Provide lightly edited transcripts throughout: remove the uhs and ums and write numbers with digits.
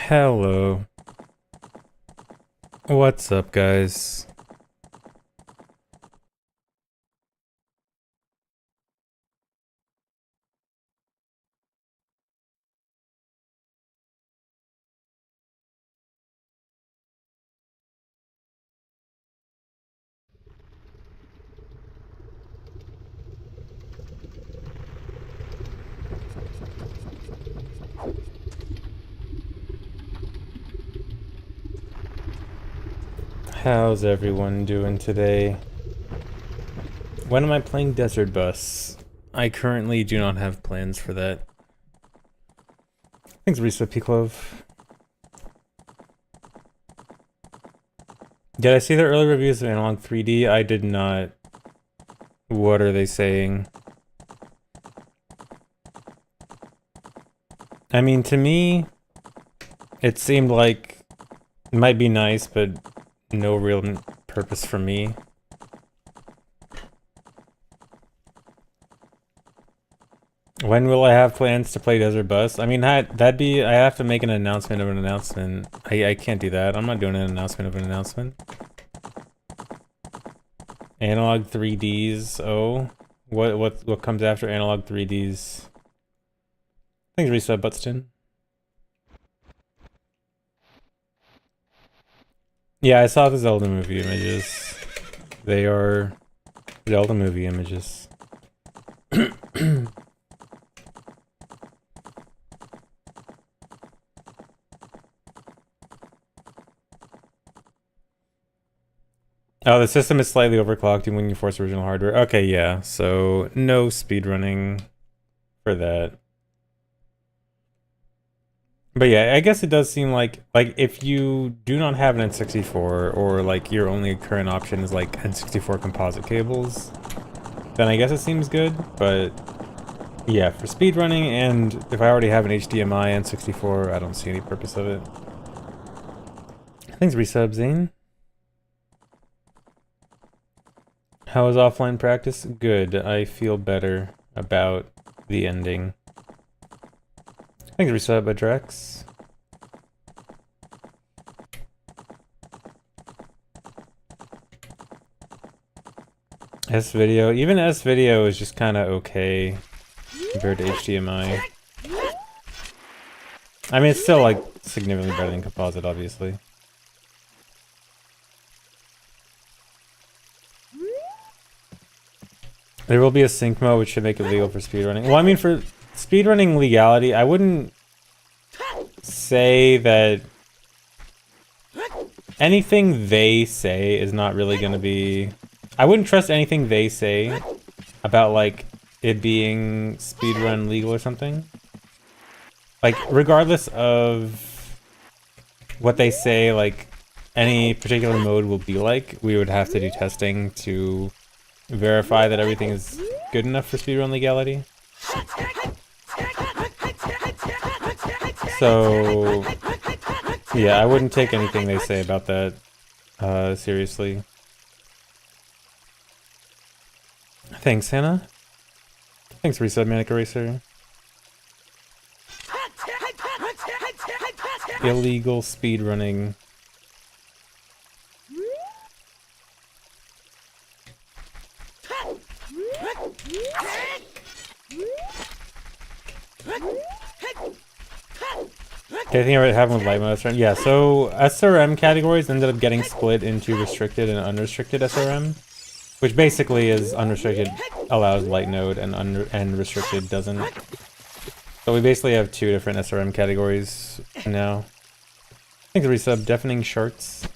Hello. What's up, guys? How's everyone doing today? When am I playing Desert Bus? I currently do not have plans for that. Thanks, Risa P-Clove. Did I see the early reviews of Analog 3D? I did not. What are they saying? I mean, to me, it seemed like it might be nice, but no real purpose for me. When will I have plans to play Desert Bus? I mean, that'd be... I have to make an announcement of an announcement. I can't do that. I'm not doing an announcement of an announcement. Analog 3Ds. Oh. What comes after Analog 3Ds? Thanks, Reset Butston. Yeah, I saw the Zelda movie images. They are Zelda movie images. Oh, the system is slightly overclocked when you force original hardware. Okay, yeah, so no speedrunning for that. But yeah, I guess it does seem like if you do not have an N64 or like your only current option is like N64 composite cables, then I guess it seems good. But yeah, for speedrunning and if I already have an HDMI N64, I don't see any purpose of it. Thanks, resub, Zane. How was offline practice? Good. I feel better about the ending. Thanks, resub, Adrex. S-Video. Even S-Video is just kind of okay compared to HDMI. I mean, it's still like significantly better than composite, obviously. There will be a sync mode, which should make it legal for speedrunning. Well, I mean, for speedrunning legality, I wouldn't say that anything they say is not really going to be... I wouldn't trust anything they say about, like, it being speedrun legal or something. Like, regardless of what they say, like, any particular mode will be like, we would have to do testing to verify that everything is good enough for speedrun legality. So, yeah, I wouldn't take anything they say about that seriously. Thanks, Hannah. Thanks, Resub Manic Eraser. Illegal speedrunning. Okay, I think I have with light mode SRM. Yeah, so SRM categories ended up getting split into restricted and unrestricted SRM, which basically is unrestricted allows light node and restricted doesn't. So we basically have two different SRM categories now. Thanks, resub, deafening shorts.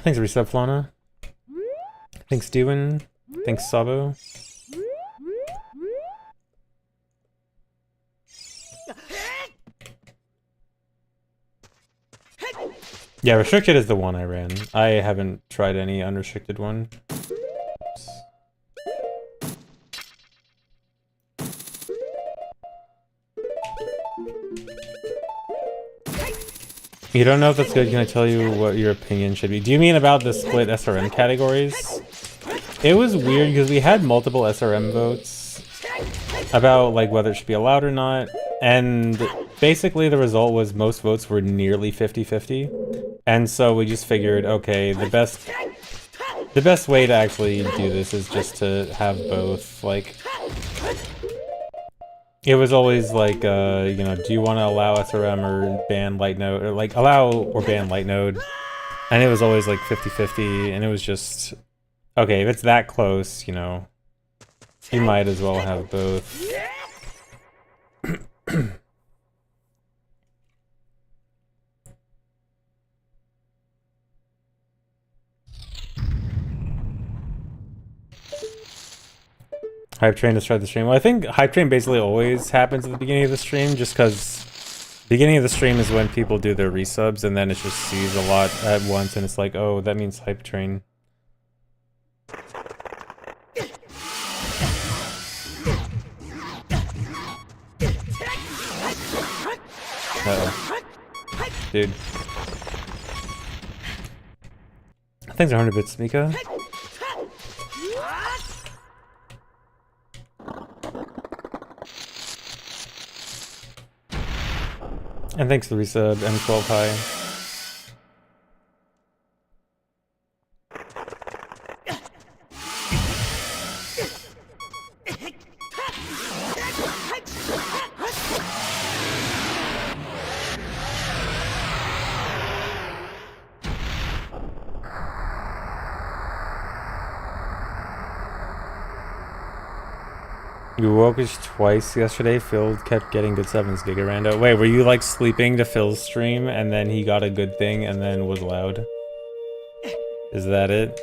Thanks, resub, Flana. Thanks, Dewin. Thanks, Sabo. Yeah, restricted is the one I ran. I haven't tried any unrestricted one. Oops. You don't know if that's good, can I tell you what your opinion should be? Do you mean about the split SRM categories? it was weird because we had multiple SRM votes about like whether it should be allowed or not, and basically the result was most votes were nearly 50-50, and so we just figured, okay, the best way to actually do this is just to have both. Like, it was always like, you know, do you want to allow SRM or ban light node, or like allow or ban light node? And it was always like 50-50, and it was just, okay, if it's that close, you know, you might as well have both. Hype train to start the stream. Well, I think hype train basically always happens at the beginning of the stream, just because beginning of the stream is when people do their resubs, and then it just sees a lot at once, and it's like, oh, that means hype train. Uh-oh. Dude. Thanks 100 bits, Mika. And thanks for the resub, M12 high. You woke us twice yesterday. Phil kept getting good sevens, Giga Rando. Wait, were you like sleeping to Phil's stream and then he got a good thing and then was loud? Is that it?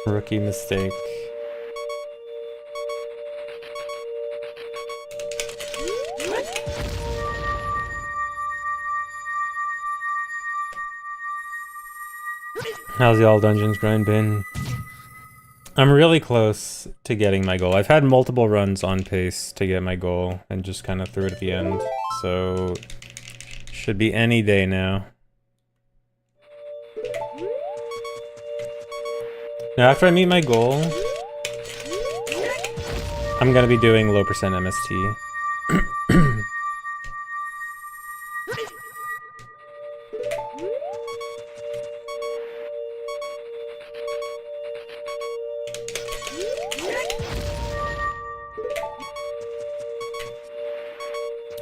Rookie mistake. How's the all dungeons grind been? I'm really close to getting my goal. I've had multiple runs on pace to get my goal and just kind of threw it at the end. So should be any day now. Now after I meet my goal, I'm gonna be doing low percent MST.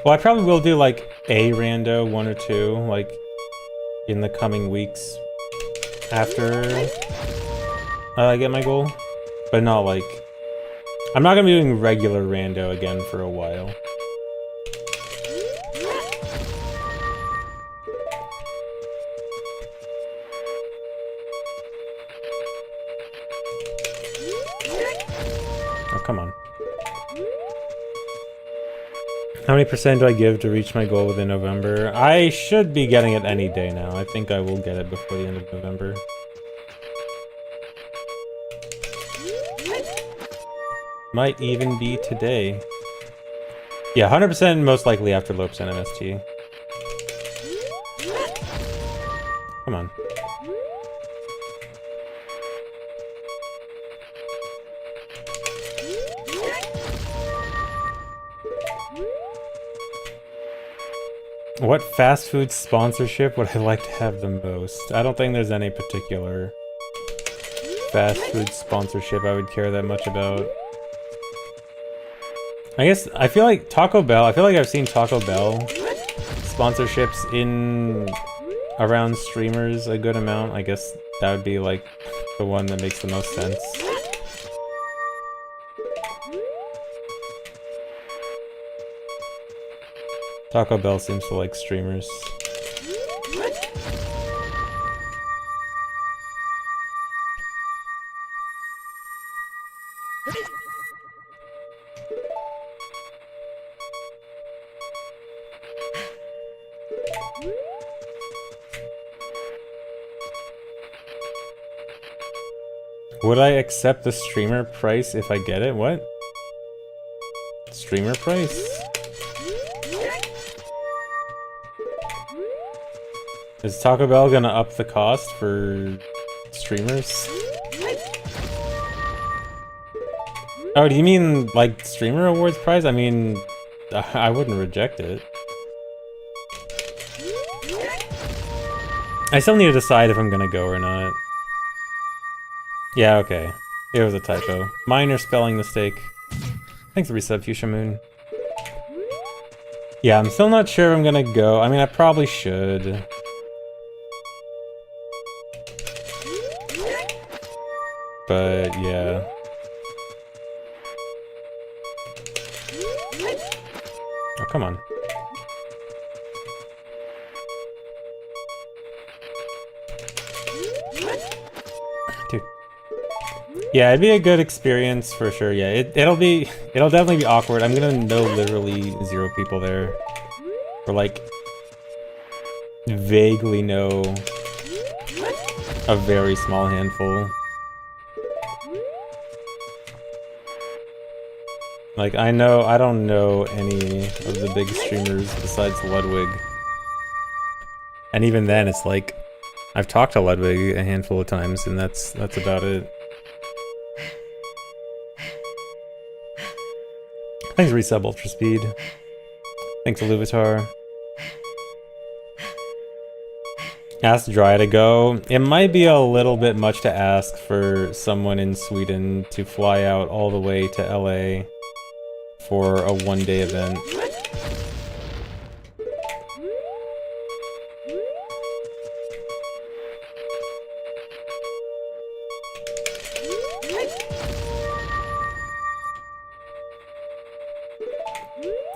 Well, I probably will do like a rando, 1 or 2, like in the coming weeks after I get my goal, but not like, I'm not gonna be doing regular rando again for a while. Oh, come on. How many percent do I give to reach my goal within November? I should be getting it any day now. I think I will get it before the end of November. Might even be today. Yeah, 100% most likely after low percent MST. Come on. What fast food sponsorship would I like to have the most? I don't think there's any particular fast food sponsorship I would care that much about. I guess, I feel like Taco Bell, I feel like I've seen Taco Bell sponsorships in around streamers a good amount. I guess that would be like the one that makes the most sense. Taco Bell seems to like streamers. Would I accept the streamer price if I get it? What? Streamer price? Is Taco Bell gonna up the cost for streamers? Oh, do you mean like streamer awards prize? I mean, I wouldn't reject it. I still need to decide if I'm gonna go or not. Yeah, okay. It was a typo. Minor spelling mistake. Thanks for the resub, Fuchsia Moon. Yeah, I'm still not sure if I'm gonna go. I mean, I probably should. But, yeah. Oh, come on. Dude. Yeah, it'd be a good experience for sure. Yeah, it'll definitely be awkward. I'm gonna know literally 0 people there. Or like vaguely know a very small handful. Like I don't know any of the big streamers besides Ludwig. And even then it's like I've talked to Ludwig a handful of times and that's about it. Thanks resub Ultra Speed. Thanks Luvitar. Ask Dry to go. It might be a little bit much to ask for someone in Sweden to fly out all the way to LA for a one-day event.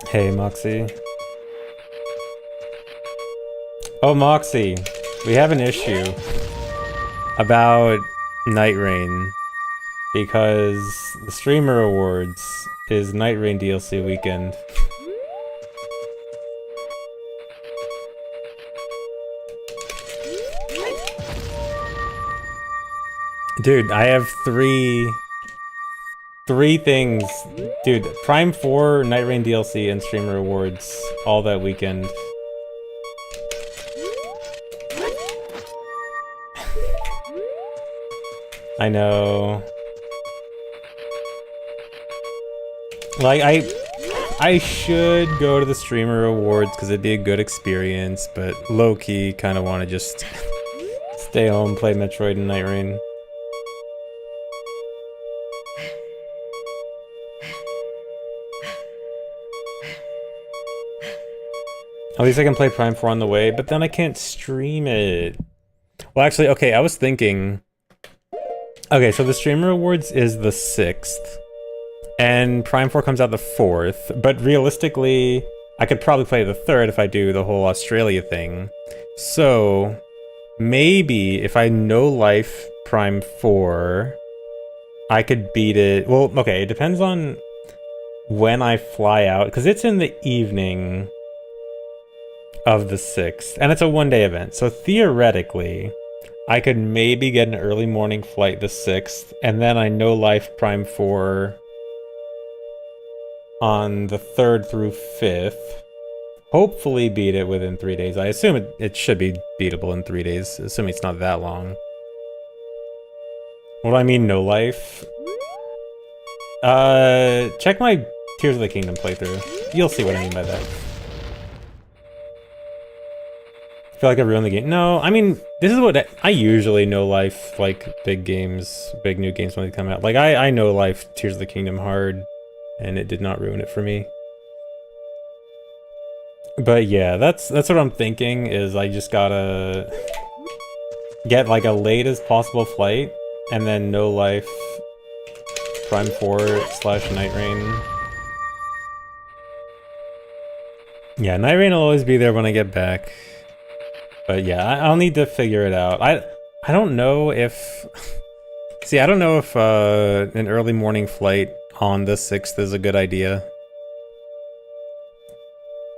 Hey, Moxie. Oh, Moxie. We have an issue about Night Rain because the Streamer Awards is Night Rain DLC weekend. Dude, I have three things. Dude, Prime 4, Night Rain DLC, and Streamer Awards all that weekend. I know. Like, I should go to the Streamer Awards because it'd be a good experience, but low-key kind of want to just stay home, play Metroid and Night Rain. At least I can play Prime 4 on the way, but then I can't stream it. Well, actually, okay, I was thinking... Okay, so the Streamer Awards is the 6th, and Prime 4 comes out the 4th, but realistically, I could probably play the 3rd if I do the whole Australia thing. So, maybe if I no life Prime 4, I could beat it... Well, okay, it depends on when I fly out, because it's in the evening of the 6th, and it's a one-day event, so theoretically, I could maybe get an early morning flight the 6th, and then I no life Prime 4 on the 3rd through 5th. Hopefully beat it within 3 days. I assume it should be beatable in 3 days, assuming it's not that long. What do I mean, no life? Check my Tears of the Kingdom playthrough. You'll see what I mean by that. I feel like I ruined the game. No, I mean, this is what I usually no life, like, big games, big new games when they come out. Like, I no life Tears of the Kingdom hard, and it did not ruin it for me. But yeah, that's what I'm thinking, is I just gotta get, like, a late as possible flight, and then no life Prime 4 / Night Rain. Yeah, Night Rain will always be there when I get back. But yeah, I'll need to figure it out. I don't know if... See, I don't know if an early morning flight on the 6th is a good idea.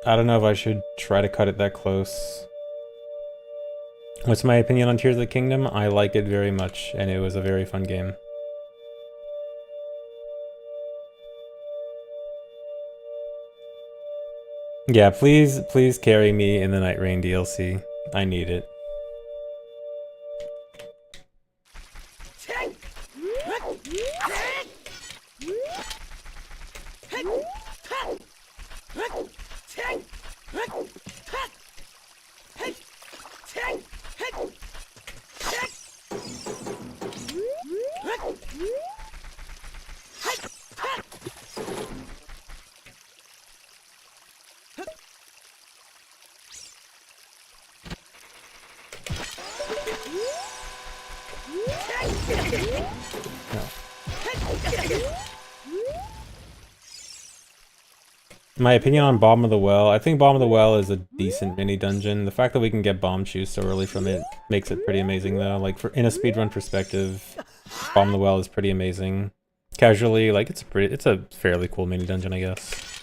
I don't know if I should try to cut it that close. What's my opinion on Tears of the Kingdom? I like it very much, and it was a very fun game. Yeah, please carry me in the Night Rain DLC. I need it. No. My opinion on Bottom of the Well, I think Bottom of the Well is a decent mini dungeon. The fact that we can get bomb shoes so early from it makes it pretty amazing though. Like in a speedrun perspective, Bottom of the Well is pretty amazing. Casually, like it's a fairly cool mini dungeon, I guess.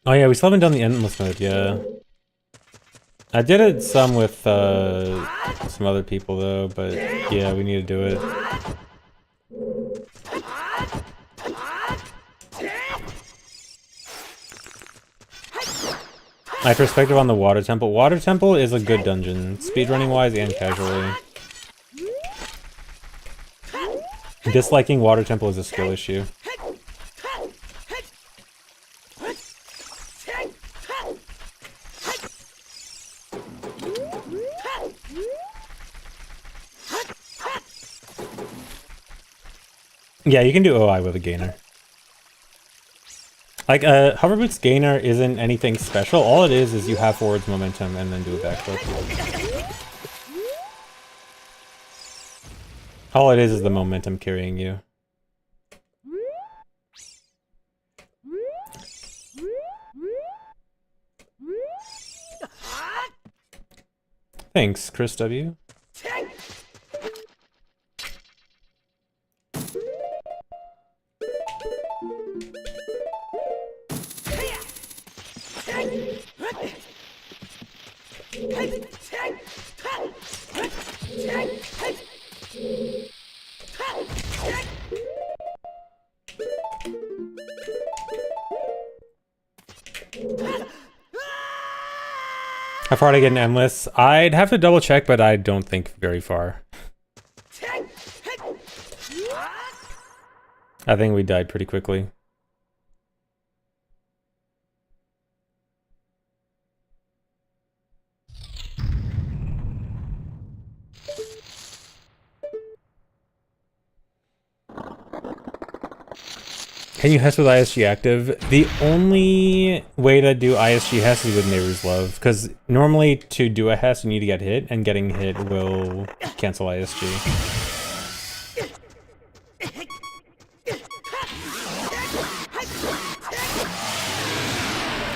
Oh yeah, we still haven't done the endless mode, yeah. I did it some with some other people though, but yeah, we need to do it. My perspective on the Water Temple. Water Temple is a good dungeon, speedrunning wise and casually. Disliking Water Temple is a skill issue. Yeah, you can do OI with a gainer. Like, Hoverboot's gainer isn't anything special. All it is you have forwards momentum and then do a backflip. All it is the momentum carrying you. Thanks, Chris W. How far to get an endless? I'd have to double check, but I don't think very far. I think we died pretty quickly. Can you Hess with ISG active? The only way to do ISG Hess is with Neighbor's Love, because normally to do a Hess you need to get hit, and getting hit will cancel ISG.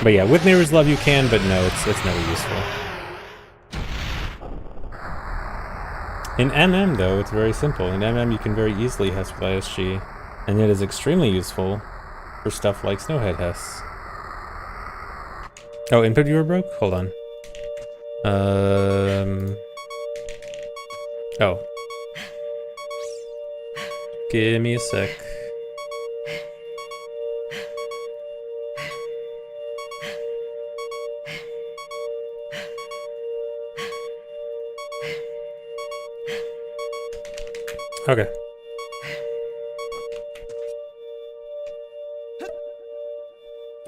But yeah, with Neighbor's Love you can, but no, it's never useful. In MM though, it's very simple. In MM you can very easily Hess with ISG. And it is extremely useful for stuff like Snowhead Hess. Oh, input viewer broke? Hold on. Oh. Give me a sec. Okay.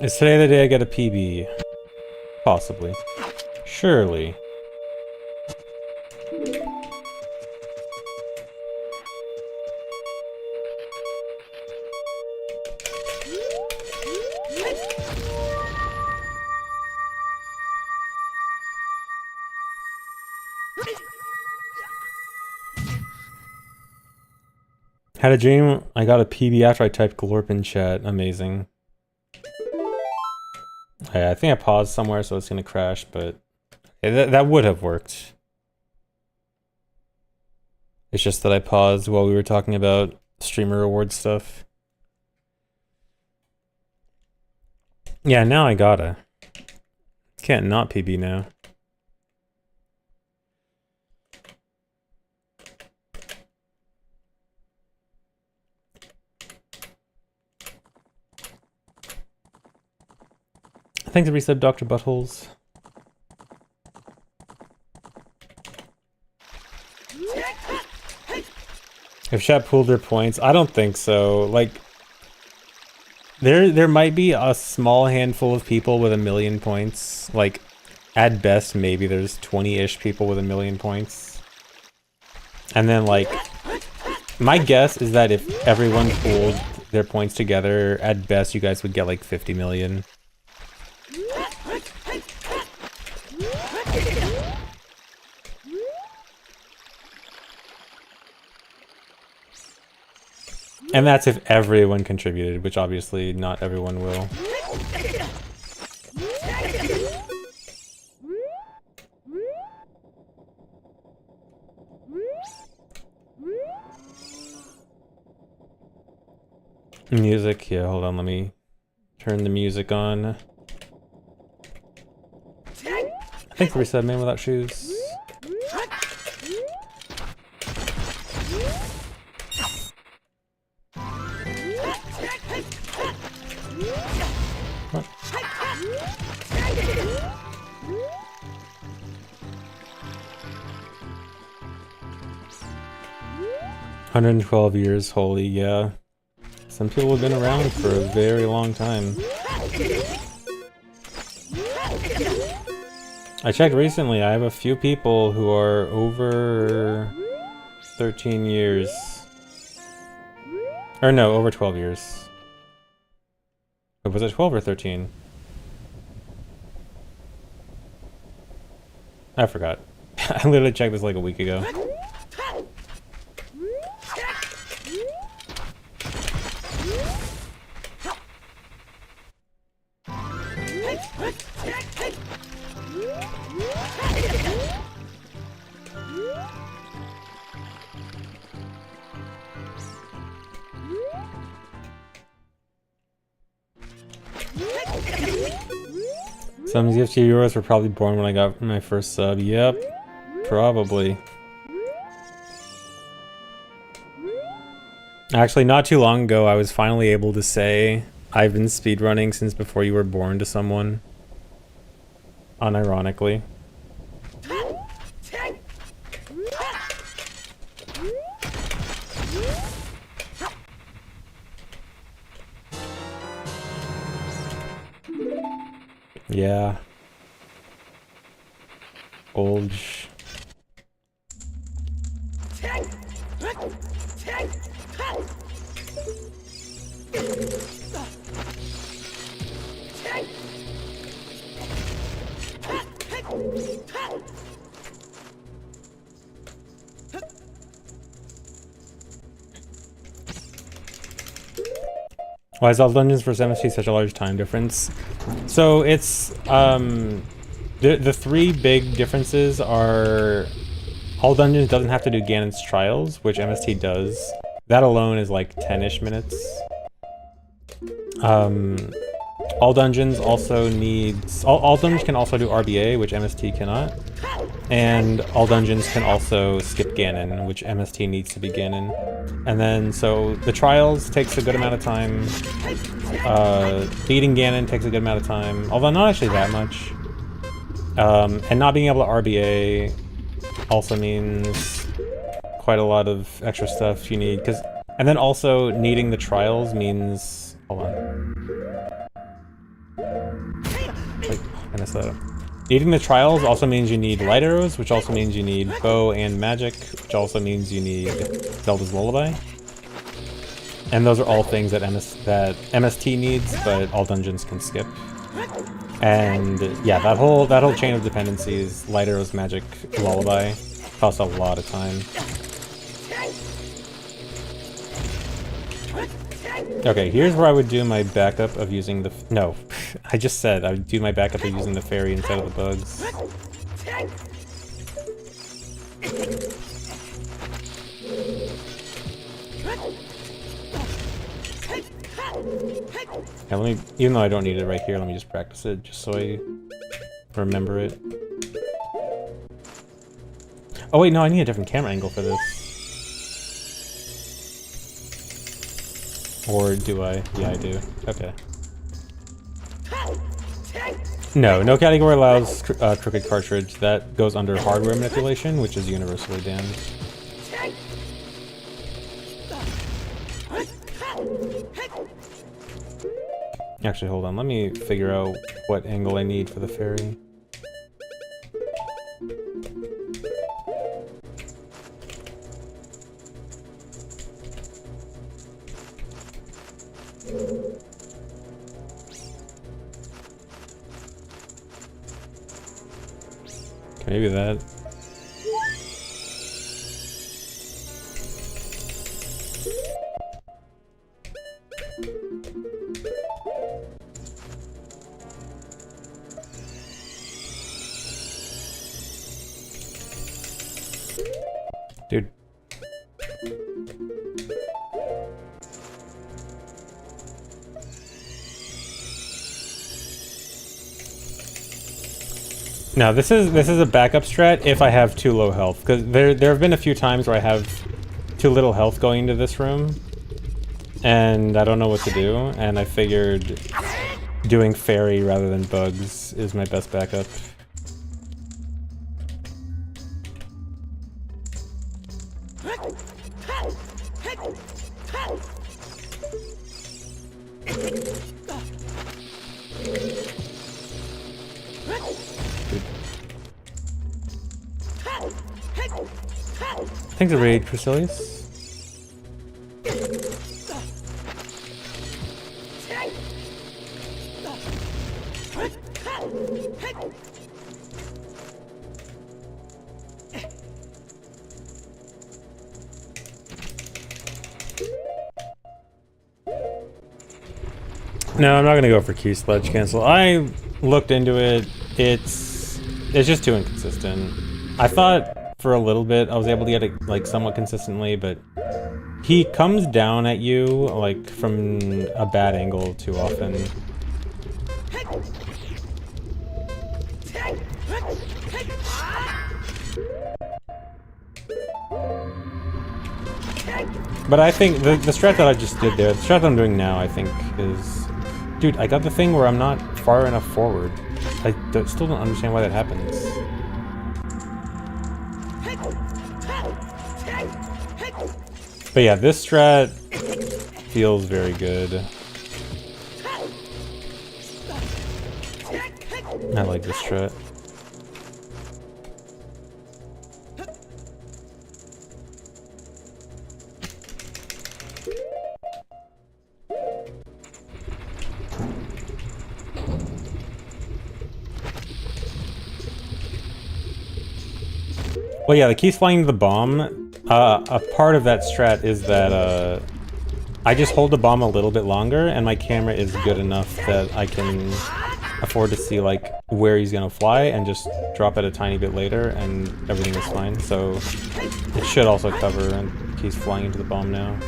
Is today the day I get a PB? Possibly. Surely. Had a dream I got a PB after I typed Glorp in chat. Amazing. Yeah, I think I paused somewhere, so it's gonna crash, but that would have worked. It's just that I paused while we were talking about streamer reward stuff. Yeah, now I gotta. Can't not PB now. Thanks for resub, Dr. Buttholes. If chat pooled their points, I don't think so. Like, there might be a small handful of people with 1,000,000 points. Like, at best, maybe there's 20-ish people with 1,000,000 points. And then, like, my guess is that if everyone pooled their points together, at best, you guys would get like 50 million. And that's if everyone contributed, which obviously not everyone will. Music, yeah, hold on, let me turn the music on. I think 3-sub man without shoes. What? 112 years, holy, yeah. Some people have been around for a very long time. I checked recently, I have a few people who are over 13 years. Or no, over 12 years. Was it 12 or 13? I forgot. I literally checked this like a week ago. Some ZFT viewers were probably born when I got my first sub. Yep, probably. Actually, not too long ago, I was finally able to say I've been speedrunning since before you were born to someone. Unironically. Yeah. Old Why is all dungeons versus MST such a large time difference? So it's the three big differences are all dungeons doesn't have to do Ganon's trials, which MST does. That alone is like 10-ish minutes. All dungeons also needs all dungeons can also do RBA, which MST cannot. And all dungeons can also skip Ganon, which MST needs to be Ganon. And then, so the trials takes a good amount of time. Beating Ganon takes a good amount of time, although not actually that much. And not being able to RBA also means quite a lot of extra stuff you need. And then also needing the trials means, hold on. Wait, I messed that up. Needing the trials also means you need light arrows, which also means you need bow and magic, which also means you need Zelda's Lullaby. And those are all things that MST needs, but all dungeons can skip. And yeah, that whole chain of dependencies, light arrows, magic, lullaby, costs a lot of time. Okay, here's where I would do my backup of using the... No, I just said I would do my backup of using the fairy instead of the bugs. Yeah, let me... Even though I don't need it right here, let me just practice it, just so I remember it. Oh wait, no, I need a different camera angle for this. Or do I? Yeah, I do. Okay. No category allows crooked cartridge. That goes under hardware manipulation, which is universally banned. Actually, hold on. Let me figure out what angle I need for the fairy. Maybe that. Dude. Now this is a backup strat if I have too low health, because there have been a few times where I have too little health going into this room, and I don't know what to do, and I figured doing fairy rather than bugs is my best backup. Thanks, Raid Chrysilius. No, I'm not gonna go for key sledge cancel. I looked into it. It's just too inconsistent. I thought for a little bit I was able to get it like somewhat consistently, but he comes down at you like from a bad angle too often. But I think the strat that I just did there, the strat that I'm doing now, I think is... Dude, I got the thing where I'm not far enough forward. I still don't understand why that happens. But yeah, this strat feels very good. I like this strat. Well, yeah, the keys flying to the bomb. A part of that strat is that I just hold the bomb a little bit longer, and my camera is good enough that I can afford to see like where he's gonna fly and just drop it a tiny bit later, and everything is fine. So it should also cover, and he's flying into the bomb now.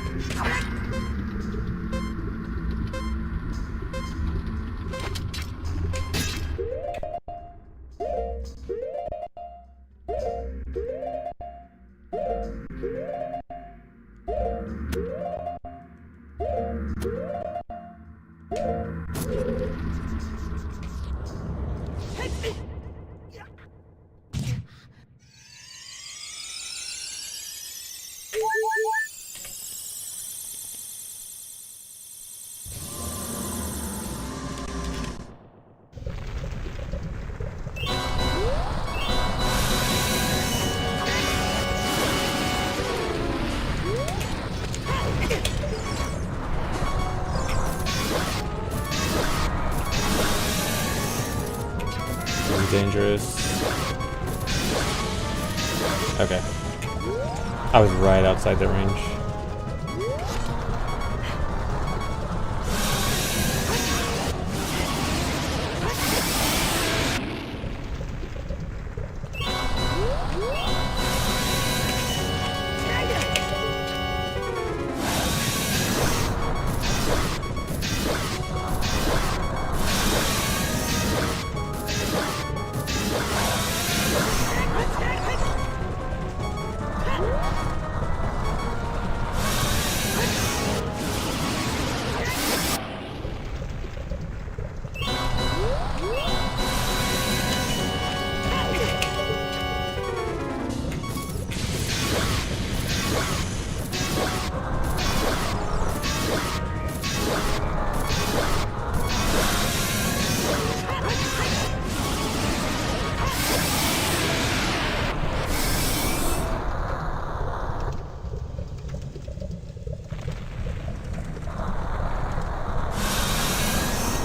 Dangerous. Okay. I was right outside that range.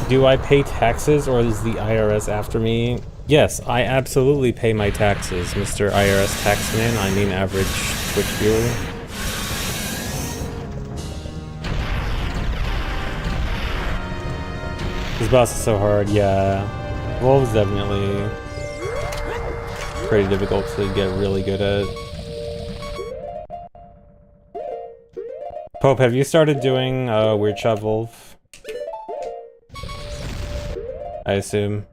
Do I pay taxes, or is the IRS after me? Yes, I absolutely pay my taxes, Mr. IRS Taxman. I mean average Twitch viewer. This boss is so hard, yeah. Wolves definitely pretty difficult to get really good at. Pope, have you started doing Weird Shot Wolf? I assume.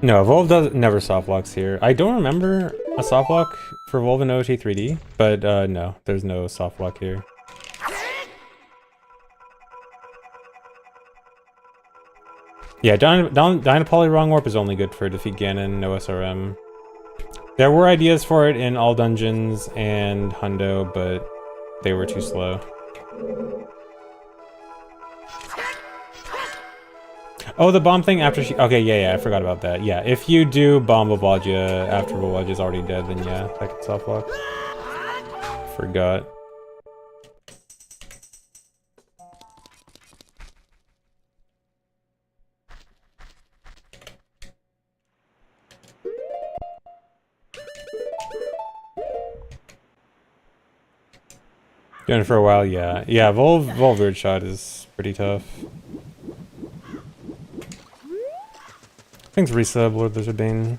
No, Volve never softlocks here. I don't remember a softlock for Volve in OT 3D, but no, there's no softlock here. Yeah, Dynapoly Wrong Warp is only good for defeat Ganon, no SRM. There were ideas for it in all dungeons and Hundo, but they were too slow. Oh, the bomb thing after she... Okay, yeah, I forgot about that. Yeah, if you do bomb Volvagia after Volvagia's already dead, then yeah, that can softlock. Forgot. Doing it for a while, yeah. Yeah, Volve Weird Shot is pretty tough. Thanks, resub, Lord Lizard Bane.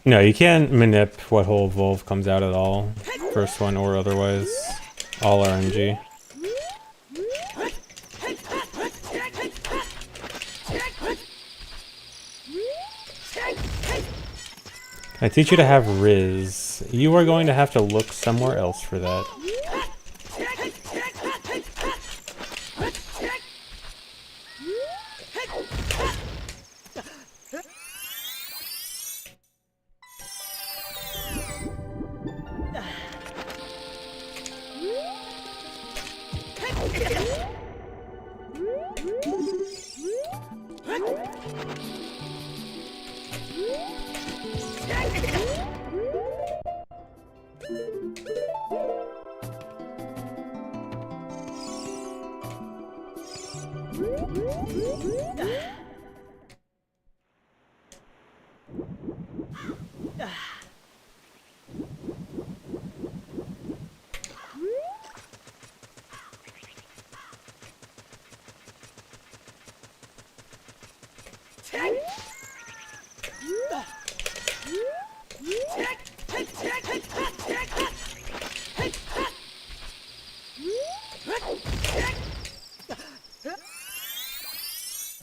No, you can't manip what whole Volve comes out at all. First one or otherwise. All RNG. I teach you to have Riz. You are going to have to look somewhere else for that.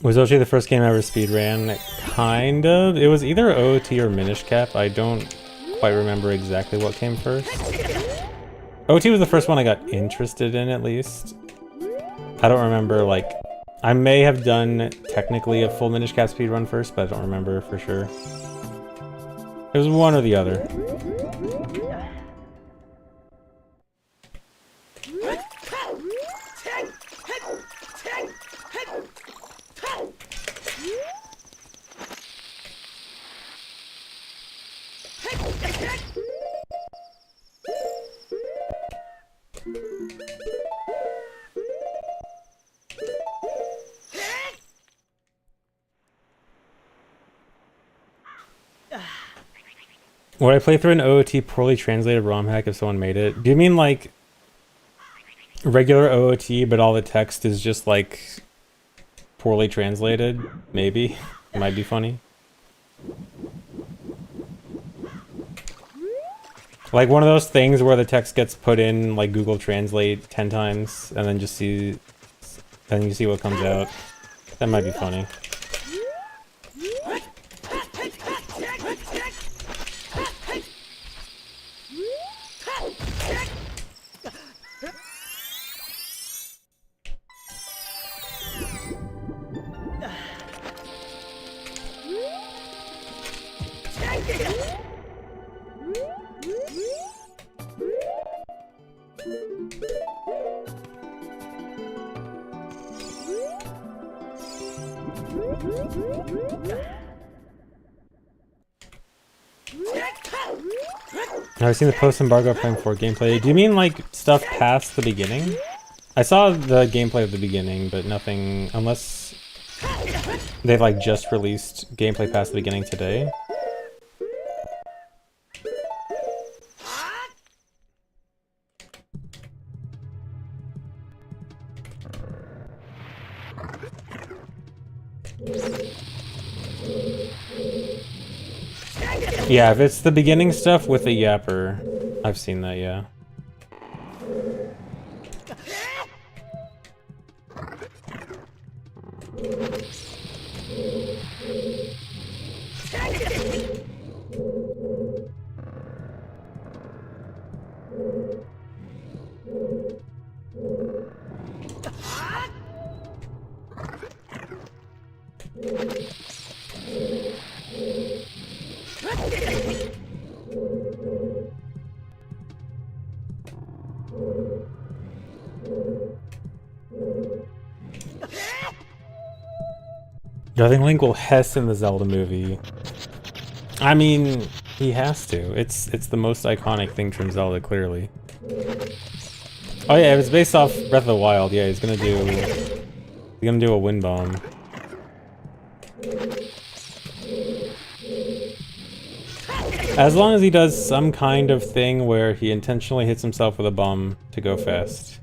Was Ochi the first game I ever speedran? Kind of. It was either OOT or Minish Cap. I don't quite remember exactly what came first. OT was the first one I got interested in, at least. I don't remember, like... I may have done, technically, a full Minish Cap speedrun first, but I don't remember for sure. It was one or the other. Would I play through an OOT poorly translated ROM hack if someone made it? Do you mean like regular OOT, but all the text is just like poorly translated? Maybe. It might be funny. Like one of those things where the text gets put in like Google Translate 10 times and then just see and you see what comes out. That might be funny. I've seen the post-embargo Prime 4 gameplay. Do you mean like stuff past the beginning? I saw the gameplay of the beginning, but nothing, unless they've like just released gameplay past the beginning today. Yeah, if it's the beginning stuff with the yapper, I've seen that, yeah. Do I think Link will Hess in the Zelda movie? I mean, he has to. It's the most iconic thing from Zelda, clearly. Oh yeah, if it's based off Breath of the Wild, yeah, he's gonna do a wind bomb. As long as he does some kind of thing where he intentionally hits himself with a bomb to go fast.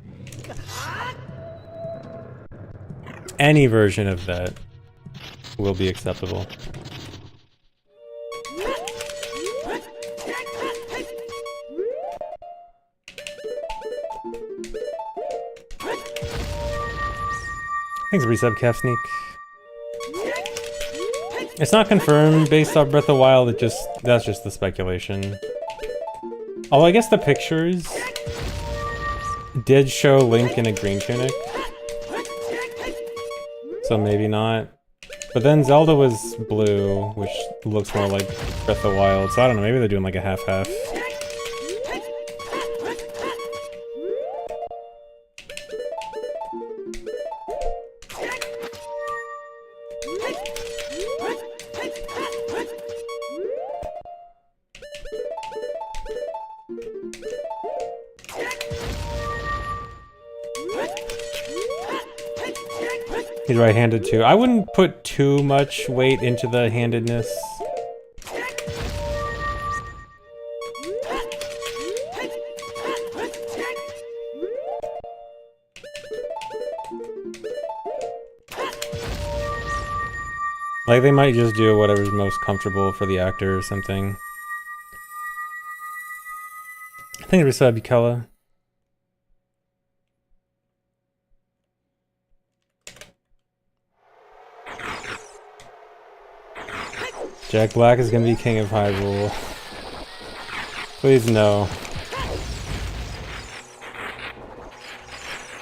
Any version of that will be acceptable. Thanks, resub, Calf Sneak. It's not confirmed based off Breath of the Wild, that's just the speculation. Although I guess the pictures did show Link in a green tunic. So maybe not. But then Zelda was blue, which looks more like Breath of the Wild, so I don't know, maybe they're doing like a half-half. He's right-handed too. I wouldn't put too much weight into the handedness. Like, they might just do whatever's most comfortable for the actor or something. I think it was Bukella. Jack Black is gonna be King of Hyrule. Please no.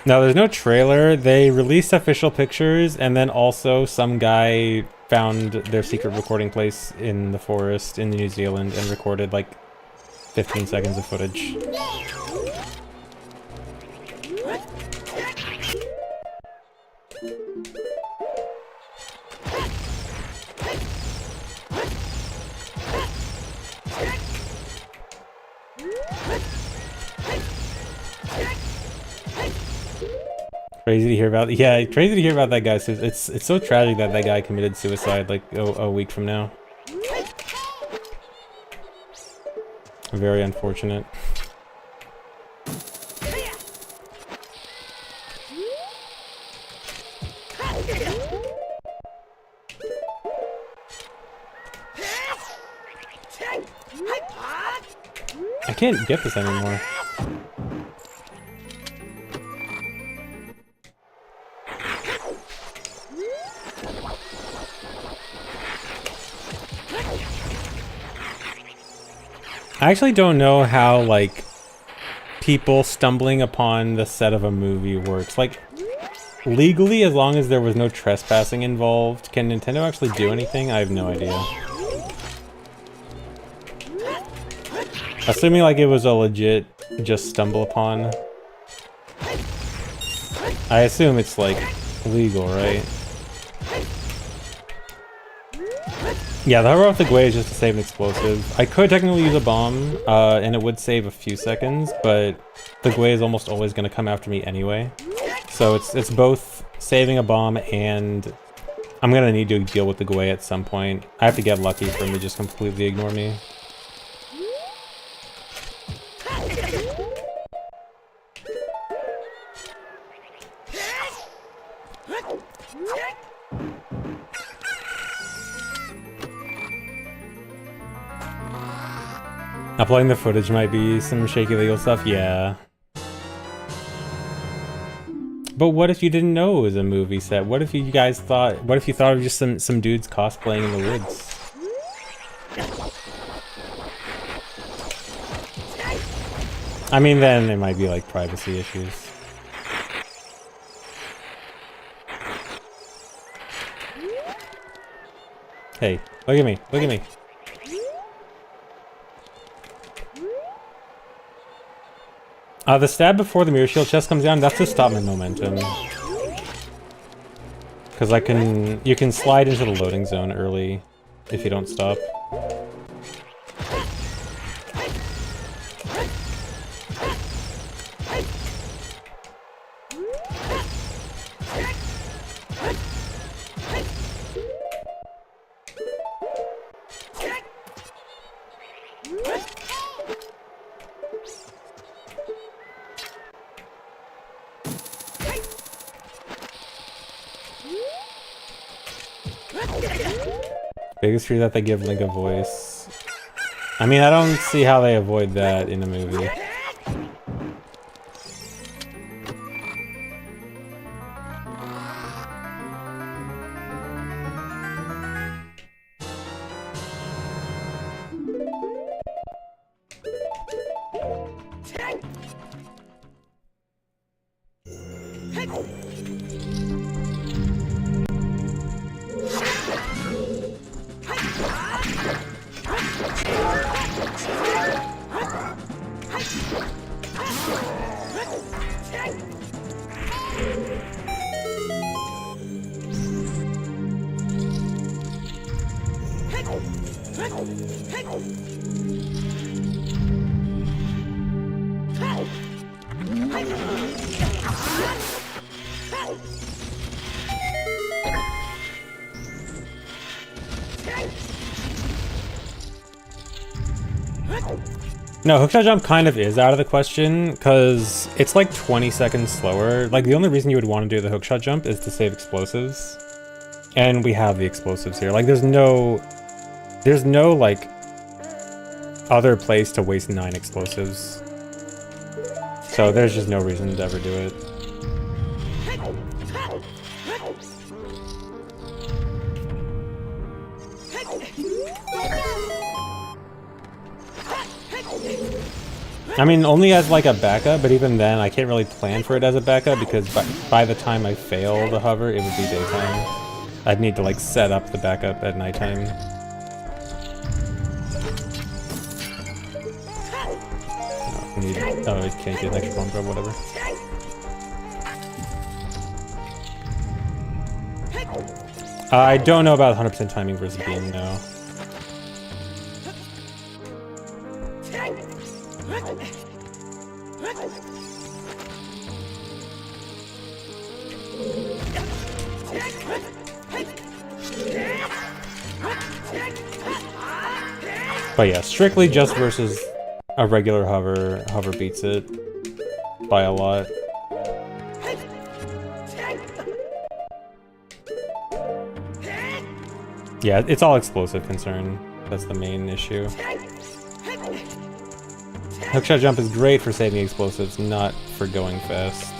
No, there's no trailer. They released official pictures, and then also some guy found their secret recording place in the forest in New Zealand and recorded like 15 seconds of footage. Crazy to hear about. Yeah, crazy to hear about that guy. It's so tragic that that guy committed suicide like a week from now. Very unfortunate. I can't get this anymore. I actually don't know how, like, people stumbling upon the set of a movie works. Like, legally, as long as there was no trespassing involved, can Nintendo actually do anything? I have no idea. Assuming, like, it was a legit just stumble upon. I assume it's, like, legal, right? Yeah, the hover off the Gwei is just to save an explosive. I could technically use a bomb, and it would save a few seconds, but the Gwei is almost always going to come after me anyway. So it's both saving a bomb and I'm going to need to deal with the Gwei at some point. I have to get lucky for him to just completely ignore me. Uploading the footage might be some shaky legal stuff, yeah. But what if you didn't know it was a movie set? What if you guys thought, what if you thought it was just some dudes cosplaying in the woods? I mean, then it might be like privacy issues. Hey, look at me, look at me. The stab before the mirror shield chest comes down, that's to stop my momentum. Because you can slide into the loading zone early if you don't stop. Biggest fear that they give Link a voice. I mean, I don't see how they avoid that in a movie. No, hookshot jump kind of is out of the question, because it's like 20 seconds slower. Like, the only reason you would want to do the hookshot jump is to save explosives. And we have the explosives here. Like, there's no, like, other place to waste 9 explosives. So there's just no reason to ever do it. I mean, only as like a backup, but even then I can't really plan for it as a backup because by the time I fail the hover, it would be daytime. I'd need to like set up the backup at nighttime. Oh, it can't get an extra bomb grab, whatever. I don't know about 100% timing versus beam, no. But yeah, strictly just versus a regular hover, hover beats it by a lot. Yeah, it's all explosive concern. That's the main issue. Hookshot jump is great for saving explosives, not for going fast.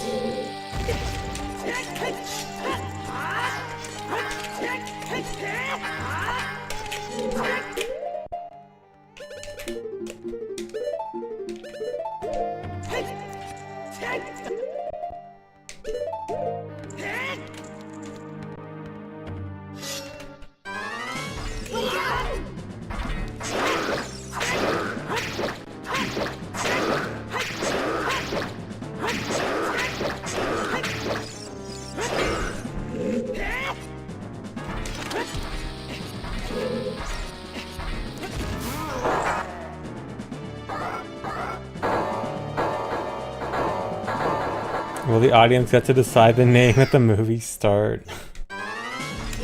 Will the audience get to decide the name at the movie start?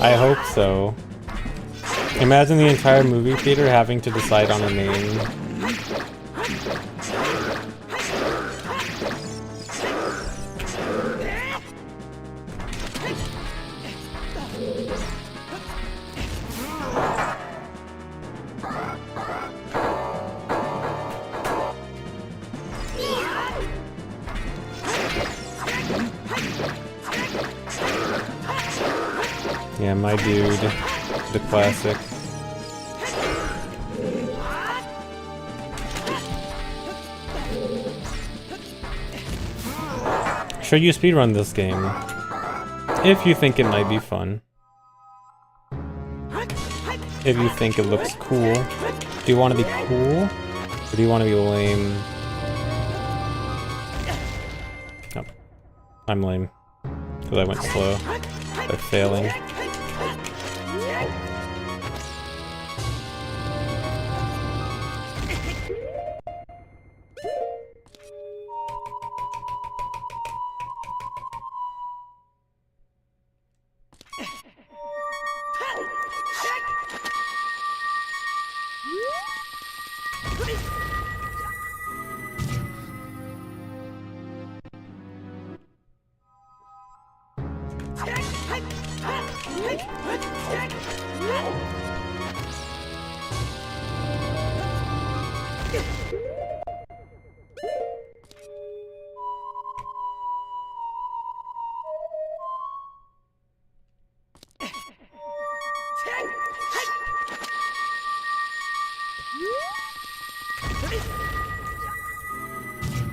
I hope so. Imagine the entire movie theater having to decide on a name. Yeah, my dude, the classic. Should you speedrun this game? If you think it might be fun. If you think it looks cool. Do you want to be cool? Or do you want to be lame? Oh. I'm lame. Because I went slow. By failing.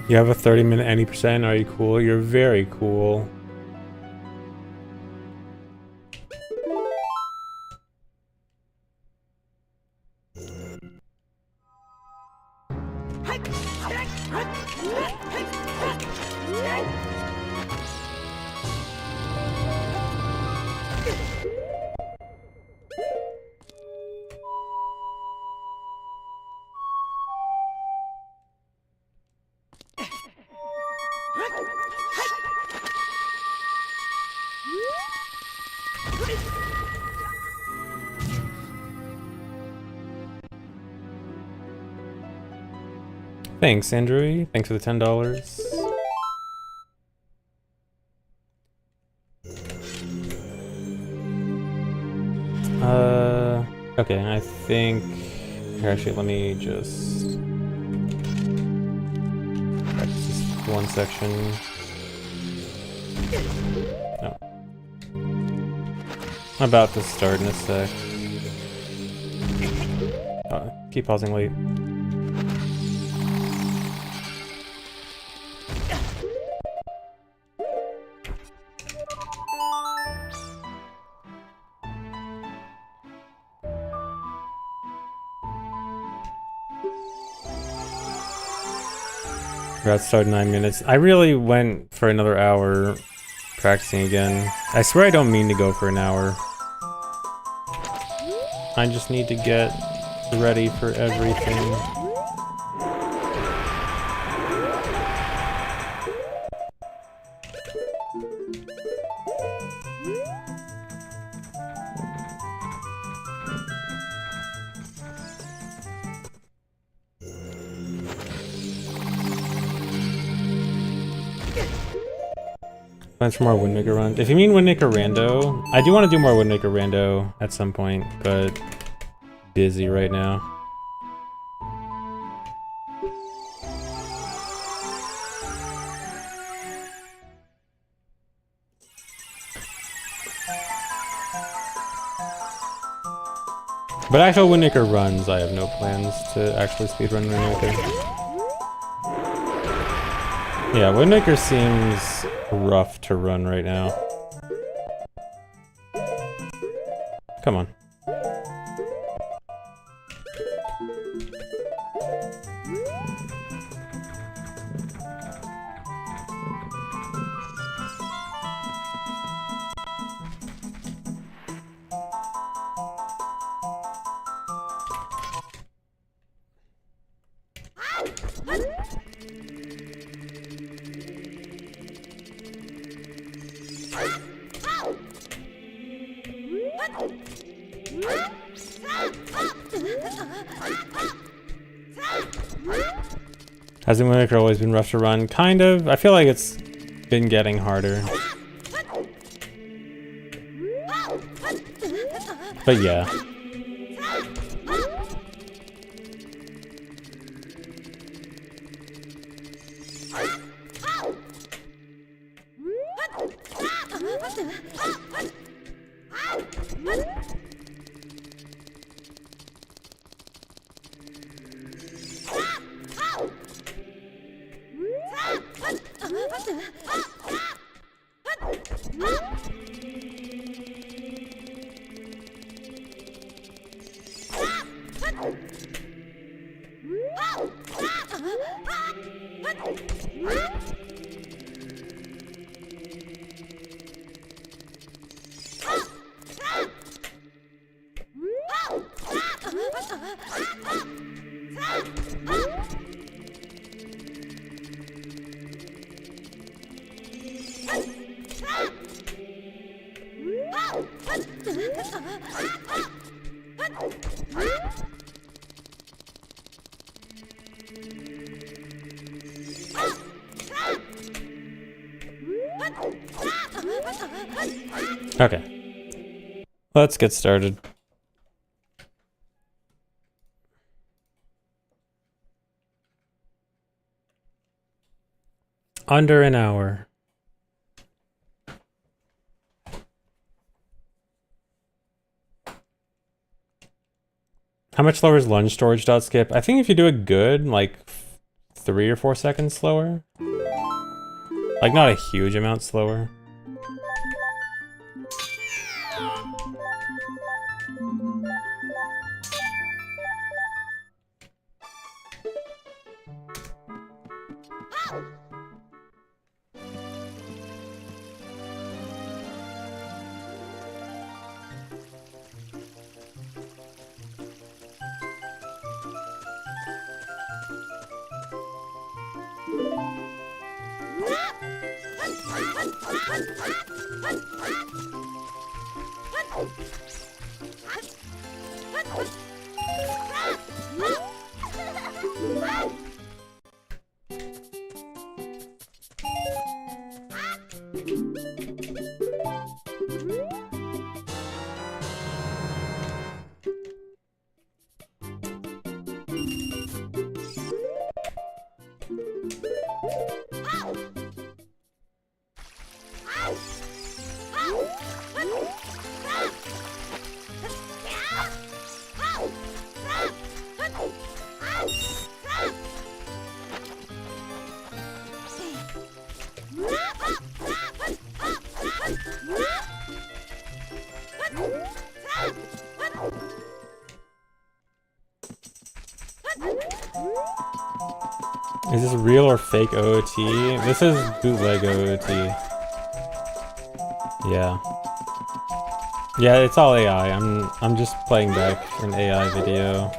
You have a 30-minute any percent. Are you cool? You're very cool. Thanks, Andrew. Thanks for the $10. Okay, I think... Here, actually, let me just... practice this one section. No. I'm about to start in a sec. Keep pausing late. About to start in 9 minutes. I really went for another hour practicing again. I swear I don't mean to go for an hour. I just need to get ready for everything. Plans for more Windmaker runs. If you mean Windmaker Rando, I do want to do more Windmaker Rando at some point, but busy right now. But actual Windmaker runs, I have no plans to actually speedrun Windmaker. Yeah, Windmaker seems rough to run right now. Come on. Has the Wind Waker always been rough to run? Kind of. I feel like it's been getting harder. But yeah. Okay. Let's get started. Under an hour. How much slower is lunge storage dot skip? I think if you do it good, like 3 or 4 seconds slower. Like not a huge amount slower. Is this real or fake OOT? This is bootleg OOT. Yeah. Yeah, it's all AI. I'm just playing back an AI video.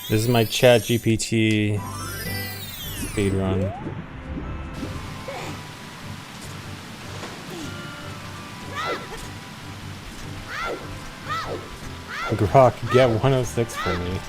This is my ChatGPT speedrun. Grok, get 106 for me.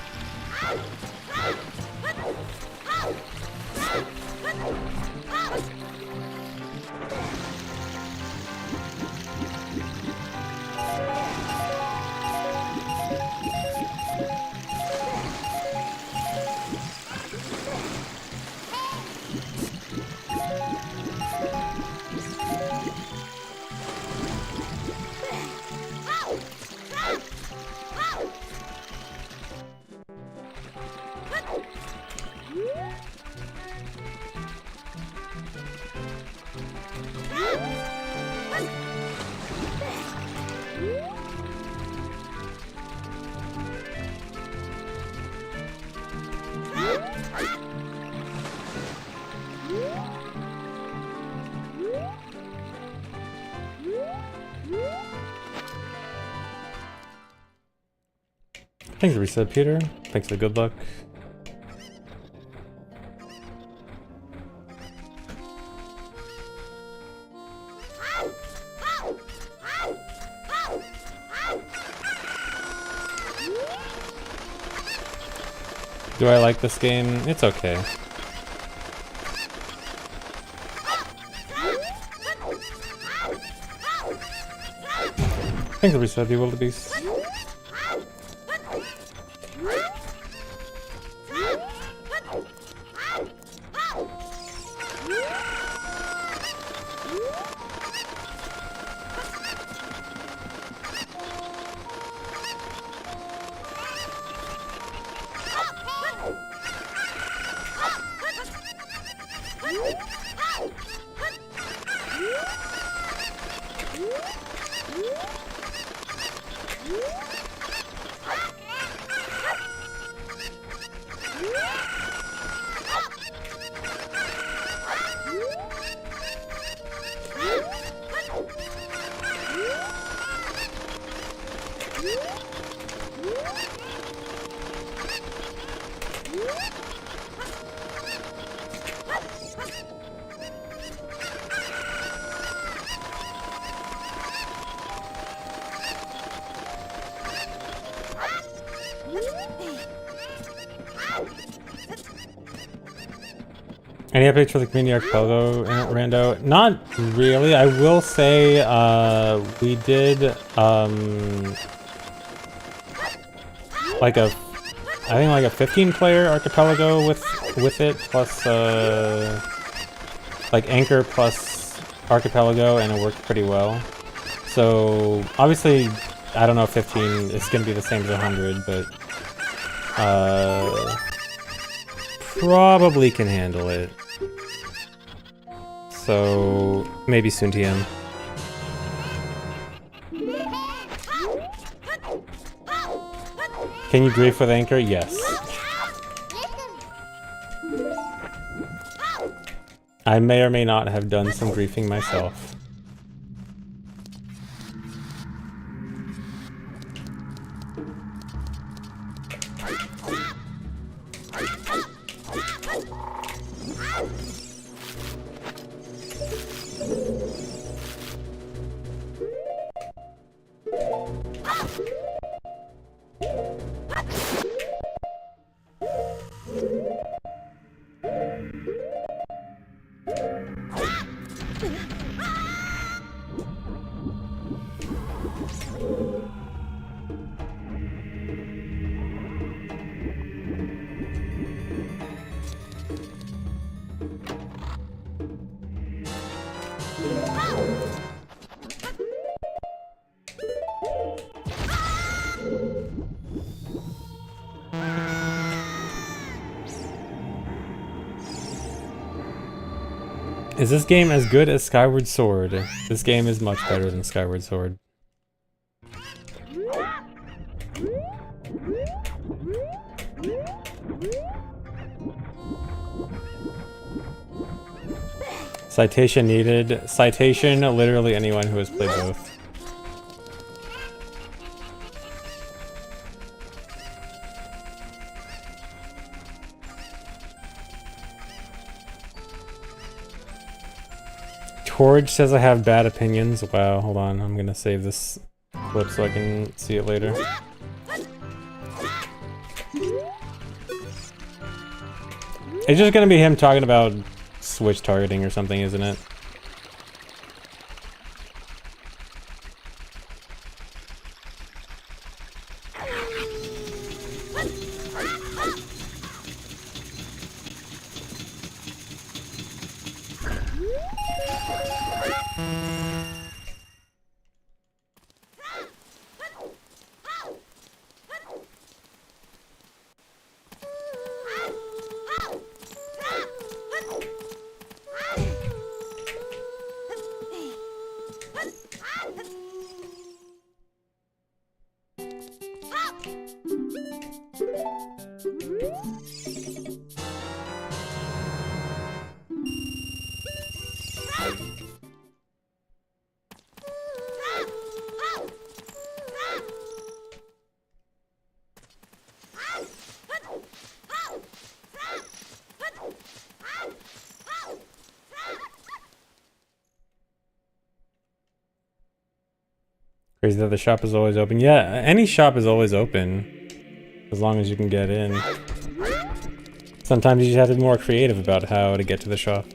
Thanks for reset, Peter. Thanks for the good luck. Do I like this game? It's okay. I think the reset be wildebeest. Any updates for the community archipelago, Rando? Not really. I will say we did like a, I think like a 15-player archipelago with it, plus like Anchor plus archipelago, and it worked pretty well. So obviously, I don't know if 15 is going to be the same as 100, but probably can handle it. So maybe soon TM. Can you grief with Anchor? Yes. I may or may not have done some griefing myself. Is this game as good as Skyward Sword? This game is much better than Skyward Sword. Citation needed. Citation, literally anyone who has played both. Torge says I have bad opinions. Wow, hold on. I'm gonna save this clip so I can see it later. It's just gonna be him talking about Switch targeting or something, isn't it? Crazy that the shop is always open. Yeah, any shop is always open, as long as you can get in. Sometimes you just have to be more creative about how to get to the shop.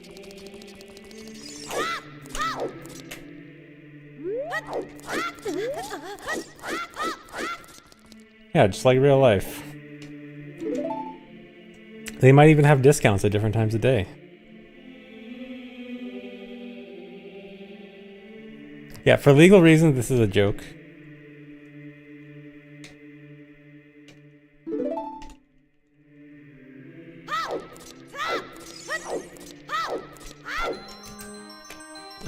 Yeah, just like real life. They might even have discounts at different times of day. Yeah, for legal reasons, this is a joke.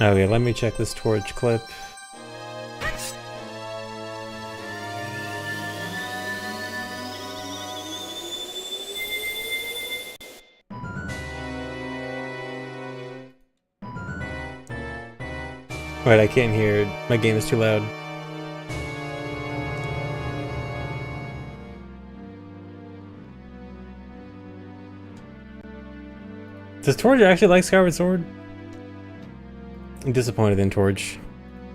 Okay, let me check this torch clip. Wait, I can't hear. My game is too loud. Does Torch actually like Skyward Sword? I'm disappointed in Torch.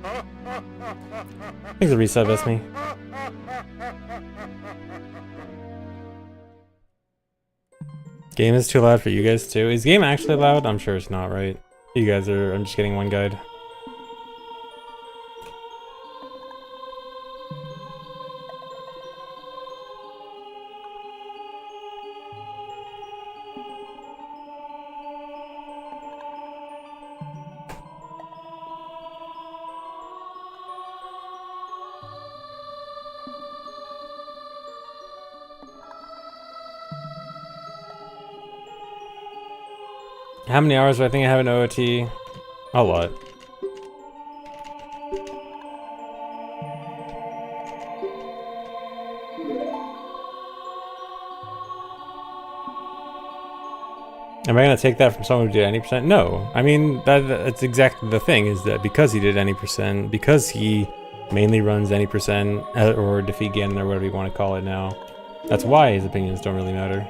Thanks for resub, Esme. Game is too loud for you guys too. Is game actually loud? I'm sure it's not, right? You guys are. I'm just getting one guide. How many hours do I think I have in OOT? A lot. Am I gonna take that from someone who did any percent? No. I mean, that's exactly the thing, is that because he did any percent, because he mainly runs any percent, or defeat Ganon, or whatever you want to call it now, that's why his opinions don't really matter.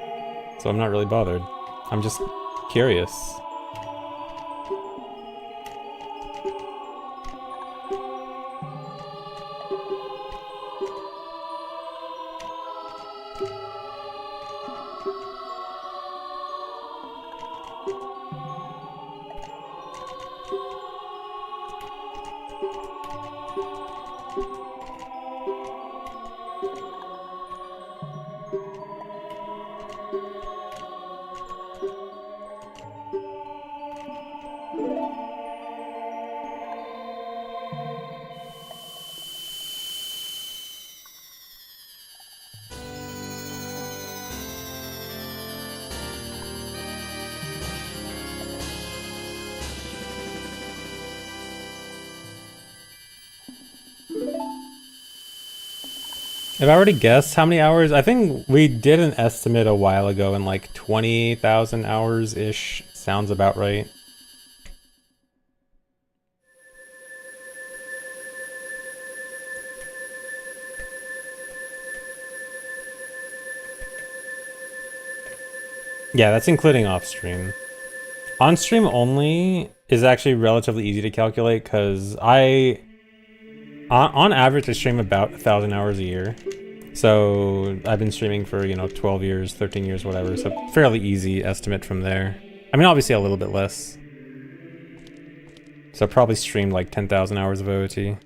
So I'm not really bothered. I'm just curious. Have I already guessed how many hours? I think we did an estimate a while ago, and like 20,000 hours-ish sounds about right. Yeah, that's including off-stream. On-stream only is actually relatively easy to calculate, because on average, I stream about 1,000 hours a year. So I've been streaming for, 12 years, 13 years, whatever. So fairly easy estimate from there. I mean, obviously a little bit less. So probably streamed like 10,000 hours of OOT.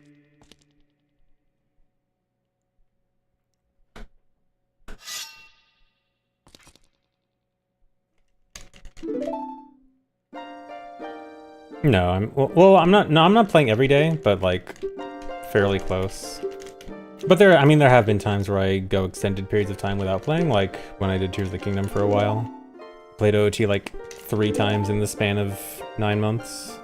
No, I'm not playing every day, but like fairly close. But there have been times where I go extended periods of time without playing, like when I did Tears of the Kingdom for a while. Played OOT like 3 times in the span of 9 months.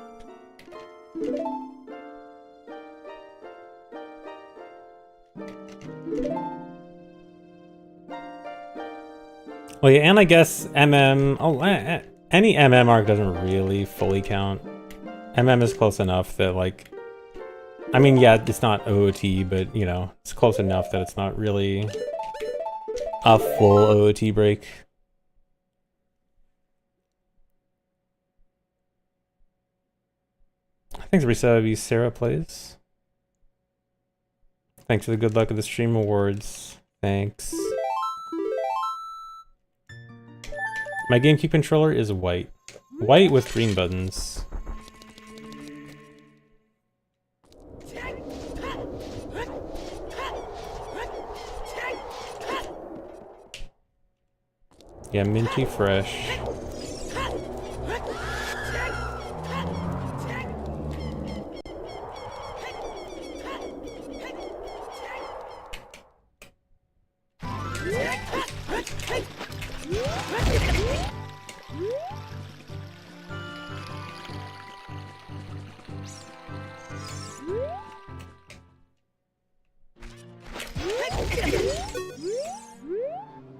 Well, yeah, and I guess MM... Oh, any MM arc doesn't really fully count. MM is close enough that, like... I mean, yeah, it's not OOT, but, it's close enough that it's not really a full OOT break. Thanks, Risa. Sarah Plays. Thanks for the good luck of the stream awards. Thanks. My GameCube controller is white. White with green buttons. Yeah, minty fresh.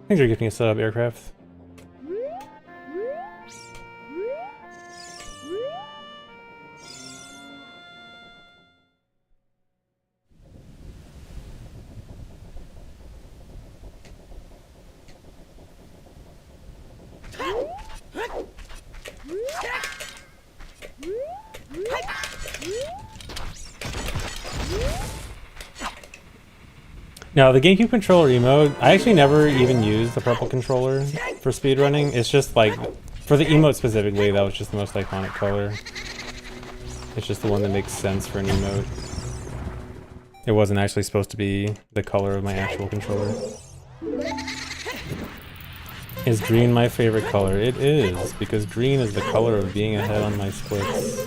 Thanks for giving us a sub, aircraft. Now, the GameCube controller emote, I actually never even used the purple controller for speedrunning. It's just like, for the emote specifically, that was just the most iconic color. It's just the one that makes sense for an emote. It wasn't actually supposed to be the color of my actual controller. Is green my favorite color? It is, because green is the color of being ahead on my splits.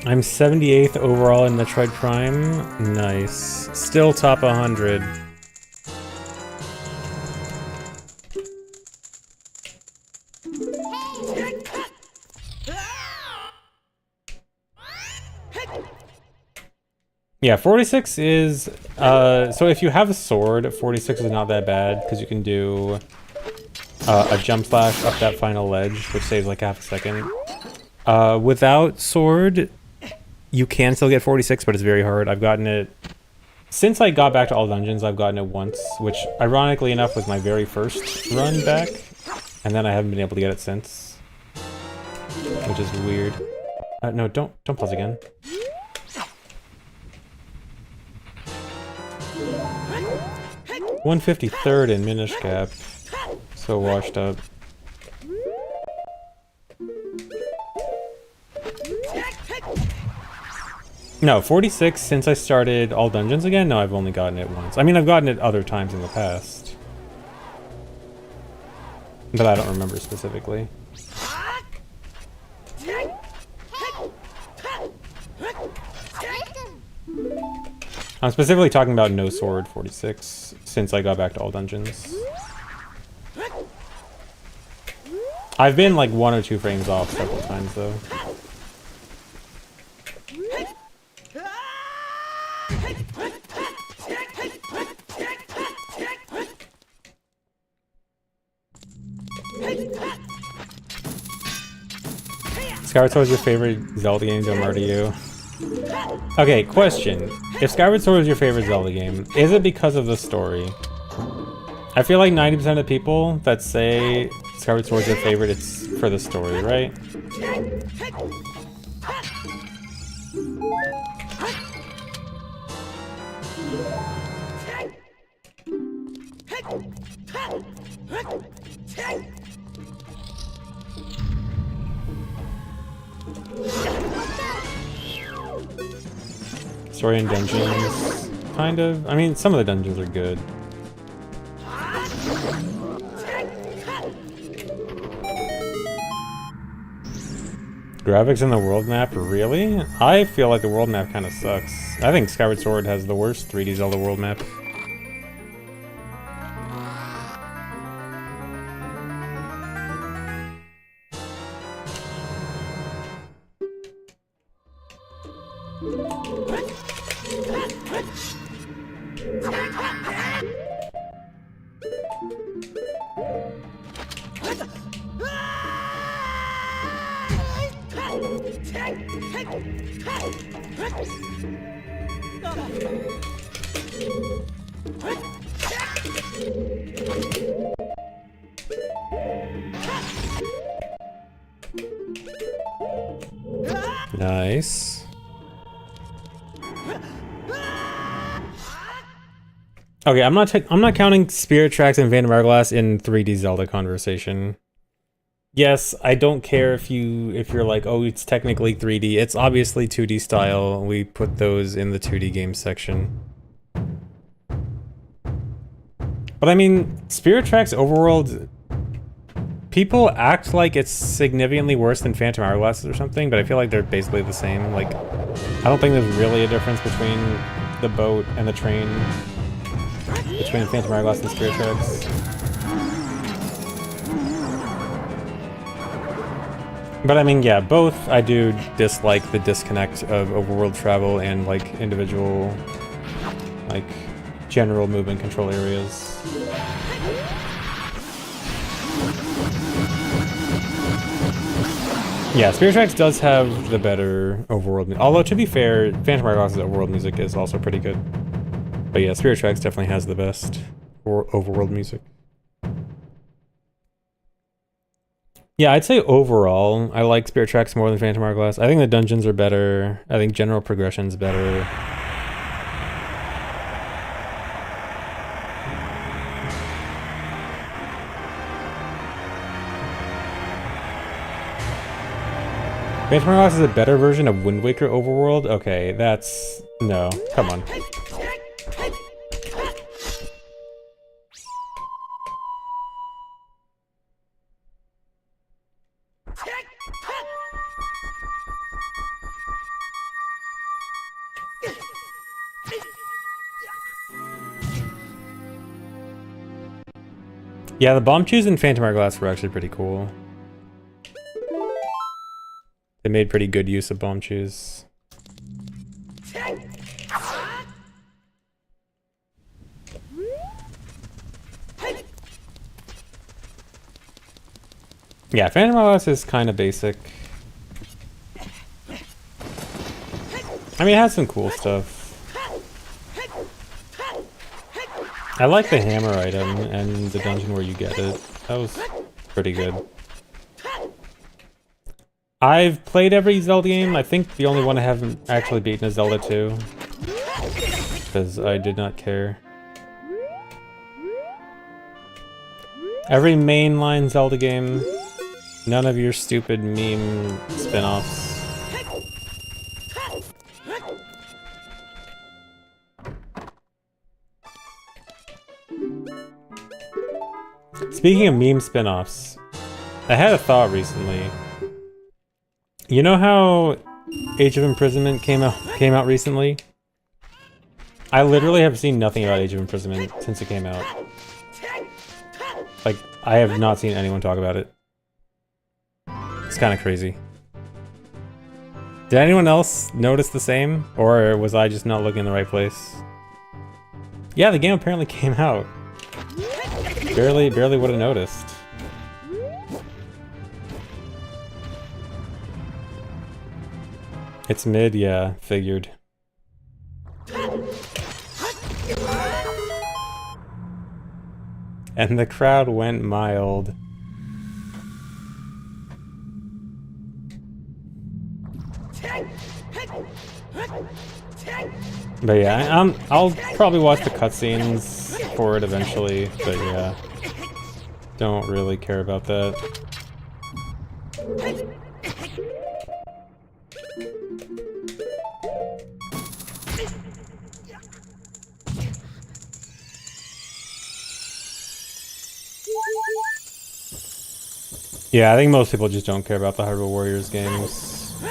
I'm 78th overall in Metroid Prime. Nice. Still top 100. Yeah, 46 is... so if you have a sword, 46 is not that bad, because you can do a jump slash up that final ledge, which saves like half a second. Without sword, you can still get 46, but it's very hard. I've gotten it... Since I got back to all dungeons, I've gotten it once, which ironically enough was my very first run back, and then I haven't been able to get it since. Which is weird. No, don't pause again. $153rd in Minish Cap. So washed up. No, 46 since I started all dungeons again? No, I've only gotten it once. I mean, I've gotten it other times in the past. But I don't remember specifically. I'm specifically talking about no sword 46 since I got back to all dungeons. I've been like 1 or 2 frames off several times though. Skyward Sword is your favorite Zelda game, Don't murder you. Okay, question. If Skyward Sword is your favorite Zelda game, is it because of the story? I feel like 90% of the people that say Skyward Sword is their favorite, it's for the story, right? Story and dungeons, kind of. I mean, some of the dungeons are good. Graphics in the world map? Really? I feel like the world map kind of sucks. I think Skyward Sword has the worst 3D Zelda world map. Nice. Okay, I'm not counting Spirit Tracks and Phantom Hourglass in 3D Zelda conversation. Yes, I don't care if you're like, oh, it's technically 3D. It's obviously 2D style. We put those in the 2D games section. But I mean, Spirit Tracks Overworld, people act like it's significantly worse than Phantom Hourglass or something, but I feel like they're basically the same. Like, I don't think there's really a difference between the boat and the train, between Phantom Hourglass and Spirit Tracks. But I mean, yeah, both I do dislike the disconnect of overworld travel and like individual, like general movement control areas. Yeah, Spirit Tracks does have the better overworld music. Although, to be fair, Phantom Hourglass's overworld music is also pretty good. But yeah, Spirit Tracks definitely has the best overworld music. Yeah, I'd say overall, I like Spirit Tracks more than Phantom Hourglass. I think the dungeons are better. I think general progression's better. Phantom Hourglass is a better version of Wind Waker Overworld? Okay, that's... no, come on. Yeah, the bomb chews in Phantom Hourglass were actually pretty cool. They made pretty good use of bomb chews. Yeah, Phantom Hourglass is kind of basic. I mean, it has some cool stuff. I like the hammer item and the dungeon where you get it. That was pretty good. I've played every Zelda game. I think the only one I haven't actually beaten is Zelda 2. Because I did not care. Every mainline Zelda game. None of your stupid meme spin-offs. Speaking of meme spin-offs, I had a thought recently. You know how Age of Imprisonment came out recently? I literally have seen nothing about Age of Imprisonment since it came out. Like, I have not seen anyone talk about it. It's kind of crazy. Did anyone else notice the same? Or was I just not looking in the right place? Yeah, the game apparently came out. Barely would have noticed. It's mid, yeah, figured. And the crowd went mild. But yeah, I'll probably watch the cutscenes for it eventually, but yeah. Don't really care about that. Yeah, I think most people just don't care about the Hyrule Warriors games.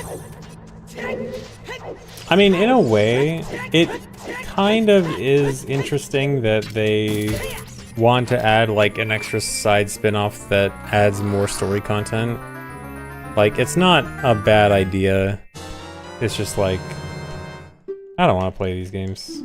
I mean, in a way, it kind of is interesting that they want to add like an extra side spin-off that adds more story content. Like, it's not a bad idea. It's just like, I don't want to play these games.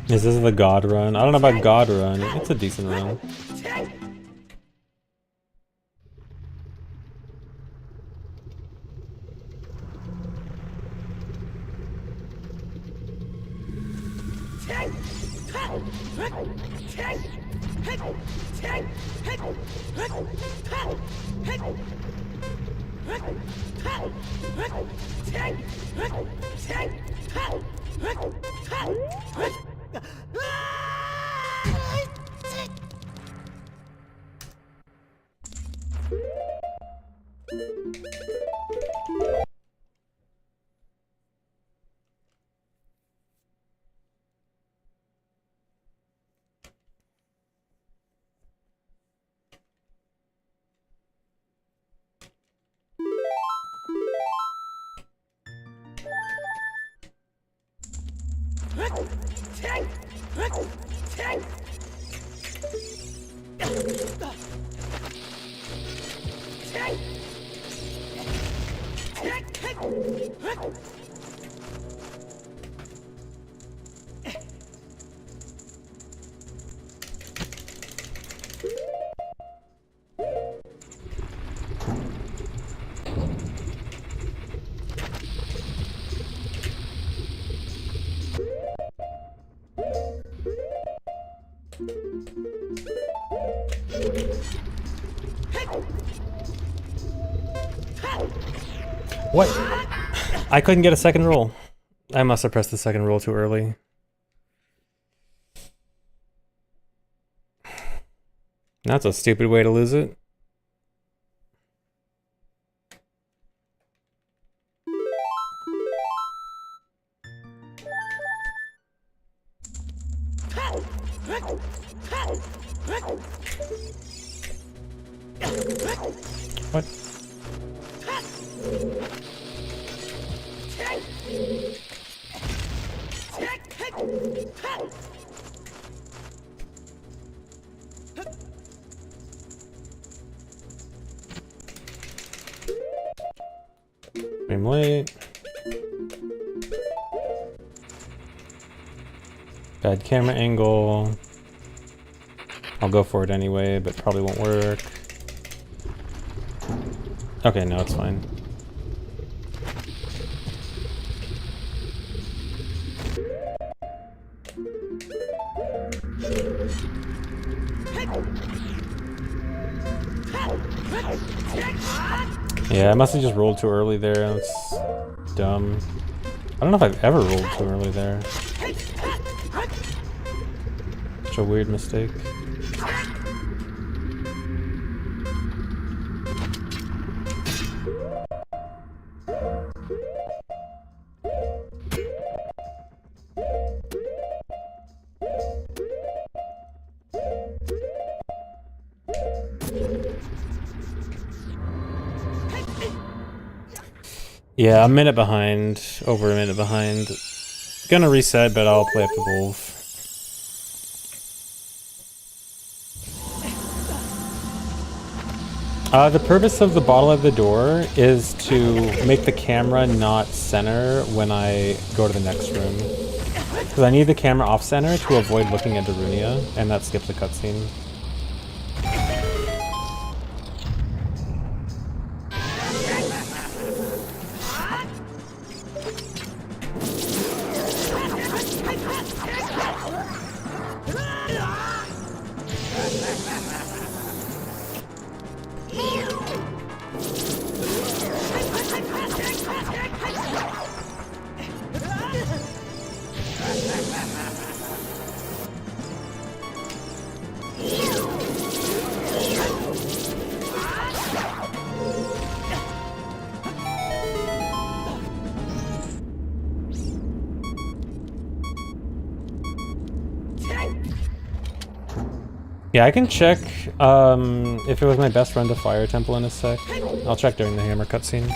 Is this the God run? I don't know about God run. It's a decent run. What? I couldn't get a second roll. I must have pressed the second roll too early. That's a stupid way to lose it. What? I'm late. Bad camera angle. I'll go for it anyway, but probably won't work. Okay, no, it's fine. Yeah, I must have just rolled too early there. That's dumb. I don't know if I've ever rolled too early there. Such a weird mistake. Yeah, a minute behind. Over a minute behind. Gonna reset, but I'll play up the wolf. The purpose of the bottle at the door is to make the camera not center when I go to the next room. Because I need the camera off-center to avoid looking at Darunia, and that skips the cutscene. Yeah, I can check if it was my best run to Fire Temple in a sec. I'll check during the hammer cutscene.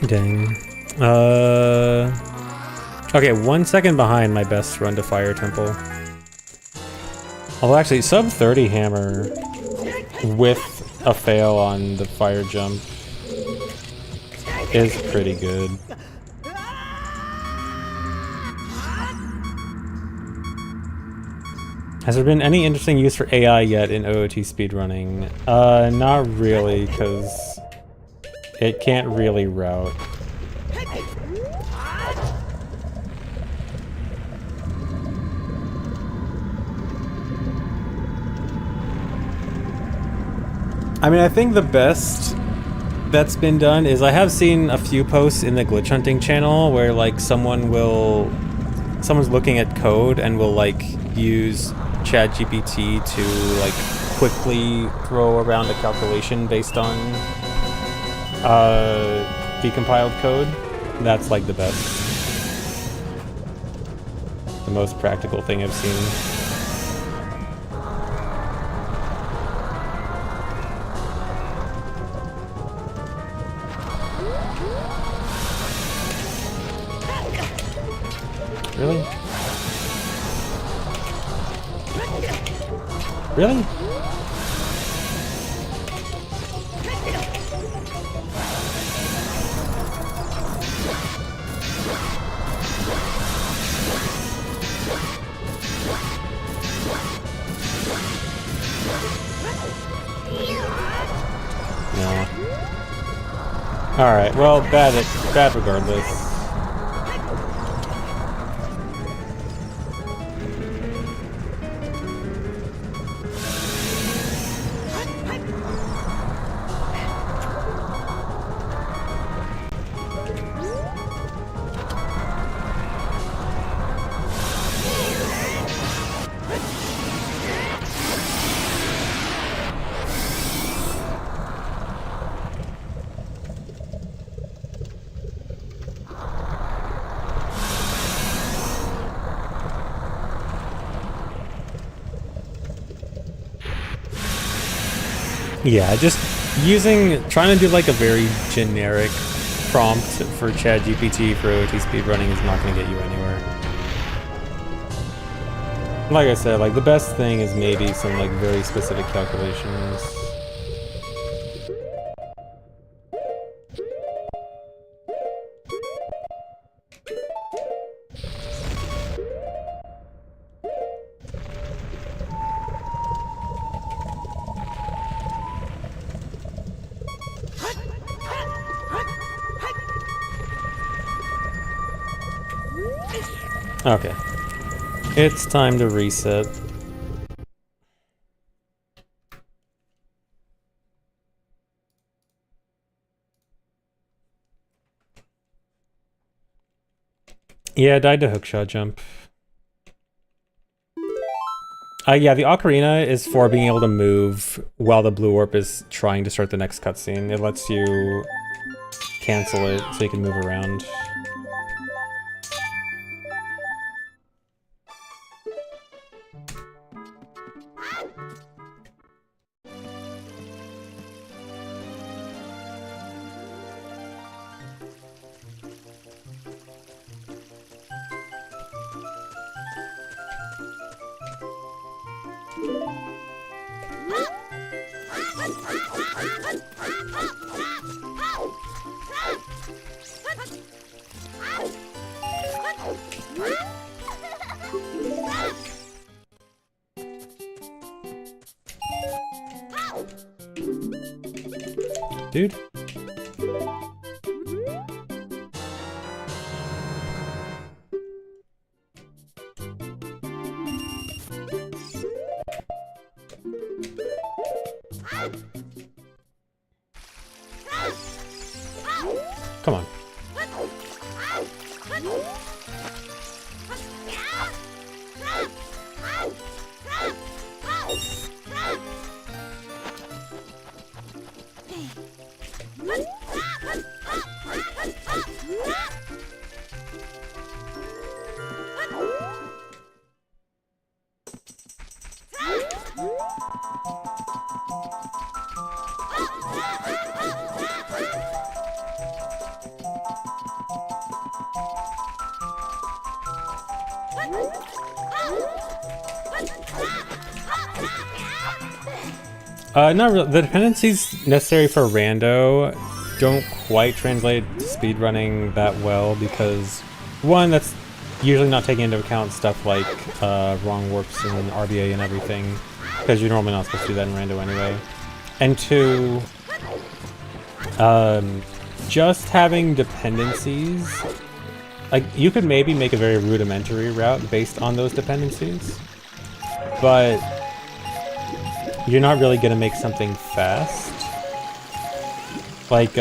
Dang. Okay, 1 second behind my best run to Fire Temple. Although actually, sub 30 hammer with a fail on the fire jump is pretty good. Has there been any interesting use for AI yet in OOT speedrunning? Not really, because it can't really route. I mean, I think the best that's been done is I have seen a few posts in the glitch hunting channel where like someone's looking at code and will like use ChatGPT to like quickly throw around a calculation based on decompiled code. That's like the best. The most practical thing I've seen. Really? Really? No. Alright, well, bad regardless. Yeah, just trying to do like a very generic prompt for ChatGPT for OT speedrunning is not going to get you anywhere. Like I said, like the best thing is maybe some like very specific calculations. Okay. It's time to reset. Yeah, I died to hookshot jump. Yeah, the Ocarina is for being able to move while the blue orb is trying to start the next cutscene. It lets you cancel it so you can move around. Dude. Come on. Not really. The dependencies necessary for rando don't quite translate to speedrunning that well because, one, that's usually not taking into account stuff like wrong warps and RBA and everything, because you're normally not supposed to do that in rando anyway. And two, just having dependencies, like, you could maybe make a very rudimentary route based on those dependencies, but you're not really gonna make something fast. Like,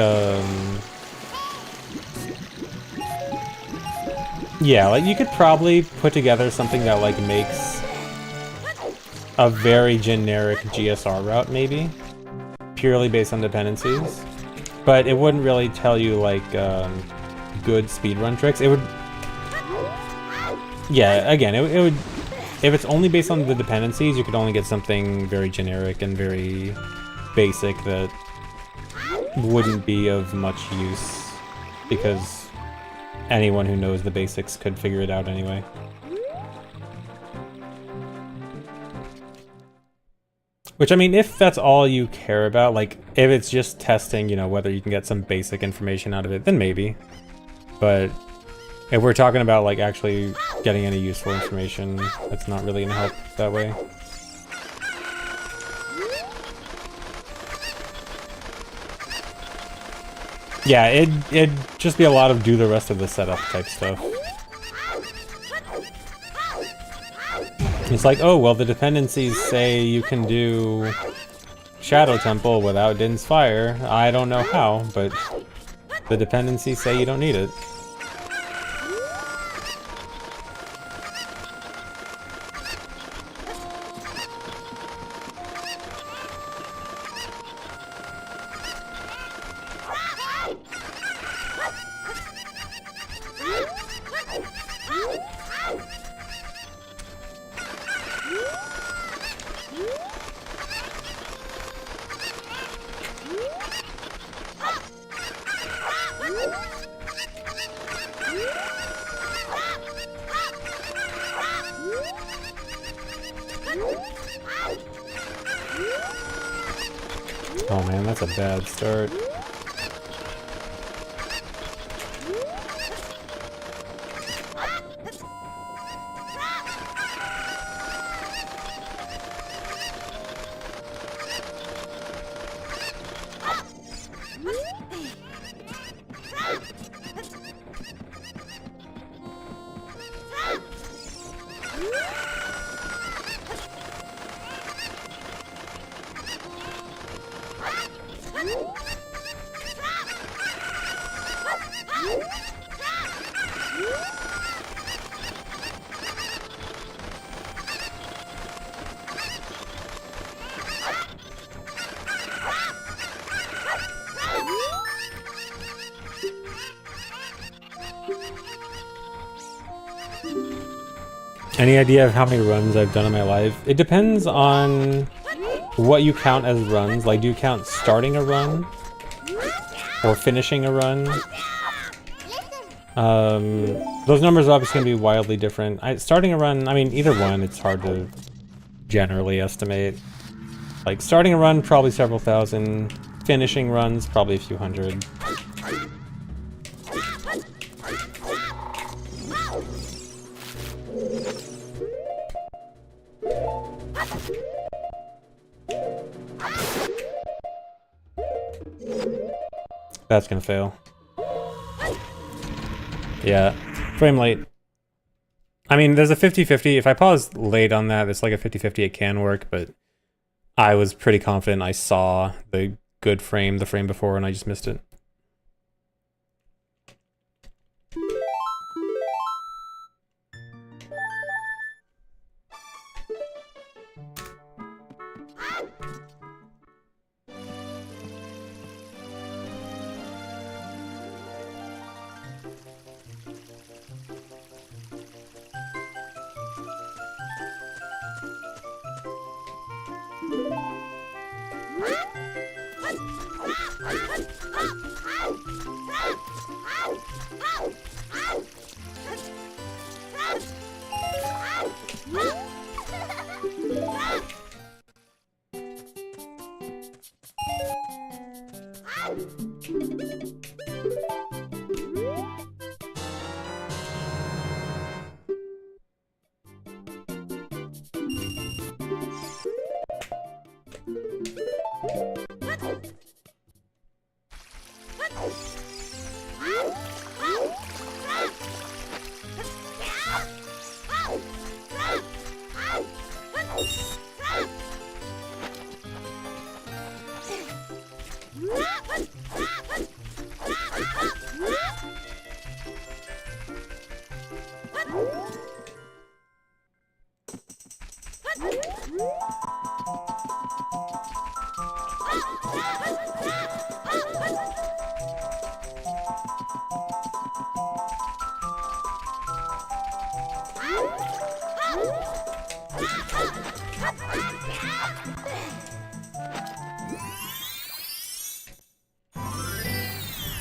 yeah, like, you could probably put together something that, like, makes a very generic GSR route, maybe, purely based on dependencies, but it wouldn't really tell you, like, good speedrun tricks. It would, yeah, again, it would, if it's only based on the dependencies, you could only get something very generic and very basic that wouldn't be of much use, because anyone who knows the basics could figure it out anyway. Which, I mean, if that's all you care about, like, if it's just testing, you know, whether you can get some basic information out of it, then maybe. But if we're talking about, like, actually getting any useful information, that's not really gonna help that way. Yeah, it'd just be a lot of do the rest of the setup type stuff. It's like, oh, well, the dependencies say you can do Shadow Temple without Din's Fire. I don't know how, but the dependencies say you don't need it. Oh man, that's a bad start. Any idea of how many runs I've done in my life? It depends on what you count as runs. Like, do you count starting a run? Or finishing a run? Those numbers are obviously going to be wildly different. Starting a run, I mean, either one, it's hard to generally estimate. Like, starting a run, probably several thousand. Finishing runs, probably a few hundred. That's gonna fail. Yeah, frame late. I mean, there's a 50-50. If I pause late on that, it's like a 50-50, it can work, but I was pretty confident I saw the good frame the frame before and I just missed it.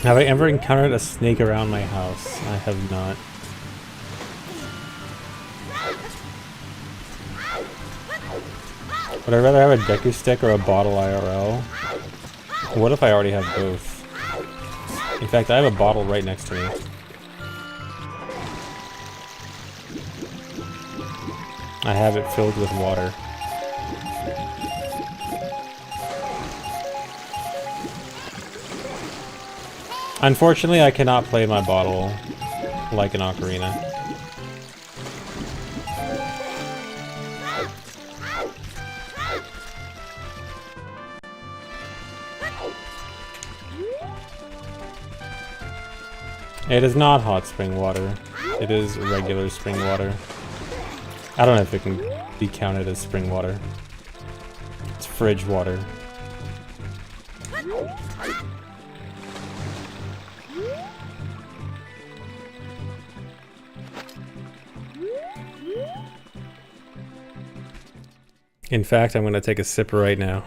Have I ever encountered a snake around my house? I have not. Would I rather have a Deku Stick or a bottle IRL? What if I already have both? In fact, I have a bottle right next to me. I have it filled with water. Unfortunately, I cannot play my bottle like an ocarina. It is not hot spring water. It is regular spring water. I don't know if it can be counted as spring water. It's fridge water. In fact, I'm going to take a sip right now.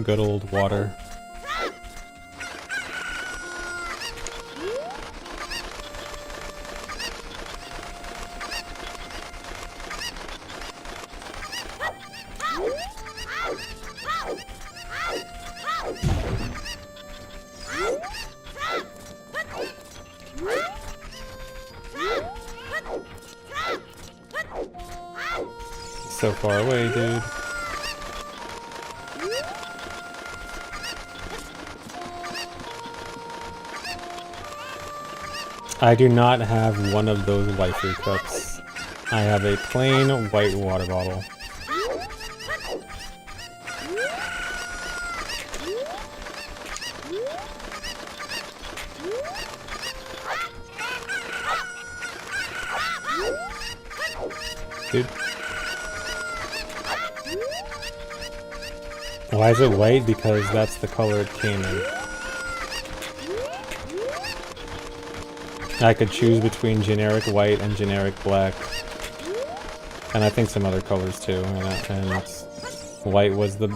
Good old water. So far away, dude. I do not have one of those waifu cups. I have a plain white water bottle. Dude. Why is it white? Because that's the color it came in. I could choose between generic white and generic black. And I think some other colors too. And white was the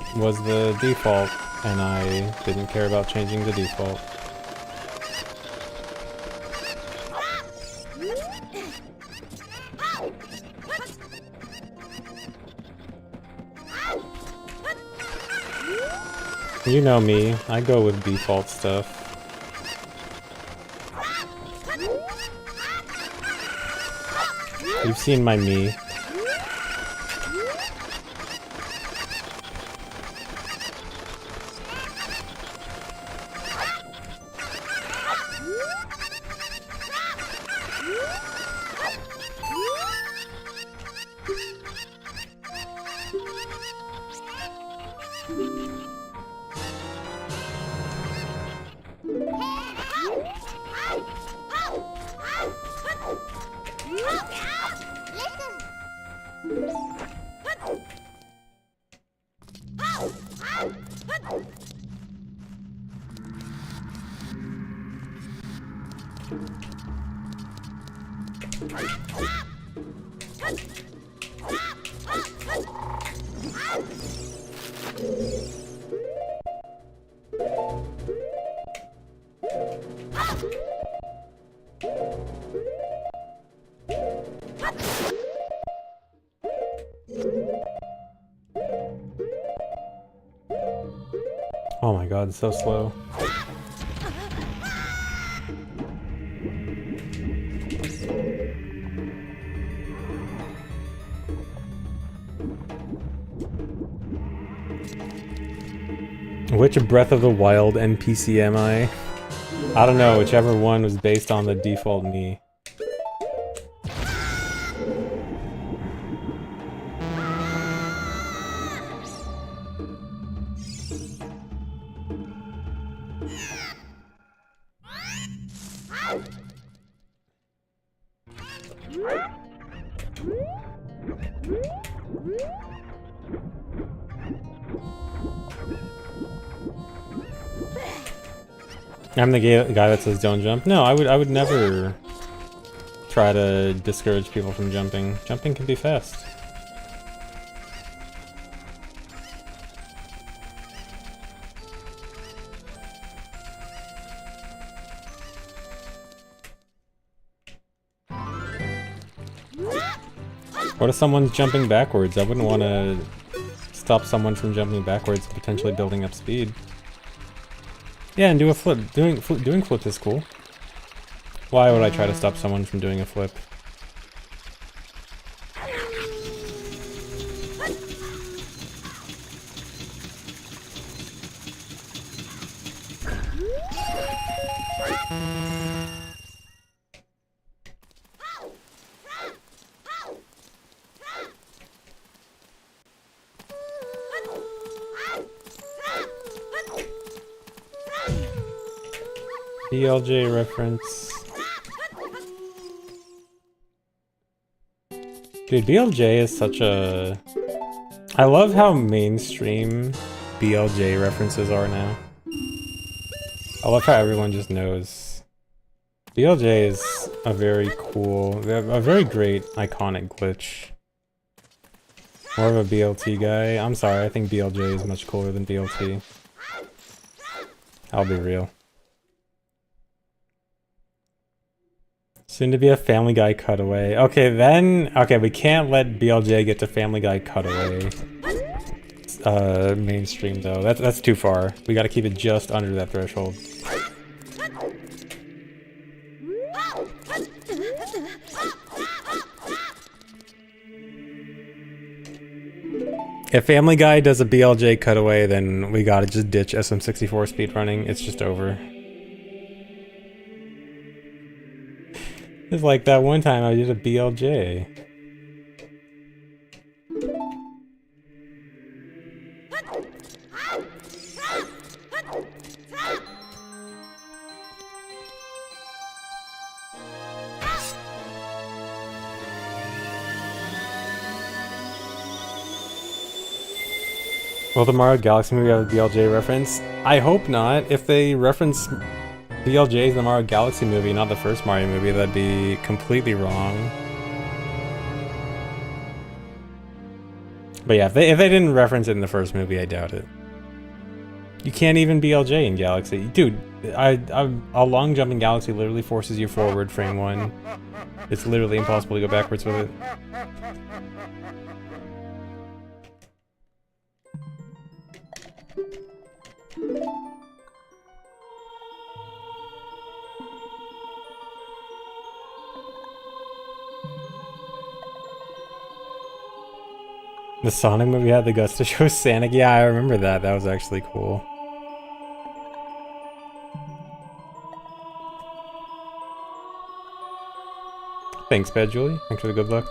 default, and I didn't care about changing the default. You know me, I go with default stuff. You've seen my me. Oh my god, it's so slow. Which Breath of the Wild NPC am I? I don't know, whichever one was based on the default me. I'm the guy that says don't jump. No, I would never try to discourage people from jumping. Jumping can be fast. What if someone's jumping backwards? I wouldn't want to stop someone from jumping backwards and potentially building up speed. Yeah, and do a flip. Doing flip is cool. Why would I try to stop someone from doing a flip? BLJ reference. Dude, BLJ is such a... I love how mainstream BLJ references are now. I love how everyone just knows. BLJ is a very cool, a very great, iconic glitch. More of a BLT guy. I'm sorry, I think BLJ is much cooler than BLT. I'll be real. Soon to be a Family Guy cutaway. Okay, then... Okay, we can't let BLJ get to Family Guy cutaway. Mainstream, though. That's too far. We gotta keep it just under that threshold. If Family Guy does a BLJ cutaway, then we gotta just ditch SM64 speedrunning. It's just over. It's like that one time I did a BLJ. Will the Mario Galaxy movie have a BLJ reference? I hope not. If they reference BLJ is the Mario Galaxy movie, not the first Mario movie, that'd be completely wrong. But yeah, if they didn't reference it in the first movie, I doubt it. You can't even BLJ in Galaxy. Dude, a long jump in Galaxy literally forces you forward frame one. It's literally impossible to go backwards with it. The Sonic movie had the guts to show Sonic. Yeah, I remember that. That was actually cool. Thanks, Bad Julie. Thanks for the good luck.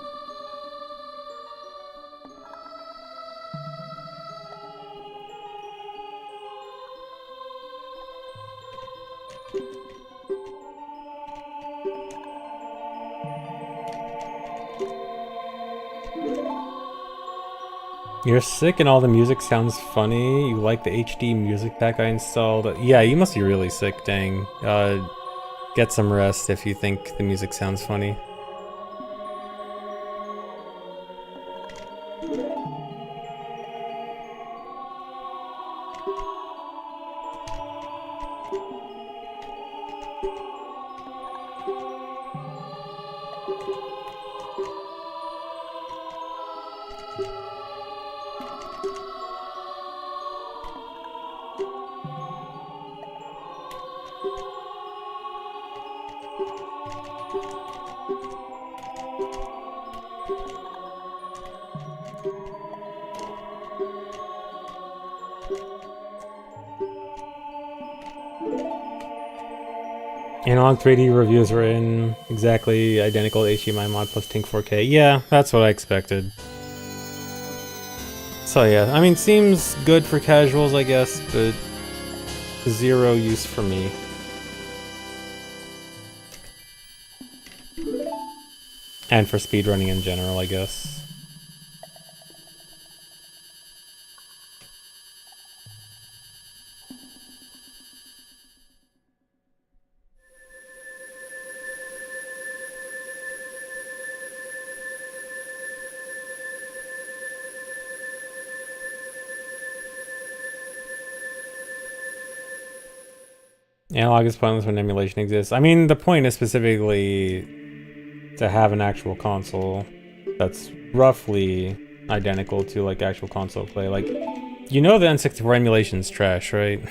You're sick and all the music sounds funny. You like the HD music pack I installed. Yeah, you must be really sick, dang. Get some rest if you think the music sounds funny. Analog 3D reviews were in exactly identical HDMI mod plus Tink 4K. Yeah, that's what I expected. So yeah, I mean, seems good for casuals, I guess, but zero use for me. And for speedrunning in general, I guess. Analog is pointless when emulation exists. I mean, the point is specifically to have an actual console that's roughly identical to like actual console play. Like, you know the N64 emulation's trash, right?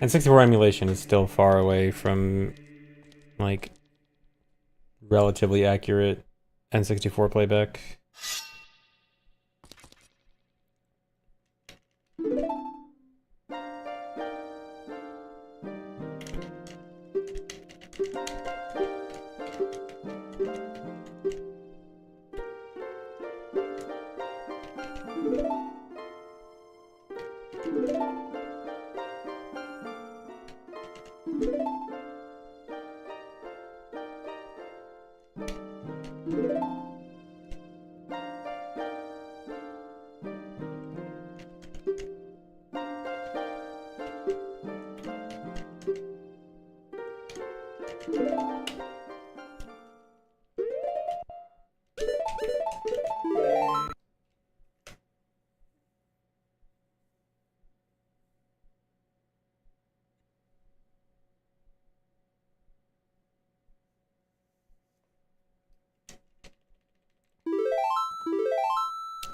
N64 emulation is still far away from like relatively accurate N64 playback.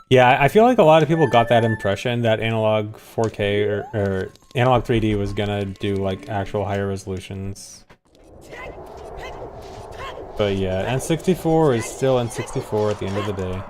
Yeah, I feel like a lot of people got that impression that analog 4K or analog 3D was gonna do like actual higher resolutions. But yeah, N64 is still N64 at the end of the day.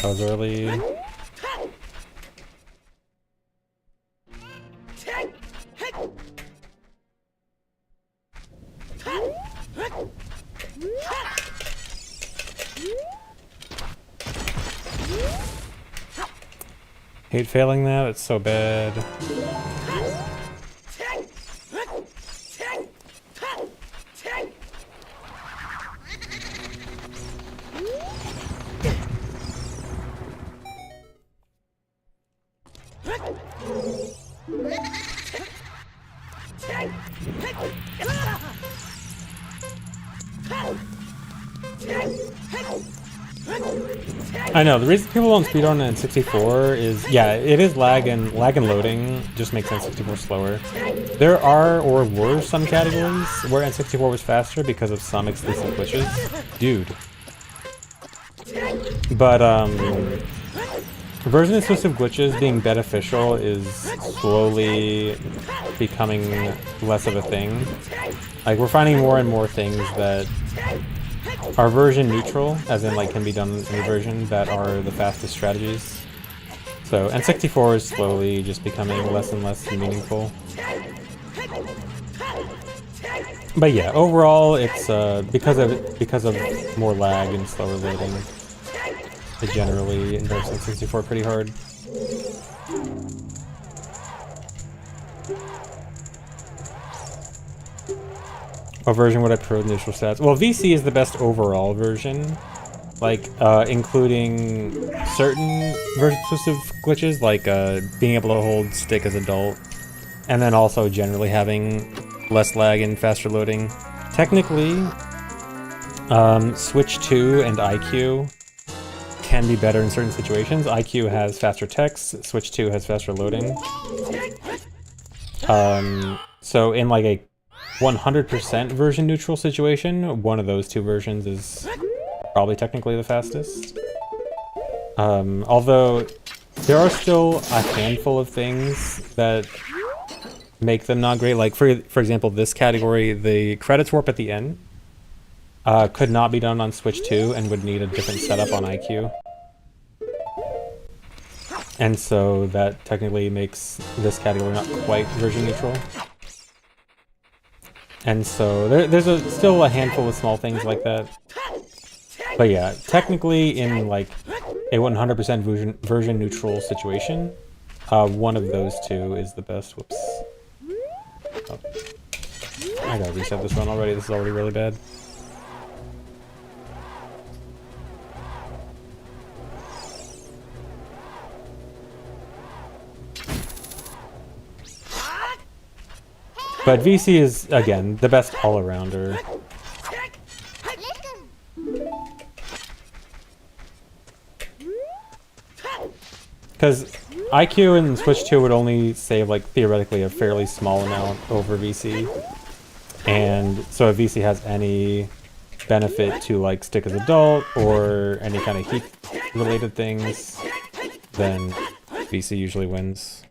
That was early. Hate failing that, it's so bad. I know, the reason people don't speedrun in 64 is, yeah, it is lag and loading just makes N64 slower. There are, or were, some categories where N64 was faster because of some exclusive glitches. Dude. But, version exclusive glitches being beneficial is slowly becoming less of a thing. Like, we're finding more and more things that are version neutral, as in like can be done in any version, that are the fastest strategies. So N64 is slowly just becoming less and less meaningful. But yeah, overall it's because of more lag and slower loading, it generally inverts N64 pretty hard. What version would I prefer with neutral stats? Well, VC is the best overall version, like including certain version-exclusive glitches, like being able to hold stick as adult, and then also generally having less lag and faster loading. Technically, Switch 2 and IQ can be better in certain situations. IQ has faster text, Switch 2 has faster loading. So in like a 100% version neutral situation, one of those two versions is probably technically the fastest. Although there are still a handful of things that make them not great. Like for example, this category, the credits warp at the end could not be done on Switch 2 and would need a different setup on IQ. And so that technically makes this category not quite version neutral. And so there's still a handful of small things like that. But yeah, technically in like a 100% version neutral situation, one of those two is the best. Whoops. Oh. I gotta reset this run already, this is already really bad. But VC is, again, the best all-arounder. Because IQ and Switch 2 would only save, like, theoretically a fairly small amount over VC. And so if VC has any benefit to, like, stick as adult or any kind of heat-related things, then VC usually wins.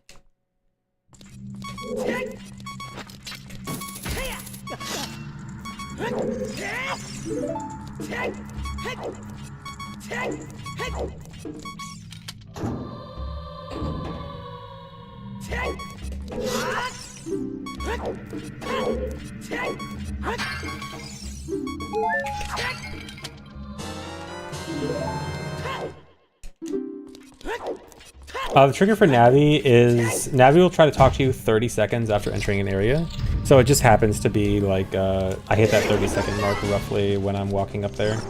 The trigger for Navi is, Navi will try to talk to you 30 seconds after entering an area. So it just happens to be like, I hit that 30-second mark roughly when I'm walking up there.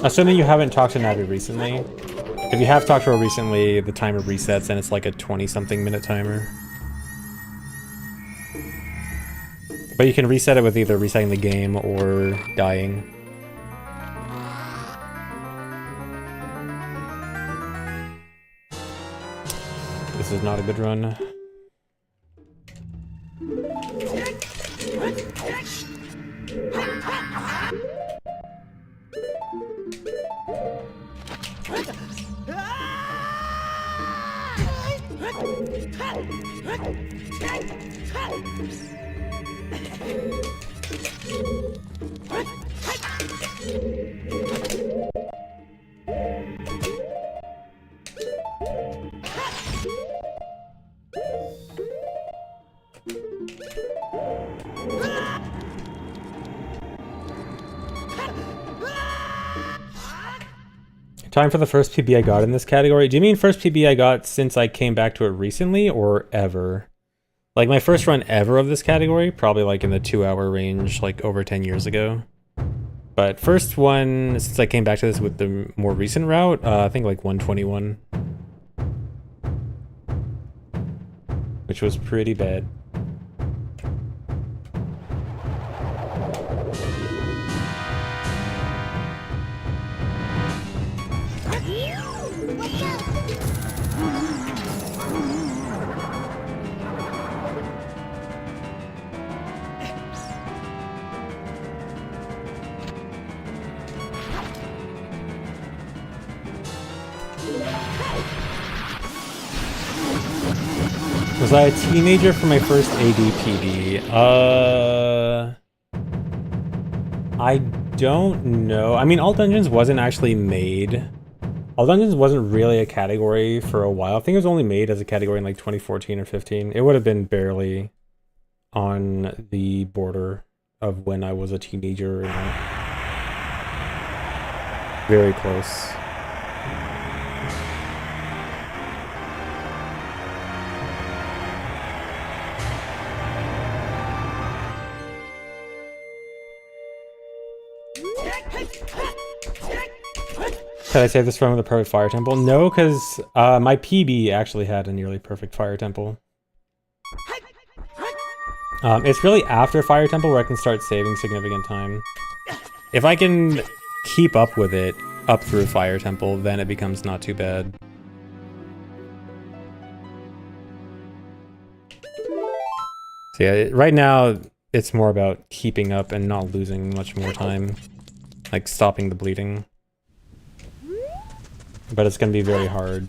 Assuming you haven't talked to Navi recently. If you have talked to her recently, the timer resets and it's like a 20-something minute timer. But you can reset it with either resetting the game or dying. This is not a good run. Time for the first PB I got in this category. Do you mean first PB I got since I came back to it recently or ever? Like my first run ever of this category, probably like in the 2-hour range, like over 10 years ago. But first one, since I came back to this with the more recent route, I think like 121. Which was pretty bad. Was I a teenager for my first ADPD? I don't know. I mean, All Dungeons wasn't actually made. All Dungeons wasn't really a category for a while. I think it was only made as a category in like 2014 or 15. It would have been barely on the border of when I was a teenager. Very close. Can I save this from the perfect fire temple? No, because my PB actually had a nearly perfect fire temple. It's really after fire temple where I can start saving significant time. If I can keep up with it up through fire temple, then it becomes not too bad. So yeah, right now it's more about keeping up and not losing much more time, like stopping the bleeding. But it's going to be very hard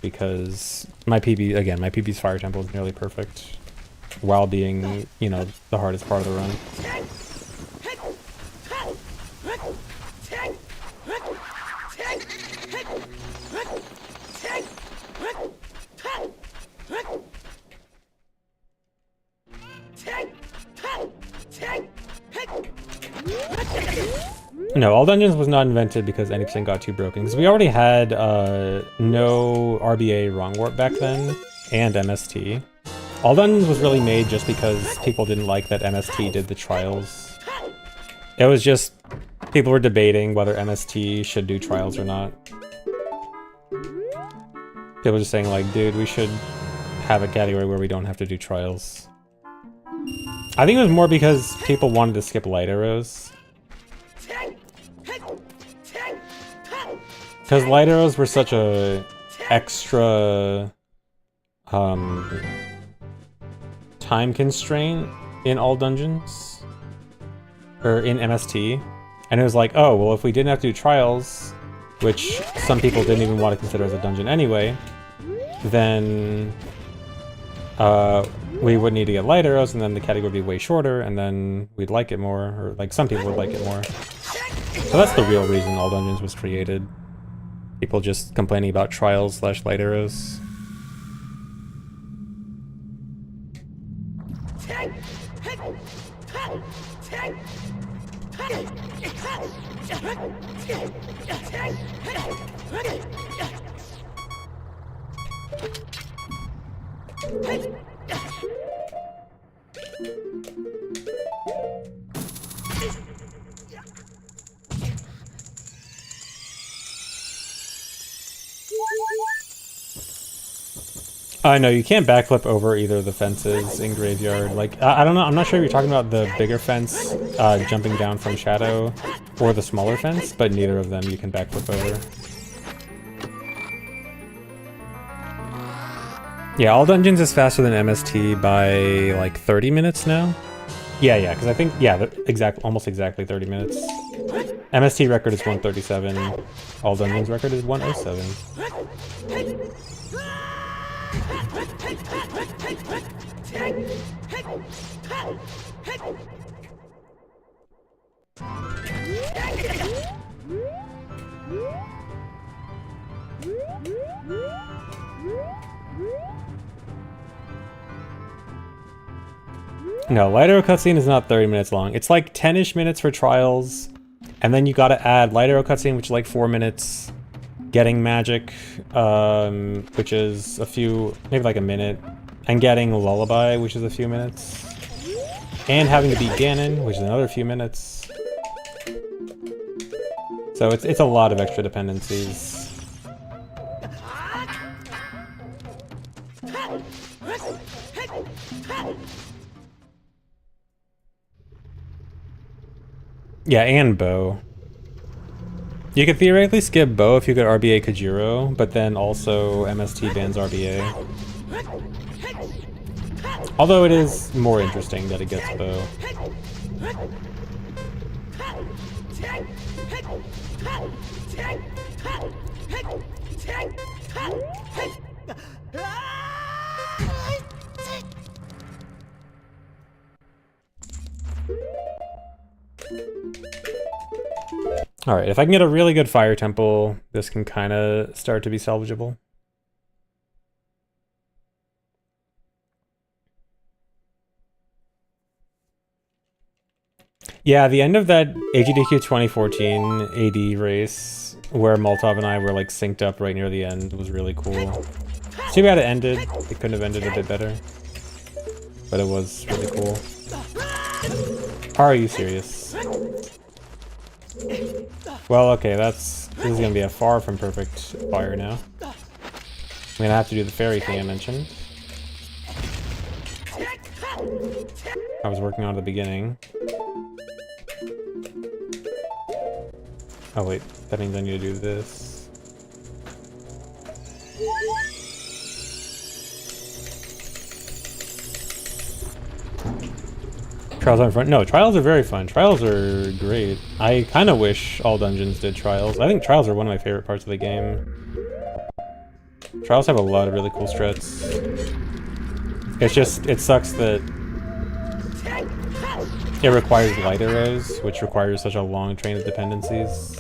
because my PB, again, my PB's fire temple is nearly perfect while being, you know, the hardest part of the run. No, All Dungeons was not invented because any percent got too broken. Because we already had no RBA wrong warp back then, and MST. All Dungeons was really made just because people didn't like that MST did the trials. It was just, people were debating whether MST should do trials or not. People were just saying like, dude, we should have a category where we don't have to do trials. I think it was more because people wanted to skip light arrows. Because light arrows were such a extra time constraint in All Dungeons, or in MST, and it was like, oh, well, if we didn't have to do trials, which some people didn't even want to consider as a dungeon anyway, then we would need to get light arrows, and then the category would be way shorter, and then we'd like it more, or like some people would like it more. So that's the real reason All Dungeons was created. People just complaining about trials / light arrows. No, you can't backflip over either of the fences in Graveyard. Like, I don't know, I'm not sure if you're talking about the bigger fence jumping down from Shadow, or the smaller fence, but neither of them you can backflip over. Yeah, All Dungeons is faster than MST by like 30 minutes now. Yeah, because I think, yeah, almost exactly 30 minutes. MST record is 137, All Dungeons record is 107. No, light arrow cutscene is not 30 minutes long. It's like 10-ish minutes for trials, And then you gotta add light arrow cutscene, which is like 4 minutes. Getting magic, which is maybe like a minute. And getting lullaby, which is a few minutes. And having to beat Ganon, which is another few minutes. So it's a lot of extra dependencies. Yeah, and Bow. You could theoretically skip Bow if you could RBA Kajiro, but then also MST bans RBA. Although it is more interesting that it gets Bow. Alright, if I can get a really good fire temple, this can kind of start to be salvageable. Yeah, the end of that AGDQ 2014 AD race, where Molotov and I were like synced up right near the end, was really cool. Too bad it ended. It couldn't have ended a bit better. But it was really cool. Are you serious? Well, okay, this is gonna be a far from perfect fire now. I'm gonna have to do the fairy thing I mentioned. I was working on at the beginning. Oh wait, that means I need to do this. Trials aren't fun. No, trials are very fun. Trials are great. I kind of wish all dungeons did trials. I think trials are one of my favorite parts of the game. Trials have a lot of really cool strats. It's just, it sucks that it requires light arrows, which requires such a long train of dependencies.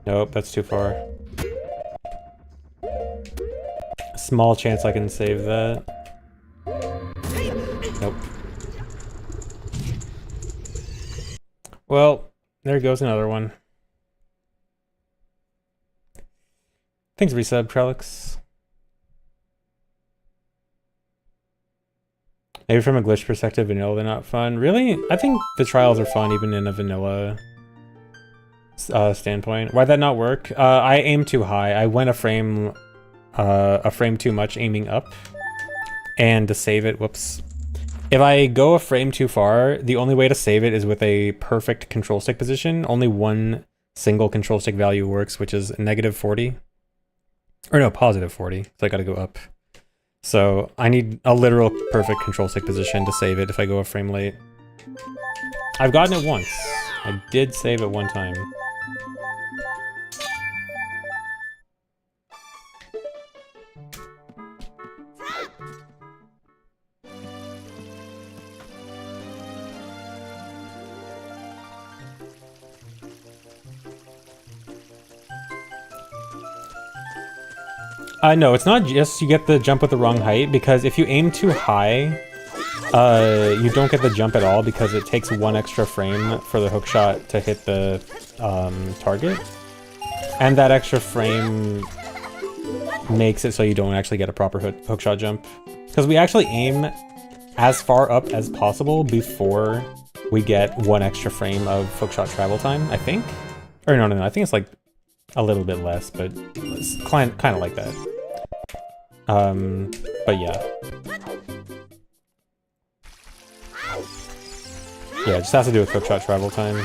Nope, that's too far. Small chance I can save that. Nope. Well, there goes another one. Thanks, resub, Trellix. Maybe from a glitch perspective, vanilla they're not fun. Really? I think the trials are fun even in a vanilla standpoint. Why'd that not work? I aimed too high. I went a frame too much aiming up. And to save it, whoops. If I go a frame too far, the only way to save it is with a perfect control stick position. Only one single control stick value works, which is -40. Or no, +40. So I gotta go up. So I need a literal perfect control stick position to save it if I go a frame late. I've gotten it once. I did save it one time. No, it's not just you get the jump with the wrong height, because if you aim too high, you don't get the jump at all because it takes one extra frame for the hookshot to hit the target. And that extra frame makes it so you don't actually get a proper hookshot jump. Because we actually aim as far up as possible before we get one extra frame of hookshot travel time, I think. Or no, I think it's like a little bit less, but it's kind of like that. But yeah. Yeah, it just has to do with hookshot travel time.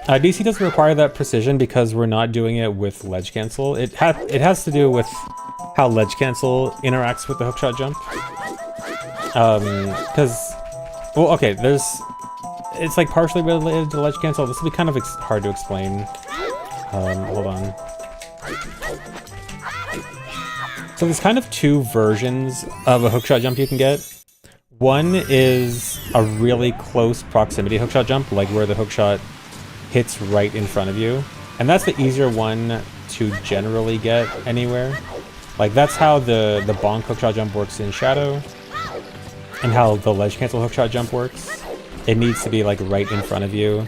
DC doesn't require that precision because we're not doing it with ledge cancel. It has to do with how ledge cancel interacts with the hookshot jump. Well, okay, it's like partially related to ledge cancel. This will be kind of hard to explain. Hold on. So there's kind of two versions of a hookshot jump you can get. One is a really close proximity hookshot jump, like where the hookshot hits right in front of you. And that's the easier one to generally get anywhere. Like that's how the bonk hookshot jump works in Shadow, and how the ledge cancel hookshot jump works. It needs to be like right in front of you.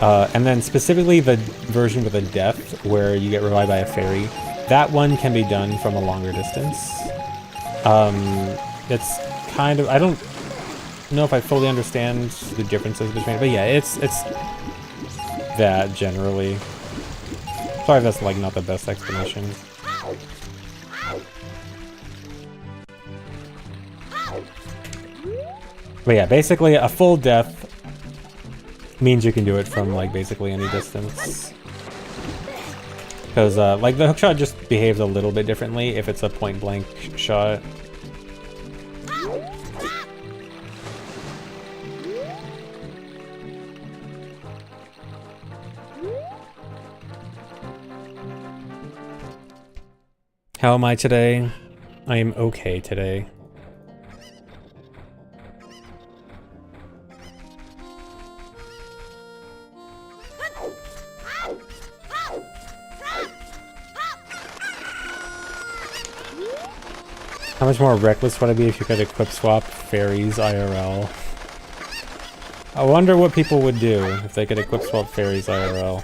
And then specifically the version with a death where you get revived by a fairy, that one can be done from a longer distance. It's kind of, I don't know if I fully understand the differences between it, but yeah, it's that generally. Sorry if that's like not the best explanation. But yeah, basically a full death means you can do it from like basically any distance. Because like the hookshot just behaves a little bit differently if it's a point blank shot. How am I today? I am okay today. How much more reckless would I be if you could equip swap fairies IRL? I wonder what people would do if they could equip swap fairies IRL.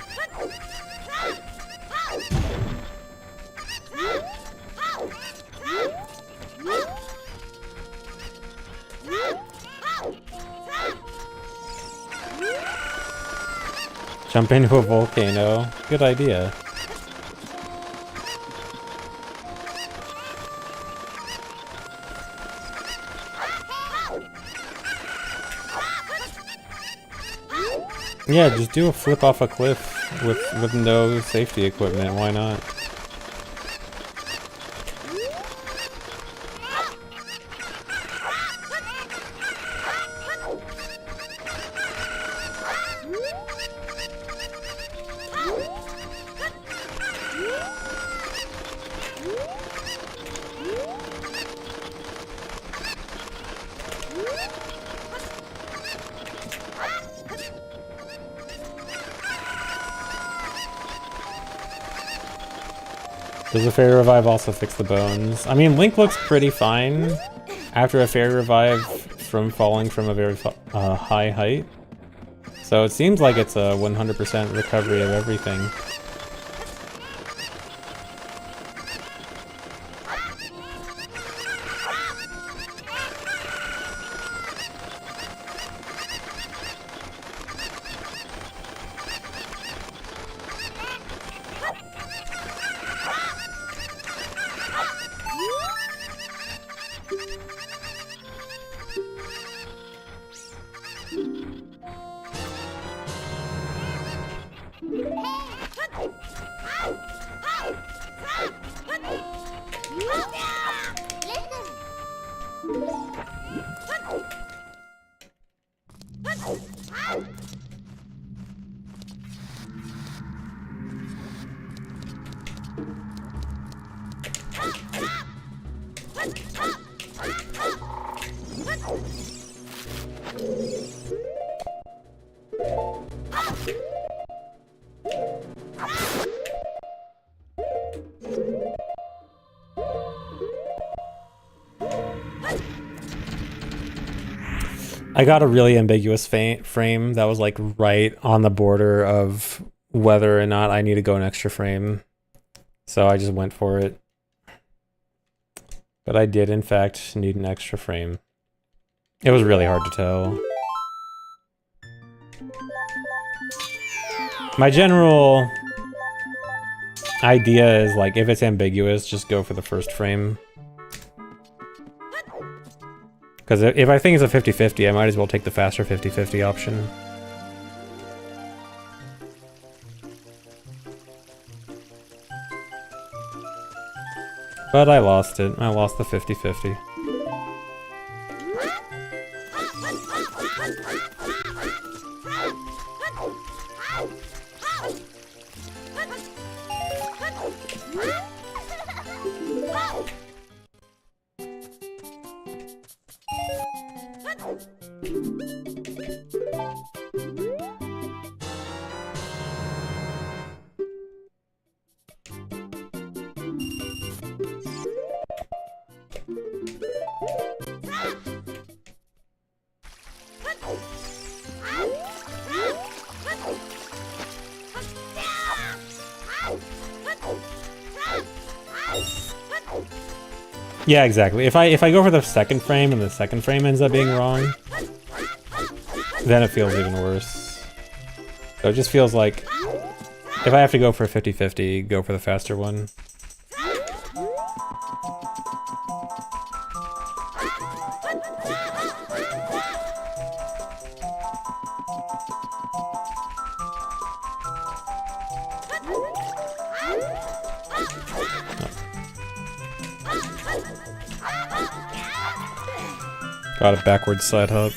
Jump into a volcano. Good idea. Yeah, just do a flip off a cliff with no safety equipment. Why not? Does a fairy revive also fix the bones? I mean, Link looks pretty fine after a fairy revive from falling from a very high height. So it seems like it's a 100% recovery of everything. I got a really ambiguous frame that was like right on the border of whether or not I need to go an extra frame. So I just went for it. But I did in fact need an extra frame. It was really hard to tell. My general idea is like if it's ambiguous, just go for the first frame. Because if I think it's a 50-50, I might as well take the faster 50-50 option. But I lost it. I lost the 50-50. Yeah, exactly. If I go for the second frame and the second frame ends up being wrong, then it feels even worse. So it just feels like if I have to go for a 50-50, go for the faster one. Got a backwards side hop.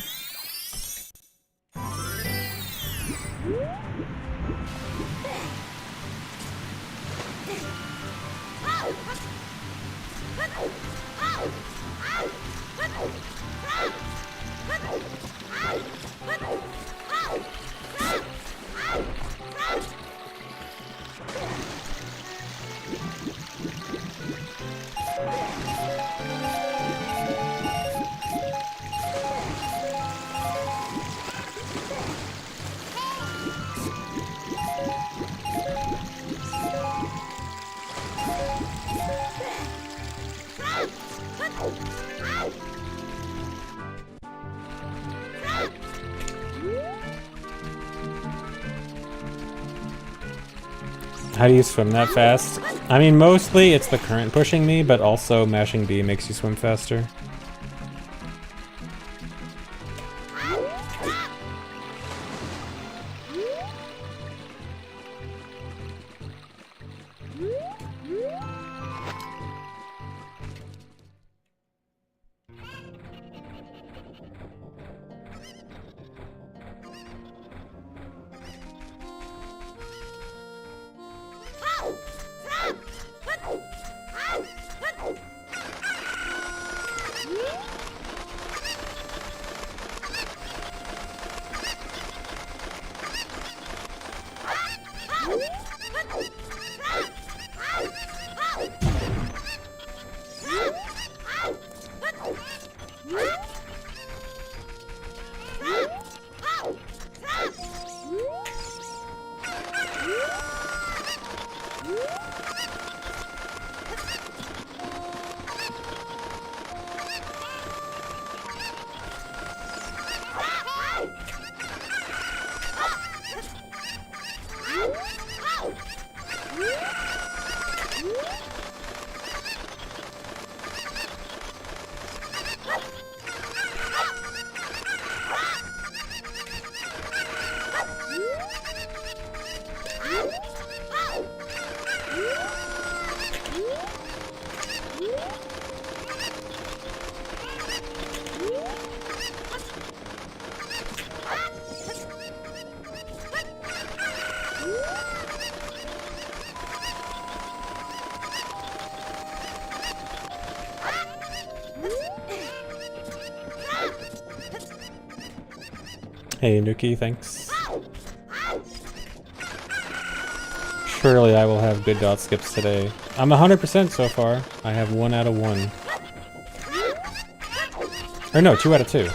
How do you swim that fast? I mean, mostly it's the current pushing me, but also mashing B makes you swim faster. Hey, Nuki, thanks. Surely I will have good dot skips today. I'm 100% so far. I have 1 out of 1. Or no, 2 out of 2.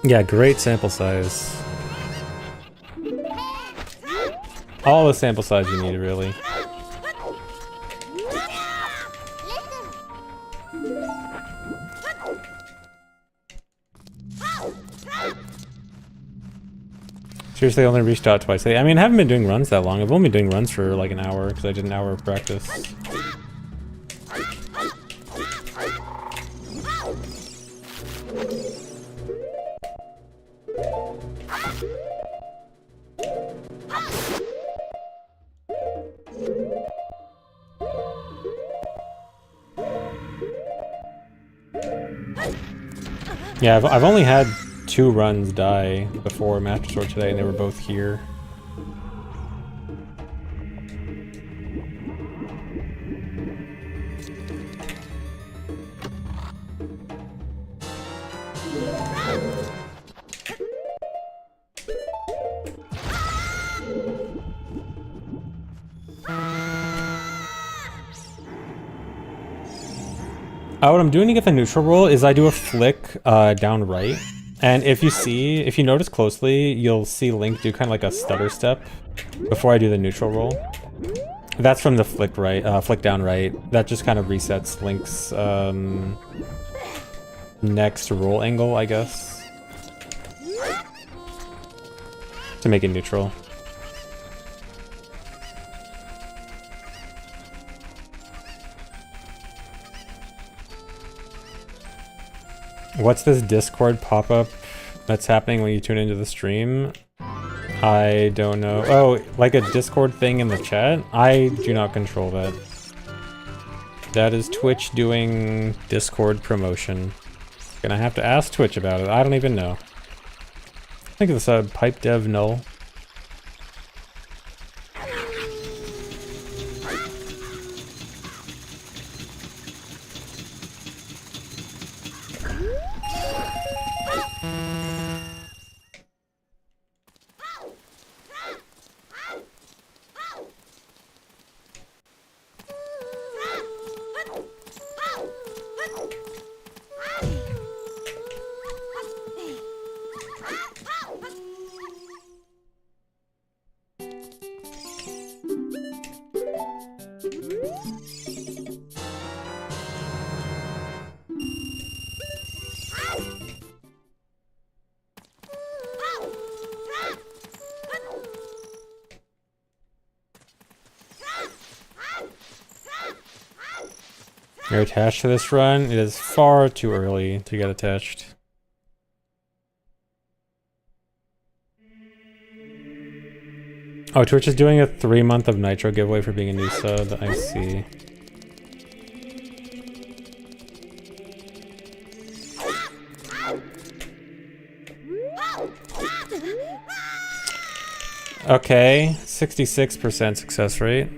Yeah, great sample size. All the sample size you need, really. Seriously, I only reached out twice. I mean, I haven't been doing runs that long. I've only been doing runs for like an hour because I did an hour of practice. Yeah, I've only had 2 runs die before Master Sword today, and they were both here. What I'm doing to get the neutral roll is I do a flick down right. And if you notice closely, you'll see Link do kind of like a stutter step before I do the neutral roll. That's from the flick down right. That just kind of resets Link's next roll angle, I guess, to make it neutral. What's this Discord pop-up that's happening when you tune into the stream? I don't know. Oh, like a Discord thing in the chat? I do not control that. That is Twitch doing Discord promotion. Gonna have to ask Twitch about it. I don't even know. I think it's a pipe dev null. You're attached to this run? It is far too early to get attached. Oh, Twitch is doing a 3-month of Nitro giveaway for being a new sub. I see. Okay, 66% success rate.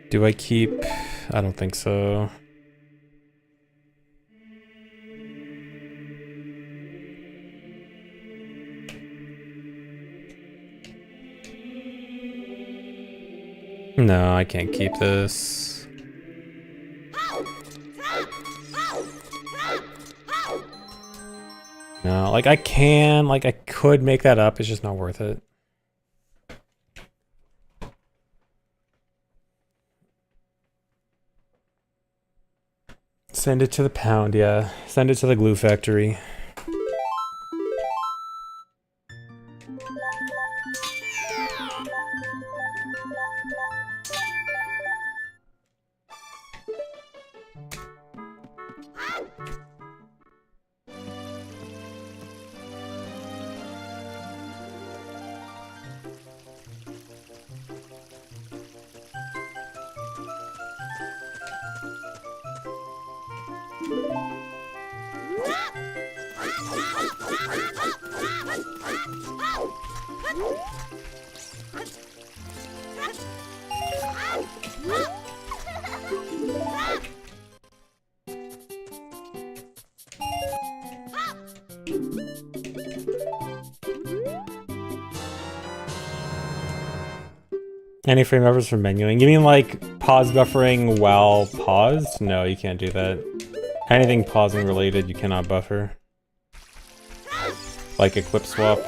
Do I keep? I don't think so. No, I can't keep this. No, like I can, like I could make that up, it's just not worth it. Send it to the pound, yeah. Send it to the glue factory. Any frame buffers for menuing? You mean like pause buffering while paused? No, you can't do that. Anything pausing related, you cannot buffer. Like equip swap.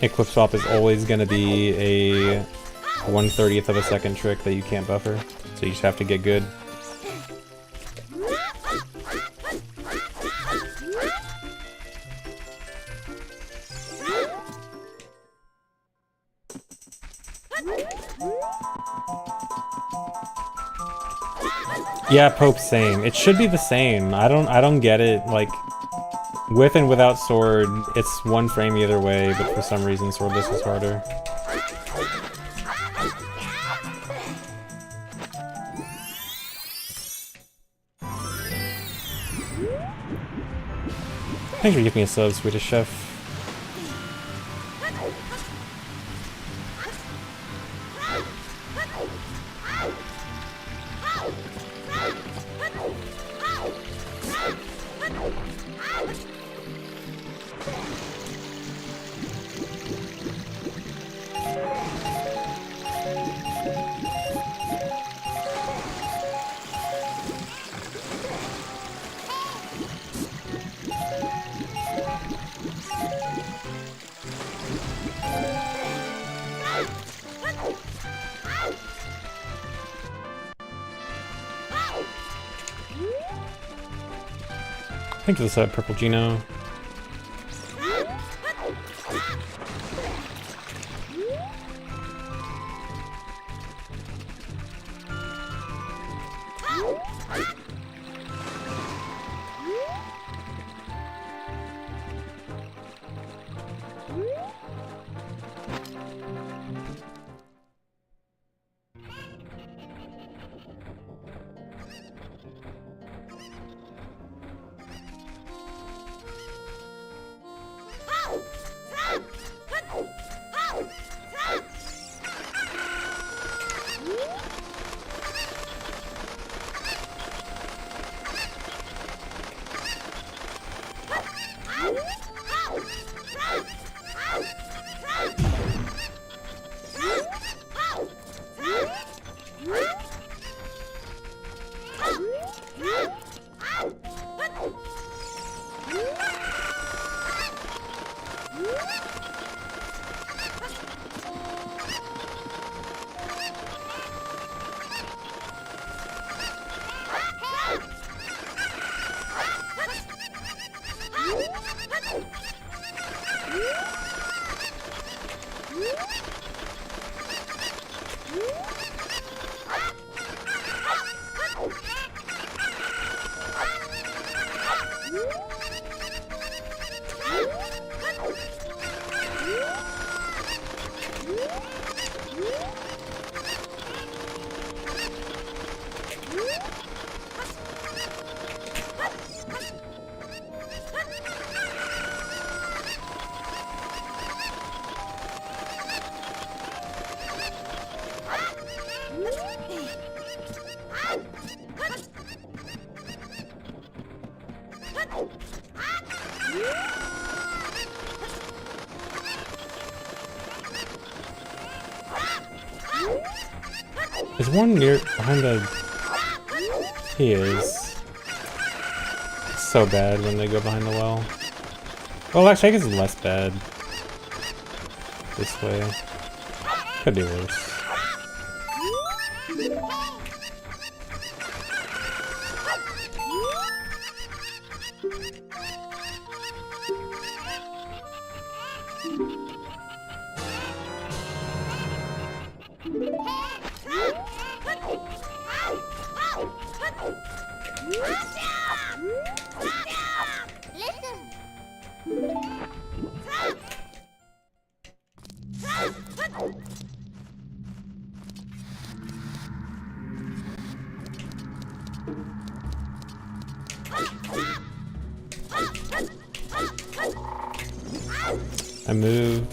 Equip swap is always going to be a 1/30th of a second trick that you can't buffer. So you just have to get good. Yeah, Pope, same. It should be the same. I don't get it. Like, with and without sword, it's one frame either way, but for some reason swordless is harder. Thanks for giving me a sub, Swedish Chef. Thanks for the sub, Purple Gino. There's one near behind the. He is. It's so bad when they go behind the well. Well, actually, I guess it's less bad this way. Could be worse. I moved.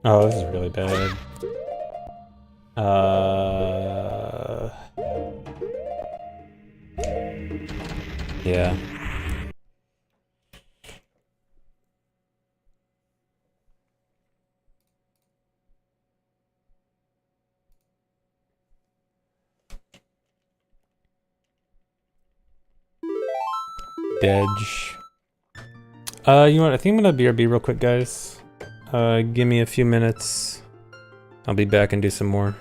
Oh, this is really bad. Yeah. Dedge. You know what? I think I'm gonna BRB real quick, guys. Give me a few minutes. I'll be back and do some more.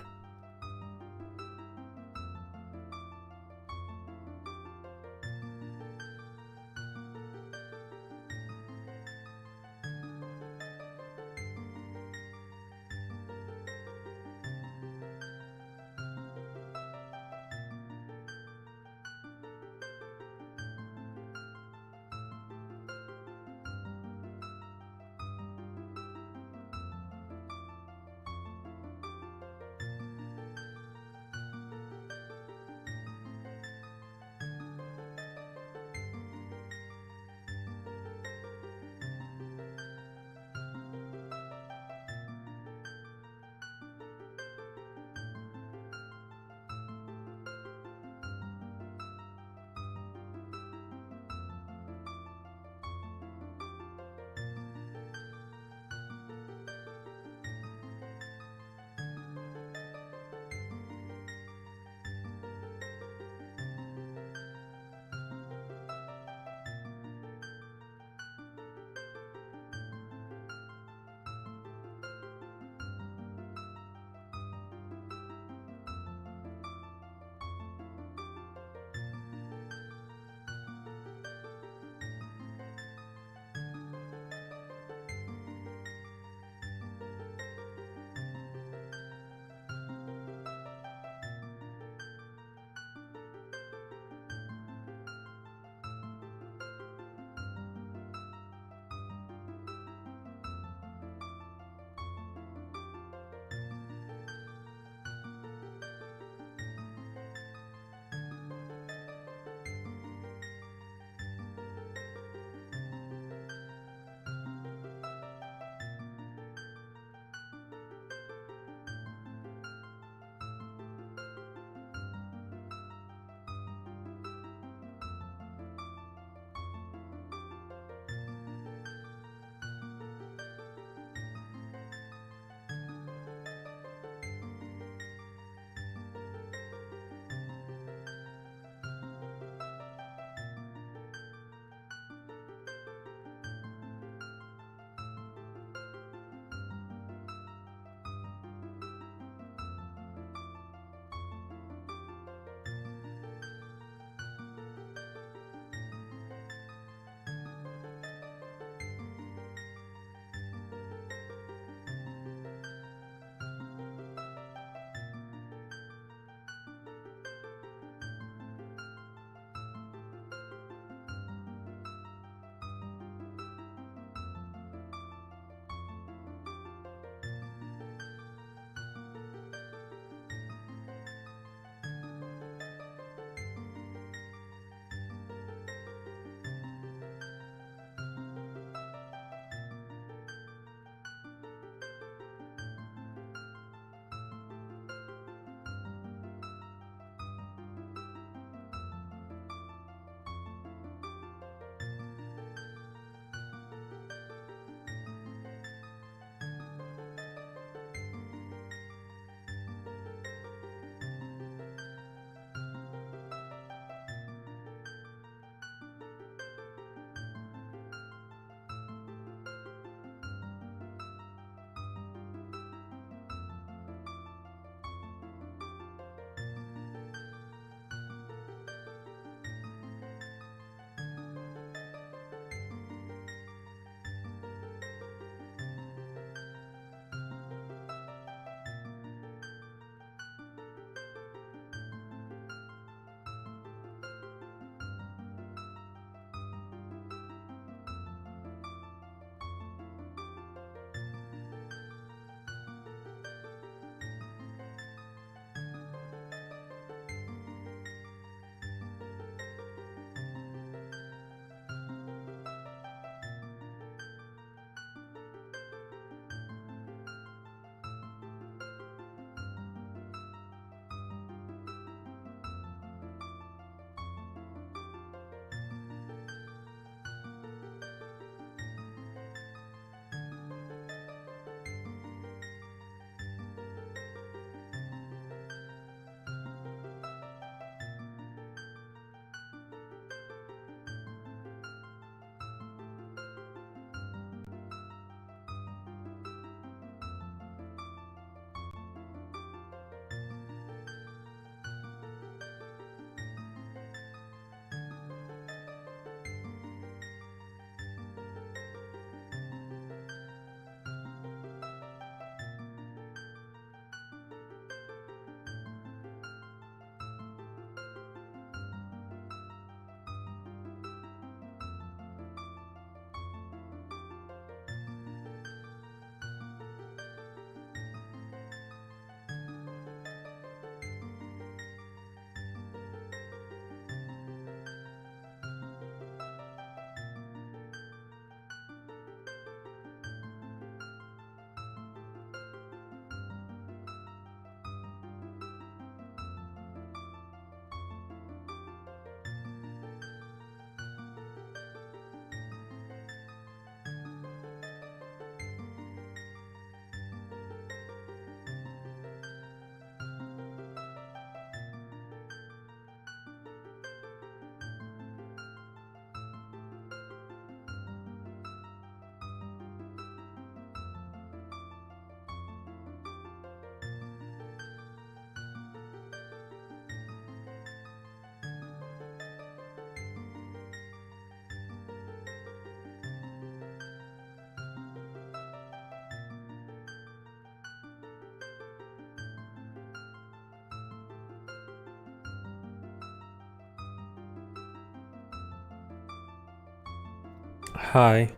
Hi.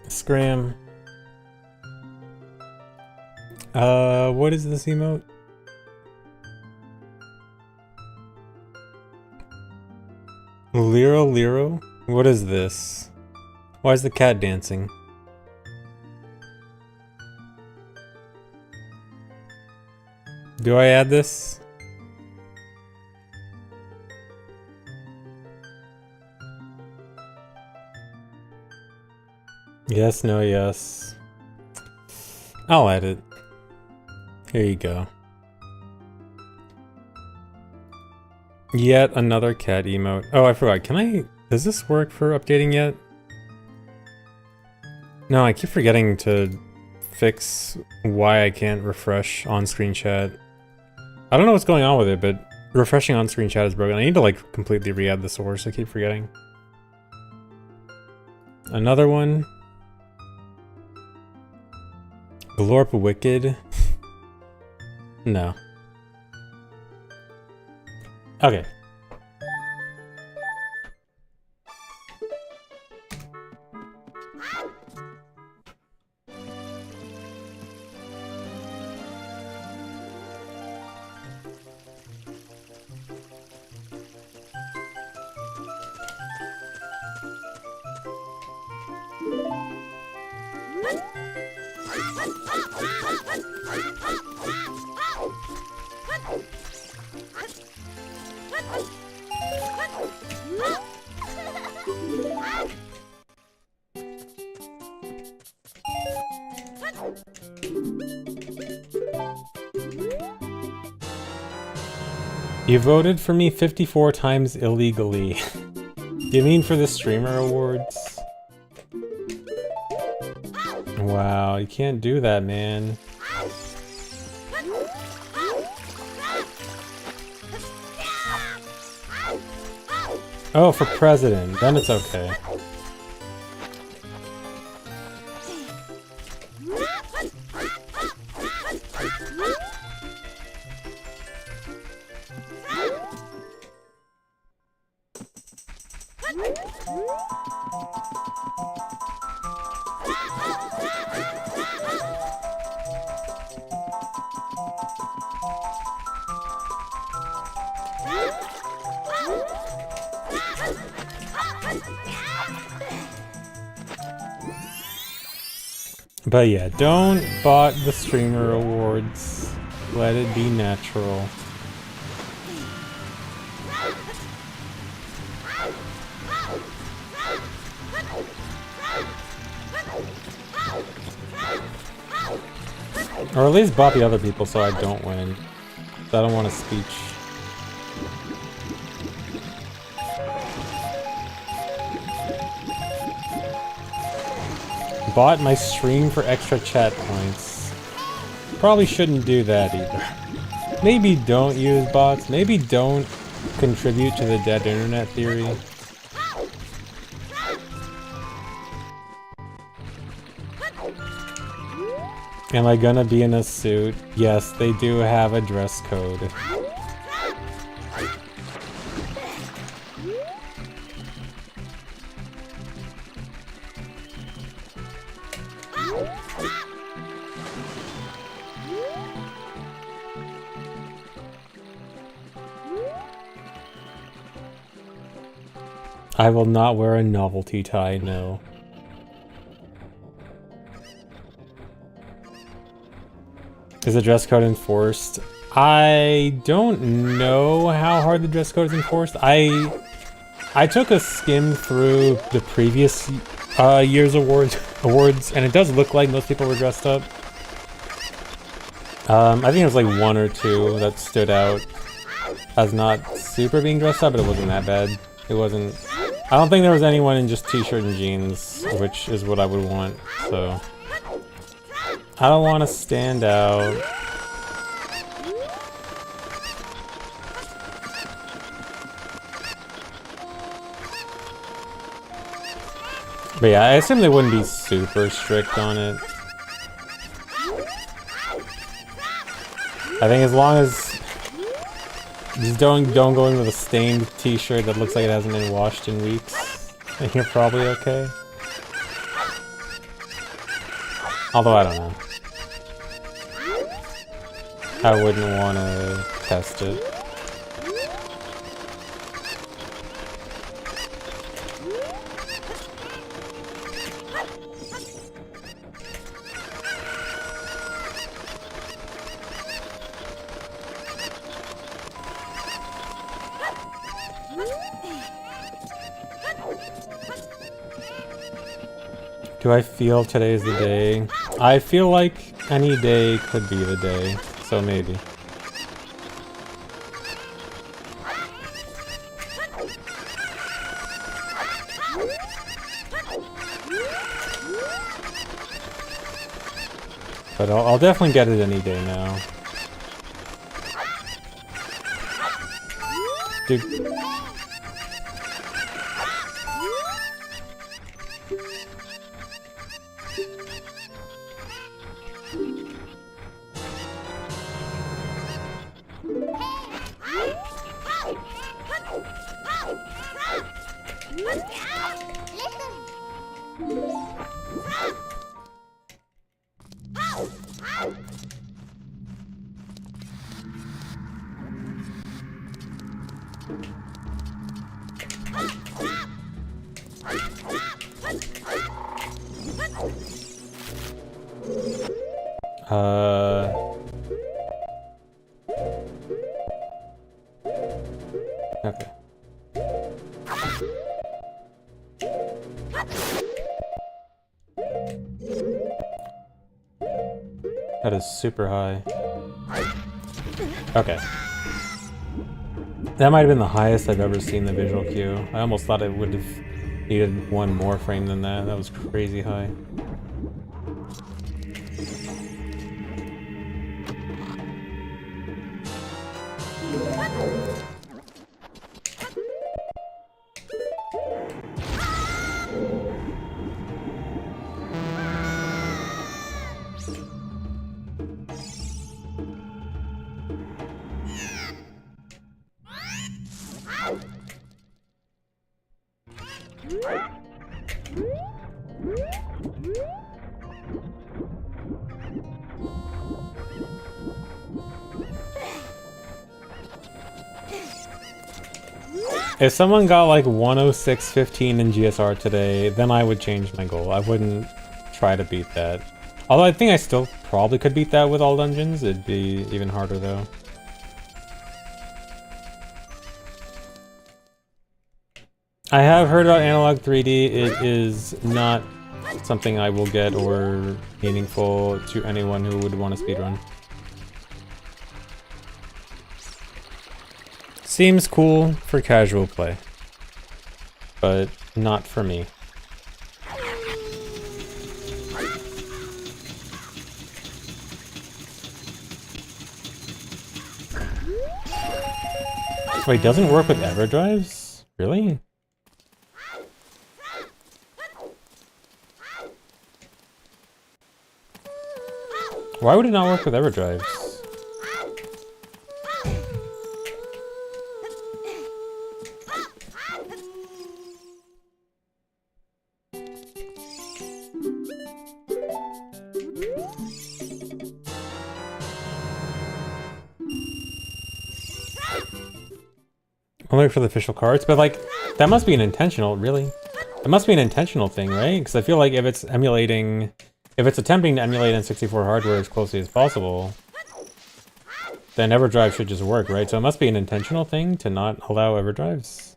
Scram. What is this emote? Liro Liro? What is this? Why is the cat dancing? Do I add this? Yes, no, yes. I'll add it. Here you go. Yet another cat emote. Oh, I forgot. Can I... Does this work for updating yet? No, I keep forgetting to fix why I can't refresh on-screen chat. I don't know what's going on with it, but refreshing on-screen chat is broken. I need to like completely re-add the source. I keep forgetting. Another one. Glorp Wicked. No. Okay. You voted for me 54 times illegally. You mean for the streamer awards? Wow, you can't do that, man. Oh, for president, then it's okay. But yeah, don't bot the streamer awards. Let it be natural. Or at least bot the other people so I don't win. I don't want a speech. Bought my stream for extra chat points. Probably shouldn't do that either. Maybe don't use bots. Maybe don't contribute to the dead internet theory. Am I gonna be in a suit? Yes, they do have a dress code. I will not wear a novelty tie, no. Is the dress code enforced? I don't know how hard the dress code is enforced. I took a skim through the previous year's awards, and it does look like most people were dressed up. I think it was like one or two that stood out as not super being dressed up, but it wasn't that bad. It wasn't... I don't think there was anyone in just t-shirt and jeans, which is what I would want, so... I don't want to stand out. But yeah, I assume they wouldn't be super strict on it. I think as long as just don't go in with a stained t-shirt that looks like it hasn't been washed in weeks, and you're probably okay. Although I don't know. I wouldn't want to test it. Do I feel today's the day? I feel like any day could be the day, so maybe. But I'll definitely get it any day now. Dude. Okay. That is super high. Okay. That might have been the highest I've ever seen the visual cue. I almost thought it would have needed one more frame than that. That was crazy high. If someone got like 106.15 in GSR today, then I would change my goal. I wouldn't try to beat that. Although I think I still probably could beat that with all dungeons. It'd be even harder though. I have heard about Analog 3D. It is not something I will get or meaningful to anyone who would want to speedrun. Seems cool for casual play, but not for me. Wait, doesn't work with EverDrives? Really? Why would it not work with EverDrives? Only for the official cards, but like, that must be an intentional, really? It must be an intentional thing, right? Because I feel like if it's emulating, if it's attempting to emulate N64 hardware as closely as possible, then EverDrive should just work, right? So it must be an intentional thing to not allow EverDrives.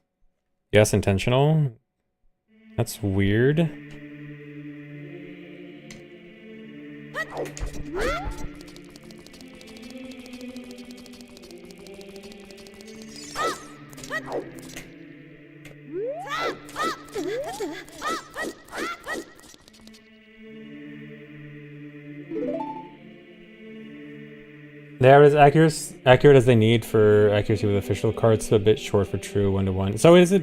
Yes, intentional. That's weird. They are as accurate as they need for accuracy with official cards, so a bit short for true one-to-one. So is it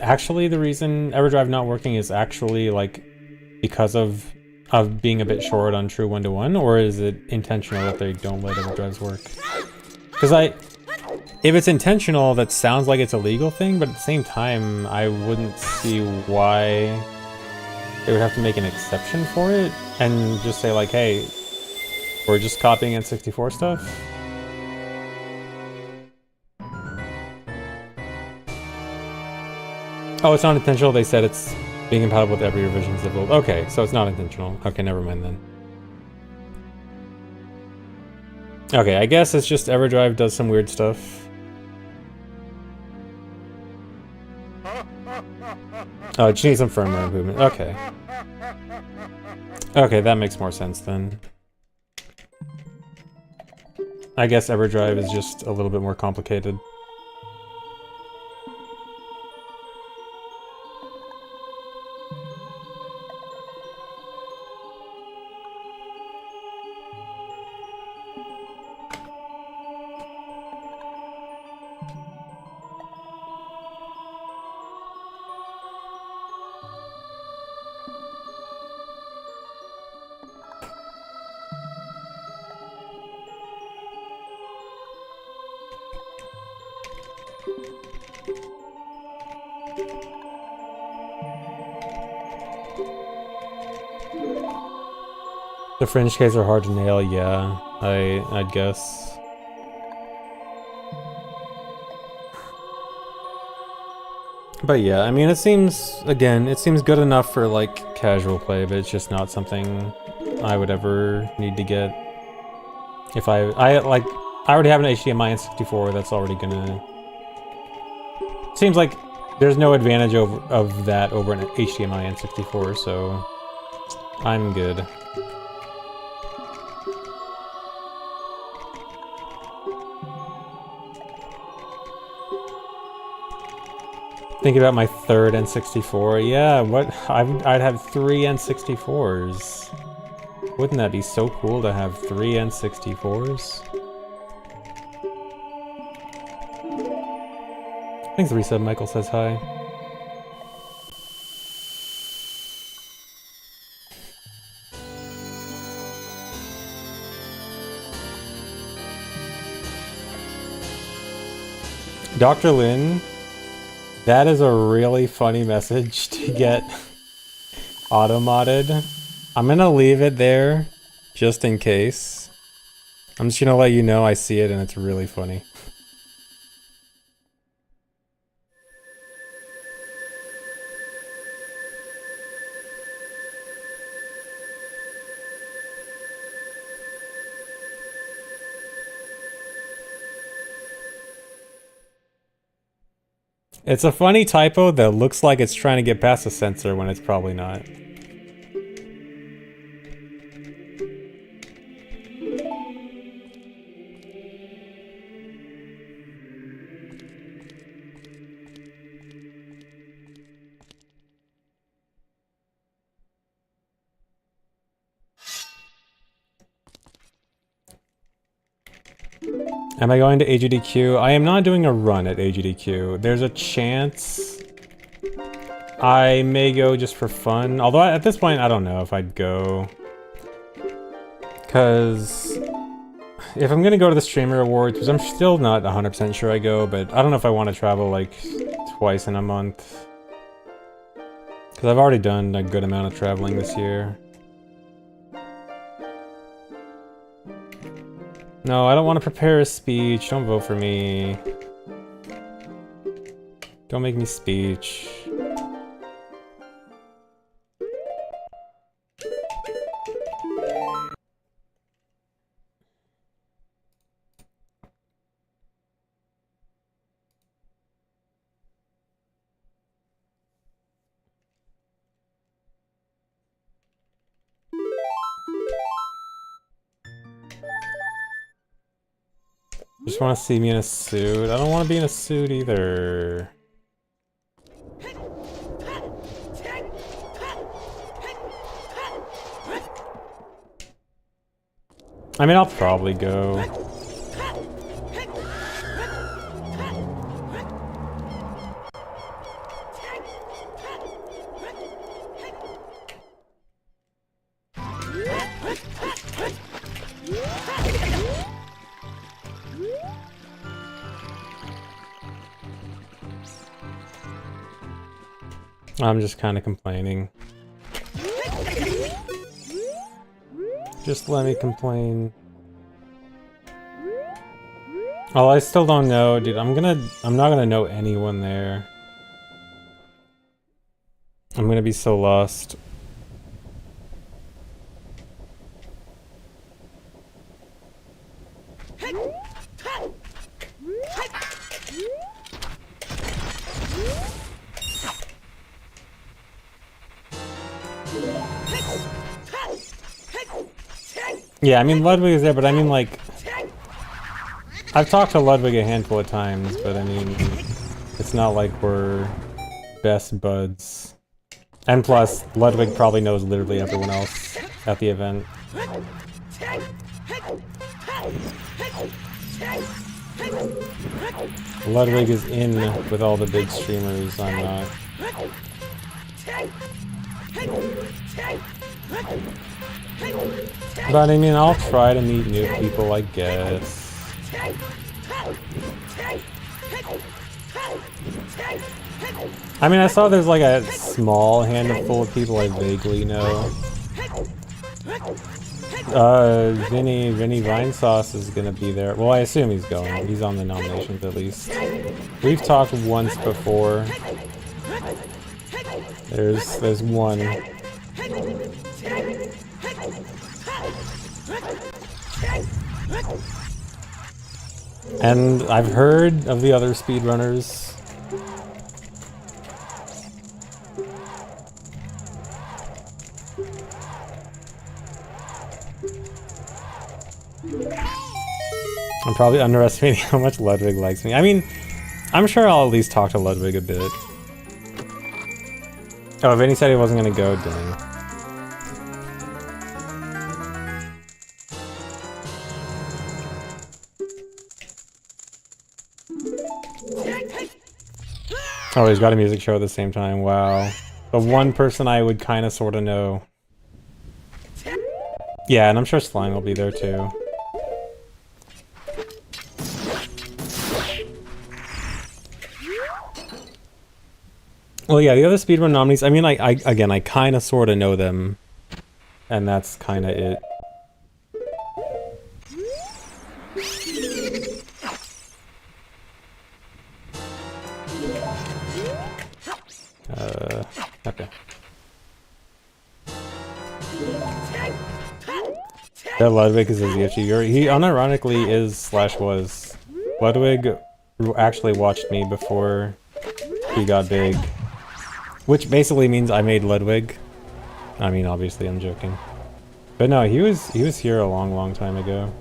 actually the reason EverDrive not working is actually like because of of being a bit short on true one-to-one, or is it intentional that they don't let overdrives work? Because if it's intentional, that sounds like it's a legal thing, but at the same time, I wouldn't see why they would have to make an exception for it and just say like, hey, we're just copying N64 stuff. Oh, it's not intentional. They said it's being compatible with every revision developed. Okay, so it's not intentional. Okay, never mind then. Okay, I guess it's just EverDrive does some weird stuff. Oh, it just needs some firmware improvement. Okay. Okay, that makes more sense then. I guess EverDrive is just a little bit more complicated. The fringe cases are hard to nail, yeah, I'd guess. But yeah, I mean, it seems, again, it seems good enough for, like, casual play, but it's just not something I would ever need to get. If I already have an HDMI N64 that's already gonna... Seems like there's no advantage of that over an HDMI N64, so I'm good. Think about my third N64. Yeah, what? I'd have 3 N64s. Wouldn't that be so cool to have 3 N64s? Thanks, Resub. Michael says hi. Dr. Lin, that is a really funny message to get auto-modded. I'm gonna leave it there, just in case. I'm just gonna let you know I see it and it's really funny. It's a funny typo that looks like it's trying to get past a censor when it's probably not. Am I going to AGDQ? I am not doing a run at AGDQ. There's a chance I may go just for fun. Although at this point, I don't know if I'd go. Because if I'm going to go to the Streamer Awards, which I'm still not 100% sure I go, but I don't know if I want to travel like twice in a month. Because I've already done a good amount of traveling this year. No, I don't want to prepare a speech. Don't vote for me. Don't make me speech. Just want to see me in a suit. I don't want to be in a suit either. I mean, I'll probably go. I'm just kind of complaining. Just let me complain. Oh, I still don't know, dude. I'm not gonna know anyone there. I'm gonna be so lost. Yeah, I mean, Ludwig is there, but I mean, like... I've talked to Ludwig a handful of times, but I mean... It's not like we're best buds. And plus, Ludwig probably knows literally everyone else at the event. Ludwig is in with all the big streamers, I'm not. But I mean, I'll try to meet new people, I guess. I mean, I saw there's like a small handful of people I vaguely know. Vinny Vinesauce is gonna be there. Well, I assume he's going. He's on the nominations at least. We've talked once before. There's one. And I've heard of the other speedrunners. I'm probably underestimating how much Ludwig likes me. I mean, I'm sure I'll at least talk to Ludwig a bit. Oh, Vinny said he wasn't gonna go, dang. Oh, he's got a music show at the same time, wow. The one person I would kinda sorta know. Yeah, and I'm sure Slime will be there too. Well, yeah, the other speedrun nominees, I mean, I kinda sorta know them. And that's kinda it. Okay. Yeah, Ludwig is a ZFG. He unironically is/was. Ludwig actually watched me before he got big. Which basically means I made Ludwig. I mean, obviously I'm joking. But no, he was here a long time ago.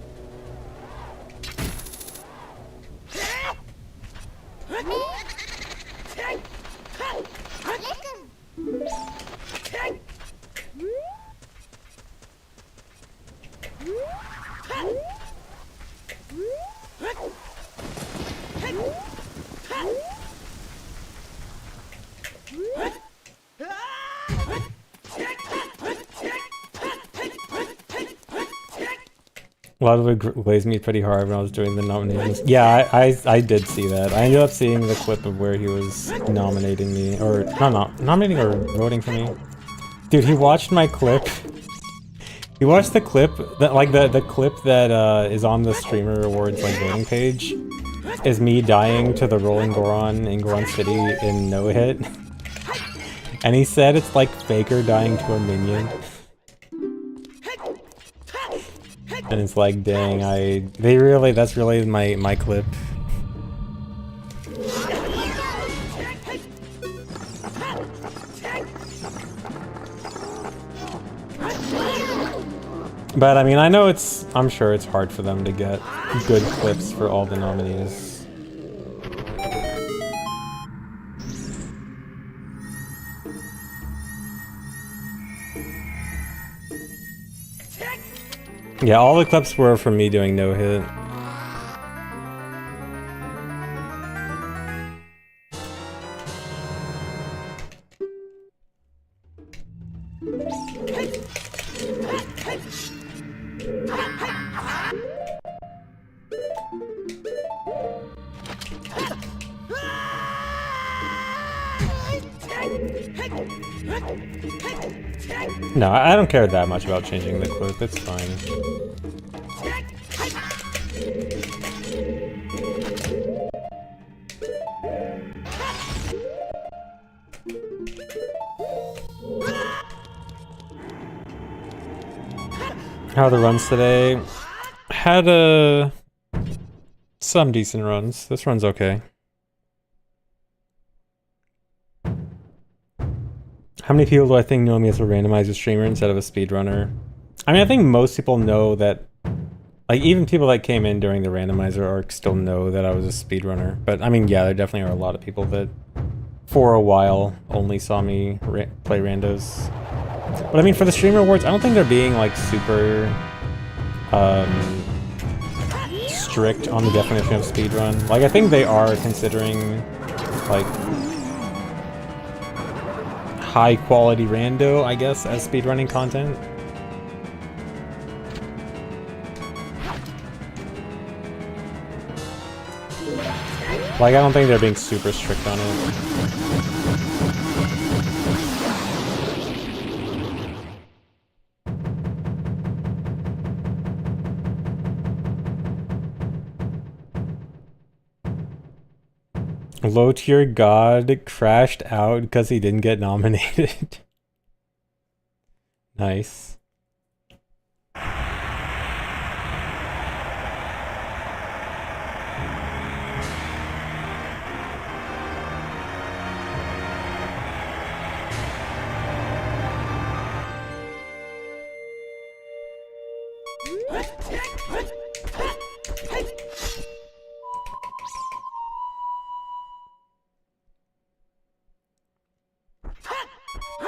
Ludwig glazed me pretty hard when I was doing the nominations. Yeah, I did see that. I ended up seeing the clip of where he was nominating me, or not nominating or voting for me. Dude, he watched my clip. He watched the clip that, like the clip that is on the Streamer Awards like voting page, is me dying to the Rolling Goron in Goron City in no hit, and he said it's like Faker dying to a minion. And it's like, dang, that's really my clip. But I mean, I'm sure it's hard for them to get good clips for all the nominees. Yeah, all the clips were from me doing no hit. No, I don't care that much about changing the clip, it's fine. How are the runs today? Had some decent runs. This run's okay. How many people do I think know me as a randomizer streamer instead of a speedrunner? I mean, I think most people know that, like, even people that came in during the randomizer arc still know that I was a speedrunner. But, I mean, yeah, there definitely are a lot of people that, for a while, only saw me play randos. But, I mean, for the streamer awards, I don't think they're being, like, super strict on the definition of speedrun. Like, I think they are considering, like, high-quality rando, I guess, as speedrunning content. Like, I don't think they're being super strict on it. Low tier god crashed out because he didn't get nominated. Nice.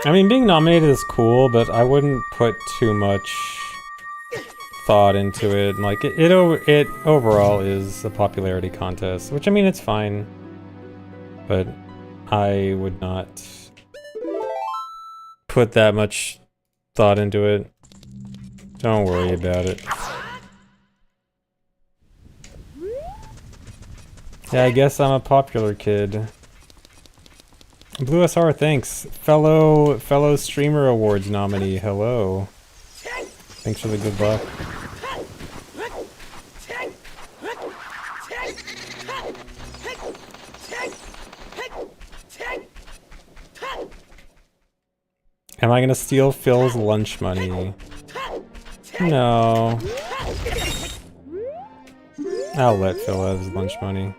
I mean, being nominated is cool, but I wouldn't put too much thought into it. Like, it overall is a popularity contest, which, I mean, it's fine. But I would not put that much thought into it. Don't worry about it. Yeah, I guess I'm a popular kid. Blue SR, thanks. Fellow Streamer Awards nominee, hello. Thanks for the good luck. Am I gonna steal Phil's lunch money? No. I'll let Phil have his lunch money.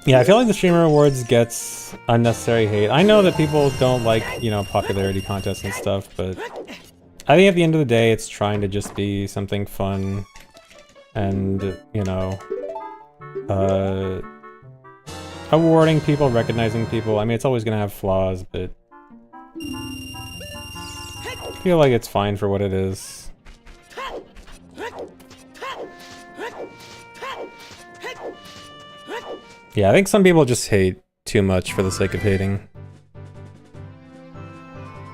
Yeah, I feel like the Streamer Awards gets unnecessary hate. I know that people don't like, you know, popularity contests and stuff, but I think at the end of the day, it's trying to just be something fun and, you know, awarding people, recognizing people. I mean, it's always gonna have flaws, but I feel like it's fine for what it is. Yeah, I think some people just hate too much for the sake of hating.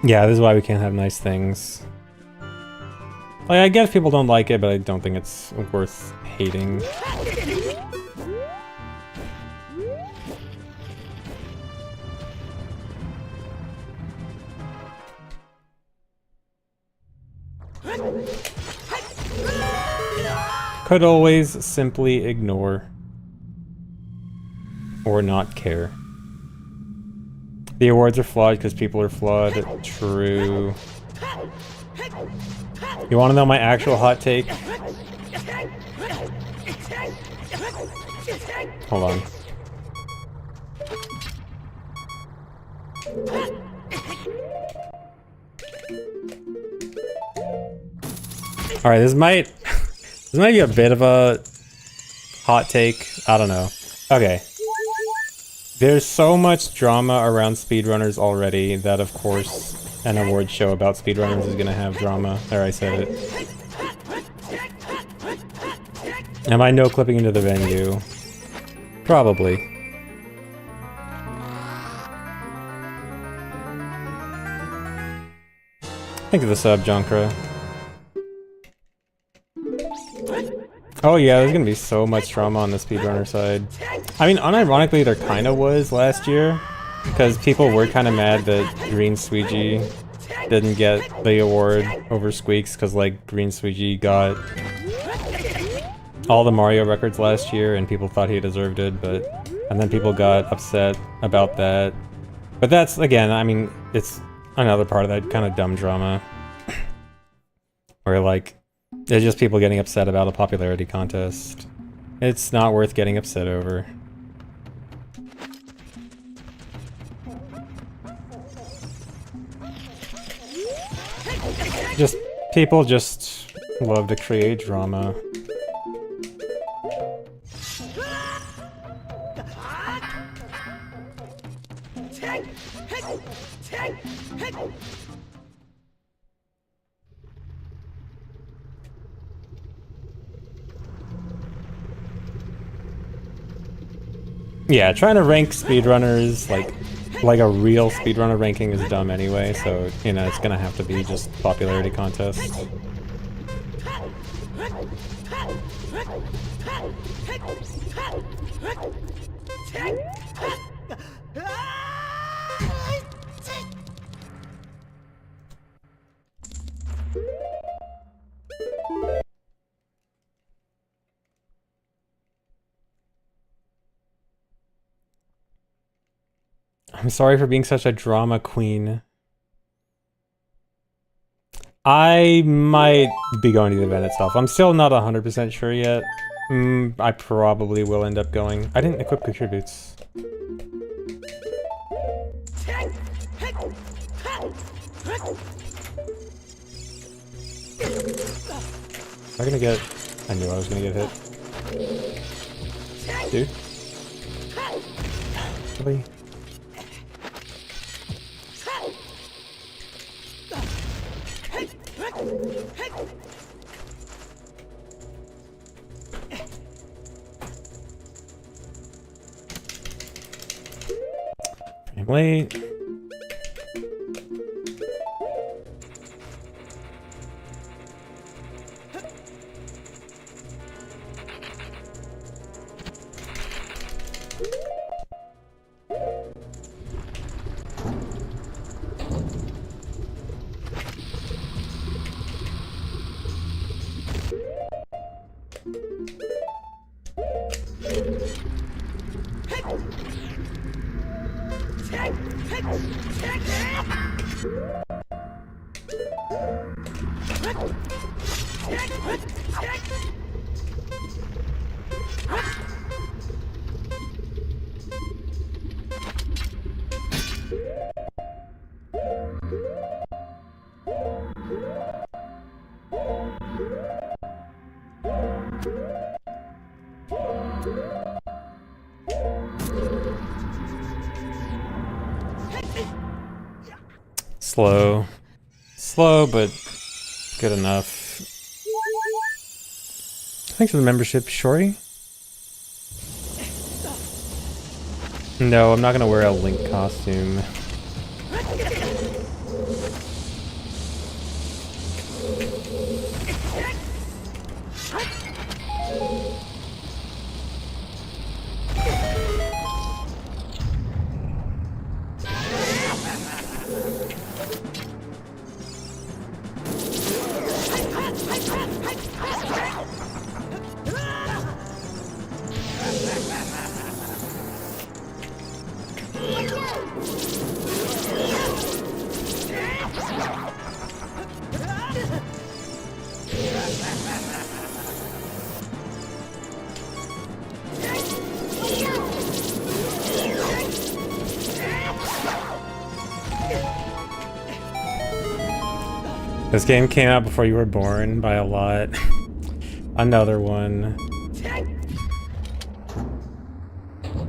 Yeah, this is why we can't have nice things. Like, I guess people don't like it, but I don't think it's worth hating. Could always simply ignore. Or not care. The awards are flawed because people are flawed. True. You want to know my actual hot take? Hold on. Alright, this might be a bit of a hot take. I don't know. Okay. There's so much drama around speedrunners already that, of course, an award show about speedrunners is gonna have drama. There, I said it. Am I no-clipping into the venue? Probably. Thank you for the sub, Jonkra. Oh yeah, there's gonna be so much drama on the speedrunner side. I mean, unironically, there kinda was last year. because people were kind of mad that Green Squeegee didn't get the award over Squeaks, because like Green Squeegee got all the Mario records last year and people thought he deserved it, and then people got upset about that. But that's, again, I mean, it's another part of that kind of dumb drama where like it's just people getting upset about a popularity contest. It's not worth getting upset over. Just people just love to create drama. Yeah, trying to rank speedrunners like a real speedrunner ranking is dumb anyway, so you know it's gonna have to be just popularity contest. I'm sorry for being such a drama queen. I might be going to the event itself. I'm still not 100% sure yet. I probably will end up going. I didn't equip contributes. Am I gonna get... I knew I was gonna get hit. Dude. Really? I'm late. Slow. Slow, but good enough. Thanks for the membership, Shori. No, I'm not gonna wear a Link costume. This game came out before you were born by a lot. Another one.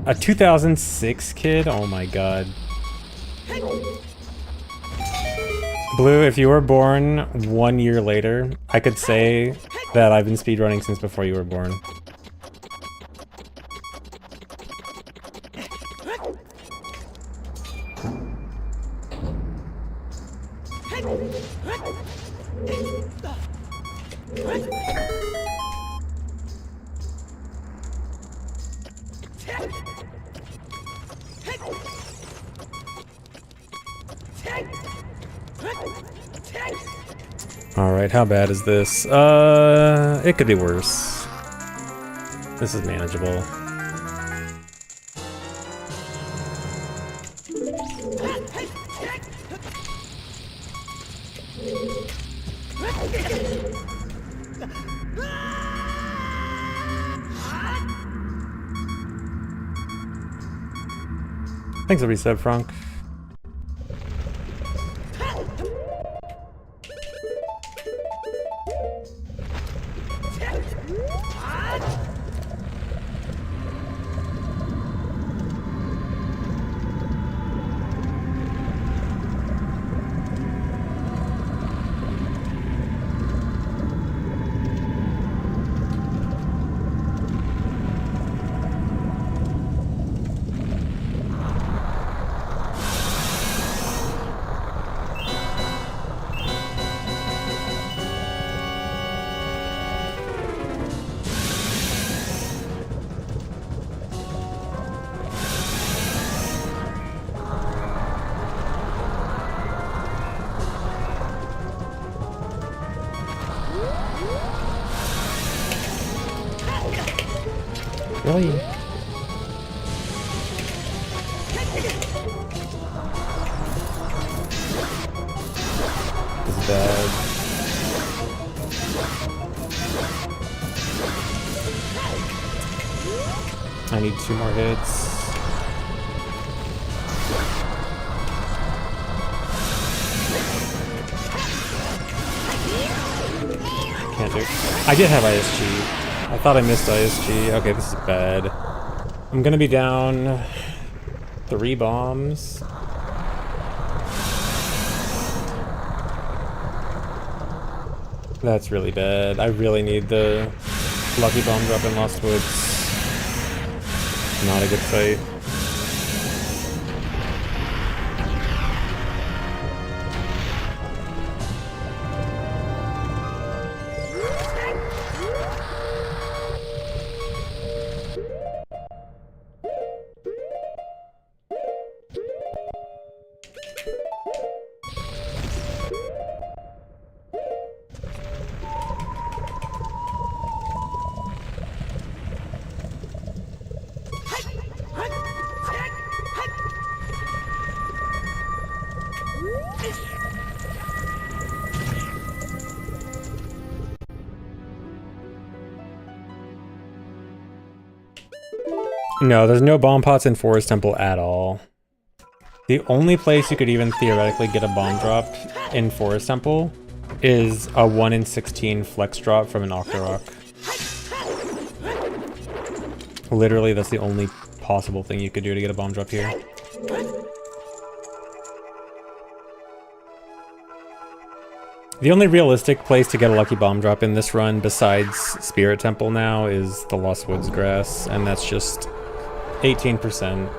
A 2006 kid? Oh my god. Blue, if you were born 1 year later, I could say that I've been speedrunning since before you were born. Alright, how bad is this? It could be worse. This is manageable. Thanks for the resub, Frank. Really? This is bad. I need 2 more hits. Can't do it. I did have ISG. I thought I missed ISG. Okay, this is bad. I'm gonna be down 3 bombs. That's really bad. I really need the lucky bomb drop in Lost Woods. Not a good fight. No, there's no bomb pots in Forest Temple at all. The only place you could even theoretically get a bomb drop in Forest Temple is a 1 in 16 flex drop from an Octorok. Literally, that's the only possible thing you could do to get a bomb drop here. The only realistic place to get a lucky bomb drop in this run besides Spirit Temple now is the Lost Woods grass, and that's just 18%.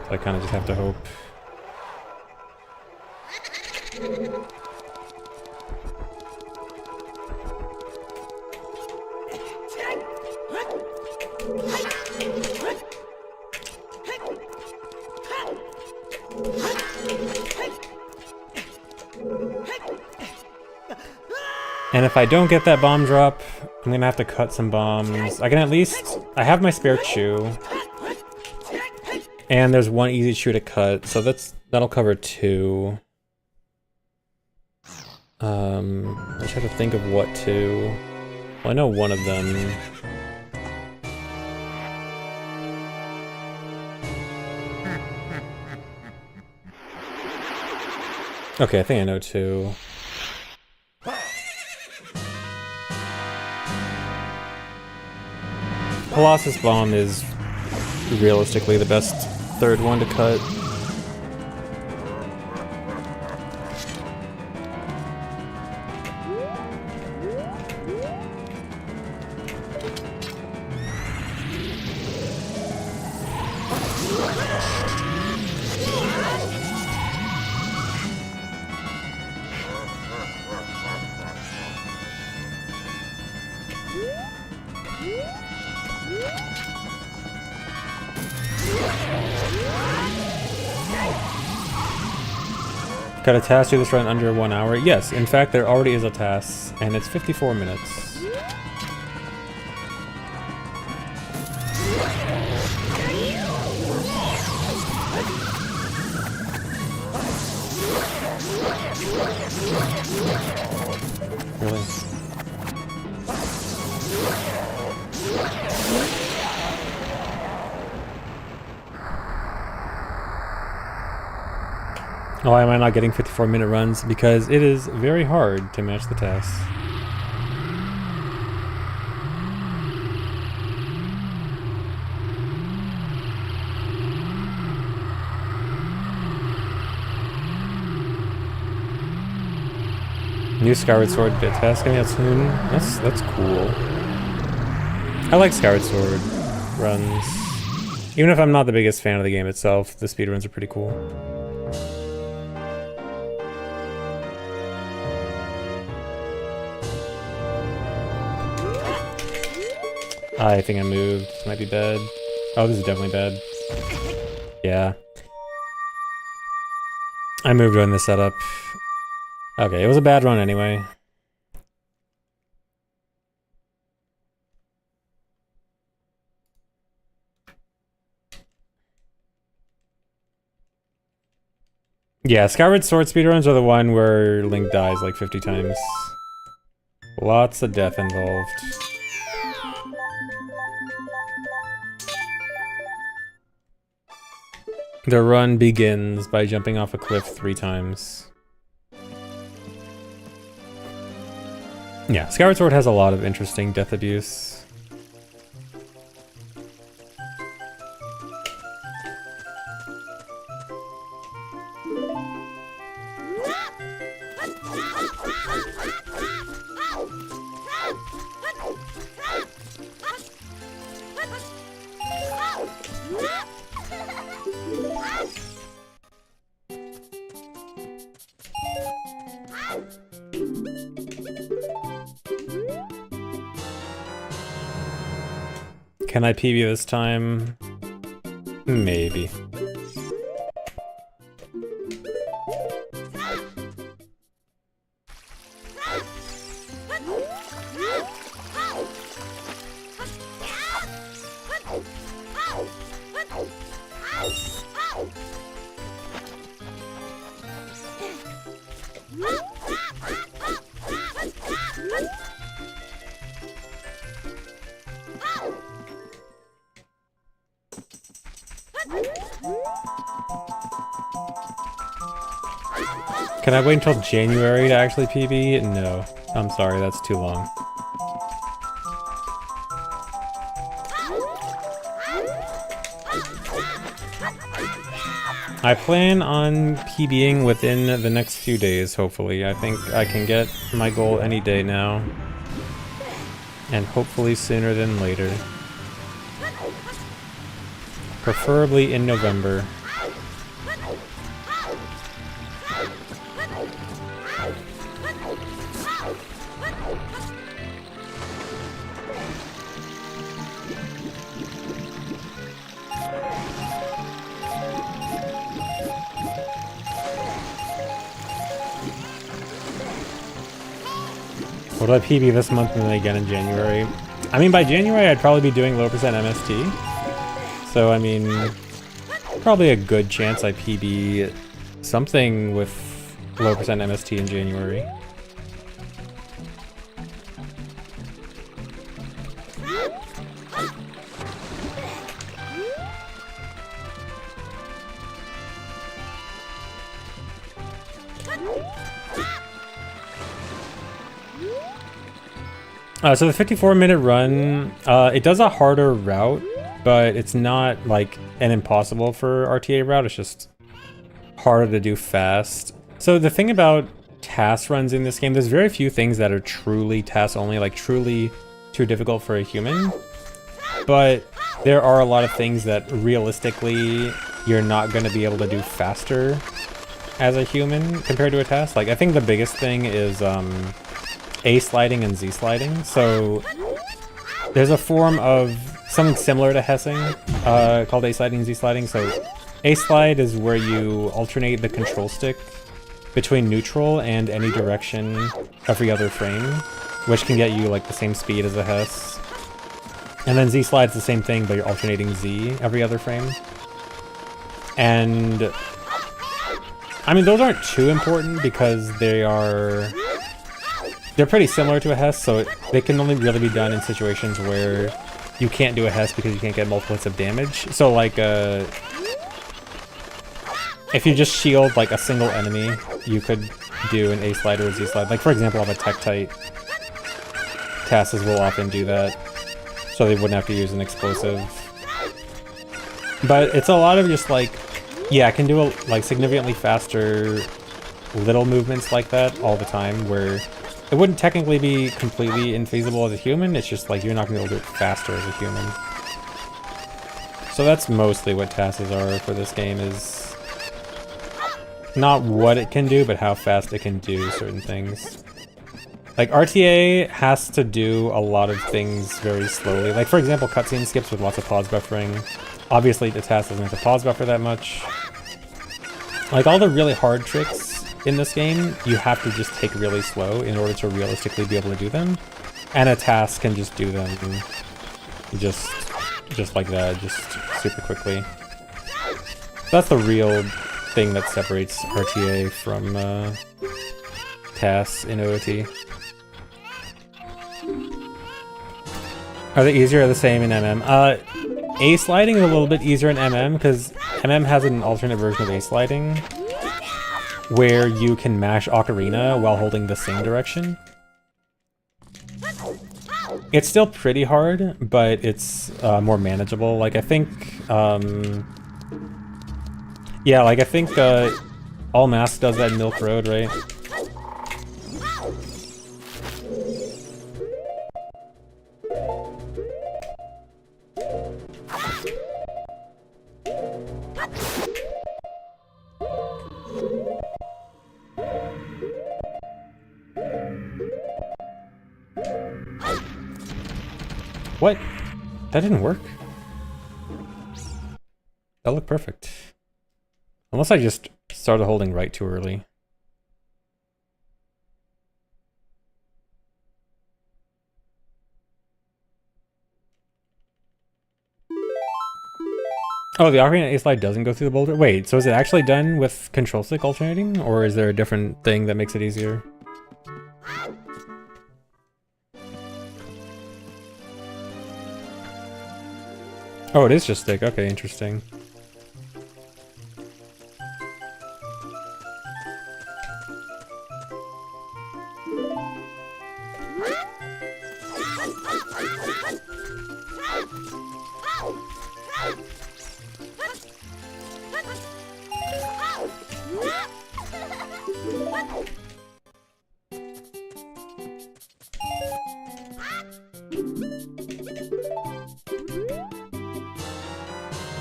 So I kind of just have to hope. And if I don't get that bomb drop, I'm gonna have to cut some bombs. I can at least... I have my spare chew. And there's 1 easy chew to cut, so that'll cover 2. I just have to think of what to... Well, I know one of them. Okay, I think I know 2. Colossus Bomb is realistically the best third one to cut. Could a task do this run under 1 hour? Yes, in fact there already is a task, and it's 54 minutes. Really? Why am I not getting 54-minute runs? Because it is very hard to match the tasks. New Skyward Sword bit task coming out soon. That's cool. I like Skyward Sword runs. Even if I'm not the biggest fan of the game itself, the speedruns are pretty cool. I think I moved. This might be bad. Oh, this is definitely bad. Yeah. I moved on the setup. Okay, it was a bad run anyway. Yeah, Skyward Sword speedruns are the one where Link dies like 50 times. Lots of death involved. The run begins by jumping off a cliff 3 times. Yeah, Skyward Sword has a lot of interesting death abuse. Can I PB this time? Maybe. Can I wait until January to actually PB? No. I'm sorry, that's too long. I plan on PBing within the next few days, hopefully. I think I can get my goal any day now. And hopefully sooner than later. Preferably in November. What do I PB this month and then again in January? I mean, by January I'd probably be doing low percent MST. So, I mean, probably a good chance I PB something with low percent MST in January. So the 54-minute run, it does a harder route, but it's not like an impossible for RTA route, it's just harder to do fast. So the thing about task runs in this game, there's very few things that are truly task only, like truly too difficult for a human. But there are a lot of things that realistically you're not going to be able to do faster as a human compared to a task. Like I think the biggest thing is A sliding and Z sliding. So there's a form of something similar to hessing called A sliding and Z sliding. So A slide is where you alternate the control stick between neutral and any direction every other frame, which can get you like the same speed as a Hess. And then Z slide's the same thing, but you're alternating Z every other frame. And I mean, those aren't too important because they're pretty similar to a Hess, so they can only really be done in situations where you can't do a Hess because you can't get multiple hits of damage. So like if you just shield like a single enemy, you could do an A slide or a Z slide. Like for example, on the Tektite, Tasses will often do that, so they wouldn't have to use an explosive. But it's a lot of just like, yeah, I can do like significantly faster little movements like that all the time, where it wouldn't technically be completely infeasible as a human, it's just like you're not going to be able to do it faster as a human. So that's mostly what Tasses are for this game, is not what it can do, but how fast it can do certain things. Like, RTA has to do a lot of things very slowly. Like, for example, cutscene skips with lots of pause buffering. Obviously, the Tass doesn't have to pause buffer that much. Like, all the really hard tricks in this game, you have to just take really slow in order to realistically be able to do them. And a Tass can just do them just like that, just super quickly. That's the real thing that separates RTA from Tass in OOT. Are they easier or the same in MM? A sliding is a little bit easier in MM because MM has an alternate version of A sliding where you can mash Ocarina while holding the same direction. It's still pretty hard, but it's more manageable. Like I think, yeah, like I think All Mask does that in Milk Road, right? What? That didn't work? That looked perfect. Unless I just started holding right too early. Oh, the Ocarina A slide doesn't go through the boulder? Wait, so is it actually done with control stick alternating? Or is there a different thing that makes it easier? Oh, it is just stick. Okay, interesting.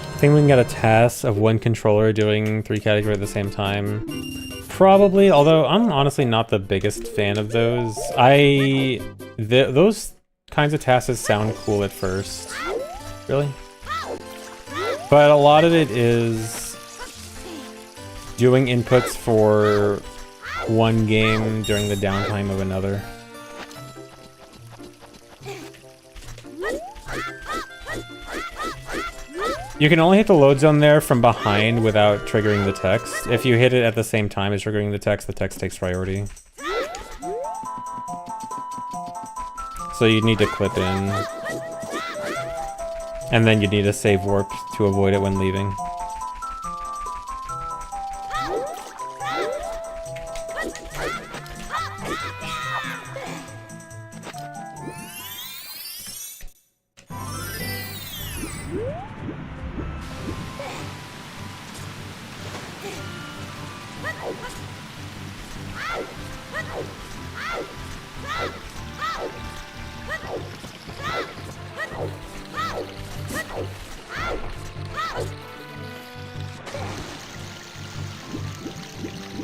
I think we can get a task of one controller doing 3 categories at the same time. Probably, although I'm honestly not the biggest fan of those. Those kinds of tasks sound cool at first. Really? But a lot of it is doing inputs for one game during the downtime of another. You can only hit the load zone there from behind without triggering the text. If you hit it at the same time as triggering the text takes priority. So you need to clip in. And then you need a save warp to avoid it when leaving.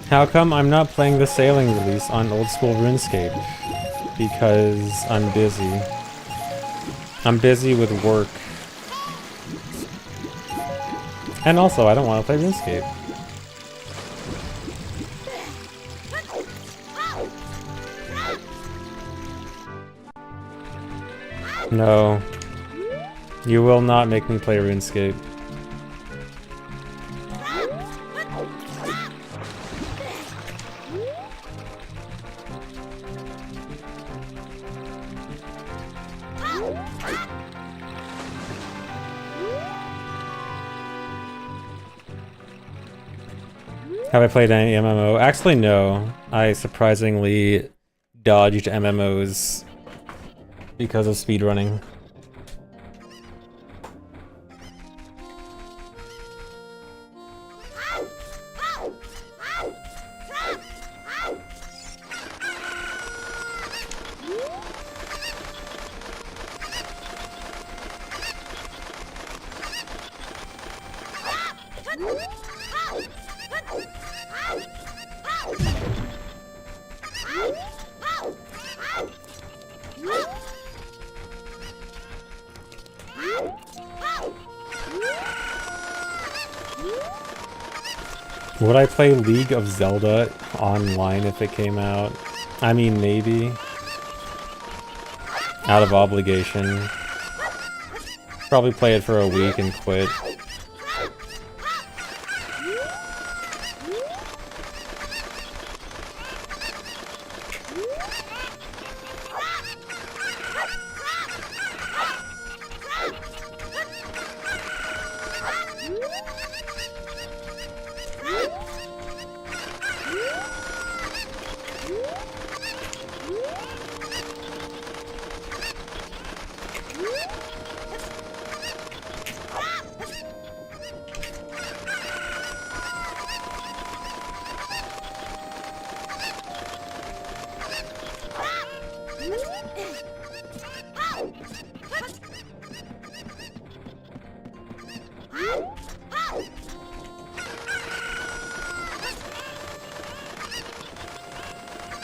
How come I'm not playing the sailing release on old school RuneScape? Because I'm busy. I'm busy with work. And also, I don't want to play RuneScape. No. You will not make me play RuneScape. Have I played any MMO? Actually, no. I surprisingly dodged MMOs because of speedrunning. Would I play League of Zelda online if it came out? I mean, maybe. Out of obligation. Probably play it for a week and quit.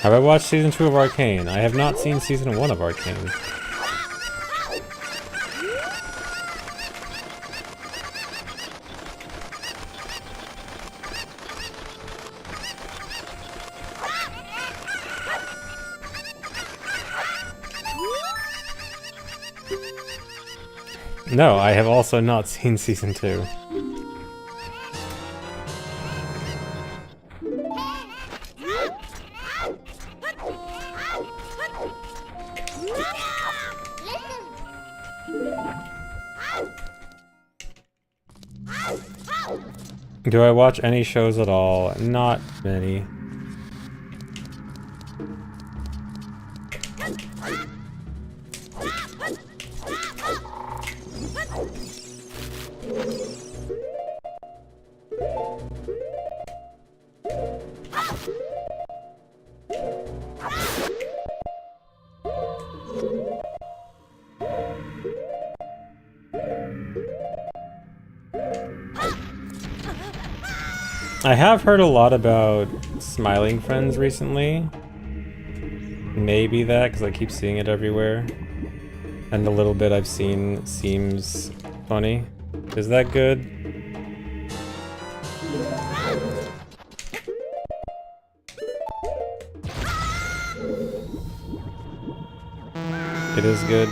Have I watched Season 2 of Arcane? I have not seen Season 1 of Arcane. No, I have also not seen Season 2. Do I watch any shows at all? Not many. I have heard a lot about Smiling Friends recently. Maybe that, because I keep seeing it everywhere. And the little bit I've seen seems funny. Is that good? It is good.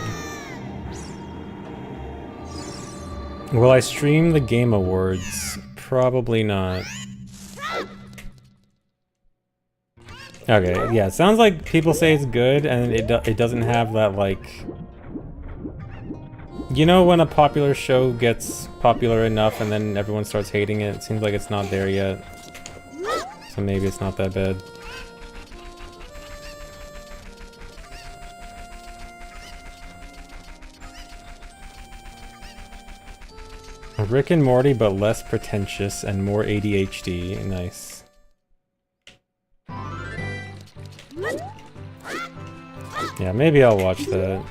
Will I stream the Game Awards? Probably not. Okay, yeah, it sounds like people say it's good, and it doesn't have that, like... You know when a popular show gets popular enough and then everyone starts hating it? It seems like it's not there yet. So maybe it's not that bad. Rick and Morty, but less pretentious and more ADHD. Nice. Yeah, maybe I'll watch that.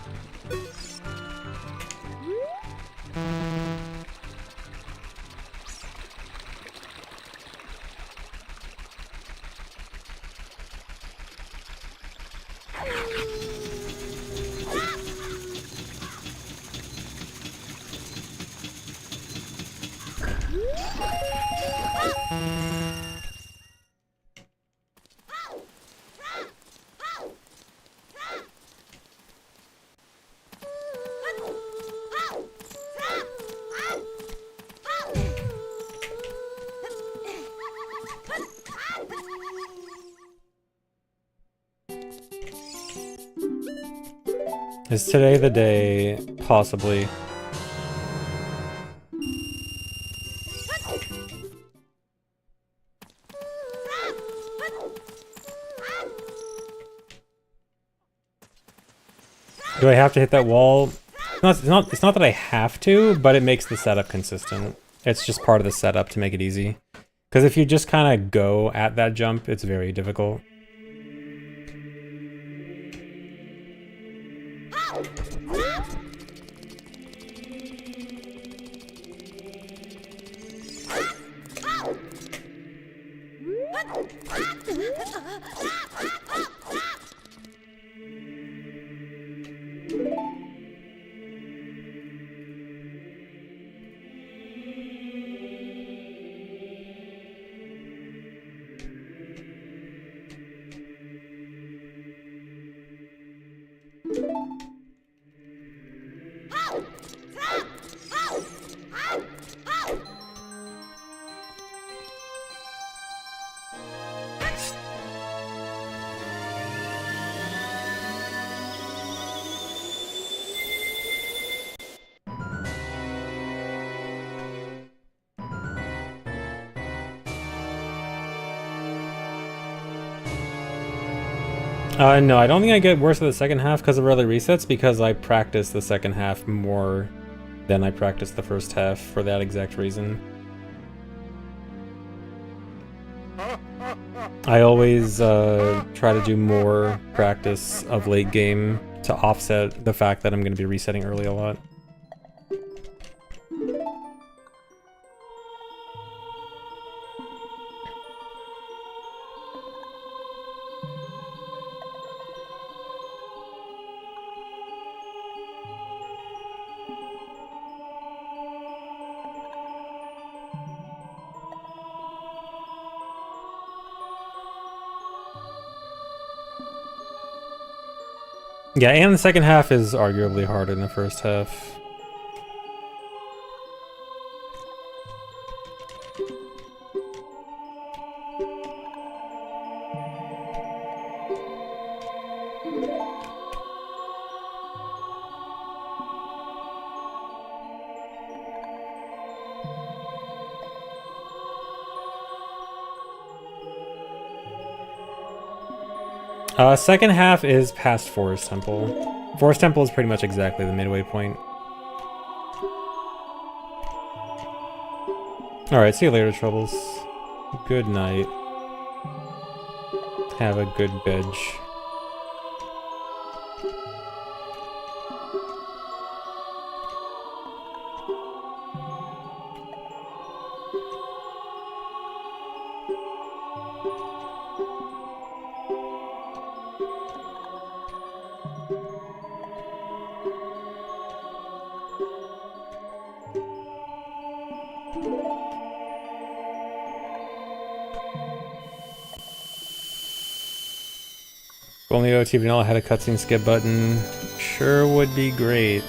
Is today the day? Possibly. Do I have to hit that wall? It's not that I have to, but it makes the setup consistent. It's just part of the setup to make it easy. Because if you just kind of go at that jump, it's very difficult. No, I don't think I get worse at the second half because of early resets, because I practice the second half more than I practice the first half for that exact reason. I always try to do more practice of late game to offset the fact that I'm going to be resetting early a lot. Yeah, and the second half is arguably harder than the first half. Second half is past Forest Temple. Forest Temple is pretty much exactly the midway point. Alright, see you later, Troubles. Good night. Have a good bed. If only OT Vanilla had a cutscene skip button, sure would be great.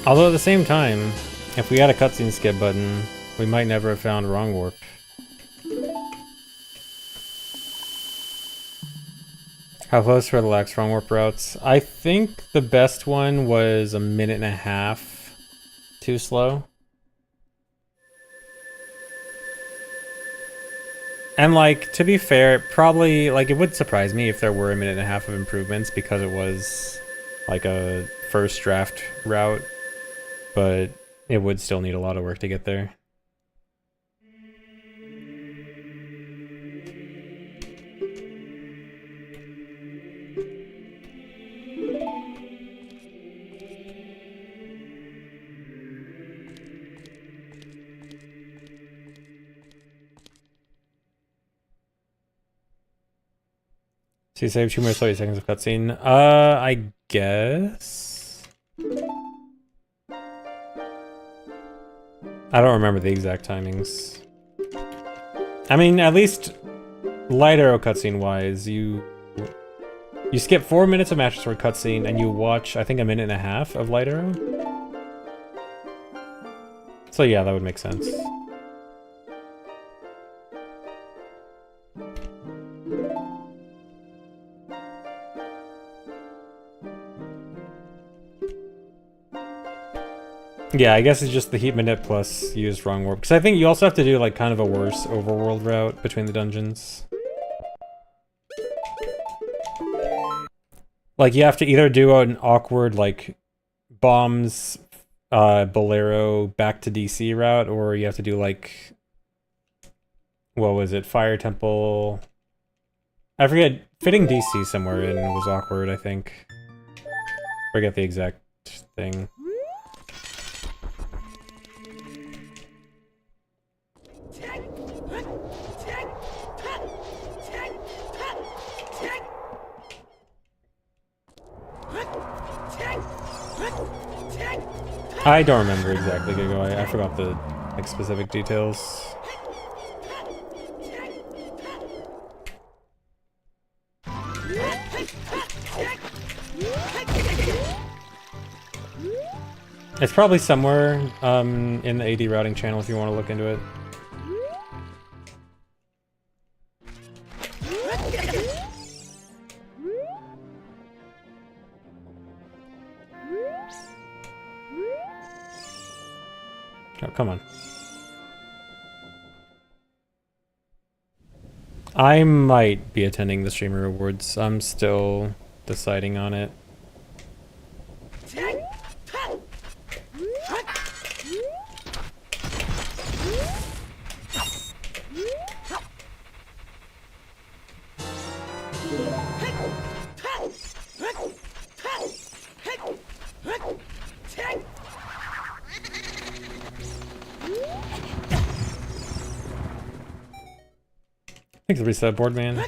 Although at the same time, if we had a cutscene skip button, we might never have found Wrong Warp. How close were the lax Wrong Warp routes? I think the best one was a minute and a half too slow. And like, to be fair, probably, like, it would surprise me if there were a minute and a half of improvements because it was like a first draft route, but it would still need a lot of work to get there. So you saved 2 minutes 30 seconds of cutscene. I guess. I don't remember the exact timings. I mean, at least Light Arrow cutscene wise, you skip 4 minutes of Master Sword cutscene and you watch, I think, a minute and a half of Light Arrow. So yeah, that would make sense. Yeah, I guess it's just the heat manip plus use wrong warp. Because I think you also have to do like kind of a worse overworld route between the dungeons. Like you have to either do an awkward like bombs, Bolero back to DC route, or you have to do like, what was it, Fire Temple? I forget. Fitting DC somewhere in was awkward, I think. Forget the exact thing. I don't remember exactly, Gigo. I forgot the like specific details. It's probably somewhere in the AD routing channel if you want to look into it. Oh, come on. I might be attending the Streamer Awards. I'm still deciding on it. Thanks for the reset, board man.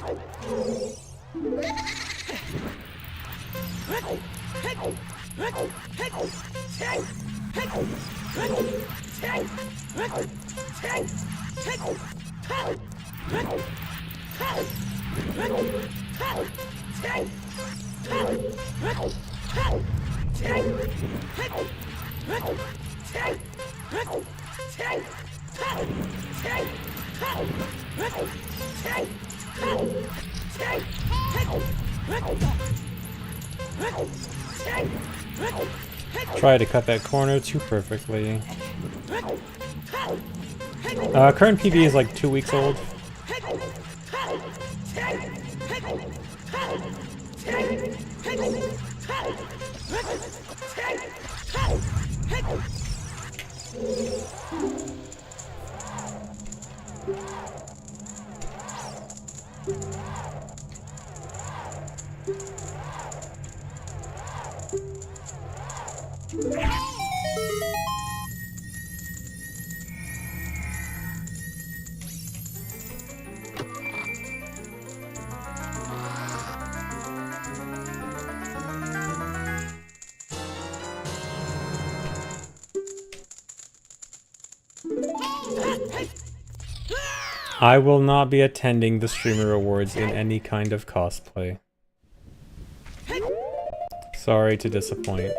Try to cut that corner too perfectly. Current PB is like 2 weeks old. I will not be attending the Streamer Awards in any kind of cosplay. Sorry to disappoint.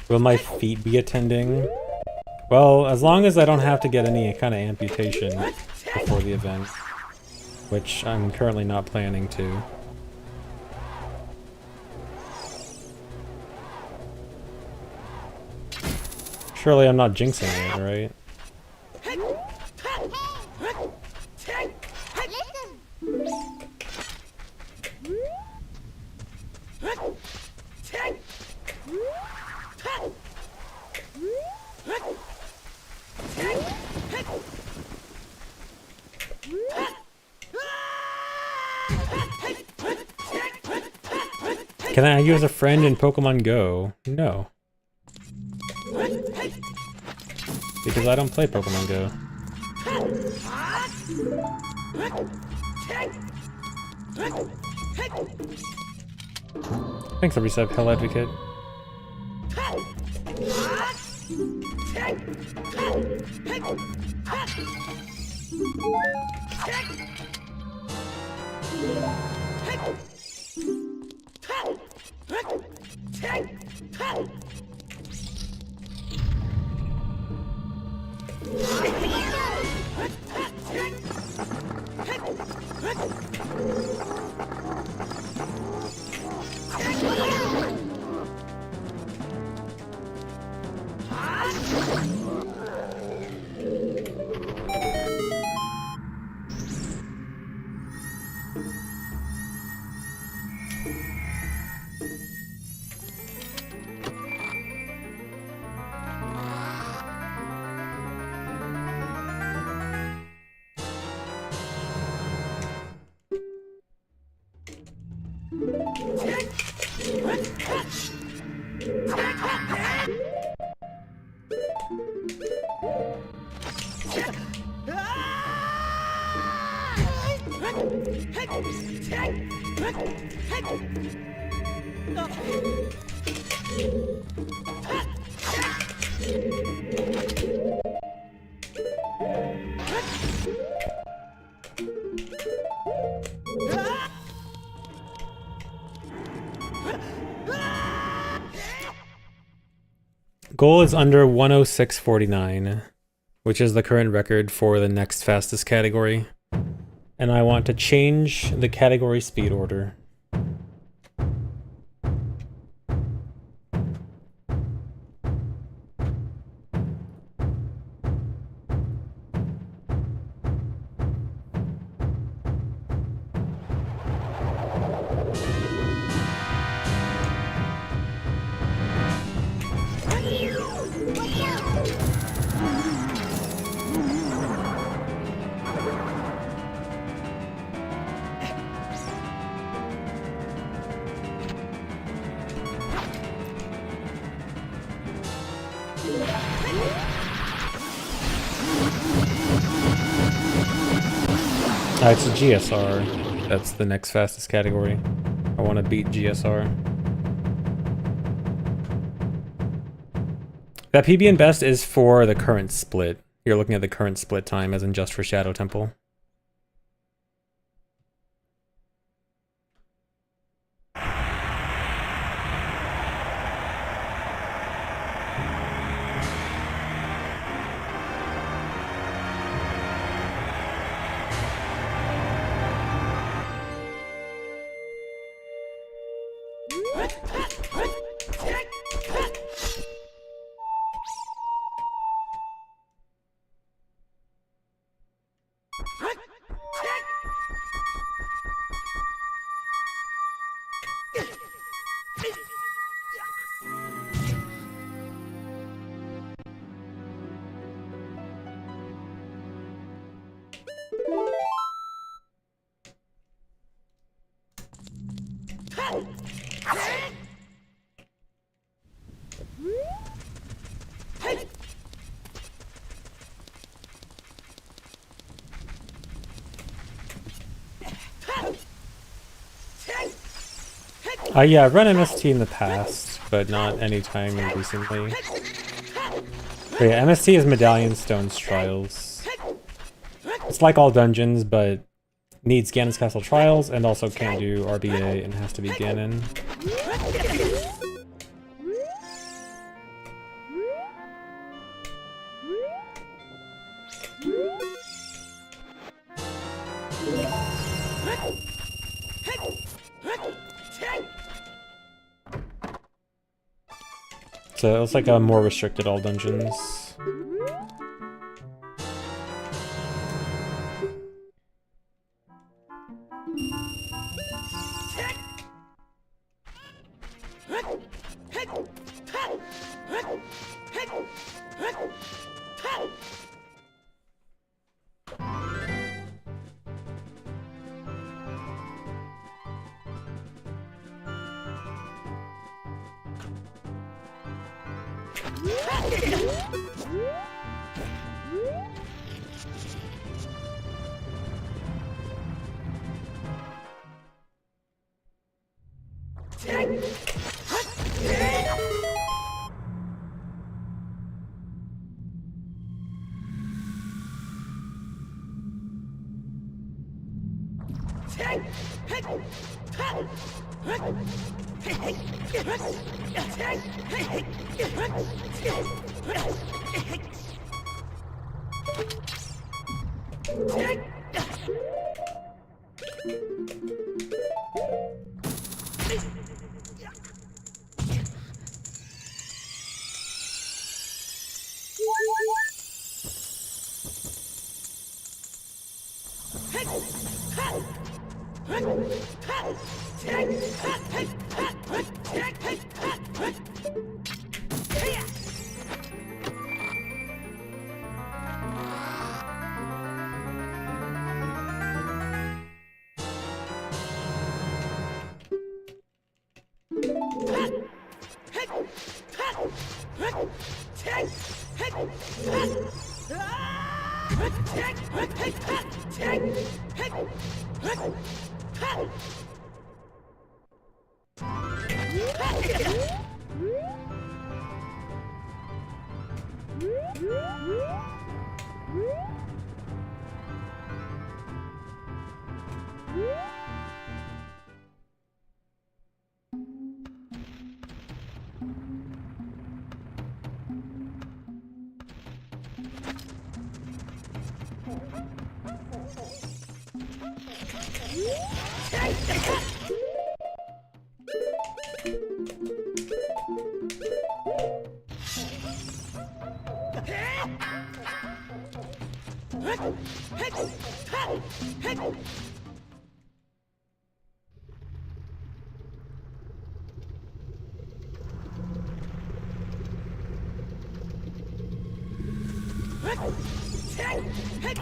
Will my feet be attending? Well, as long as I don't have to get any kind of amputation before the event, which I'm currently not planning to. Surely I'm not jinxing it, right? Can I add you as a friend in Pokemon Go? No. Because I don't play Pokemon Go. Thanks for resub, Hell Advocate. Goal is under 106.49, which is the current record for the next fastest category. And I want to change the category speed order. It's a GSR. That's the next fastest category. I want to beat GSR. That PB and best is for the current split. You're looking at the current split time, as in just for Shadow Temple. Yeah, I've run MST in the past, but not anytime recently. But yeah, MST is Medallion Stone's Trials. It's like all dungeons, but needs Ganon's Castle Trials, and also can't do RBA and has to be Ganon. So it's like a more restricted all dungeons.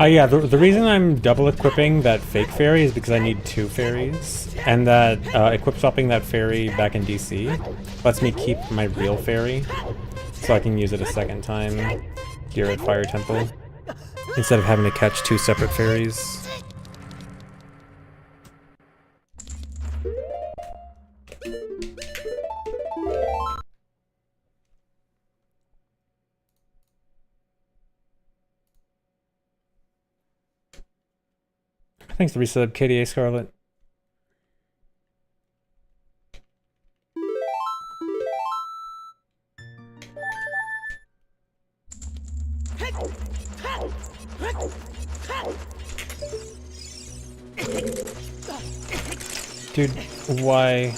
Yeah, the reason I'm double equipping that fake fairy is because I need 2 fairies, and that equip swapping that fairy back in DC lets me keep my real fairy, so I can use it a second time here at Fire Temple, instead of having to catch 2 separate fairies. Thanks to resub, KDA Scarlet. Dude, why?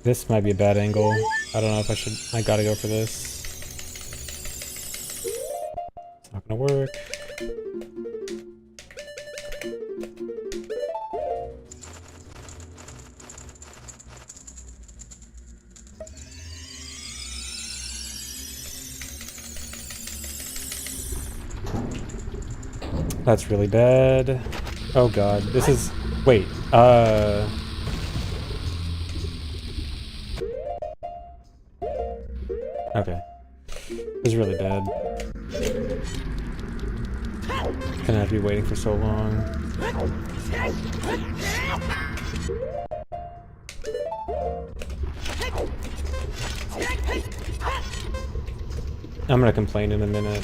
This might be a bad angle. I don't know if I should. I gotta go for this. It's not gonna work. That's really bad. Oh god, this is... Wait, okay. This is really bad. Gonna have to be waiting for so long. I'm gonna complain in a minute.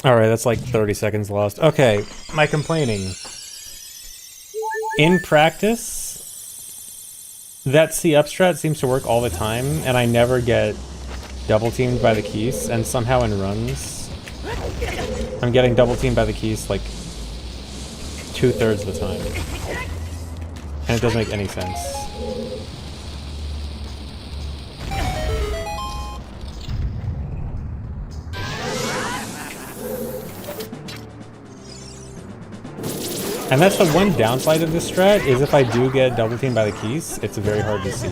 Alright, that's like 30 seconds lost. Okay, my complaining. In practice, that C up strat seems to work all the time, and I never get double teamed by the keys, and somehow in runs, I'm getting double teamed by the keys like 2/3 of the time. And it doesn't make any sense. And that's the one downside of this strat, is if I do get double teamed by the keys, it's very hard to see.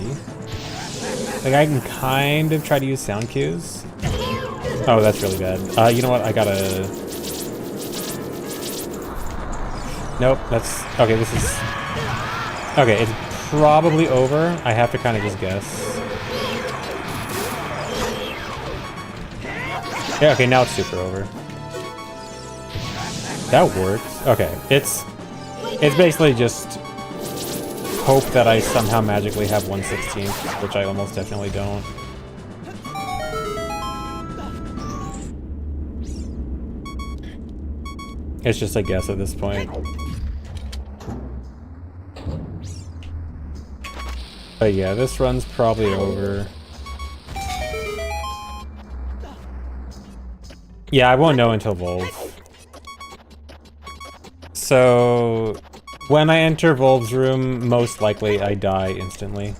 Like, I can kind of try to use sound cues. Oh, that's really bad. You know what? I gotta... Nope, that's... Okay, this is... Okay, it's probably over. I have to kind of just guess. Yeah, okay, now it's super over. That works. Okay, it's basically just hope that I somehow magically have 1/16, which I almost definitely don't. It's just a guess at this point. But yeah, this run's probably over. Yeah, I won't know until Volve. So, when I enter Volve's room, most likely I die instantly.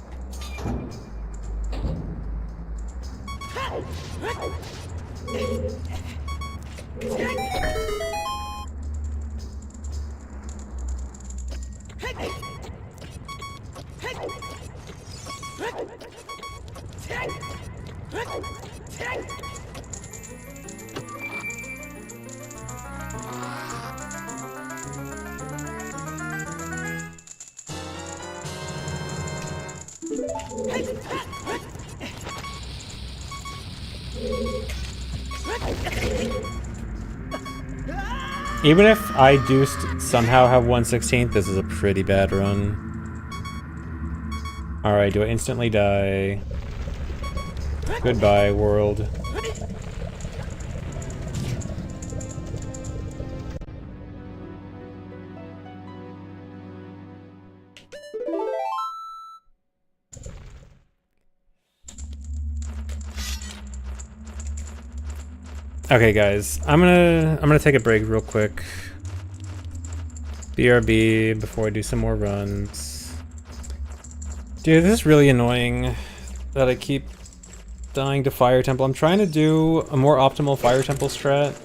Even if I do somehow have 1/16, this is a pretty bad run. Alright, do I instantly die? Goodbye, world. Okay, guys, I'm gonna take a break real quick. BRB before I do some more runs. Dude, this is really annoying that I keep dying to Fire Temple. I'm trying to do a more optimal Fire Temple strat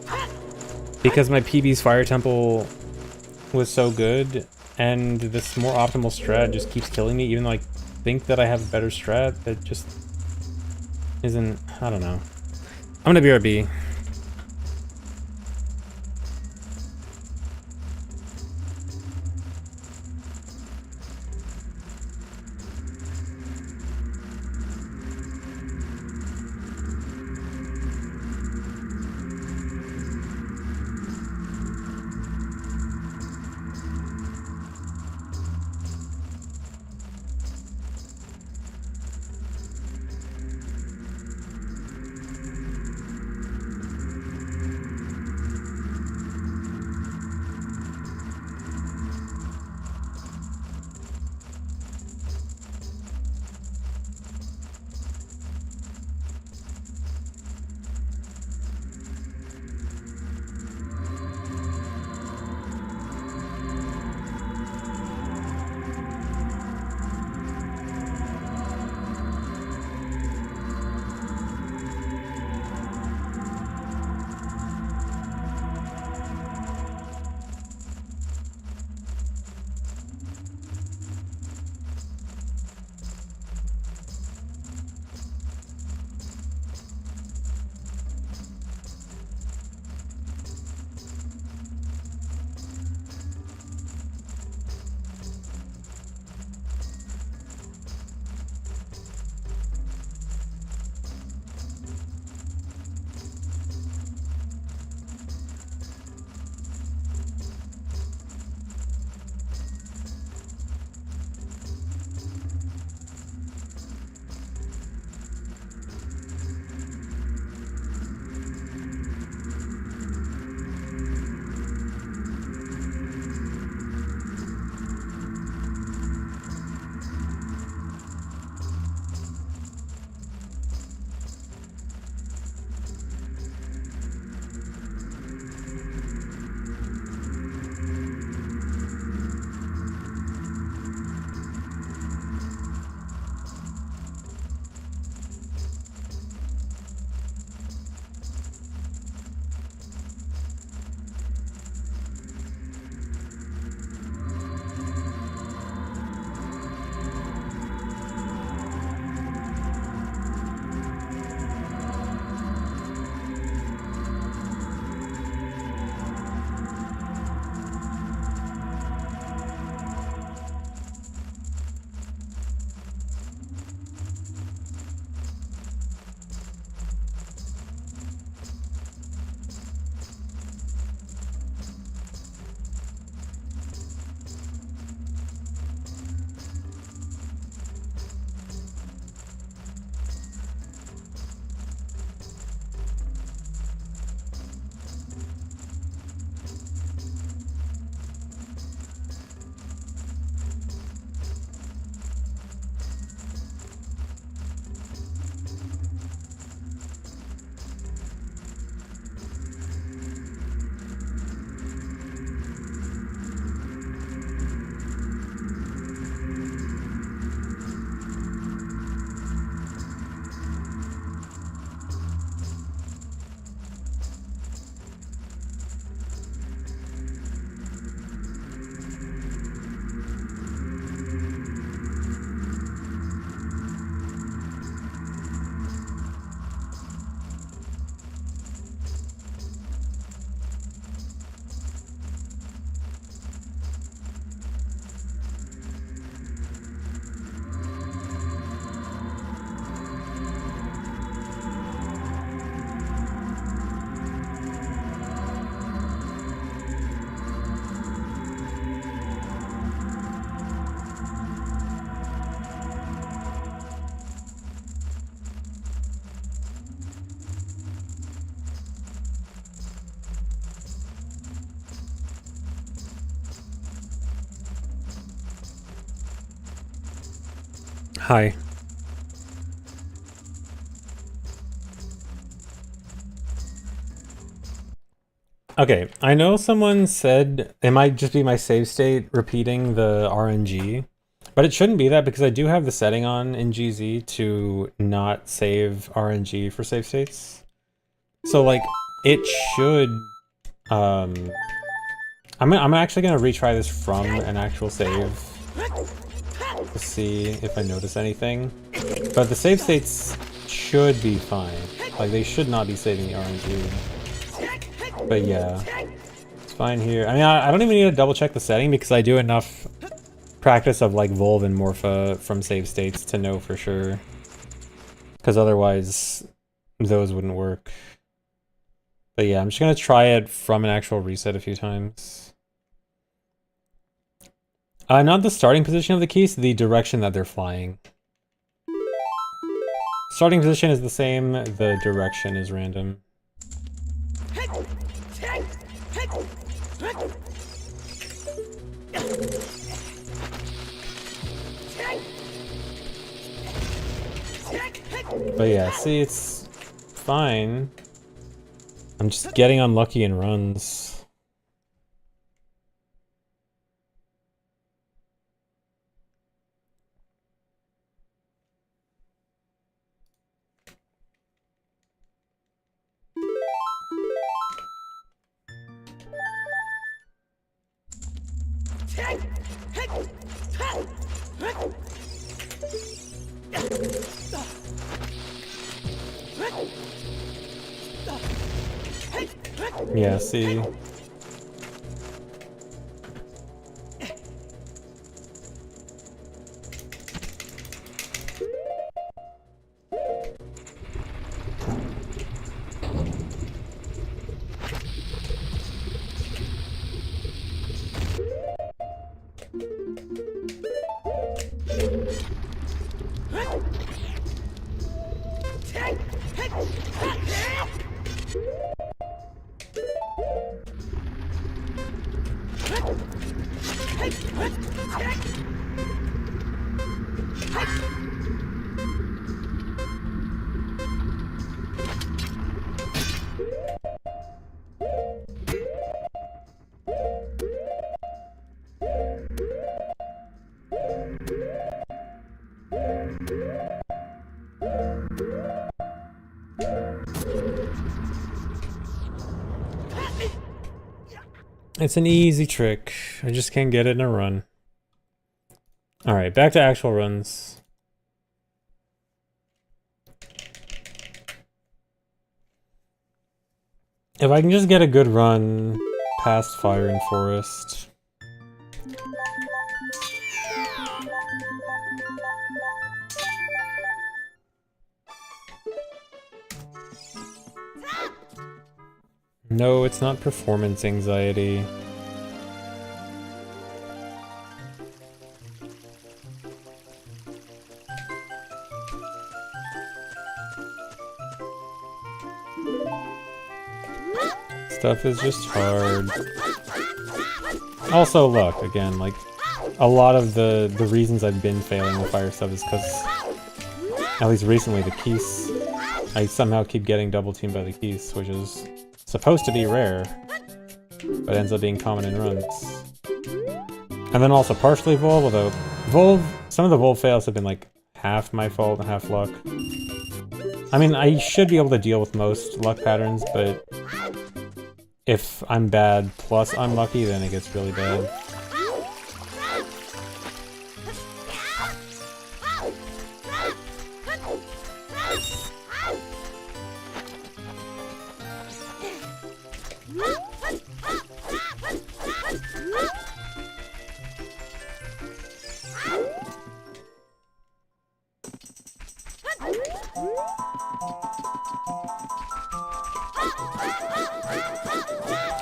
because my PB's Fire Temple was so good, and this more optimal strat just keeps killing me, even though I think that I have a better strat that just isn't. I don't know. I'm gonna BRB. Hi. Okay, I know someone said it might just be my save state repeating the RNG, but it shouldn't be that because I do have the setting on in GZ to not save RNG for save states. So like, it should, um, I'm actually gonna retry this from an actual save to see if I notice anything. But the save states should be fine. Like, they should not be saving the RNG. But yeah, it's fine here. I mean, I don't even need to double check the setting because I do enough practice of like Volv and Morpha from save states to know for sure. Because otherwise, those wouldn't work. But yeah, I'm just gonna try it from an actual reset a few times. Not the starting position of the keys, the direction that they're flying. Starting position is the same, the direction is random. But yeah, see, it's fine. I'm just getting unlucky in runs. Yeah, see. It's an easy trick. I just can't get it in a run. Alright, back to actual runs. If I can just get a good run past Fire and Forest. No, it's not performance anxiety. Stuff is just hard. Also, luck, again, like, a lot of the reasons I've been failing with fire stuff is because, at least recently, the keys, I somehow keep getting double teamed by the keys, which is supposed to be rare, but ends up being common in runs. And then also partially Volv, although some of the Volv fails have been like half my fault and half luck. I mean, I should be able to deal with most luck patterns, but if I'm bad plus I'm lucky, then it gets really bad.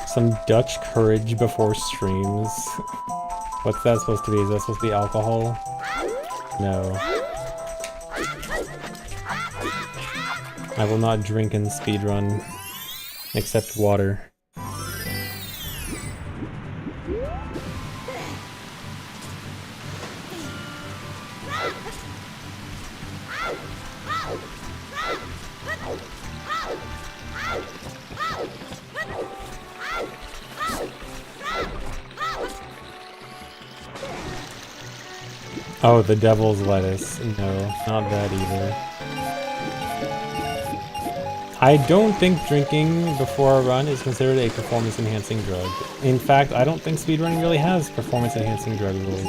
Some Dutch courage before streams. What's that supposed to be? Is that supposed to be alcohol? No. I will not drink and speedrun. Except water. Oh, the devil's lettuce. No, not that either. I don't think drinking before a run is considered a performance-enhancing drug. In fact, I don't think speedrunning really has performance-enhancing drug rules.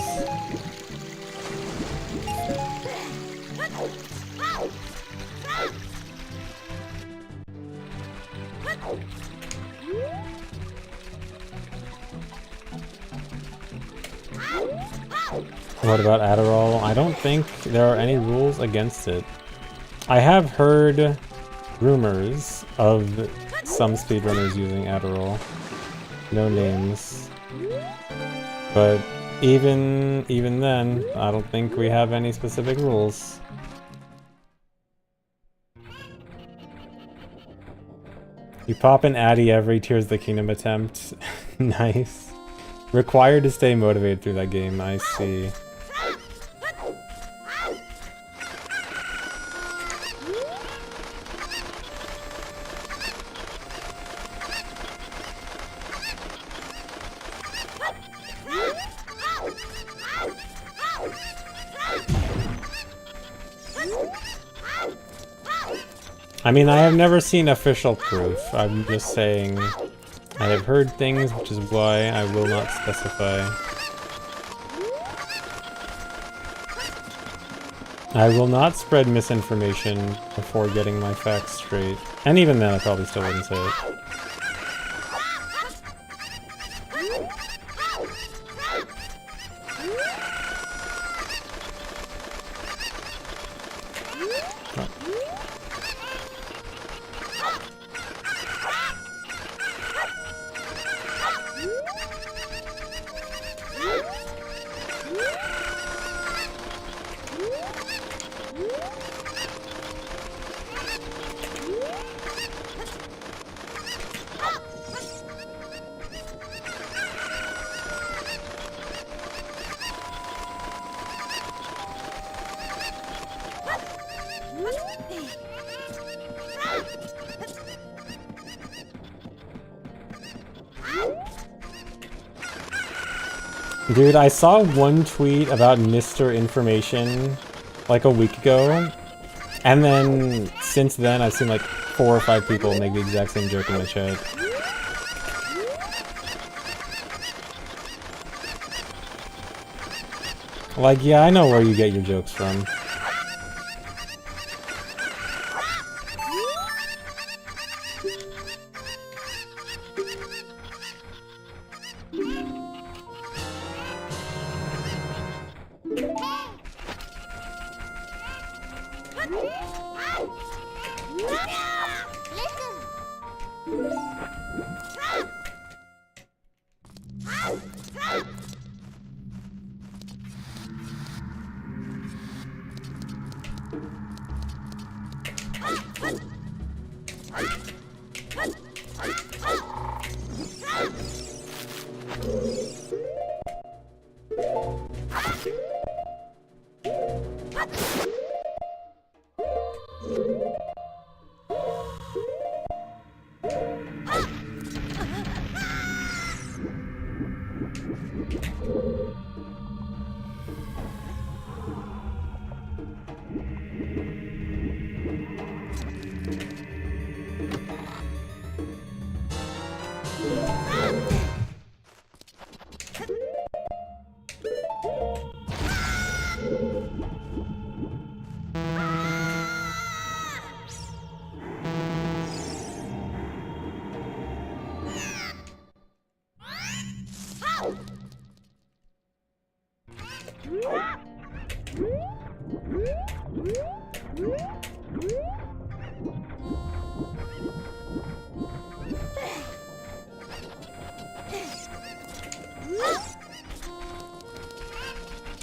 What about Adderall? I don't think there are any rules against it. I have heard rumors of some speedrunners using Adderall. No names. But even then, I don't think we have any specific rules. You pop an Addy every Tears of the Kingdom attempt. Nice. Required to stay motivated through that game, I see. I mean, I have never seen official proof. I'm just saying I have heard things, which is why I will not specify. I will not spread misinformation before getting my facts straight. And even then, I probably still wouldn't say it. Dude, I saw one tweet about Mr. Information like a week ago, and then since then I've seen like 4 or 5 people make the exact same joke in the chat. Like, yeah, I know where you get your jokes from.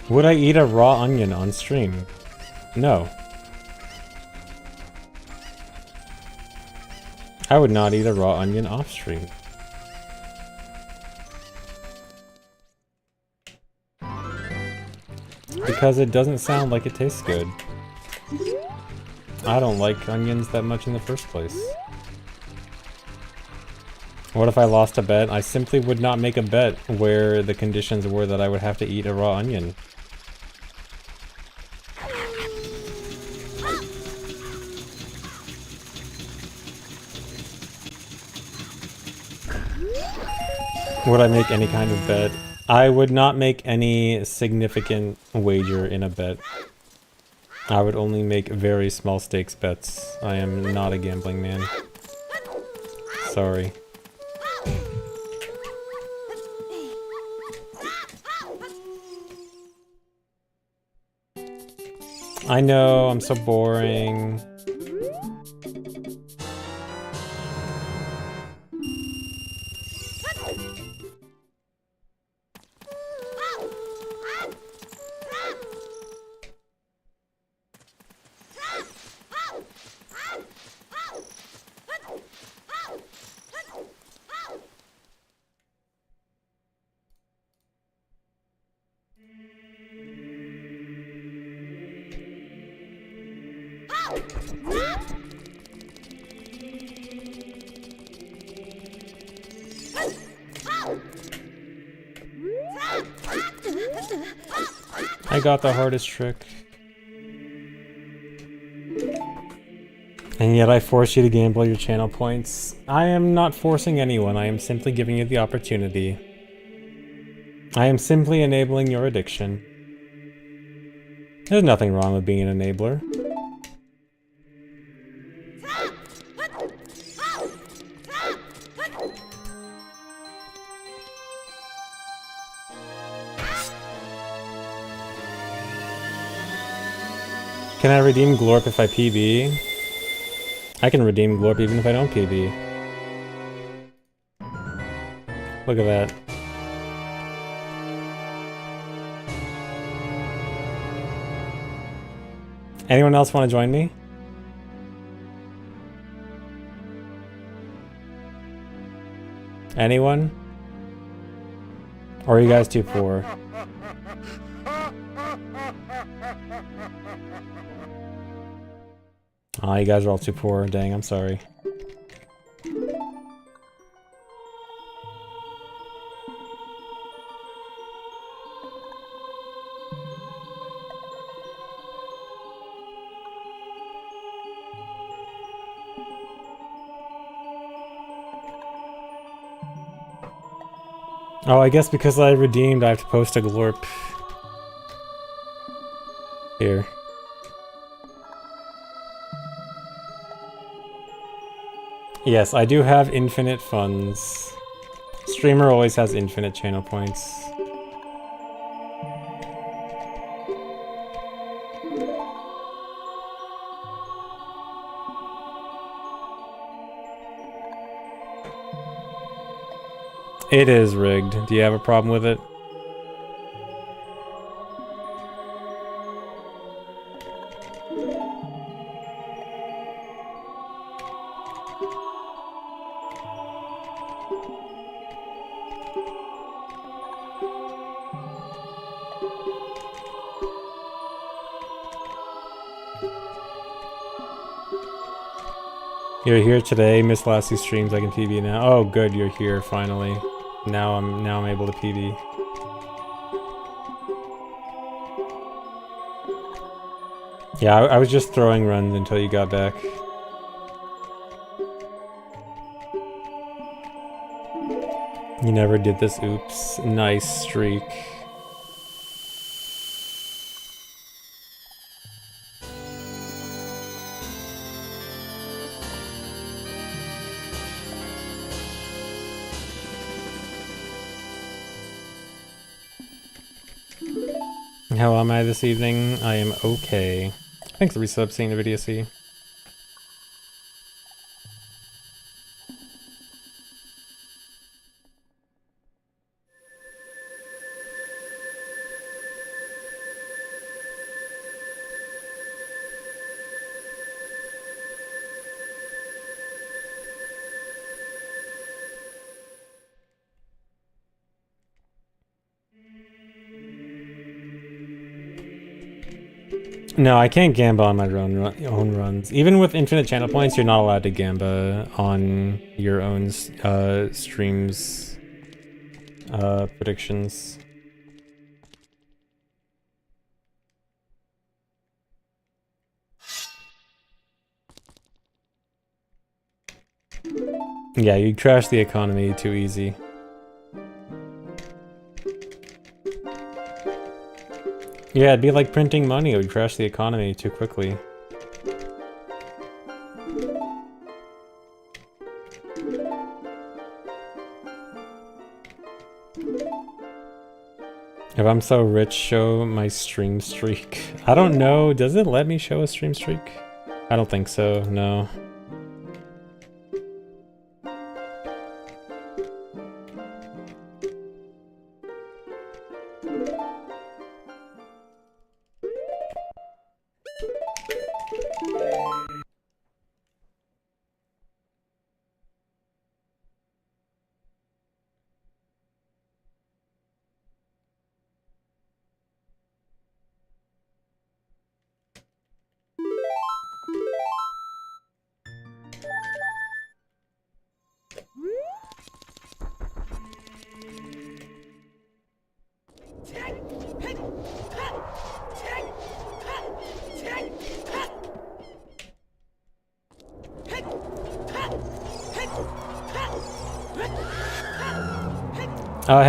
Would I eat a raw onion on stream? No. I would not eat a raw onion off stream. Because it doesn't sound like it tastes good. I don't like onions that much in the first place. What if I lost a bet? I simply would not make a bet where the conditions were that I would have to eat a raw onion. Would I make any kind of bet? I would not make any significant wager in a bet. I would only make very small stakes bets. I am not a gambling man. Sorry. I know, I'm so boring. I got the hardest trick. And yet I force you to gamble your channel points. I am not forcing anyone, I am simply giving you the opportunity. I am simply enabling your addiction. There's nothing wrong with being an enabler. Can I redeem Glorp if I PB? I can redeem Glorp even if I don't PB. Look at that. Anyone else want to join me? Anyone? Or are you guys too poor? Aw, you guys are all too poor. Dang, I'm sorry. Oh, I guess because I redeemed, I have to post a glorp. Here. Yes, I do have infinite funds. Streamer always has infinite channel points. It is rigged. Do you have a problem with it? You're here today, missed last two streams, I can PB now. Oh good, you're here finally. Now I'm able to PB. Yeah, I was just throwing runs until you got back. You never did this, oops. Nice streak. How am I this evening? I am okay. Thanks for resub, seeing the video, see. No, I can't gamba on my own runs. Even with infinite channel points, you're not allowed to gamba on your own streams predictions. Yeah, you crash the economy too easy. Yeah, it'd be like printing money. It would crash the economy too quickly. If I'm so rich, show my stream streak. I don't know. Does it let me show a stream streak? I don't think so, no.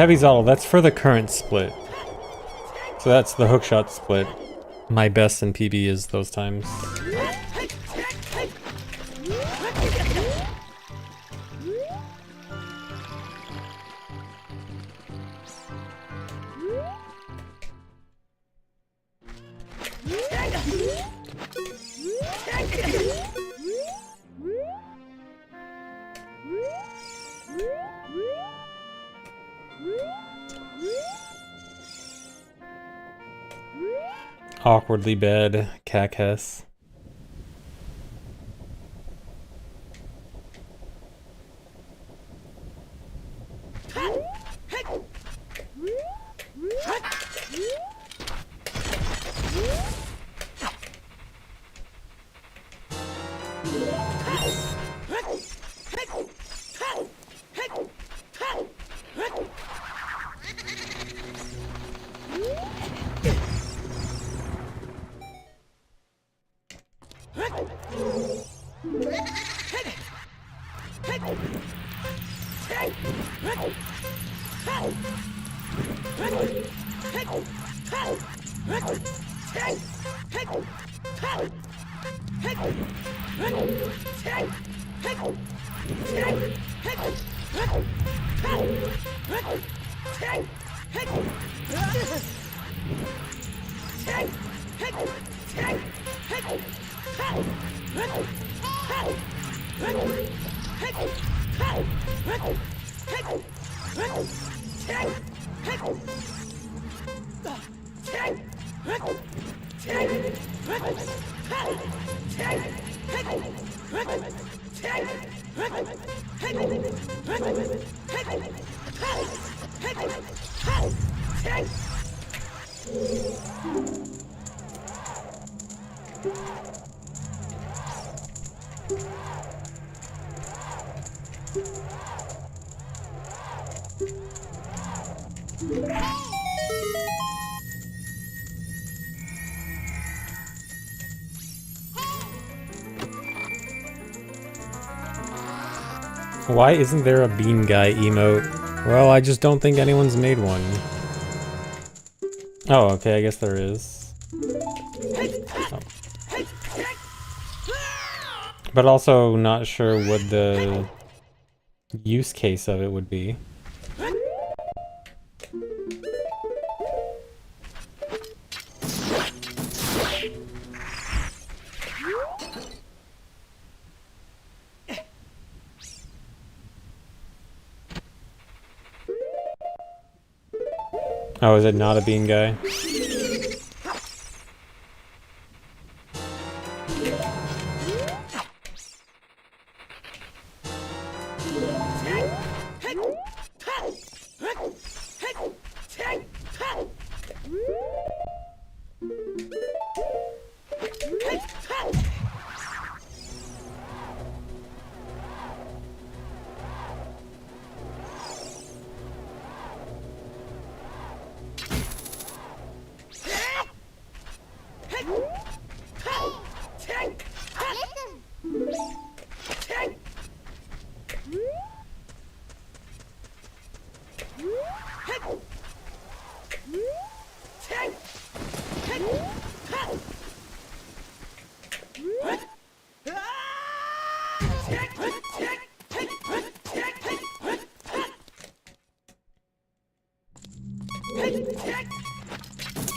Heavy Zottle, that's for the current split. So that's the hookshot split. My best in PB is those times. Awkwardly bad Cactus. Why isn't there a bean guy emote? Well, I just don't think anyone's made one. Oh, okay, I guess there is. Oh. But also not sure what the use case of it would be. Oh, is it not a bean guy?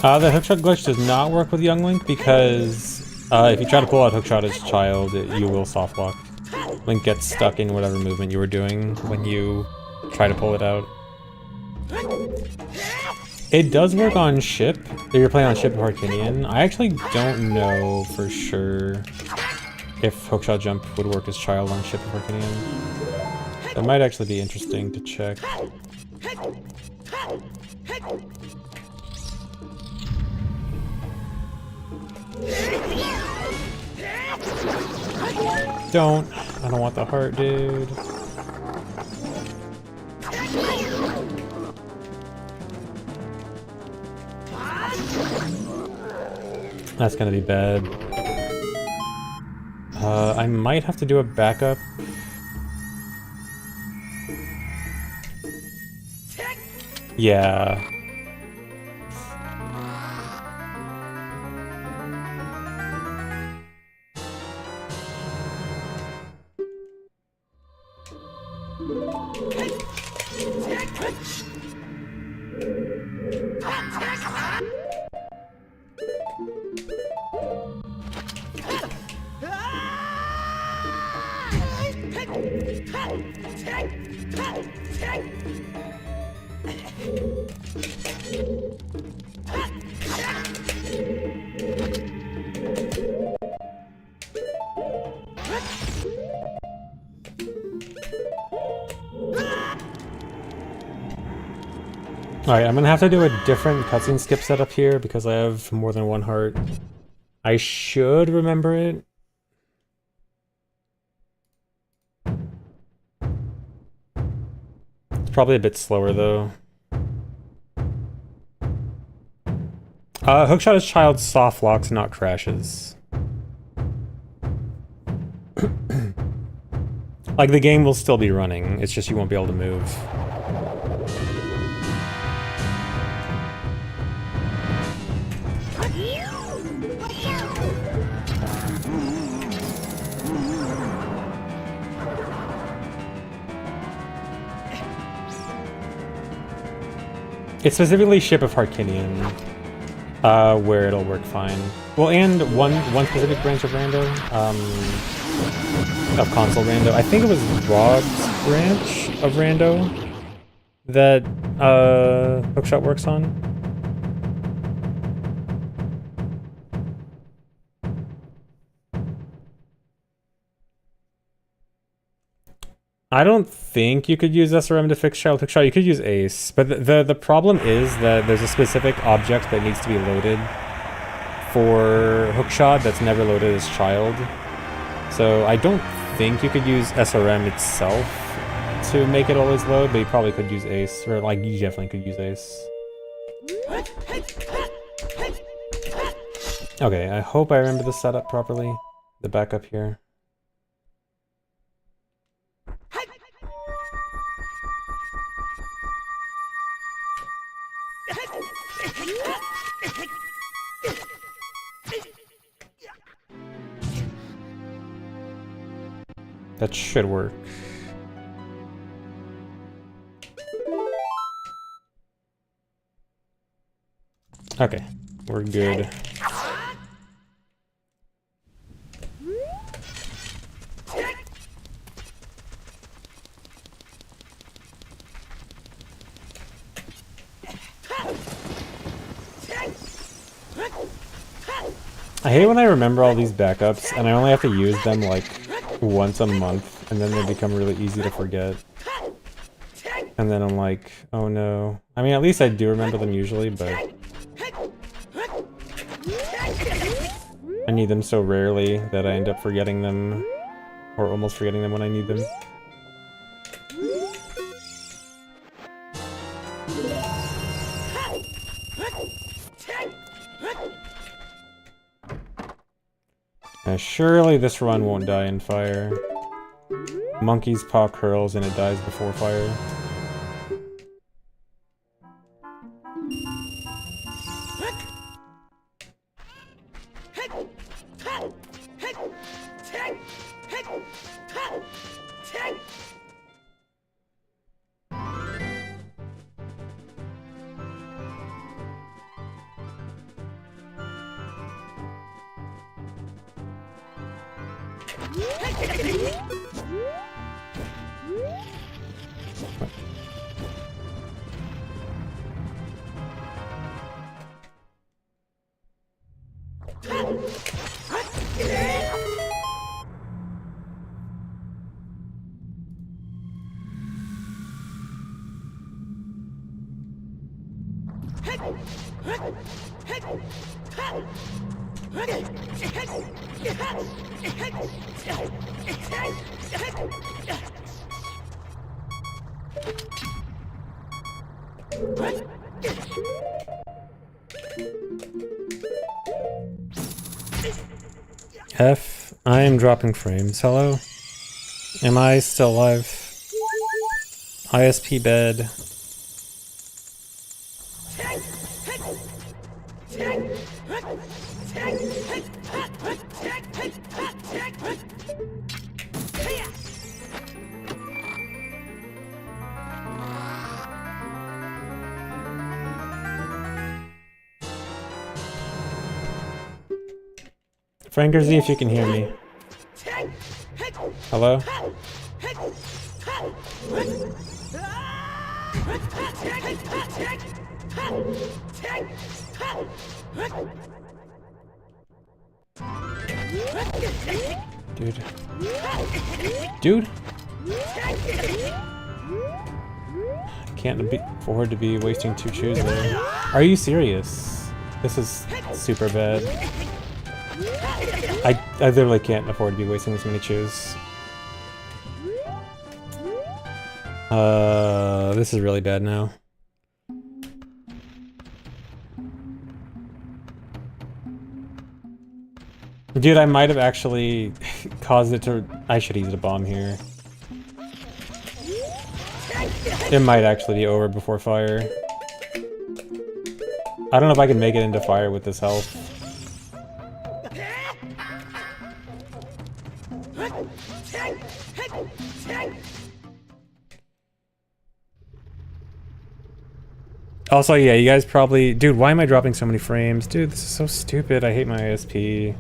The hookshot glitch does not work with Young Link because if you try to pull out hookshot as a child, you will soft lock. Link gets stuck in whatever movement you were doing when you try to pull it out. It does work on ship. If you're playing on ship of Harkinian, I actually don't know for sure if hookshot jump would work as child on ship of Harkinian. That might actually be interesting to check. I don't want the heart, dude. That's gonna be bad. I might have to do a backup. Yeah. Alright, I'm gonna have to do a different cutscene skip setup here because I have more than one heart. I should remember it. It's probably a bit slower though. Hookshot is child soft locks, not crashes. Like, the game will still be running, it's just you won't be able to move. It's specifically Ship of Harkinian, where it'll work fine. Well, and one specific branch of Rando, of console Rando. I think it was Rod's branch of Rando that Hookshot works on. I don't think you could use SRM to fix child hookshot. You could use Ace, but the problem is that there's a specific object that needs to be loaded for hookshot that's never loaded as child. So I don't think you could use SRM itself to make it always load, but you probably could use Ace, or like you definitely could use Ace. Okay, I hope I remember the setup properly. The backup here. That should work. Okay, we're good. I hate when I remember all these backups and I only have to use them like once a month and then they become really easy to forget. And then I'm like, oh no. I mean, at least I do remember them usually, but I need them so rarely that I end up forgetting them, or almost forgetting them when I need them. Now, surely this run won't die in fire. Monkey's paw curls and it dies before fire. F, I am dropping frames. Hello? Am I still live? ISP bed. Frankerzy, if you can hear me. Hello? Dude. Dude? Can't afford to be wasting 2 chews there. Are you serious? This is super bad. I literally can't afford to be wasting this many chews. This is really bad now. Dude, I might have actually caused it to... I should use a bomb here. It might actually be over before fire. I don't know if I can make it into fire with this health. Also, yeah, you guys probably... Dude, why am I dropping so many frames? Dude, this is so stupid. I hate my ISP.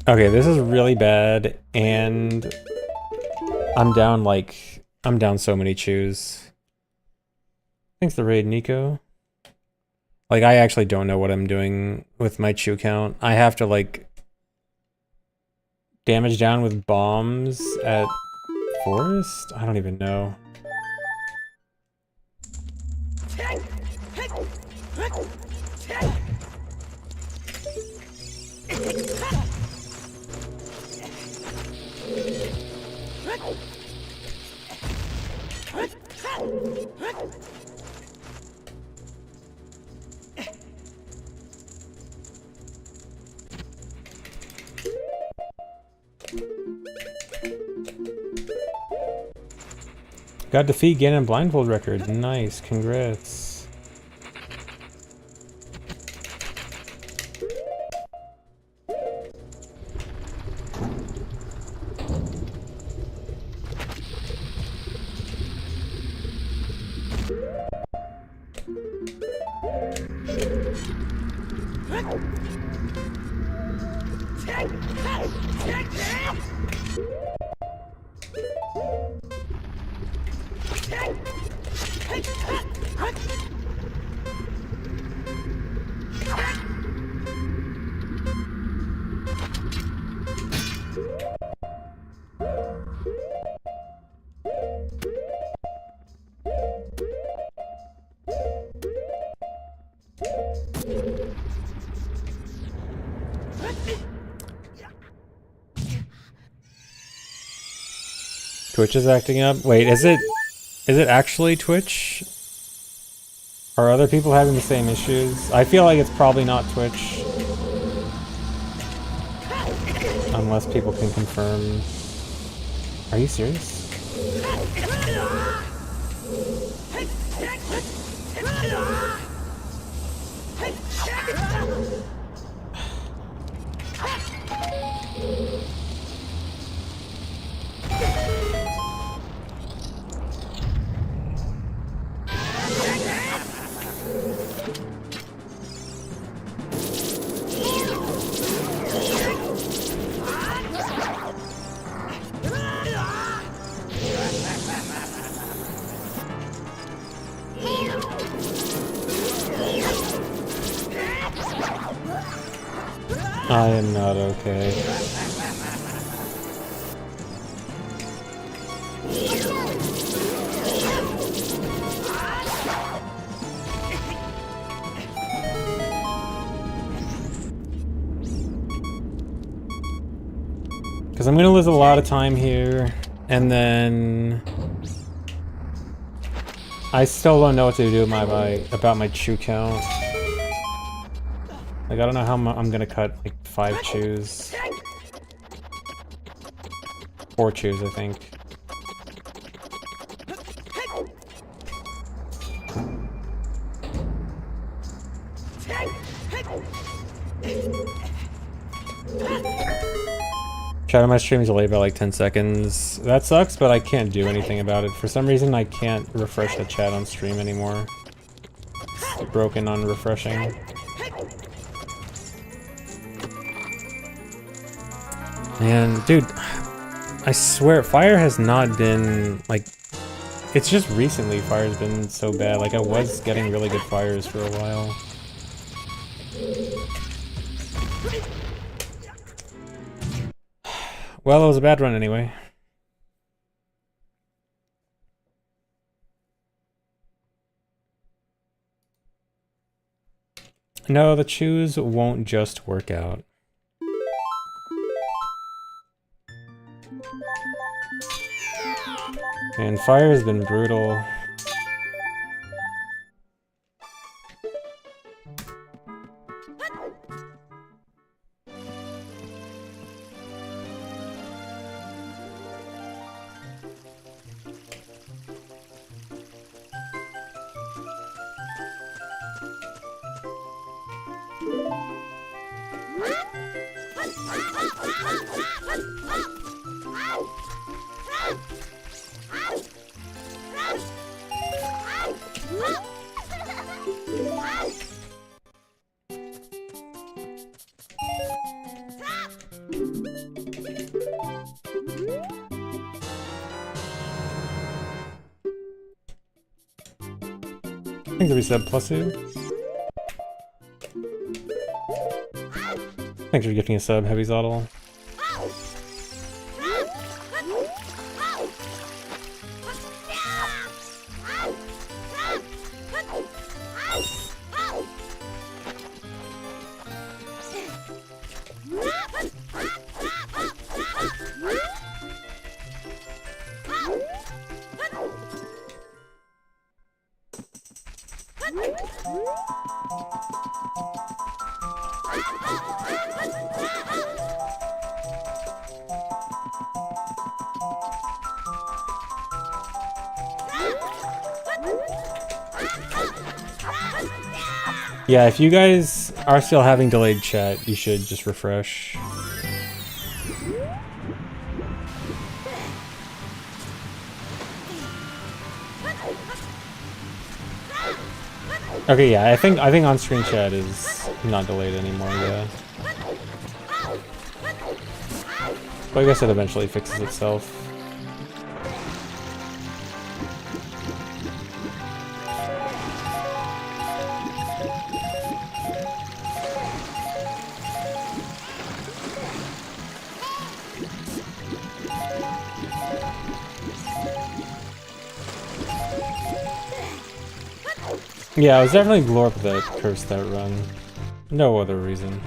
Okay, this is really bad, and I'm down so many chews. Thanks the raid, Nico. Like, I actually don't know what I'm doing with my chew count. I have to, like, damage down with bombs at forest? I don't even know. Got defeat Ganon blindfold record. Nice, congrats. Twitch is acting up? Wait, is it actually Twitch? Are other people having the same issues? I feel like it's probably not Twitch. Unless people can confirm. Are you serious? I am not okay. Because I'm gonna lose a lot of time here, and then I still don't know what to do with about my chew count. Like, I don't know how I'm gonna cut like 5 chews. 4 chews, I think. Chat on my stream is delayed by like 10 seconds. That sucks, but I can't do anything about it. For some reason, I can't refresh the chat on stream anymore. It's broken on refreshing. Man, dude, I swear, Fire has not been, like, it's just recently Fire's been so bad. Like, I was getting really good Fires for a while. Well, it was a bad run anyway. No, the chews won't just work out. Man, Fire has been brutal. Thanks for resub, Plusu. Thanks for gifting a sub, Heavy Zoddle. Yeah, if you guys are still having delayed chat, you should just refresh. Okay, yeah, I think on-screen chat is not delayed anymore, yeah. But I guess it eventually fixes itself. Yeah, it was definitely Glorp that cursed that run. No other reason.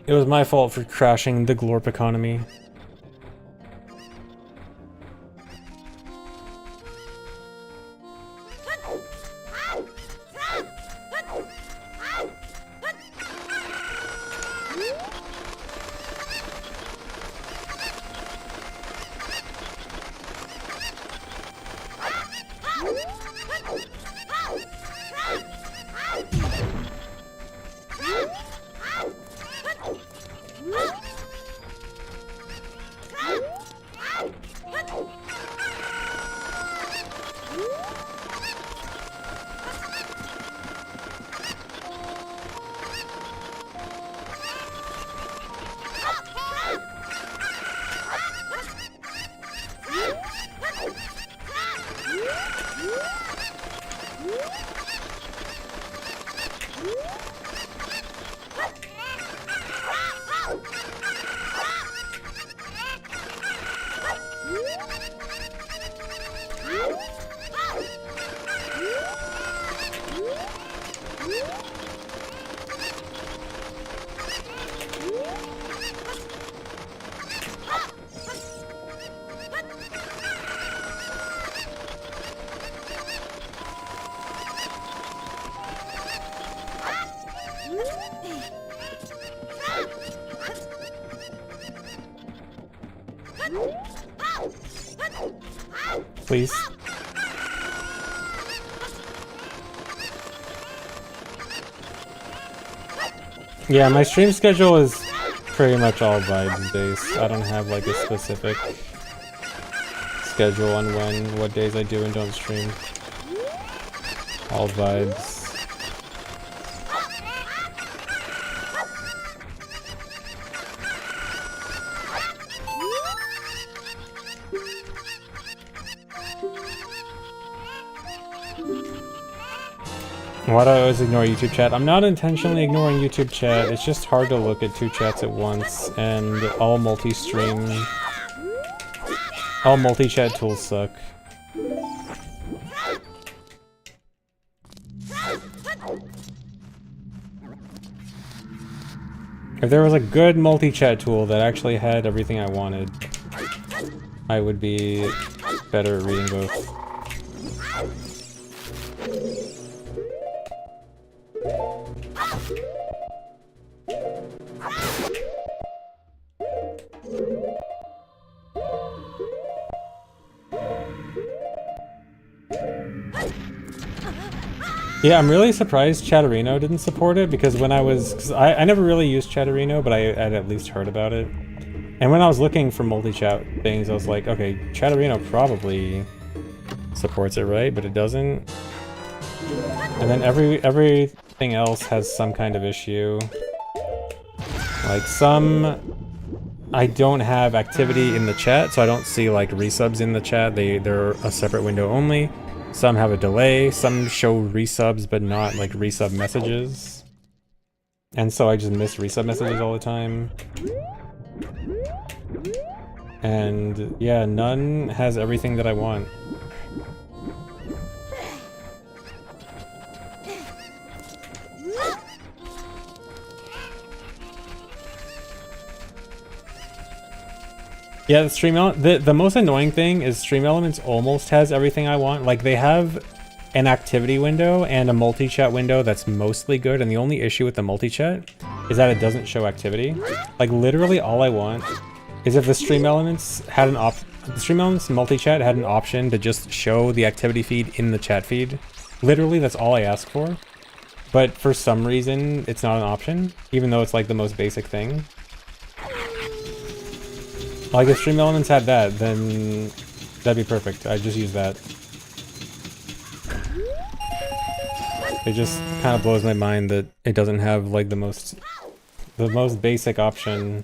It was my fault for crashing the Glorp economy. Please. Yeah, my stream schedule is pretty much all vibes based. I don't have like a specific schedule on what days I do and don't stream. All vibes. Why do I always ignore YouTube chat? I'm not intentionally ignoring YouTube chat, it's just hard to look at 2 chats at once, and all multi-chat tools suck. If there was a good multi-chat tool that actually had everything I wanted, I would be better at reading both. Yeah, I'm really surprised Chatterino didn't support it, because when cause I never really used Chatterino, but I'd at least heard about it. And when I was looking for multi-chat things, I was like, okay, Chatterino probably supports it, right? But it doesn't. And then everything else has some kind of issue. Like I don't have activity in the chat, so I don't see like resubs in the chat. They're a separate window only. Some have a delay, some show resubs but not like resub messages. And so I just miss resub messages all the time. And yeah, none has everything that I want. Yeah, the most annoying thing is Stream Elements almost has everything I want. Like, they have an activity window and a multi-chat window that's mostly good, and the only issue with the multi-chat is that it doesn't show activity. Like, literally all I want is if the Stream Elements had the Stream Elements multi-chat had an option to just show the activity feed in the chat feed. Literally, that's all I ask for. But for some reason, it's not an option, even though it's like the most basic thing. Like, if Stream Elements had that, then that'd be perfect. I'd just use that. It just kind of blows my mind that it doesn't have, like, the most basic option.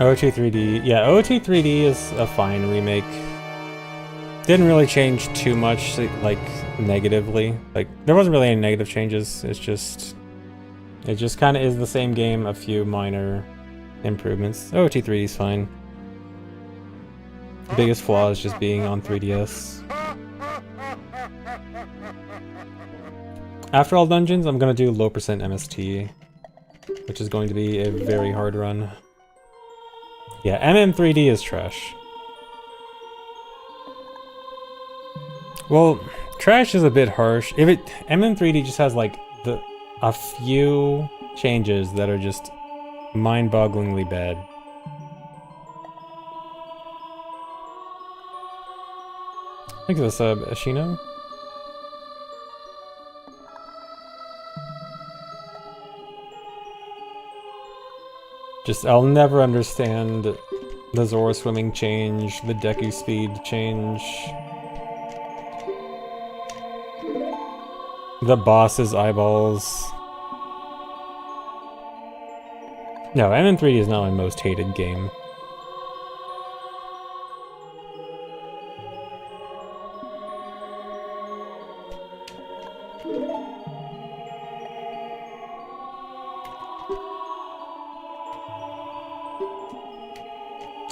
OT 3D. Yeah, OT 3D is a fine remake. Didn't really change too much, like, negatively. Like, there wasn't really any negative changes. It just kind of is the same game, a few minor improvements. OT 3D is fine. The biggest flaw is just being on 3DS. After all dungeons, I'm gonna do low percent MST, which is going to be a very hard run. Yeah, MM3D is trash. Well, trash is a bit harsh. If MM3D just has like a few changes that are just mind-bogglingly bad. Thanks for the sub, Ashino. I'll never understand the Zora swimming change, the Deku speed change, the boss's eyeballs. No, MM3D is not my most hated game.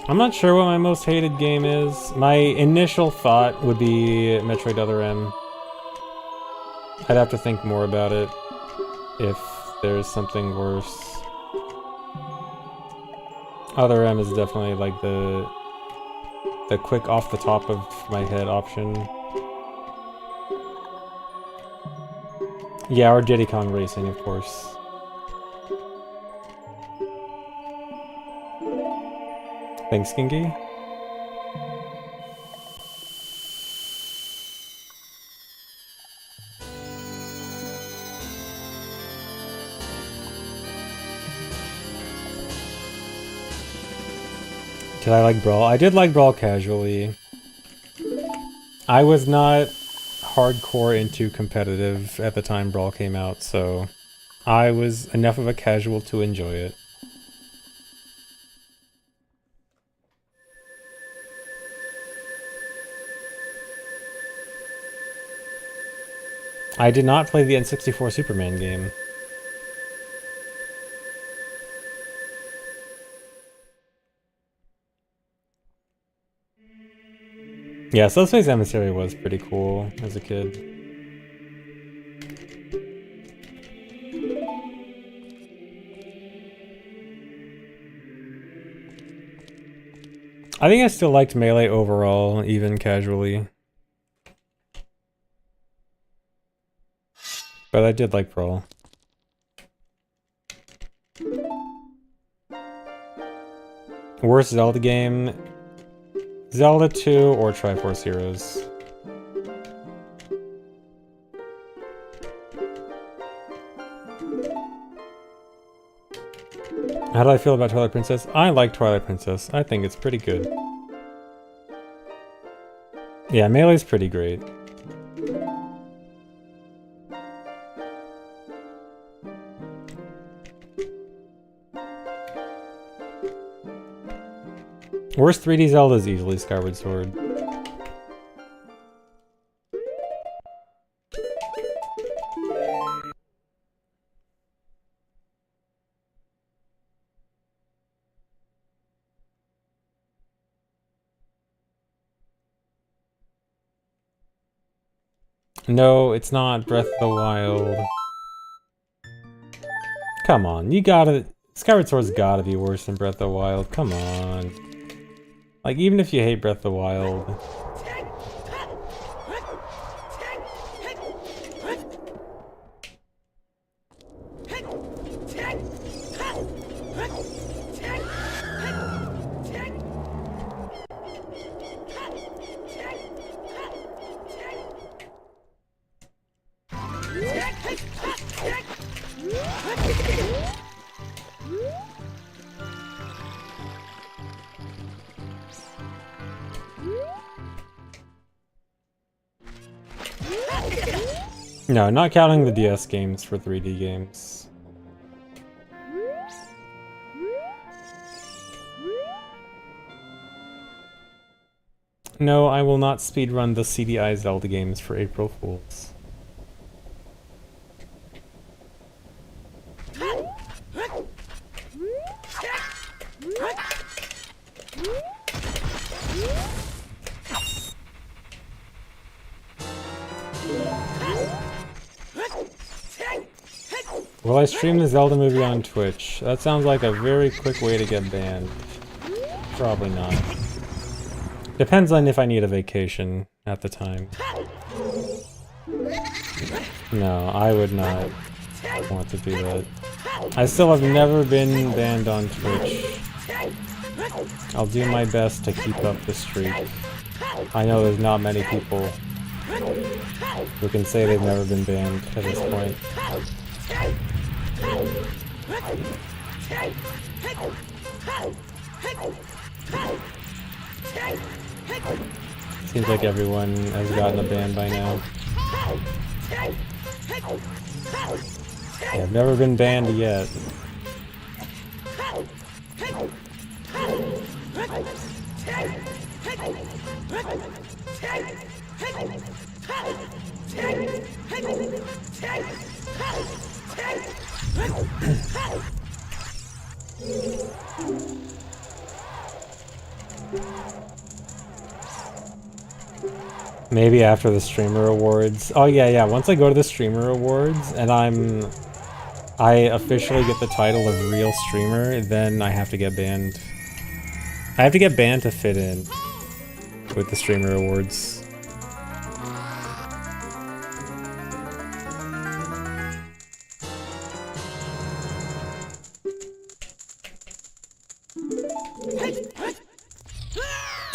I'm not sure what my most hated game is. My initial thought would be Metroid Other M. I'd have to think more about it if there's something worse. Other M is definitely like the quick off the top of my head option. Yeah, or Diddy Kong Racing, of course. Thanks, Skinky. Did I like Brawl? I did like Brawl casually. I was not hardcore into competitive at the time Brawl came out, so I was enough of a casual to enjoy it. I did not play the N64 Superman game. Yeah, Subspace Emissary was pretty cool as a kid. I think I still liked Melee overall, even casually. But I did like Brawl. Worst Zelda game? Zelda 2 or Triforce Heroes. How do I feel about Twilight Princess? I like Twilight Princess. I think it's pretty good. Yeah, Melee's pretty great. Worst 3D Zelda is easily Skyward Sword. No, it's not Breath of the Wild. Come on, you gotta... Skyward Sword's gotta be worse than Breath of the Wild. Come on. Like, even if you hate Breath of the Wild... No, not counting the DS games for 3D games. No, I will not speedrun the CDI Zelda games for April Fools. Will I stream the Zelda movie on Twitch? That sounds like a very quick way to get banned. Probably not. Depends on if I need a vacation at the time. No, I would not want to do that. I still have never been banned on Twitch. I'll do my best to keep up the streak. I know there's not many people who can say they've never been banned at this point. Seems like everyone has gotten a ban by now. I've never been banned yet. Maybe after the streamer awards. Oh yeah, once I go to the streamer awards and I officially get the title of real streamer, then I have to get banned. I have to get banned to fit in with the streamer awards.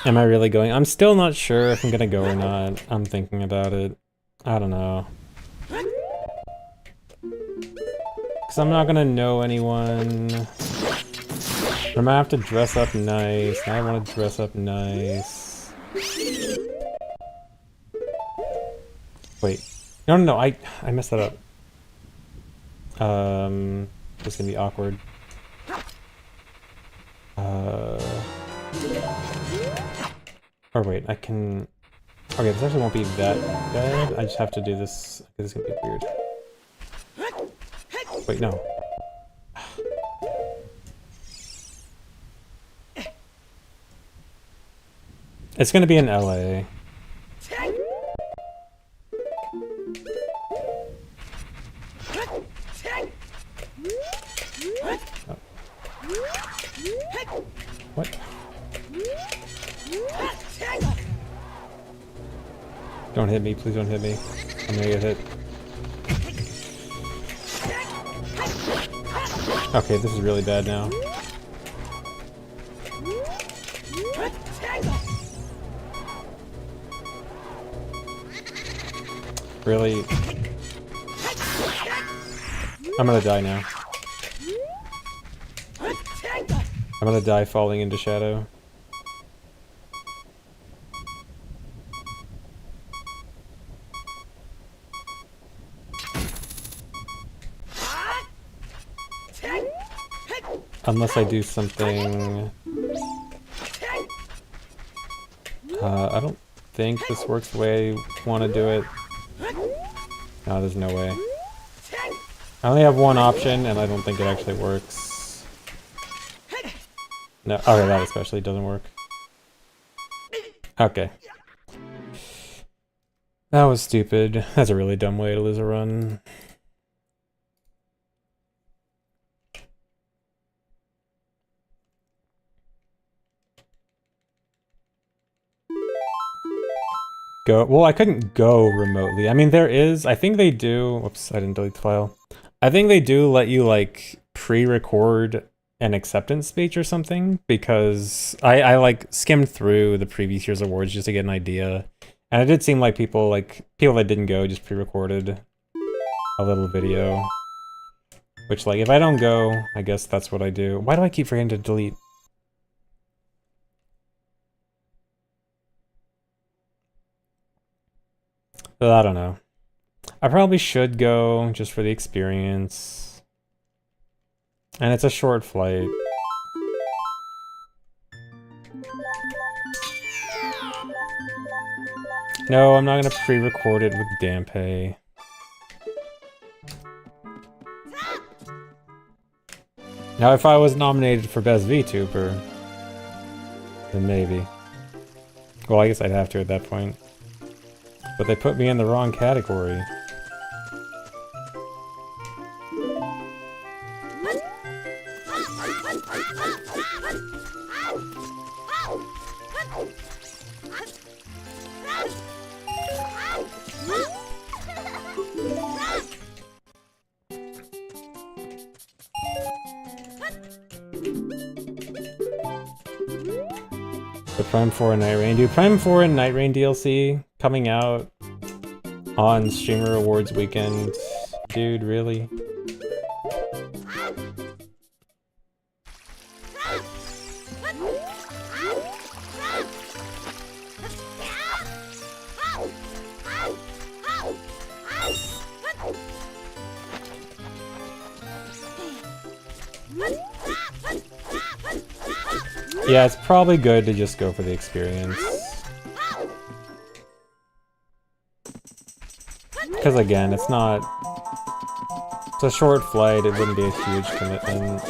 Am I really going? I'm still not sure if I'm gonna go or not. I'm thinking about it. I don't know. Because I'm not gonna know anyone. I'm gonna have to dress up nice. I want to dress up nice. Wait. No, I messed that up. This is gonna be awkward. Or wait, I can... Okay, this actually won't be that bad. I just have to do this, because it's gonna be weird. Wait, no. It's gonna be in LA. Oh. What? Don't hit me, please don't hit me. I'm gonna get hit. Okay, this is really bad now. Really? I'm gonna die now. I'm gonna die falling into shadow. Unless I do something... I don't think this works the way I want to do it. No, there's no way. I only have one option, and I don't think it actually works. No, okay, that especially doesn't work. Okay. That was stupid. That's a really dumb way to lose a run. Go. Well, I couldn't go remotely. I mean, there is. I think they do. Whoops, I didn't delete the file. I think they do let you like pre-record an acceptance speech or something, because I like skimmed through the previous year's awards just to get an idea, and it did seem like people that didn't go just pre-recorded a little video. Which, like, if I don't go, I guess that's what I do. Why do I keep forgetting to delete? But I don't know. I probably should go just for the experience. And it's a short flight. No, I'm not gonna pre-record it with Dampe. Now, if I was nominated for Best VTuber, then maybe. Well, I guess I'd have to at that point. But they put me in the wrong category. The Prime 4 and Night Rain. Dude, Prime 4 and Night Rain DLC coming out on Streamer Awards weekend. Dude, really? Yeah, it's probably good to just go for the experience. Because again, it's not... It's a short flight, it wouldn't be a huge commitment.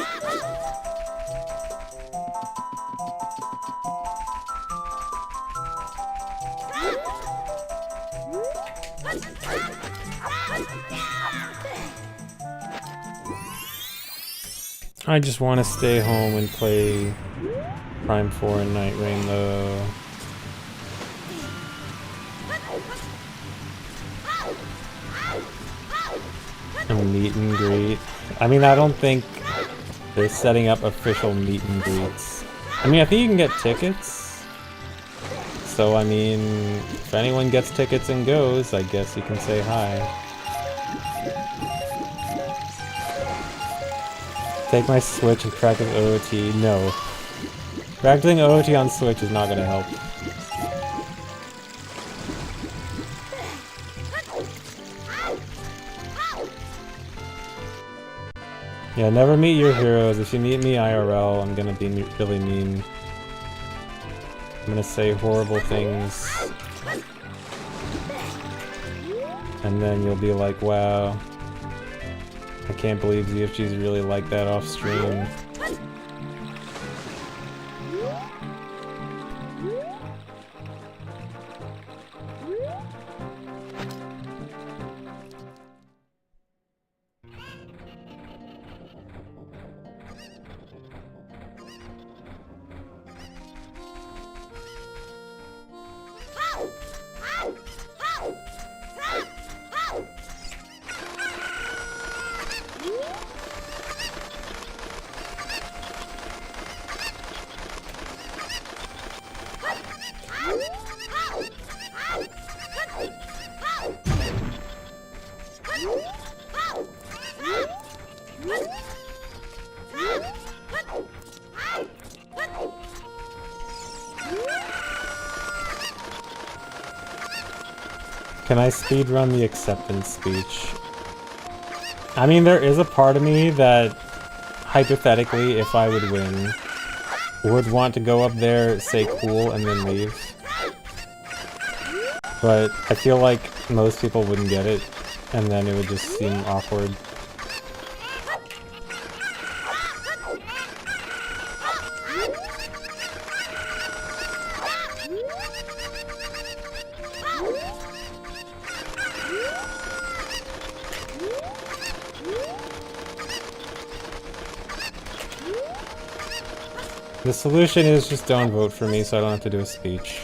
I just want to stay home and play Prime 4 and Night Rain though. And meet and greet. I mean, I don't think they're setting up official meet and greets. I mean, I think you can get tickets. So, I mean, if anyone gets tickets and goes, I guess you can say hi. Take my Switch and practice OOT. No. Practicing OOT on Switch is not gonna help. Yeah, never meet your heroes. If you meet me IRL, I'm gonna be really mean. I'm gonna say horrible things. And then you'll be like, wow. I can't believe ZFG's really like that off stream. Can I speedrun the acceptance speech? I mean, there is a part of me that, hypothetically, if I would win, would want to go up there, say cool, and then leave. But I feel like most people wouldn't get it, and then it would just seem awkward. The solution is just don't vote for me so I don't have to do a speech.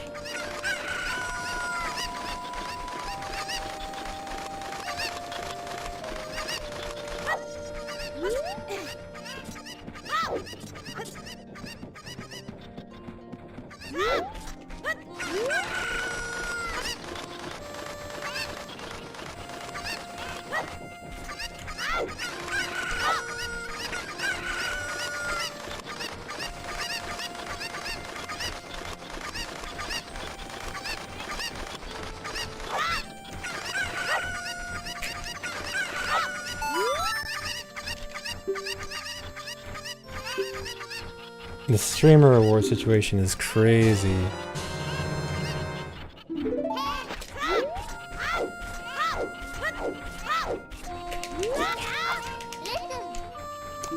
The streamer award situation is crazy.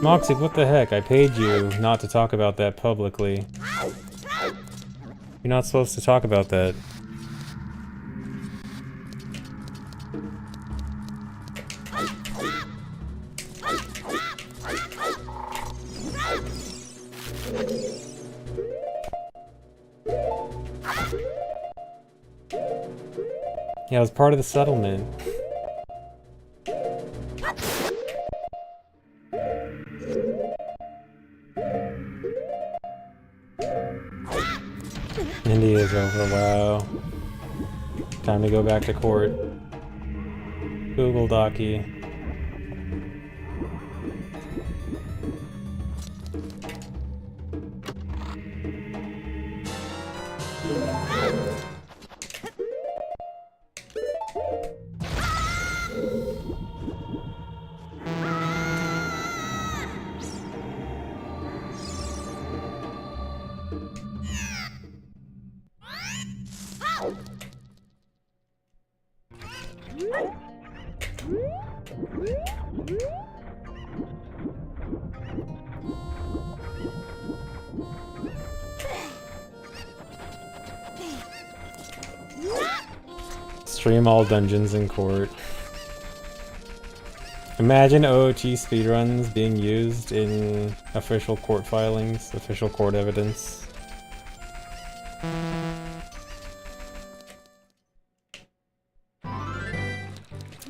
Moxie, what the heck? I paid you not to talk about that publicly. You're not supposed to talk about that. Yeah, it was part of the settlement. India is over, wow. Time to go back to court. Google Docky. Stream all dungeons in court. Imagine OOT speedruns being used in official court filings, official court evidence.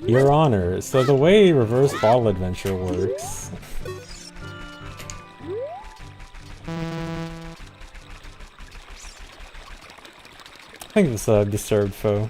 Your Honor, so the way Reverse Bottle Adventure works... I think it's a disturbed foe.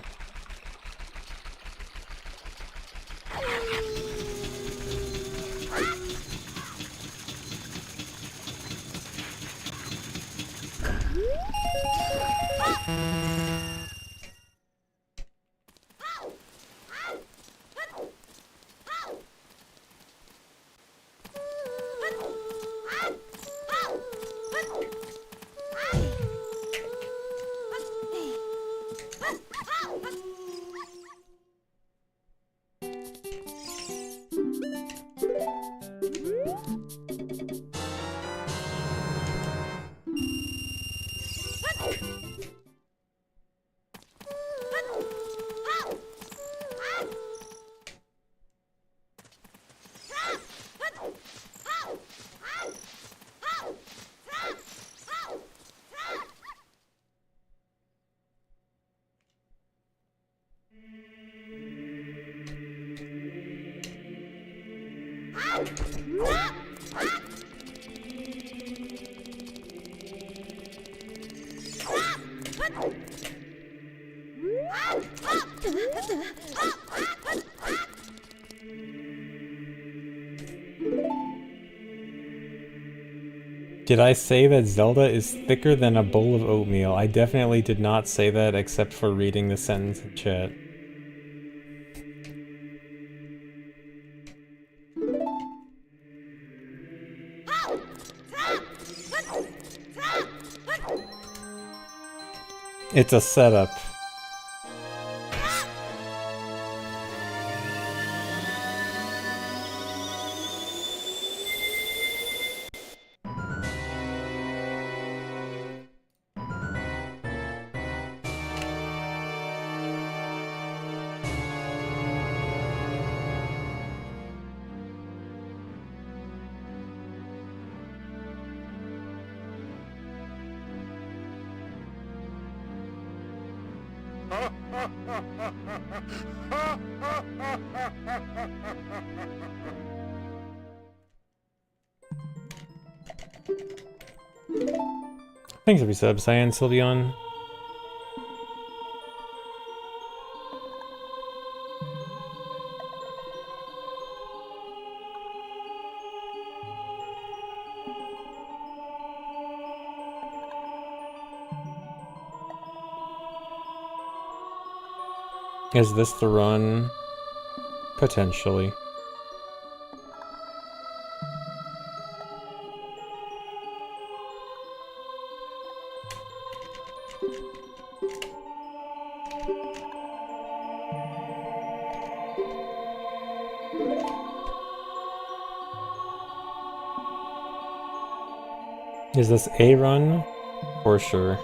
Did I say that Zelda is thicker than a bowl of oatmeal? I definitely did not say that except for reading the sentence in chat. It's a setup. Thanks for resub, Cyan Sylveon. Is this the run? Potentially. Is this a run? For sure.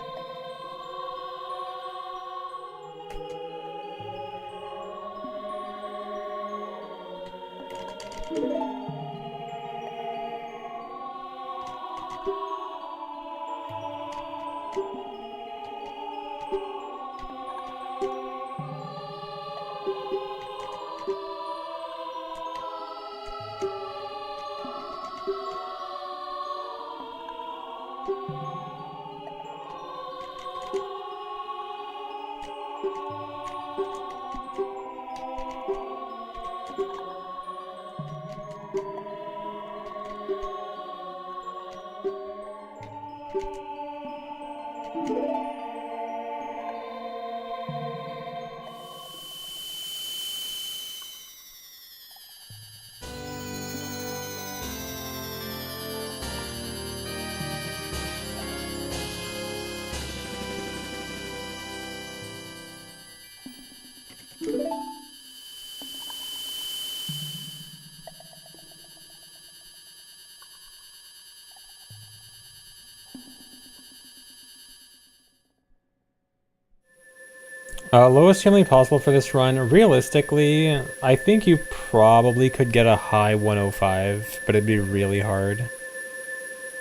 Lowest humanly possible for this run. Realistically, I think you probably could get a high 105, but it'd be really hard.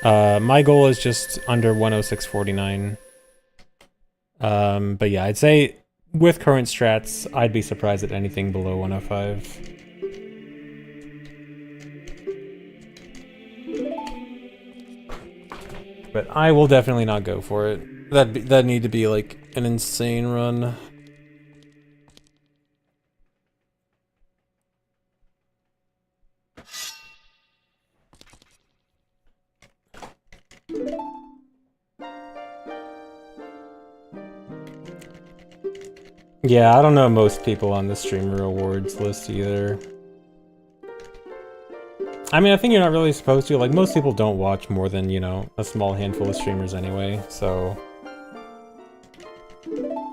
My goal is just under 106.49. But yeah, I'd say with current strats, I'd be surprised at anything below 105. But I will definitely not go for it. That'd need to be like an insane run. Yeah, I don't know most people on the streamer awards list either. I mean, I think you're not really supposed to. Like, most people don't watch more than, you know, a small handful of streamers anyway, so...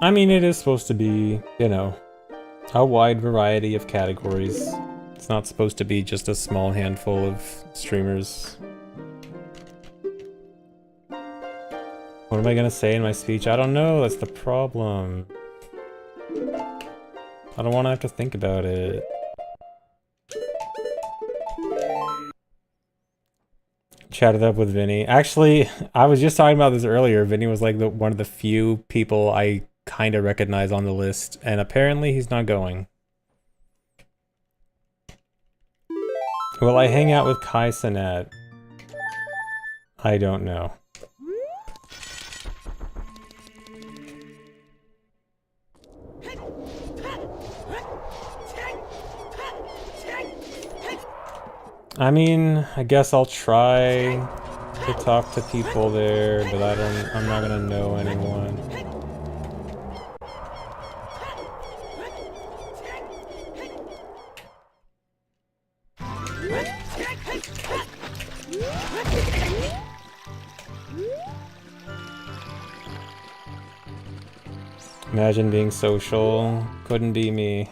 I mean, it is supposed to be, you know, a wide variety of categories. It's not supposed to be just a small handful of streamers. What am I gonna say in my speech? I don't know, that's the problem. I don't want to have to think about it. Chatted up with Vinny. Actually, I was just talking about this earlier. Vinny was like one of the few people I kind of recognize on the list, and apparently he's not going. Will I hang out with Kai Cenat? I don't know. I mean, I guess I'll try to talk to people there, but I'm not gonna know anyone. Imagine being social. Couldn't be me.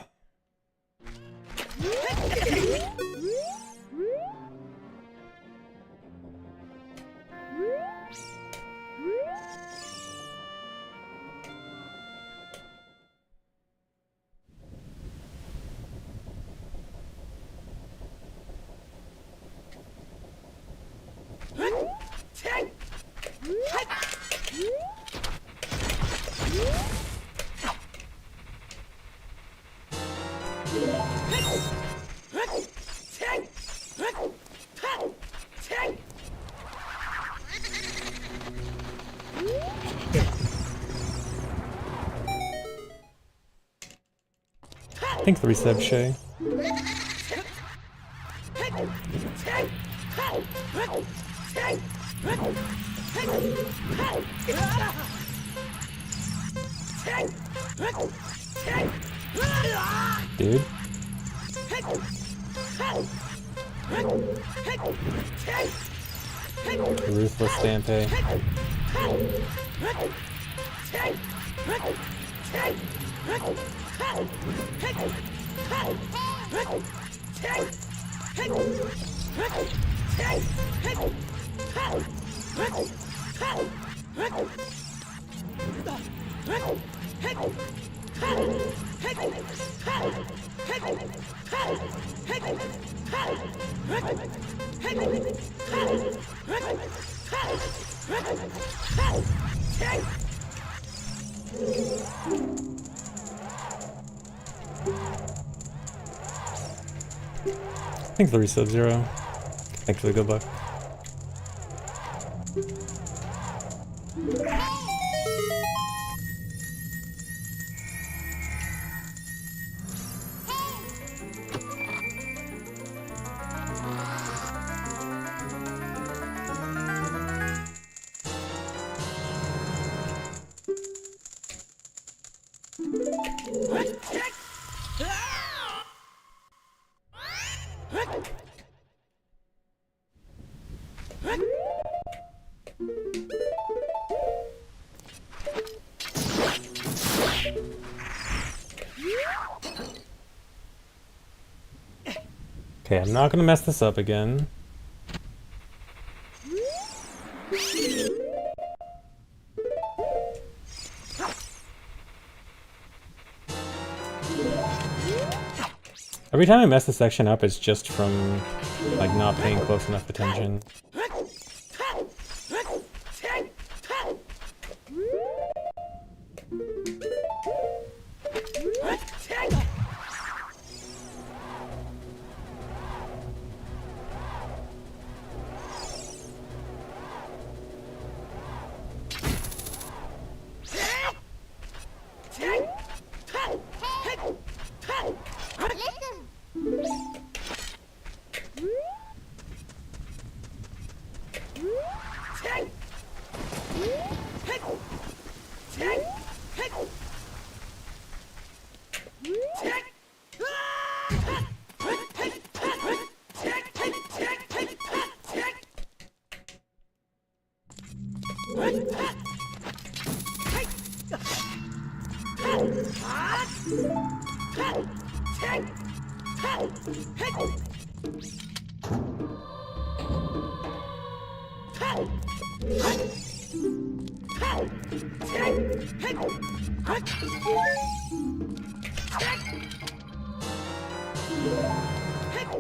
I think 3 sub Shay. Dude. Ruthless Stampe. Thanks for the resub, 0. Thanks for the good luck. Okay, I'm not gonna mess this up again. Every time I mess this section up, it's just from, like, not paying close enough attention.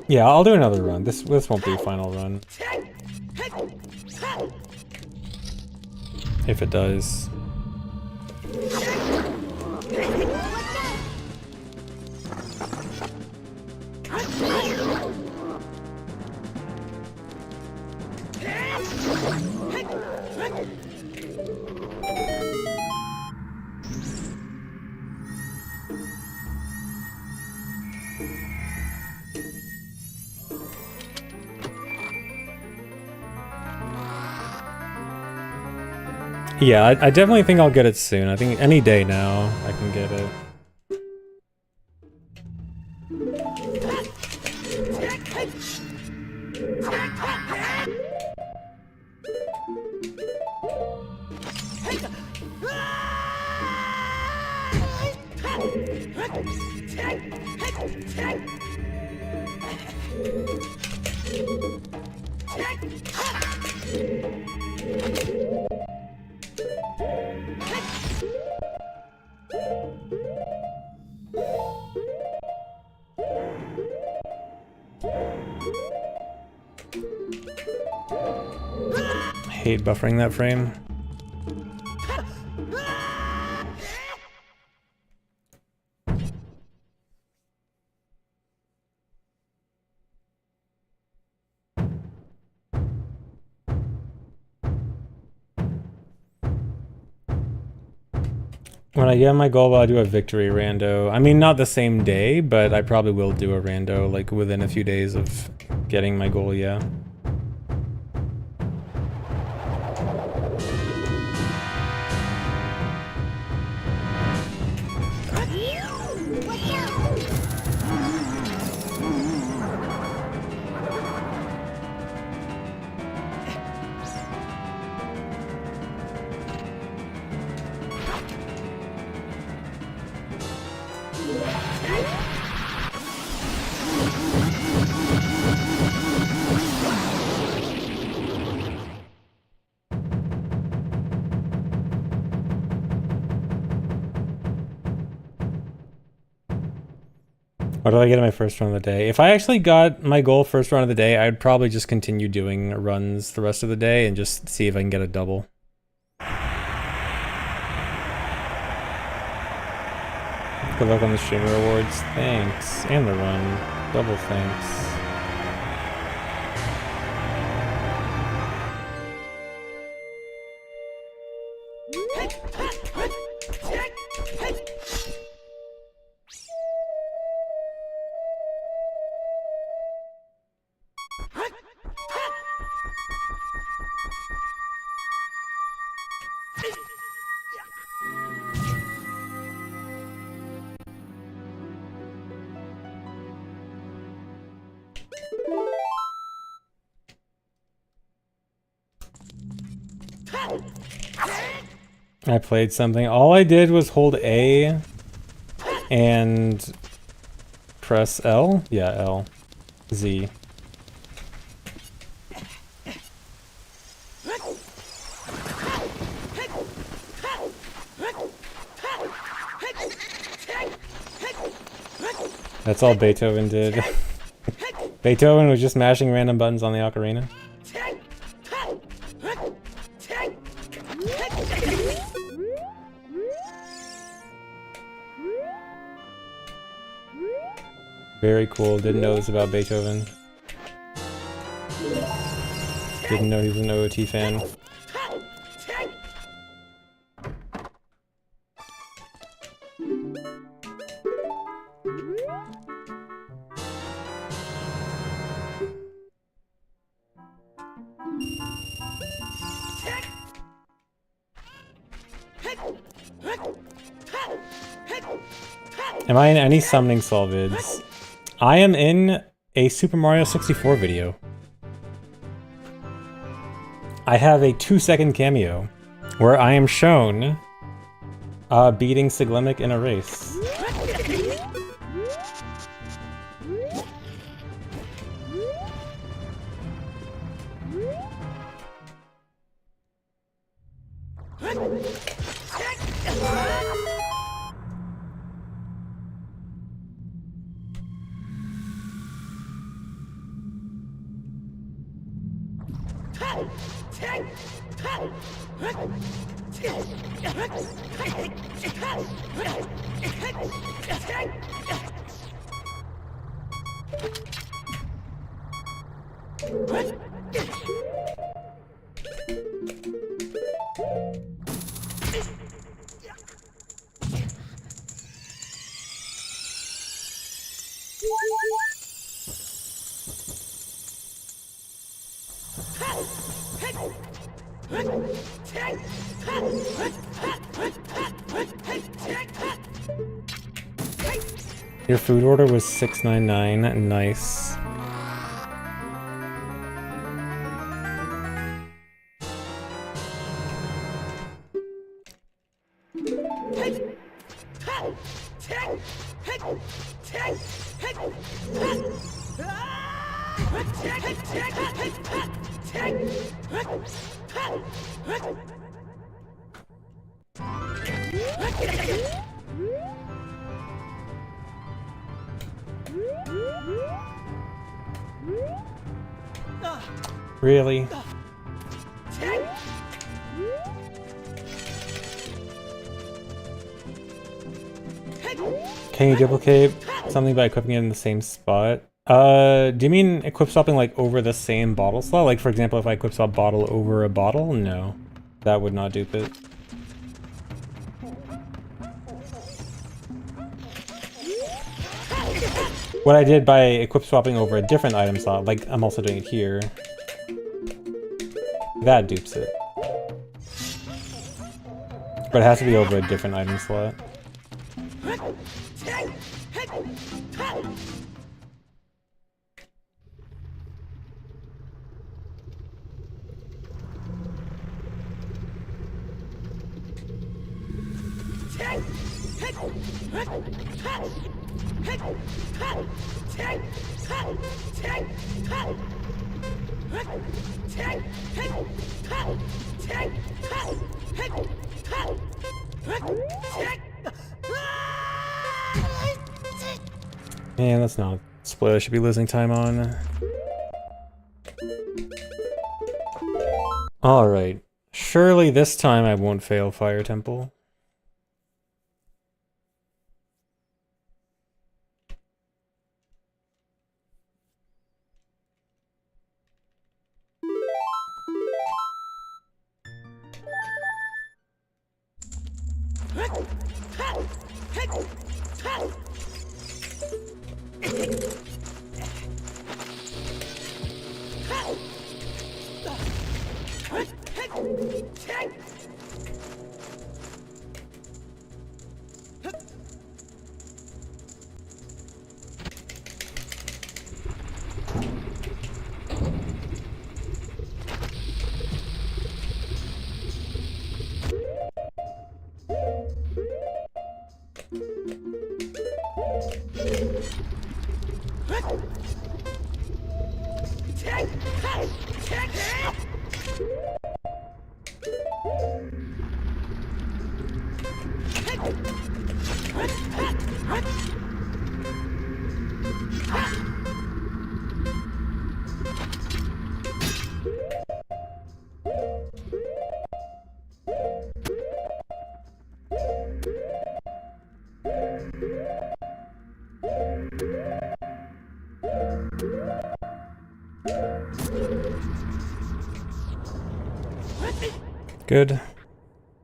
Yeah, I'll do another run. This won't be a final run. If it does. Yeah, I definitely think I'll get it soon. I think any day now I can get it. I hate buffering that frame. When I get my goal, I'll do a victory rando. I mean, not the same day, but I probably will do a rando, like, within a few days of getting my goal, yeah. What do I get in my first run of the day? If I actually got my goal first run of the day, I'd probably just continue doing runs the rest of the day and just see if I can get a double. Good luck on the streamer rewards. Thanks. And the run. Double thanks. I played something. All I did was hold A and press L. Yeah, L. Z. That's all Beethoven did. Beethoven was just mashing random buttons on the ocarina. Very cool. Didn't know this about Beethoven. Didn't know he was an OOT fan. Am I in any summoning Sol vids? I am in a Super Mario 64 video. I have a 2-second cameo where I am shown beating Siglemic in a race. Your food order was $6.99. Nice. Really? Can you duplicate something by equipping it in the same spot? Do you mean equip swapping like over the same bottle slot? Like for example, if I equip swap bottle over a bottle? No, that would not dupe it. What I did by equip swapping over a different item slot, like I'm also doing it here, that dupes it. But it has to be over a different item slot. Man, that's not a spoiler I should be losing time on. Alright. Surely this time I won't fail Fire Temple. Good.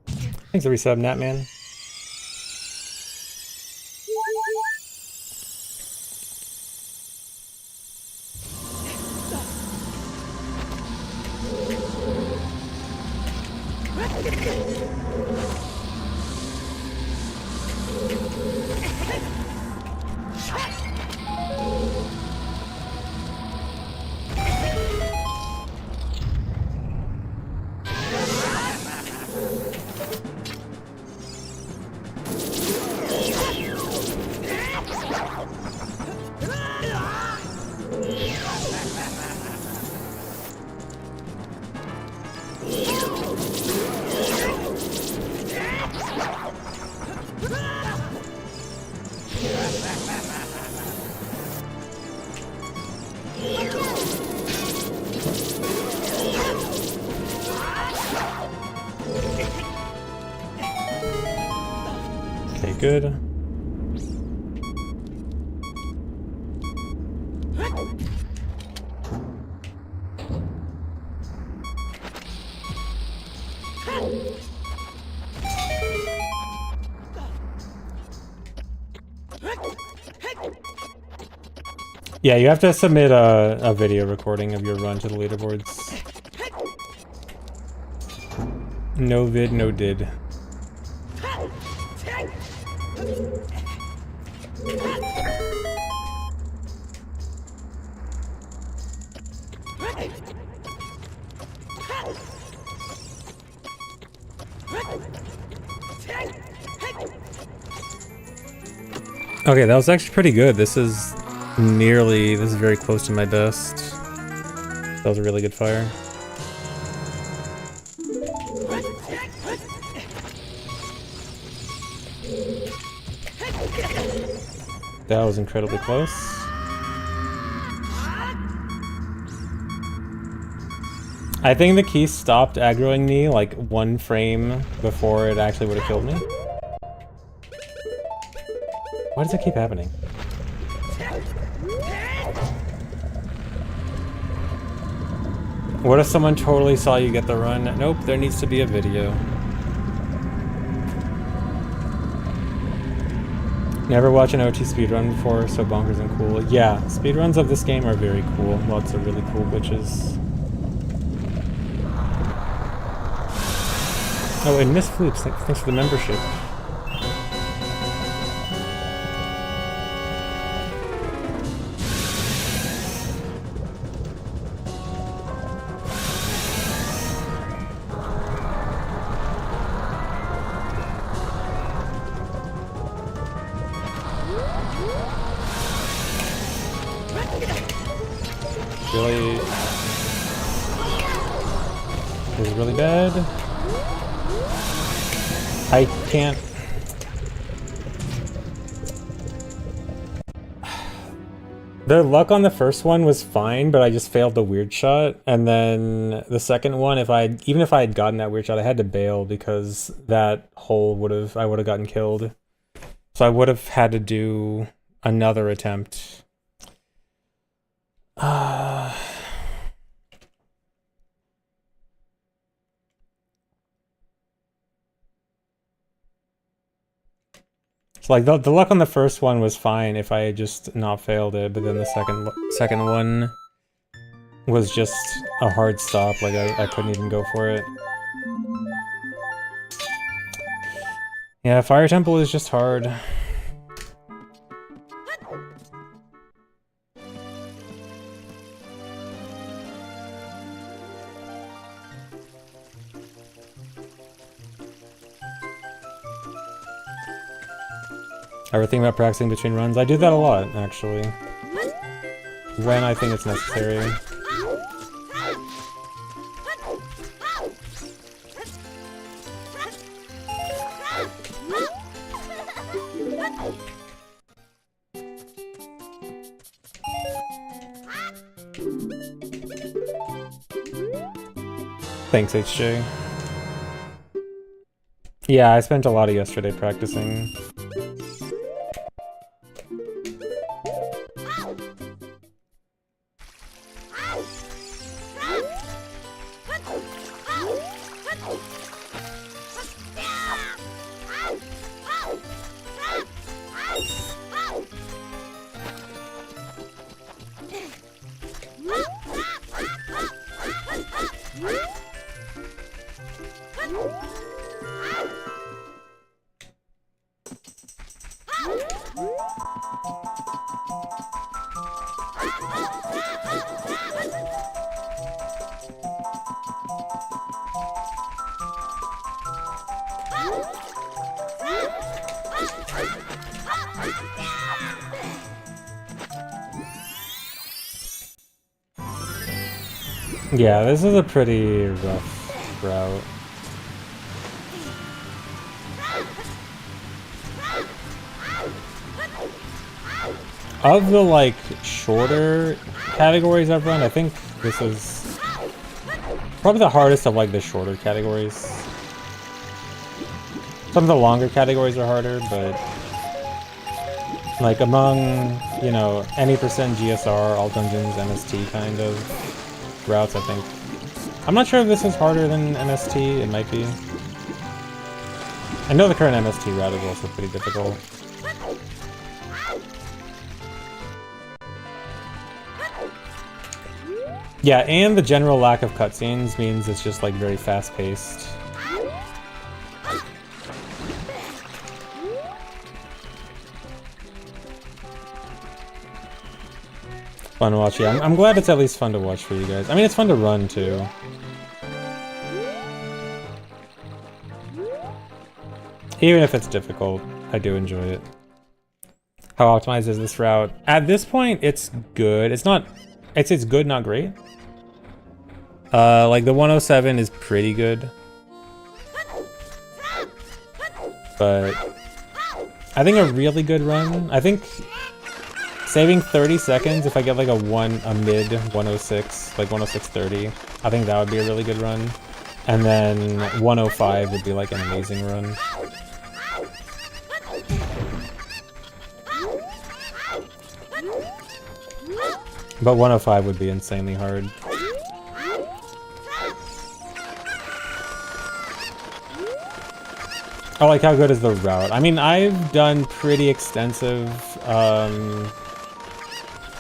Thanks for the resub, Natman. Okay, good. Yeah, you have to submit a video recording of your run to the leaderboards. No vid, no did. Okay, that was actually pretty good. This is very close to my best. That was a really good fire. That was incredibly close. I think the key stopped aggroing me like 1 frame before it actually would have killed me. Why does it keep happening? What if someone totally saw you get the run? Nope, there needs to be a video. Never watched an OT speedrun before, so bonkers and cool. Yeah, speedruns of this game are very cool. Lots of really cool glitches. Oh, and Miss Floops, thanks for the membership. Really... This is really bad. I can't... The luck on the first one was fine, but I just failed the weird shot. And then the second one, even if I had gotten that weird shot, I had to bail because that hole I would have gotten killed. So I would have had to do another attempt. So like the luck on the first one was fine if I had just not failed it, but then the second one was just a hard stop. Like I couldn't even go for it. Yeah, Fire Temple is just hard. Ever think about practicing between runs? I do that a lot, actually. When I think it's necessary. Thanks, HJ. Yeah, I spent a lot of yesterday practicing. Yeah, this is a pretty rough route. Of the, like, shorter categories I've run, I think this is probably the hardest of, like, the shorter categories. Some of the longer categories are harder, but like among, you know, any percent GSR, all dungeons, MST kind of routes, I think. I'm not sure if this is harder than MST, it might be. I know the current MST route is also pretty difficult. Yeah, and the general lack of cutscenes means it's just like very fast-paced. Fun to watch, yeah. I'm glad it's at least fun to watch for you guys. I mean, it's fun to run, too. Even if it's difficult, I do enjoy it. How optimized is this route? At this point, it's good. It's not... It's good, not great. Like, the 107 is pretty good. But... I think a really good run... I think... Saving 30 seconds if I get like a mid 106, like 106.30, I think that would be a really good run. And then 105 would be like an amazing run. But 105 would be insanely hard. Oh, like how good is the route? I mean, I've done pretty extensive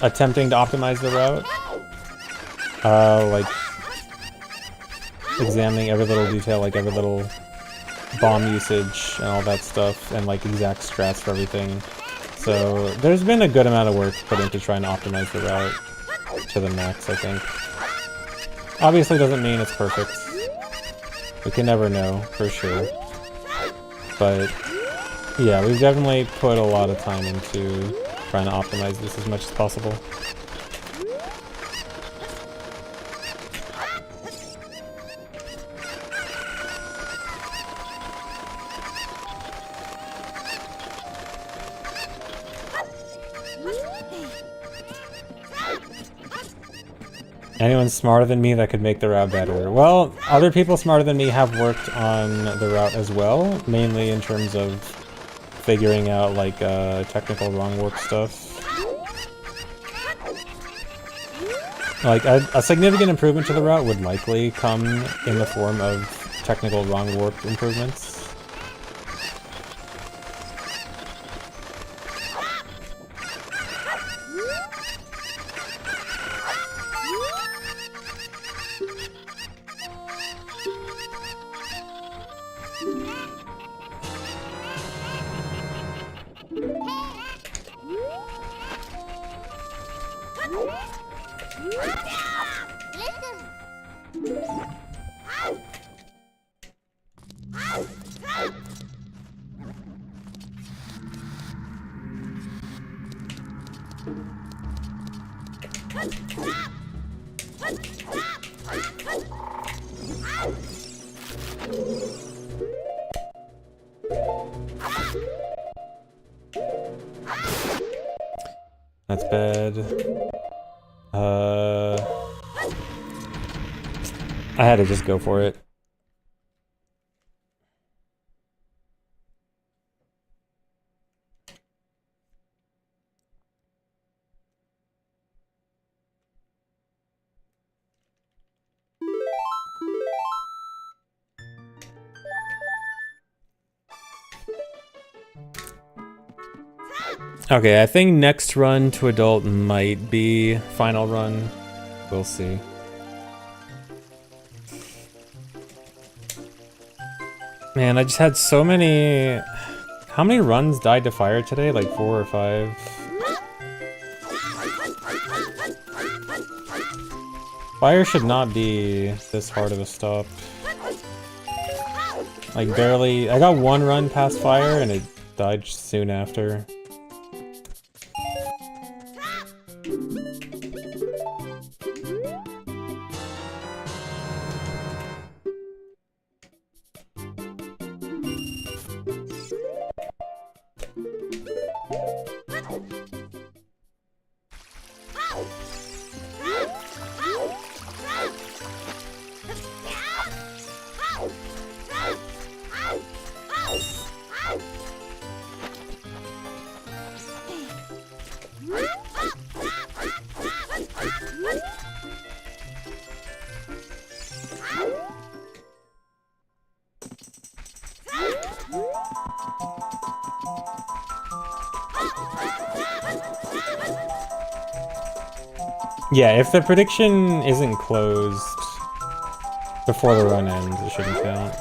attempting to optimize the route. Like examining every little detail, like every little bomb usage and all that stuff, and like exact strats for everything. So there's been a good amount of work put into trying to optimize the route to the max, I think. Obviously doesn't mean it's perfect. We can never know, for sure. But yeah, we've definitely put a lot of time into trying to optimize this as much as possible. Anyone smarter than me that could make the route better? Well, other people smarter than me have worked on the route as well, mainly in terms of figuring out like technical wrong warp stuff. Like a significant improvement to the route would likely come in the form of technical wrong warp improvements. That's bad. I had to just go for it. Okay, I think next run to adult might be final run. We'll see. Man, I just had so many... How many runs died to fire today? Like 4 or 5? Fire should not be this hard of a stop. Like barely... I got 1 run past fire and it died soon after. Yeah, if the prediction isn't closed before the run ends, it shouldn't count.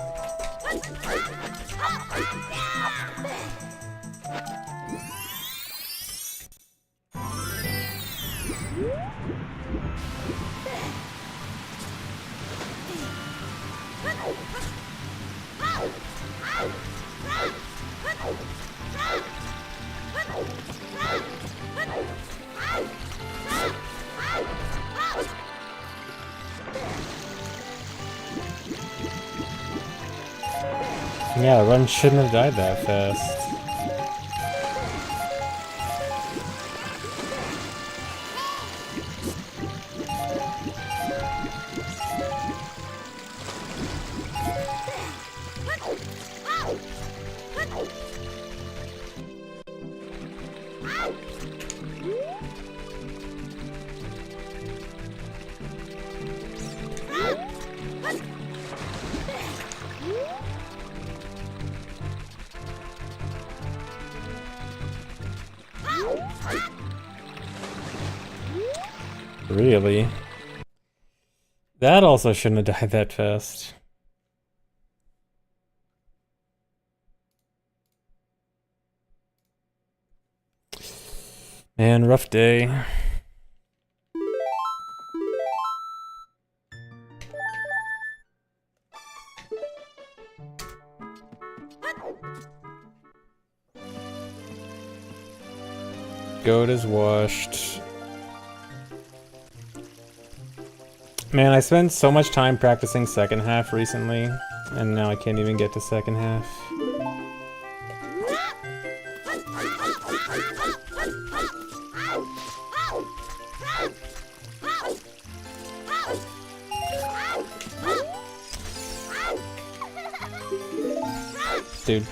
Yeah, the run shouldn't have died that fast. Really? That also shouldn't have died that fast. Man, rough day. Goat is washed. Man, I spent so much time practicing second half recently, and now I can't even get to second half. dude.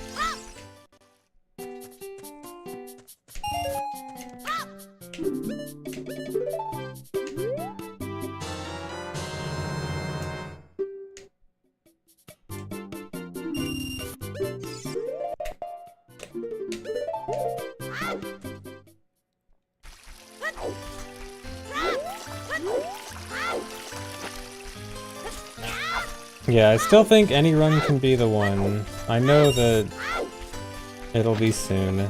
Yeah, I still think any run can be the one. I know that it'll be soon.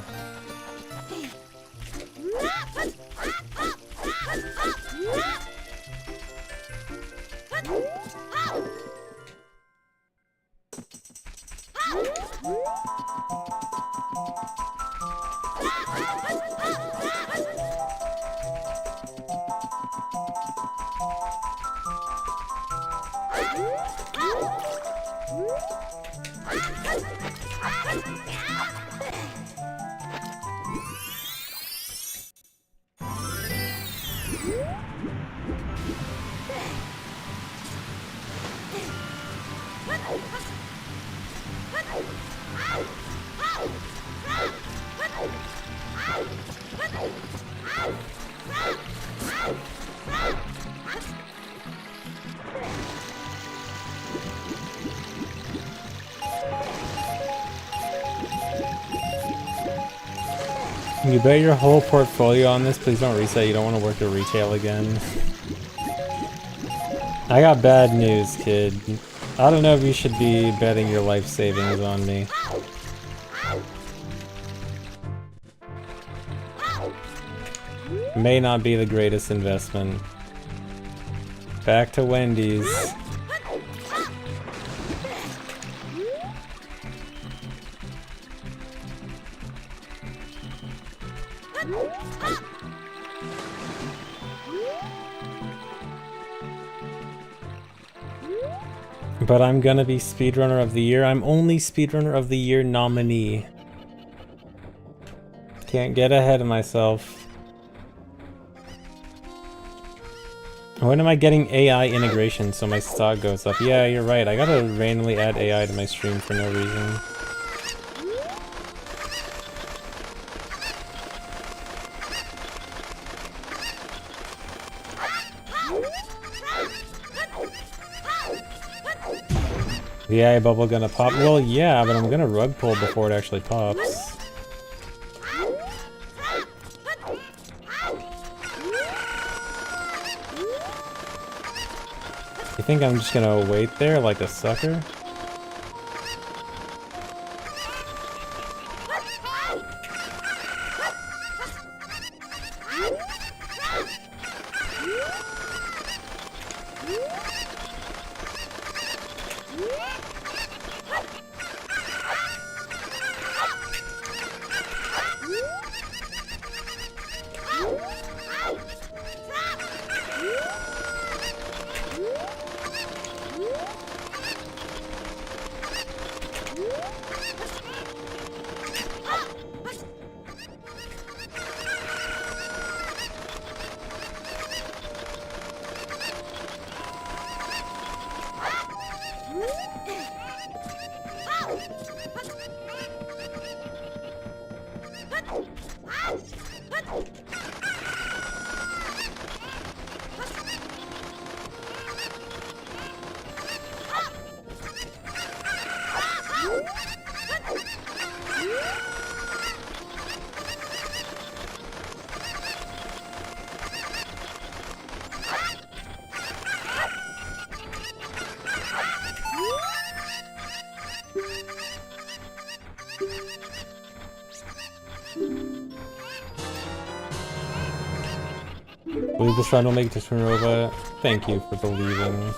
You bet your whole portfolio on this. Please don't reset. You don't want to work at retail again. I got bad news, kid. I don't know if you should be betting your life savings on me. May not be the greatest investment. Back to Wendy's. But I'm gonna be Speedrunner of the Year. I'm only Speedrunner of the Year nominee. Can't get ahead of myself. When am I getting AI integration so my stock goes up? Yeah, you're right. I gotta randomly add AI to my stream for no reason. The AI bubble gonna pop? Well, yeah, but I'm gonna rug pull before it actually pops. You think I'm just gonna wait there like a sucker? Believe this run will make it to Supernova. Thank you for believing.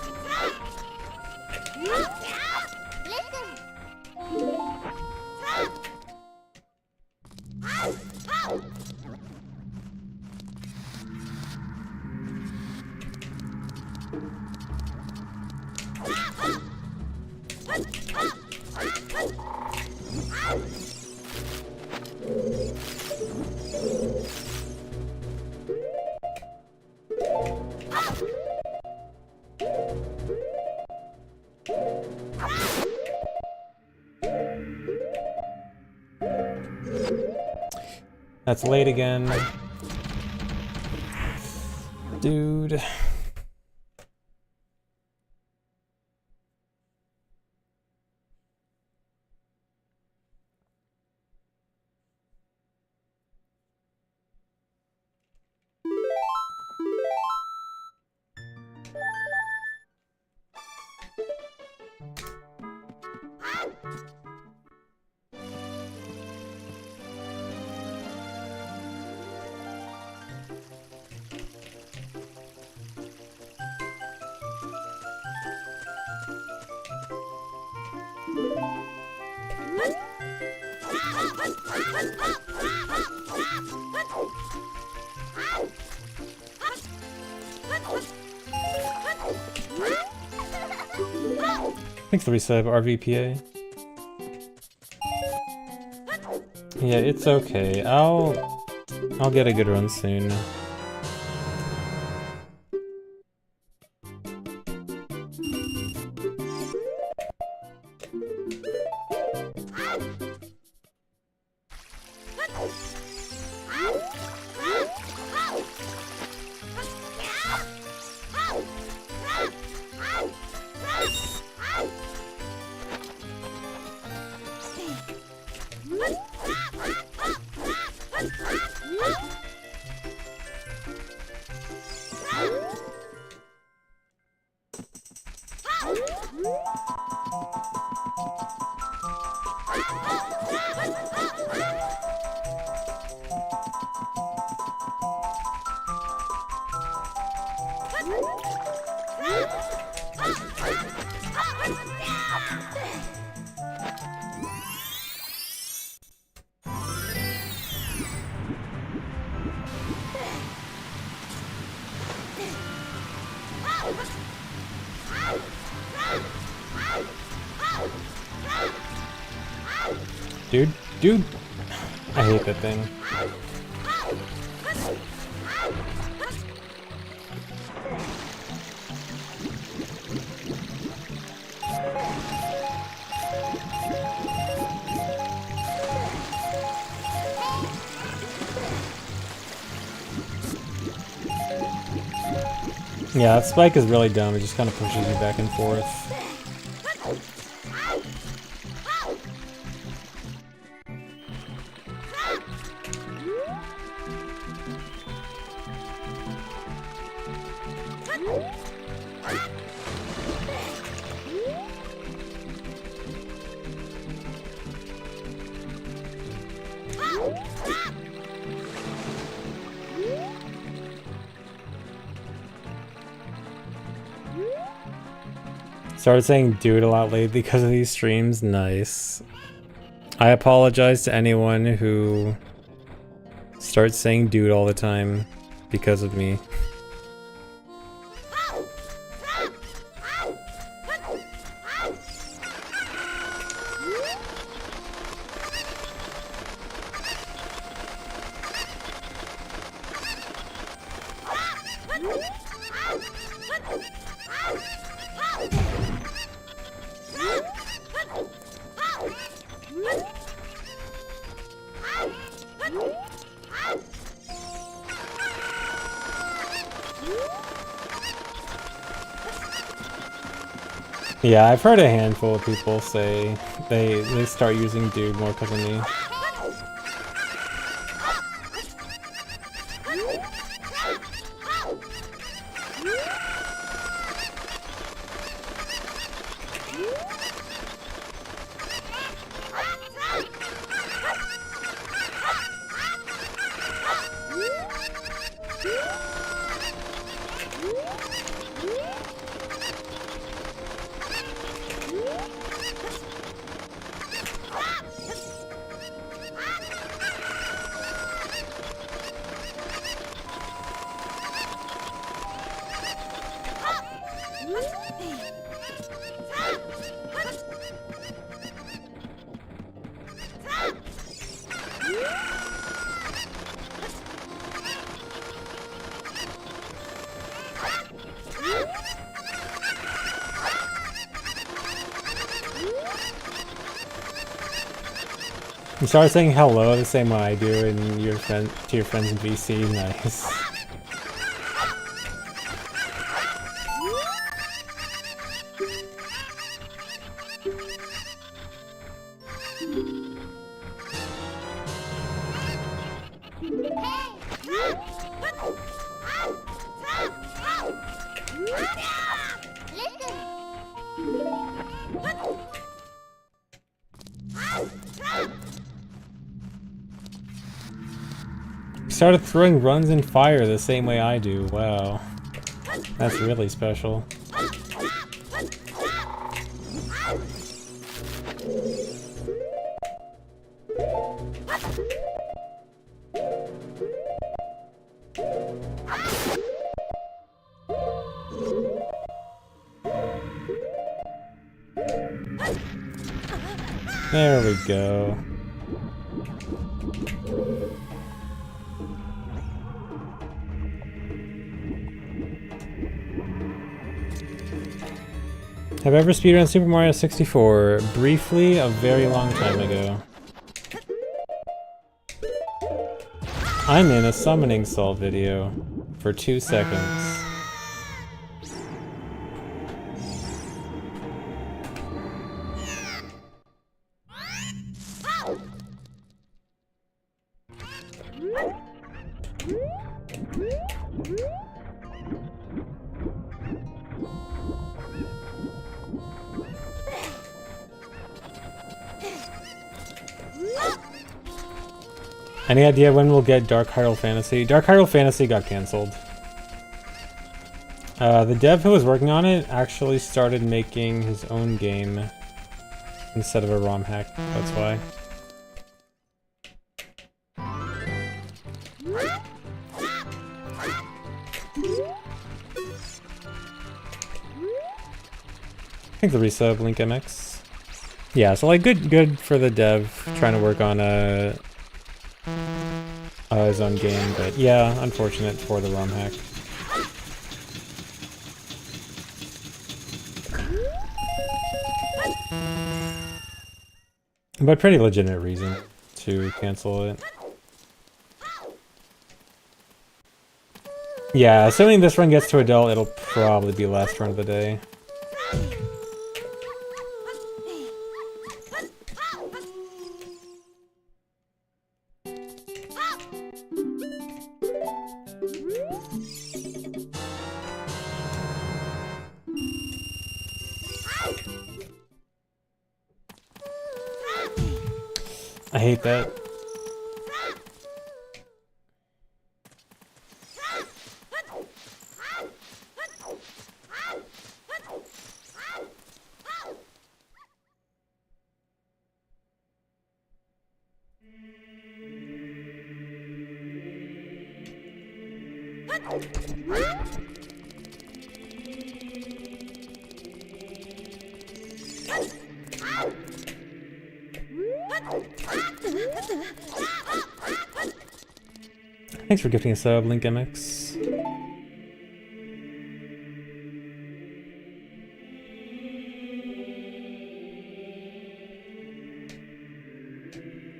That's late again. Dude. Thanks for the resub, RVPA. Yeah, it's okay. I'll get a good run soon. Dude! I hate that thing. Yeah, that spike is really dumb. It just kind of pushes you back and forth. Started saying dude a lot lately because of these streams. Nice. I apologize to anyone who starts saying dude all the time because of me. Yeah, I've heard a handful of people say they start using dude more because of me. You started saying hello the same way I do in your friend to your friends in VC. Nice. Started throwing runs in fire the same way I do. Wow. That's really special. There we go. Have I ever speedrun Super Mario 64? Briefly, a very long time ago. I'm in a summoning salt video for 2 seconds. Any idea when we'll get Dark Hyrule Fantasy? Dark Hyrule Fantasy got cancelled. The dev who was working on it actually started making his own game instead of a ROM hack, that's why. Thanks for the resub, Link MX. Yeah, so like good for the dev trying to work on his own game, but yeah, unfortunate for the ROM hack. But pretty legitimate reason to cancel it. Yeah, assuming this run gets to adult, it'll probably be last run of the day. I hate that. Thanks for gifting a sub, Link MX.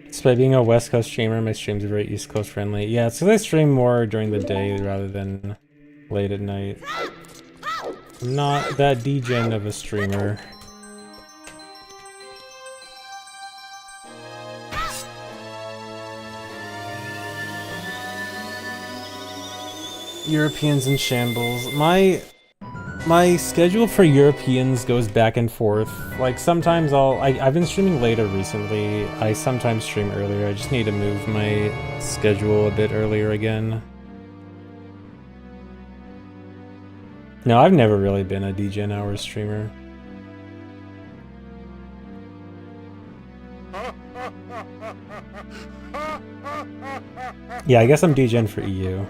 Despite being a West Coast streamer, my streams are very East Coast friendly. Yeah, it's because I stream more during the day rather than late at night. I'm not that degen of a streamer. Europeans in shambles. My schedule for Europeans goes back and forth. Like sometimes I've been streaming later recently. I sometimes stream earlier. I just need to move my schedule a bit earlier again. No, I've never really been a DGen hours streamer. Yeah, I guess I'm DGen for EU.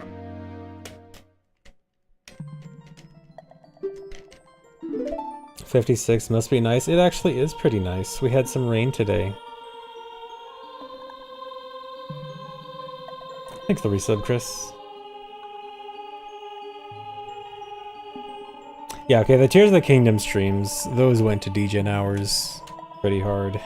$56 must be nice. It actually is pretty nice. We had some rain today. Thanks for the resub, Chris. Yeah, okay, the Tears of the Kingdom streams, those went to DGen hours pretty hard.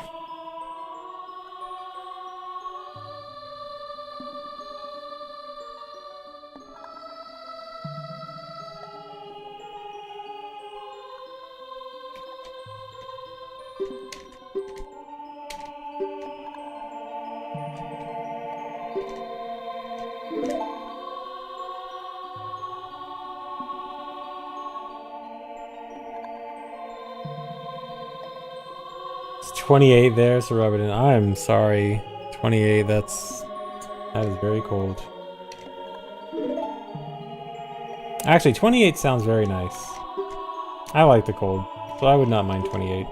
It's 28 there, so rub it in. I'm sorry. 28, that is very cold. Actually, 28 sounds very nice. I like the cold, so I would not mind 28.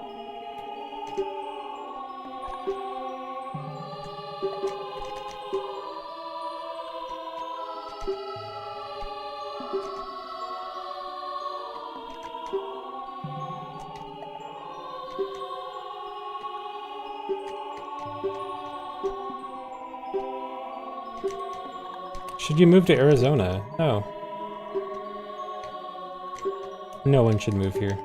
Should you move to Arizona? No. No one should move here.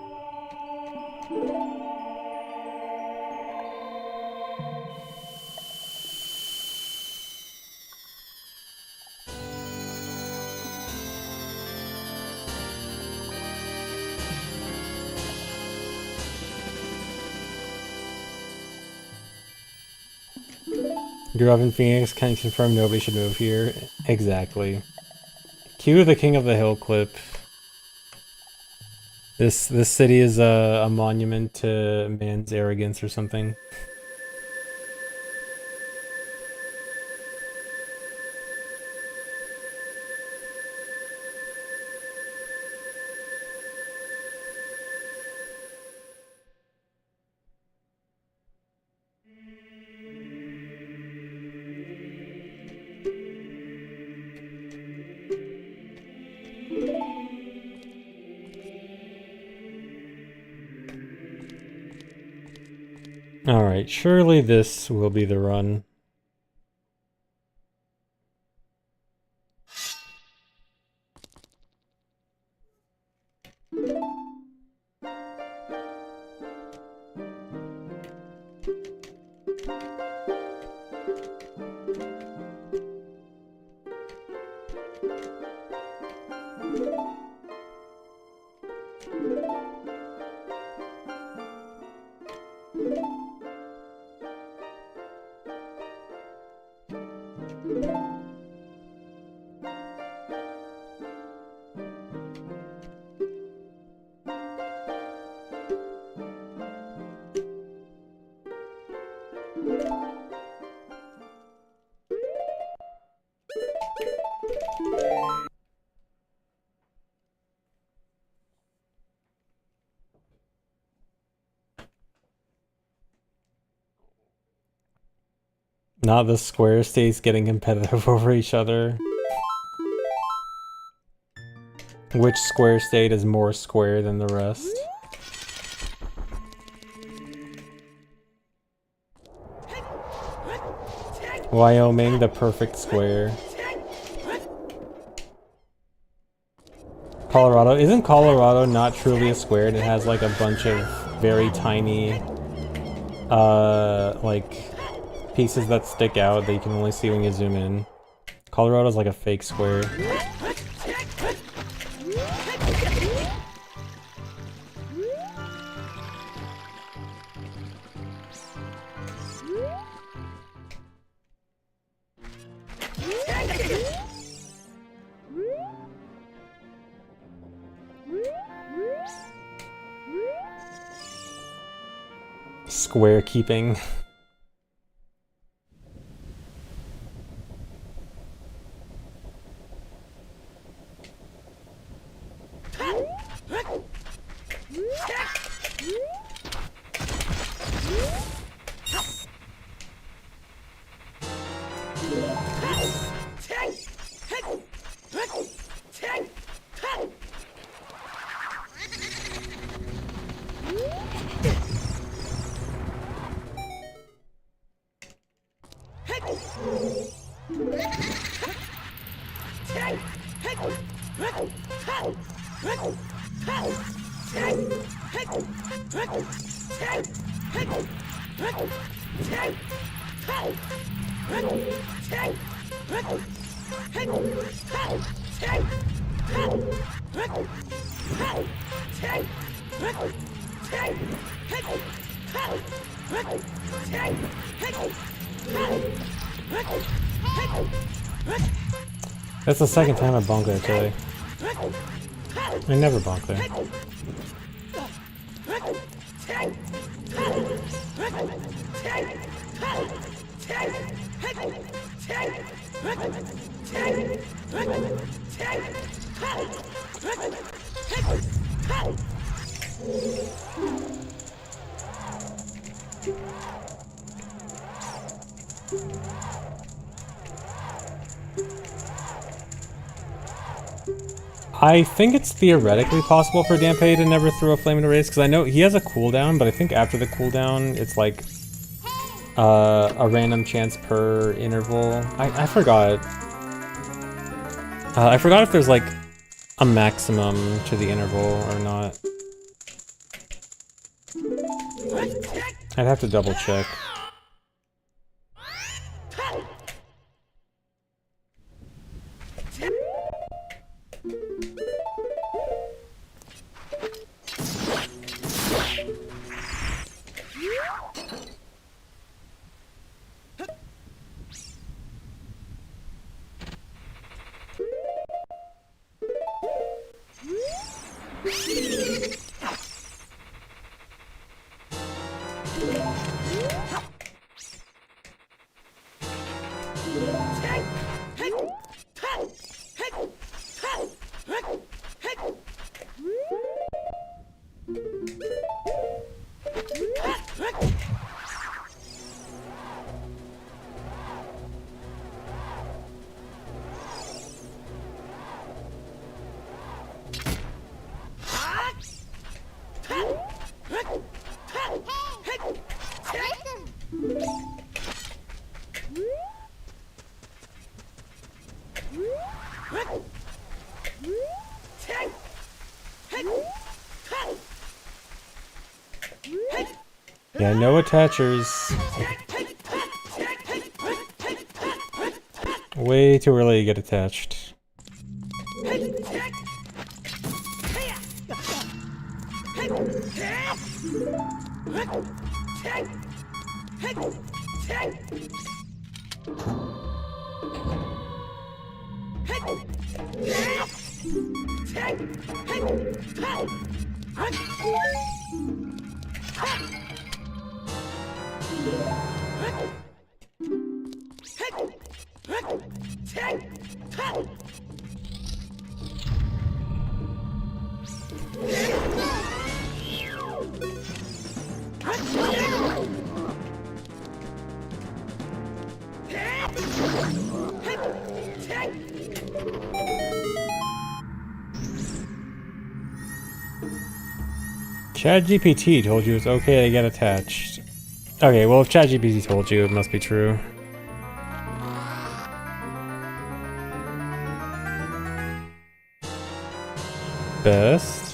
Grew up in Phoenix, can confirm nobody should move here. Exactly. Cue the King of the Hill clip. This city is a monument to man's arrogance or something. Alright, surely this will be the run. Not the square states getting competitive over each other. Which square state is more square than the rest? Wyoming, the perfect square. Colorado. Isn't Colorado not truly a square? And it has like a bunch of very tiny, like, pieces that stick out that you can only see when you zoom in. Colorado's like a fake square. Square keeping. That's the second time I bonked there today. I never bonk there. I think it's theoretically possible for Dampé to never throw a flame into race, because I know he has a cooldown, but I think after the cooldown, it's like a random chance per interval. I forgot. I forgot if there's like a maximum to the interval or not. I'd have to double check. Yeah, no attachers. Way too early to get attached. ChatGPT told you it's okay to get attached. Okay, well if ChatGPT told you, it must be true. Best.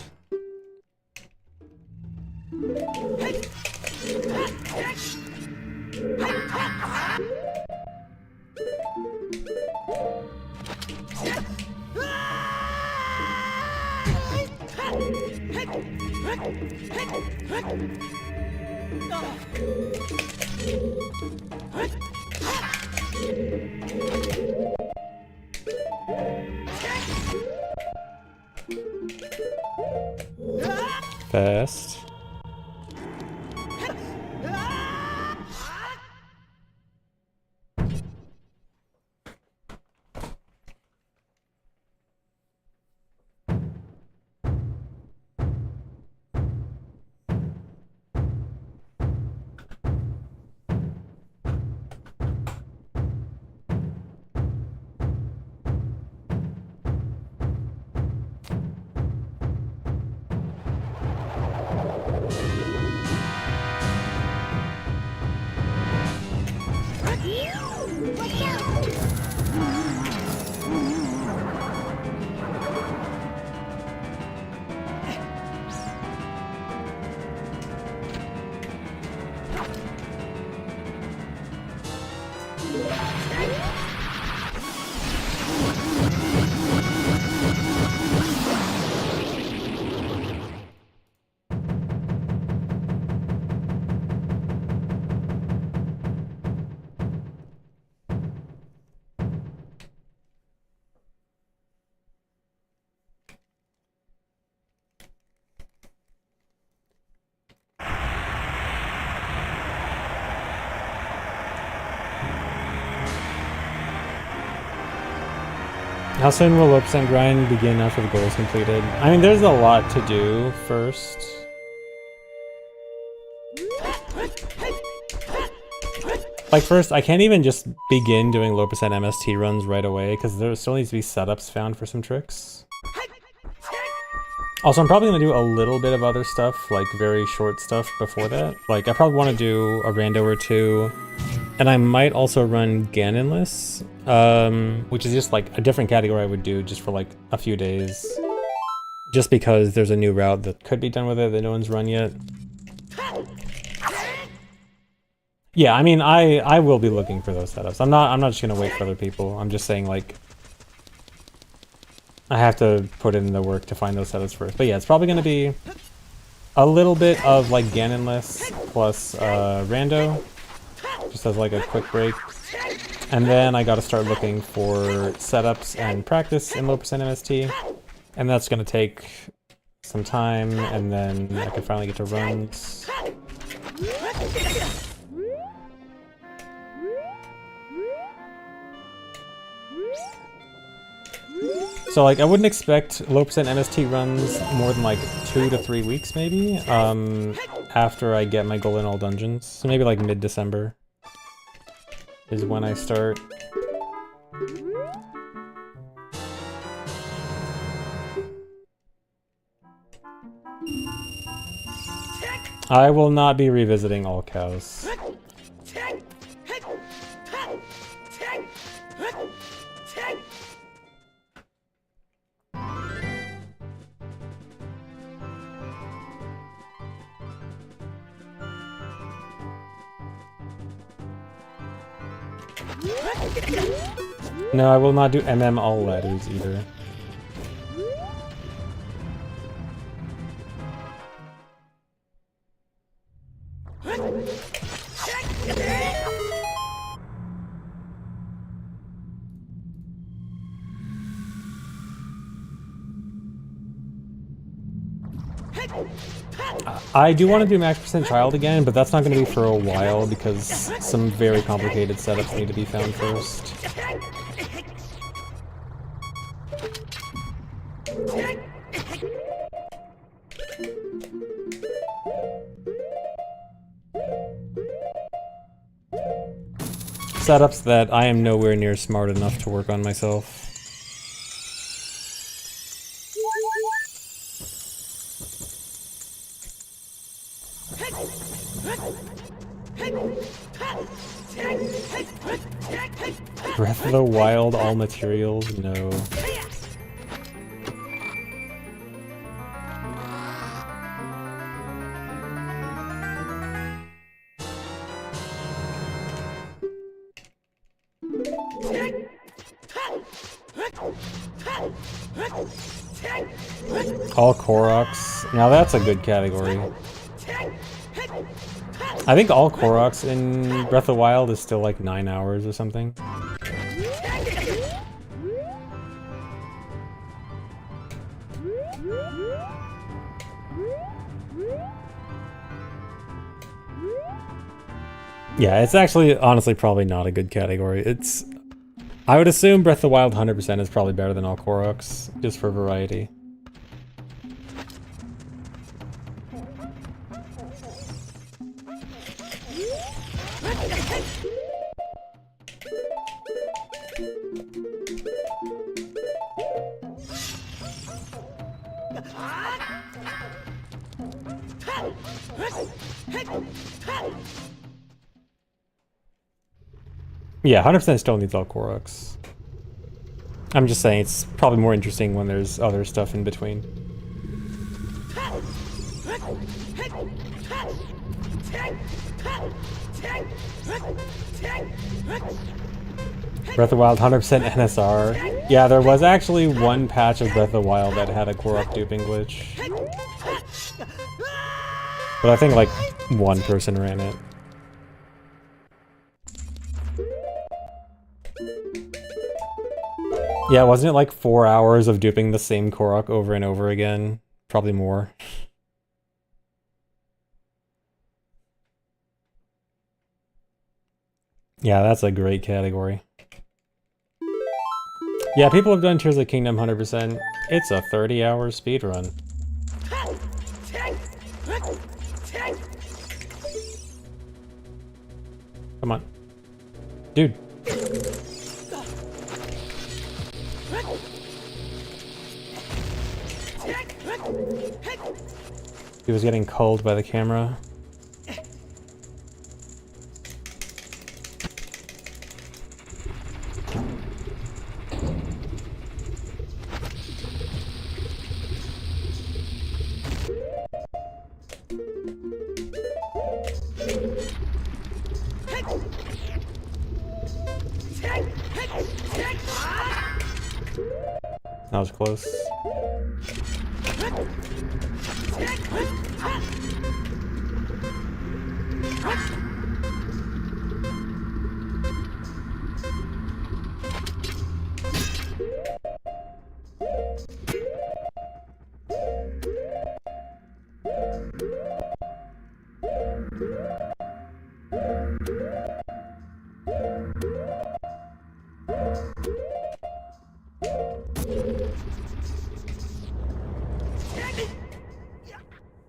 Fast. How soon will Lopes grind begin after the goal is completed? I mean, there's a lot to do first. Like first, I can't even just begin doing low percent MST runs right away because there still needs to be setups found for some tricks. Also, I'm probably going to do a little bit of other stuff, like very short stuff before that. Like, I probably want to do a rando or two, and I might also run Ganonless, which is just like a different category I would do just for like a few days. Just because there's a new route that could be done with it that no one's run yet. Yeah, I mean, I will be looking for those setups. I'm not just gonna wait for other people. I'm just saying, like, I have to put in the work to find those setups first. But yeah, it's probably gonna be a little bit of like Ganonless plus rando, just as like a quick break. And then I gotta start looking for setups and practice in low percent MST. And that's gonna take some time, and then I can finally get to runs. So like I wouldn't expect low percent MST runs more than like 2 to 3 weeks maybe, after I get my goal in all dungeons. So maybe like mid-December is when I start. I will not be revisiting all cows. No, I will not do MM all ladders either. I do want to do max percent child again, but that's not going to be for a while because some very complicated setups need to be found first. Setups that I am nowhere near smart enough to work on myself. Breath of the Wild, all materials? No. All Koroks. Now that's a good category. I think all Koroks in Breath of the Wild is still like 9 hours or something. Yeah, it's actually honestly probably not a good category. I would assume Breath of the Wild 100% is probably better than all Koroks, just for variety. Yeah, 100% still needs all Koroks. I'm just saying it's probably more interesting when there's other stuff in between. Breath of the Wild 100% NSR. Yeah, there was actually one patch of Breath of the Wild that had a Korok duping glitch. But I think like one person ran it. Yeah, wasn't it like 4 hours of duping the same Korok over and over again? Probably more. Yeah, that's a great category. Yeah, people have done Tears of the Kingdom 100%. It's a 30-hour speedrun. Come on. Dude. He was getting culled by the camera. That was close.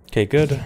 Okay, good.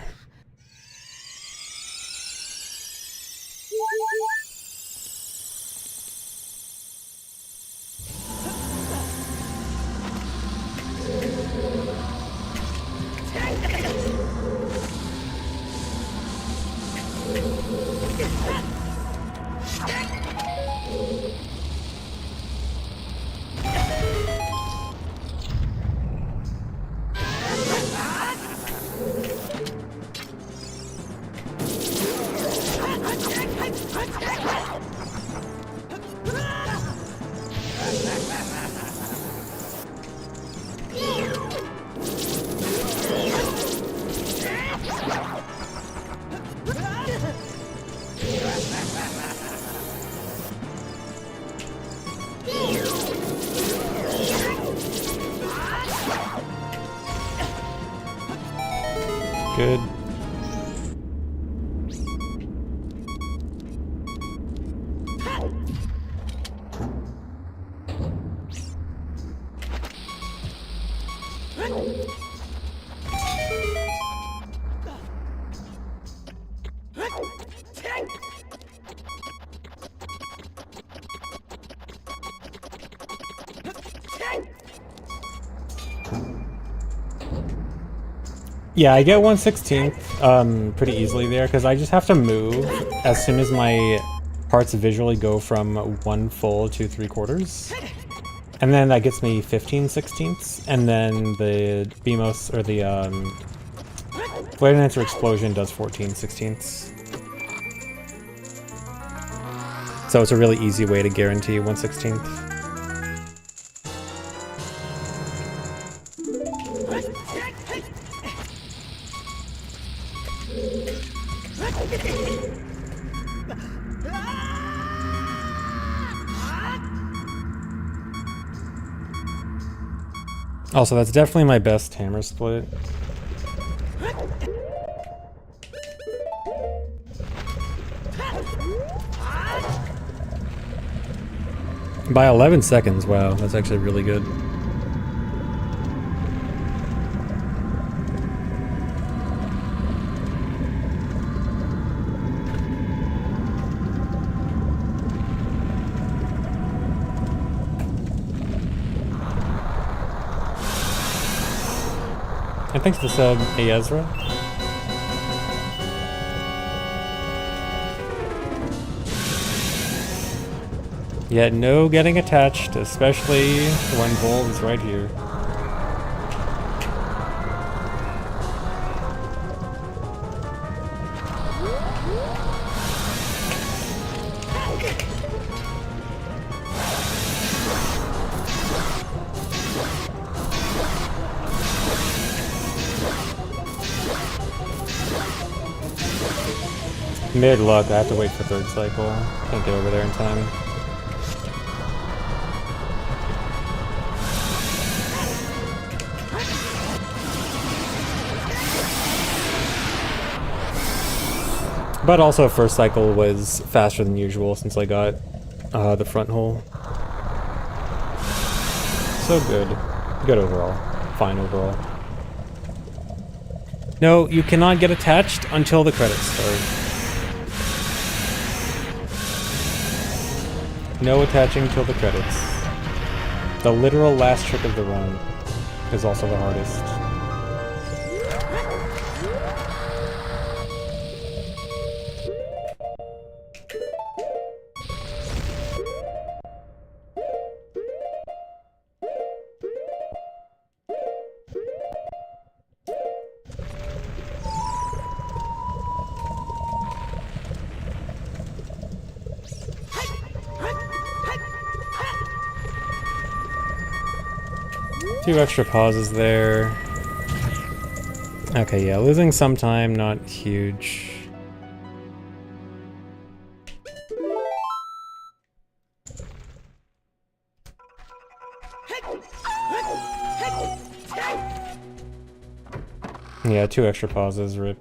Good. Yeah, I get 1/16 pretty easily there because I just have to move as soon as my parts visually go from 1 full to 3/4. And then that gets me 15/16, and then the BMOS or the Flare Dancer Explosion does 14/16. So it's a really easy way to guarantee 1/16. Also, that's definitely my best hammer split. By 11 seconds, wow, that's actually really good. And thanks to the sub, Hey Ezra. Yet no getting attached, especially when Volv is right here. Mid-luck, I have to wait for third cycle. Can't get over there in time. But also first cycle was faster than usual since I got the front hole. So good. Good overall. Fine overall. No, you cannot get attached until the credits start. No attaching till the credits. The literal last trick of the run is also the hardest. Few extra pauses there. Okay, yeah, losing some time, not huge. Yeah, 2 extra pauses, rip.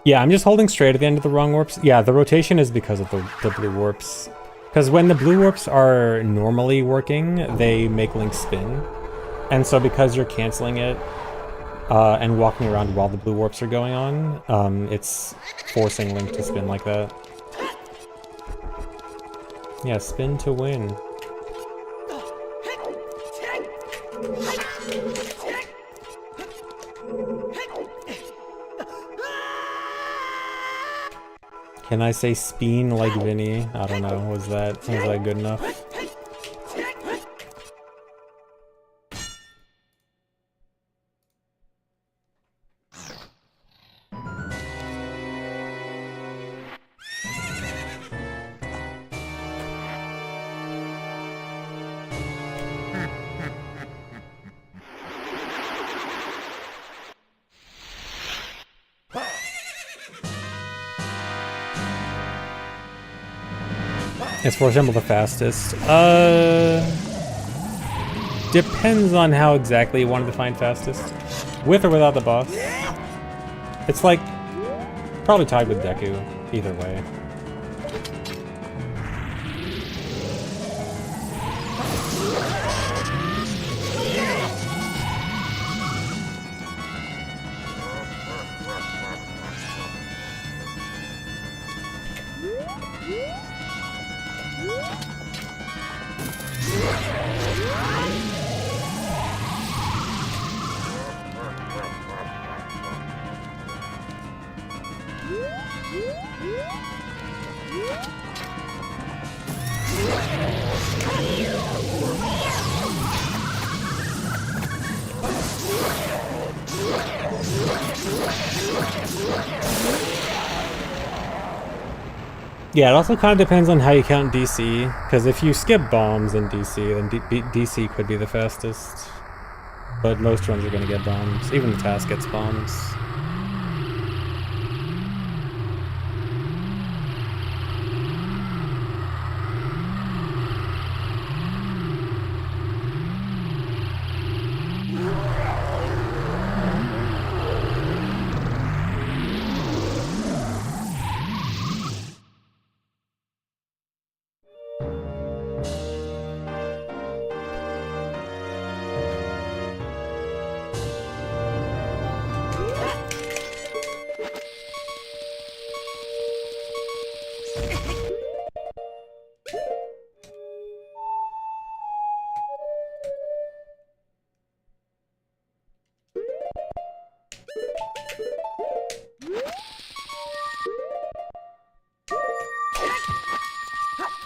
Yeah, I'm just holding straight at the end of the wrong warps. Yeah, the rotation is because of the blue warps. Because when the blue warps are normally working, they make Link spin. And so because you're canceling it and walking around while the blue warps are going on, it's forcing Link to spin like that. Yeah, spin to win. Can I say speen like Vinny? I don't know. Was that good enough? Is for example the fastest? Depends on how exactly you want to define fastest. With or without the boss. It's like, probably tied with Deku, either way. Yeah, it also kind of depends on how you count DC, because if you skip bombs in DC, then DC could be the fastest. But most runs are going to get bombs. Even the task gets bombs.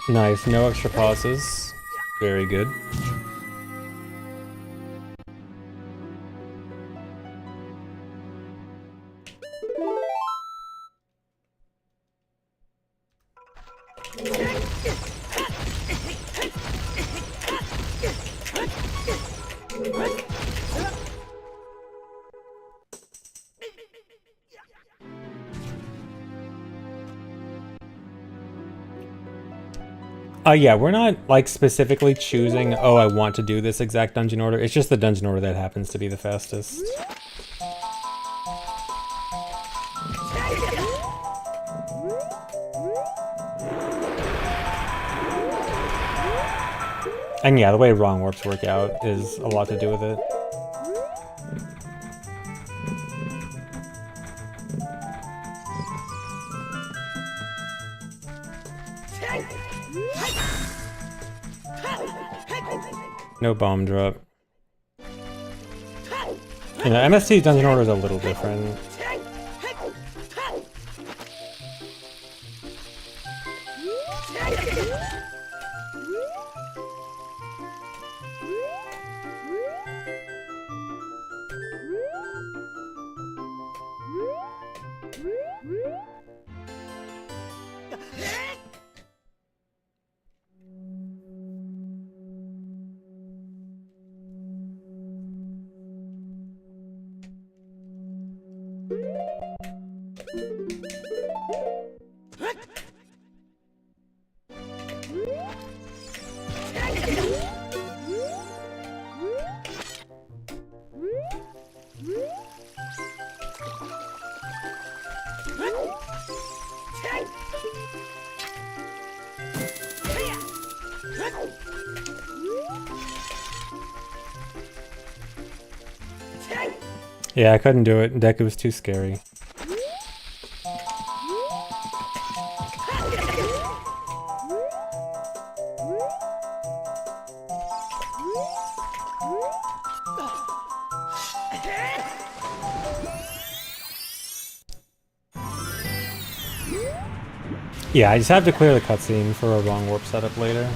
Nice, no extra pauses. Very good. Yeah, we're not, like, specifically choosing, oh, I want to do this exact dungeon order. It's just the dungeon order that happens to be the fastest. And yeah, the way wrong warps work out is a lot to do with it. No bomb drop. You know, MST dungeon order is a little different. Yeah, I couldn't do it. Deku was too scary. Yeah, I just have to clear the cutscene for a wrong warp setup later.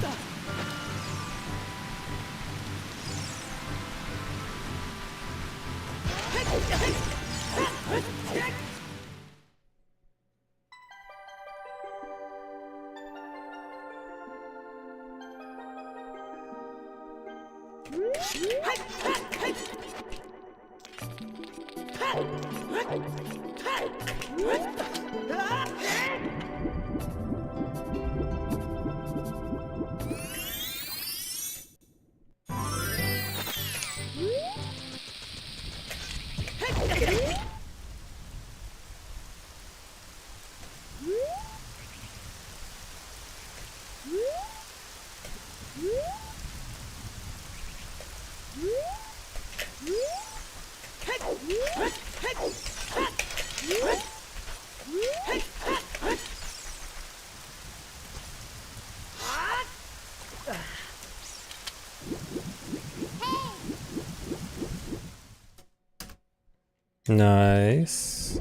Nice.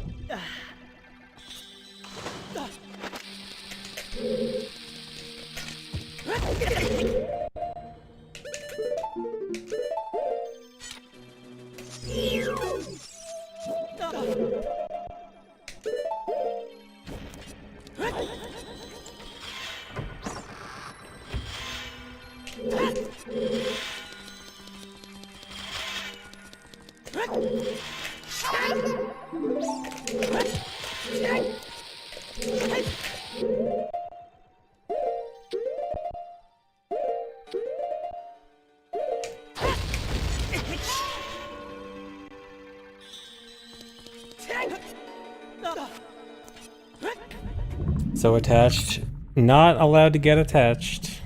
So attached, not allowed to get attached.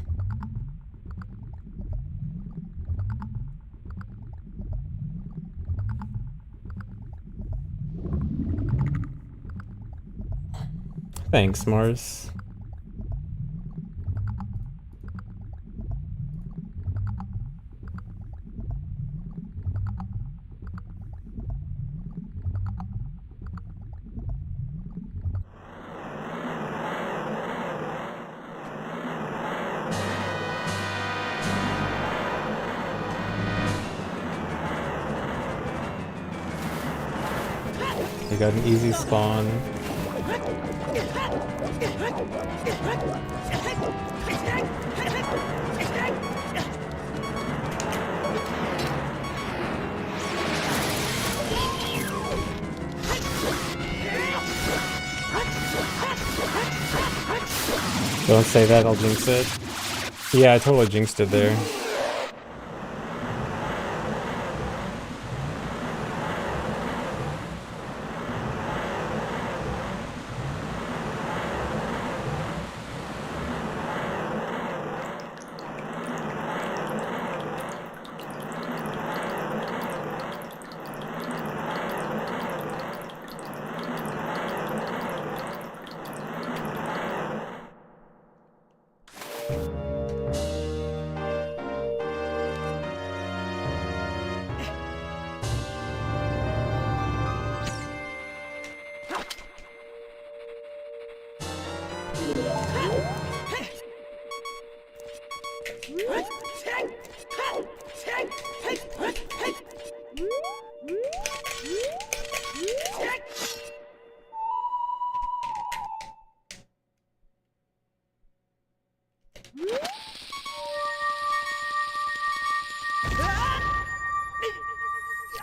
Thanks, Mars. We got an easy spawn. Don't say that, I'll jinx it. Yeah, I totally jinxed it there.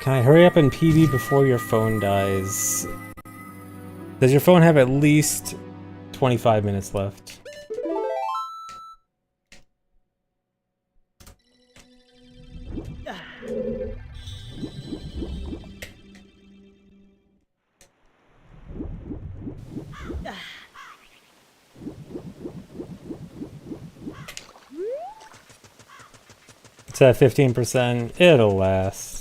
Can I hurry up and PB before your phone dies? Does your phone have at least 25 minutes left? It's at 15%. It'll last.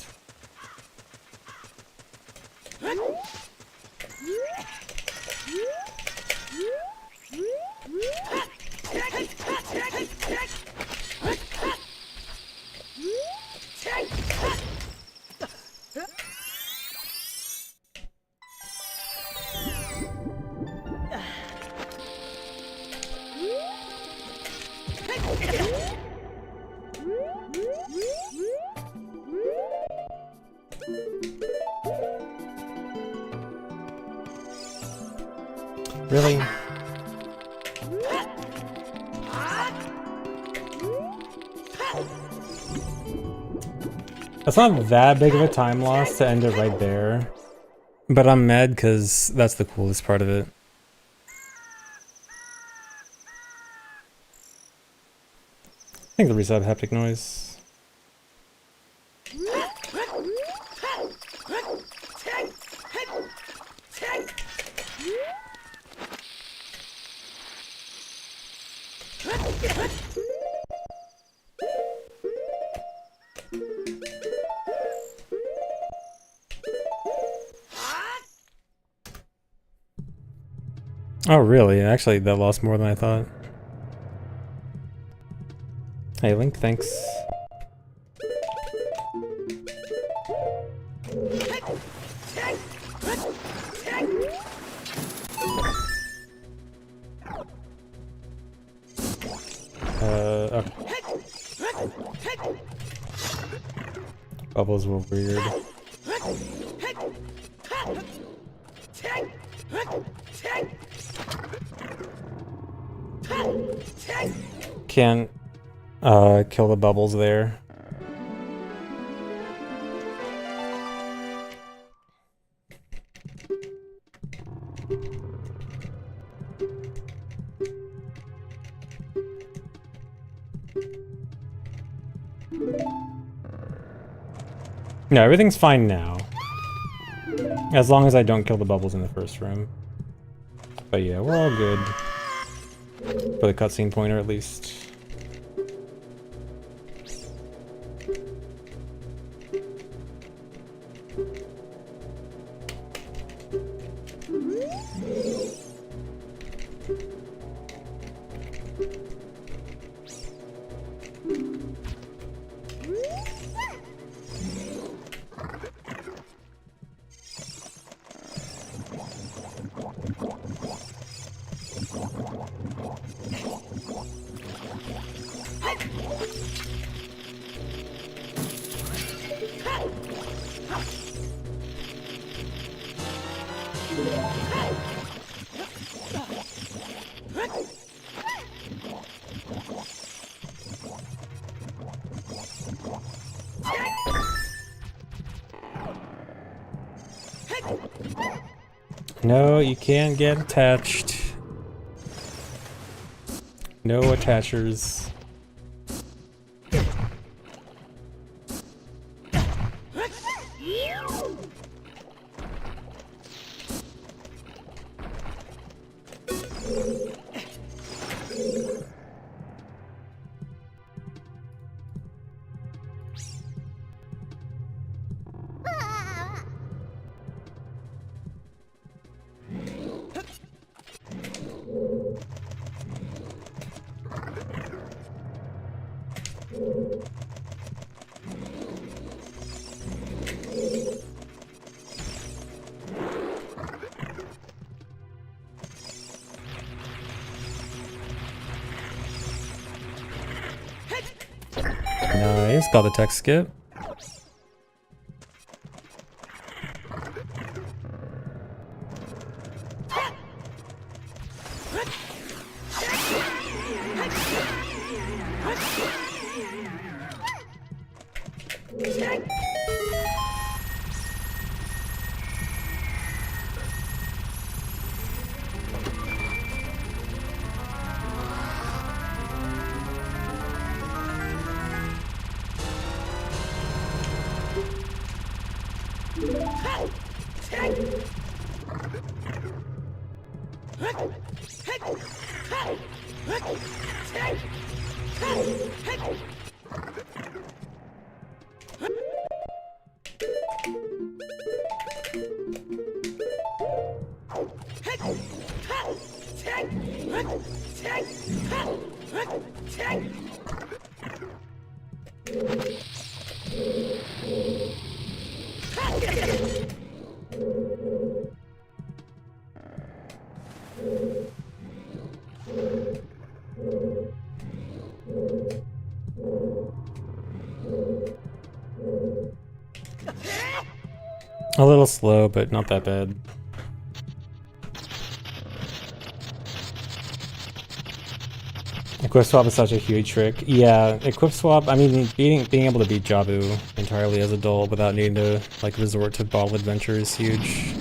Really? That's not that big of a time loss to end it right there. But I'm mad because that's the coolest part of it. I think the reset haptic noise. Oh really? Actually, that lost more than I thought. Hey Link, thanks. Okay. Bubbles were weird. Can't kill the bubbles there. No, everything's fine now. As long as I don't kill the bubbles in the first room. But yeah, we're all good. For the cutscene pointer, at least. No, you can't get attached. No attachers. Nice, got the tech skip. A little slow, but not that bad. Equip swap is such a huge trick. Yeah, equip swap, I mean, being able to beat Jabu entirely as a doll without needing to like resort to bottle adventure is huge.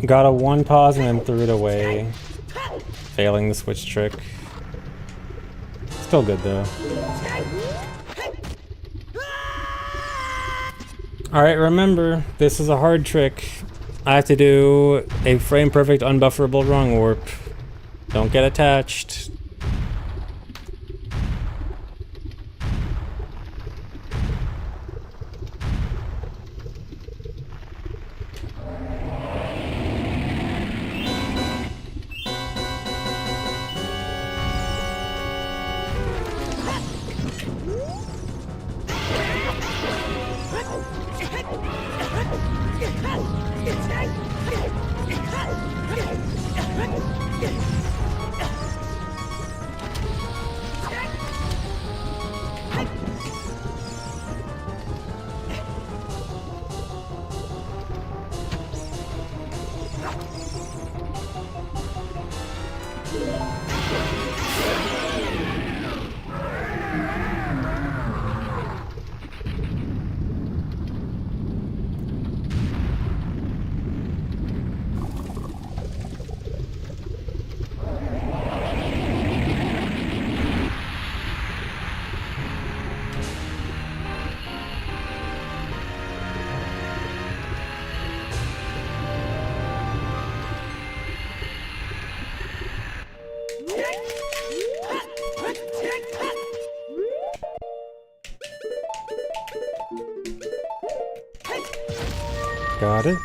Got a one pause and then threw it away, failing the switch trick. Still good though. Alright, remember, this is a hard trick. I have to do a frame perfect unbufferable wrong warp. Don't get attached. Got it.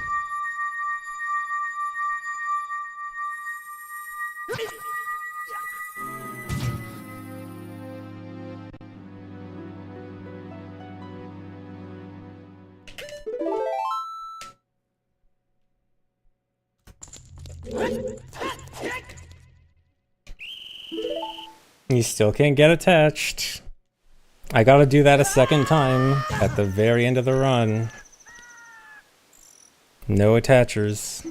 You still can't get attached. I gotta do that a second time at the very end of the run. No attachers.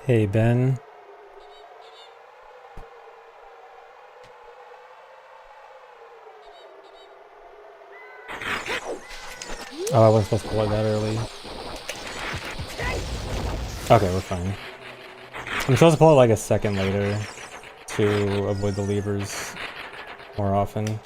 Hey, Ben. Oh, I wasn't supposed to play that early. Okay, we're fine. I'm supposed to pull it like a second later to avoid the levers more often.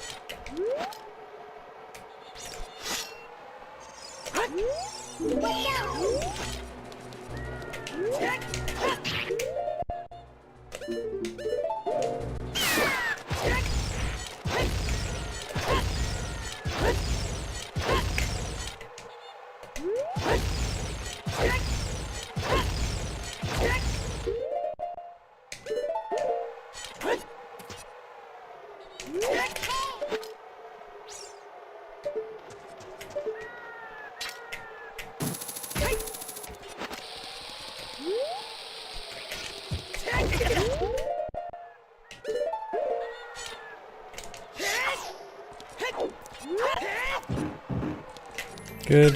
Good.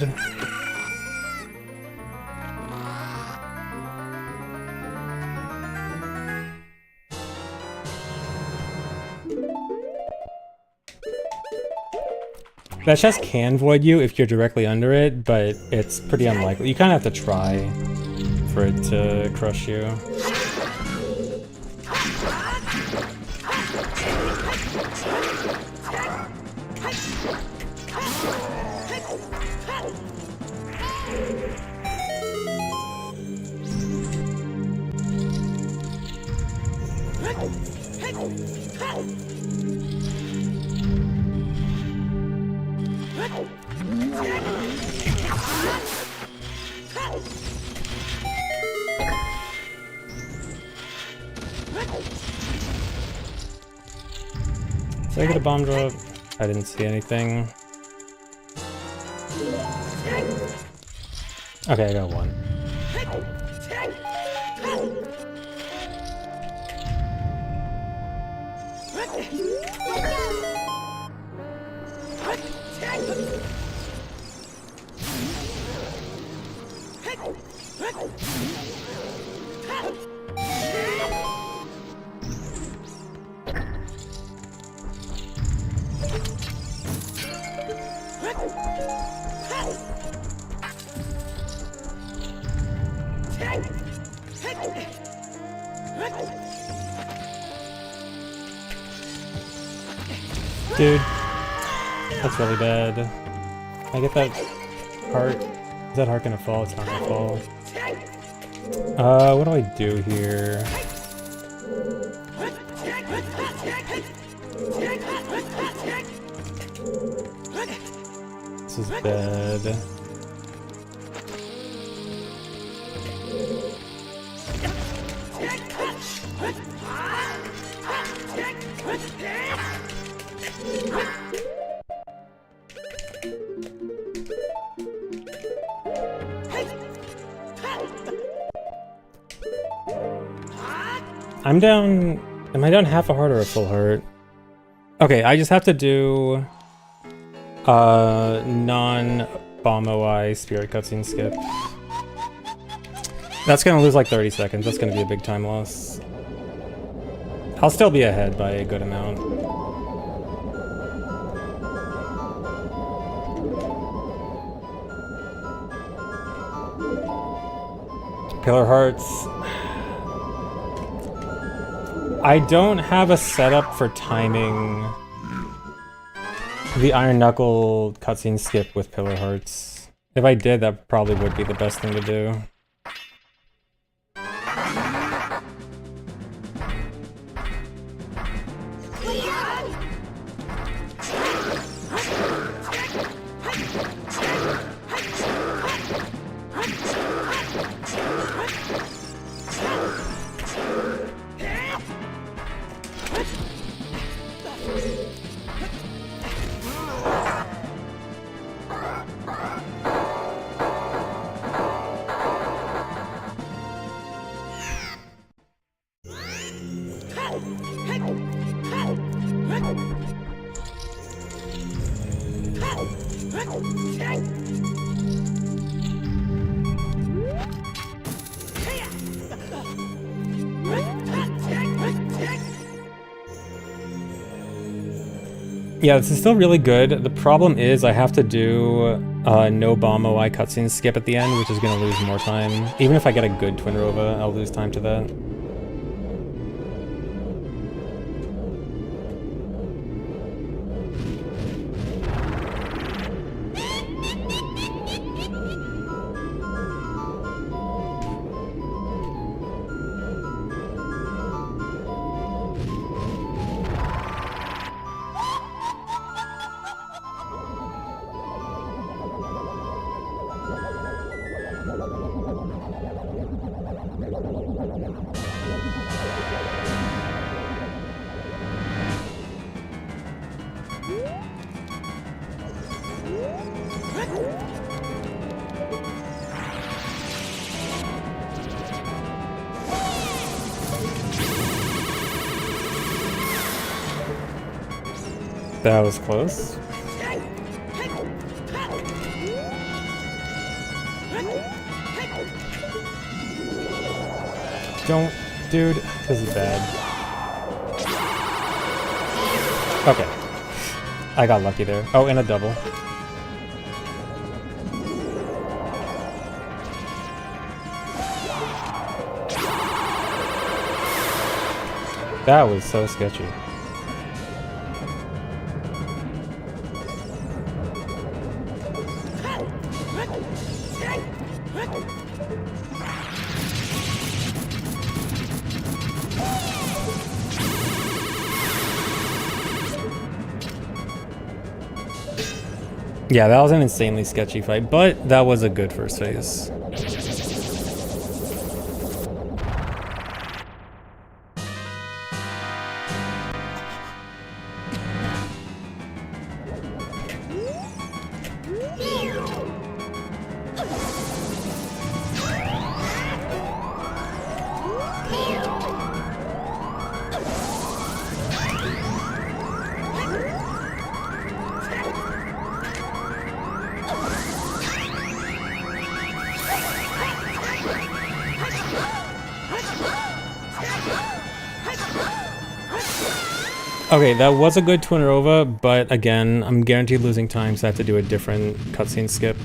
That chest can void you if you're directly under it, but it's pretty unlikely. You kind of have to try for it to crush you. Did I get a bomb drop? I didn't see anything. Okay, I got one. Dude, that's really bad. Can I get that heart? Is that heart gonna fall? It's not gonna fall. What do I do here? This is bad. I'm down... Am I down half a heart or a full heart? Okay, I just have to do... non-bomb-OI spirit cutscene skip. That's gonna lose like 30 seconds. That's gonna be a big time loss. I'll still be ahead by a good amount. Pillar Hearts. I don't have a setup for timing the Iron Knuckle cutscene skip with Pillar Hearts. If I did, that probably would be the best thing to do. Yeah, this is still really good. The problem is I have to do no bomb OI cutscene skip at the end, which is going to lose more time. Even if I get a good Twin Rova, I'll lose time to that. That was close. Don't, dude, this is bad. Okay. I got lucky there. Oh, and a double. That was so sketchy. Yeah, that was an insanely sketchy fight, but that was a good first phase. Okay, that was a good Twin Rova, but again, I'm guaranteed losing time, so I have to do a different cutscene skip.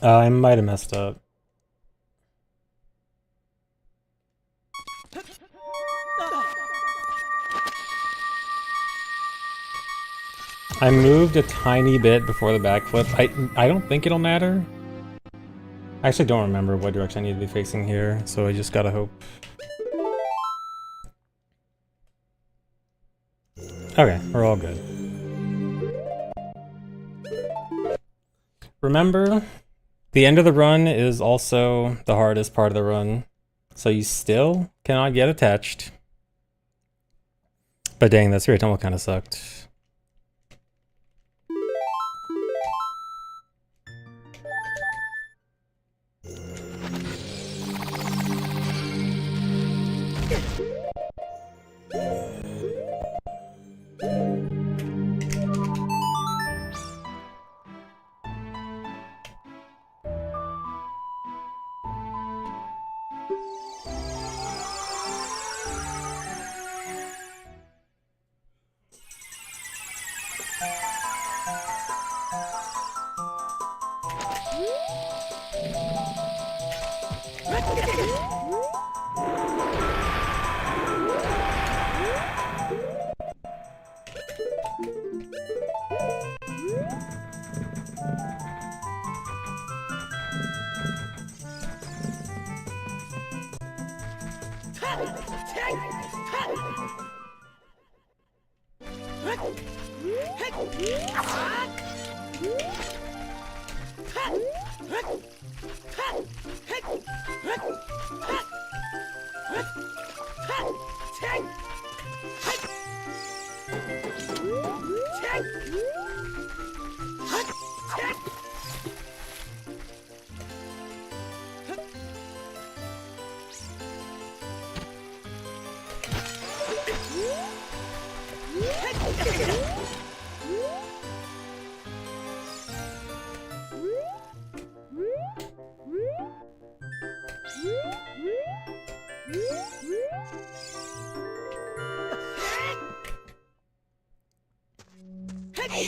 I might have messed up. I moved a tiny bit before the backflip. I don't think it'll matter. I actually don't remember what direction I need to be facing here, so I just gotta hope. Okay, we're all good. Remember, the end of the run is also the hardest part of the run, so you still cannot get attached. But dang, that spirit tunnel kind of sucked.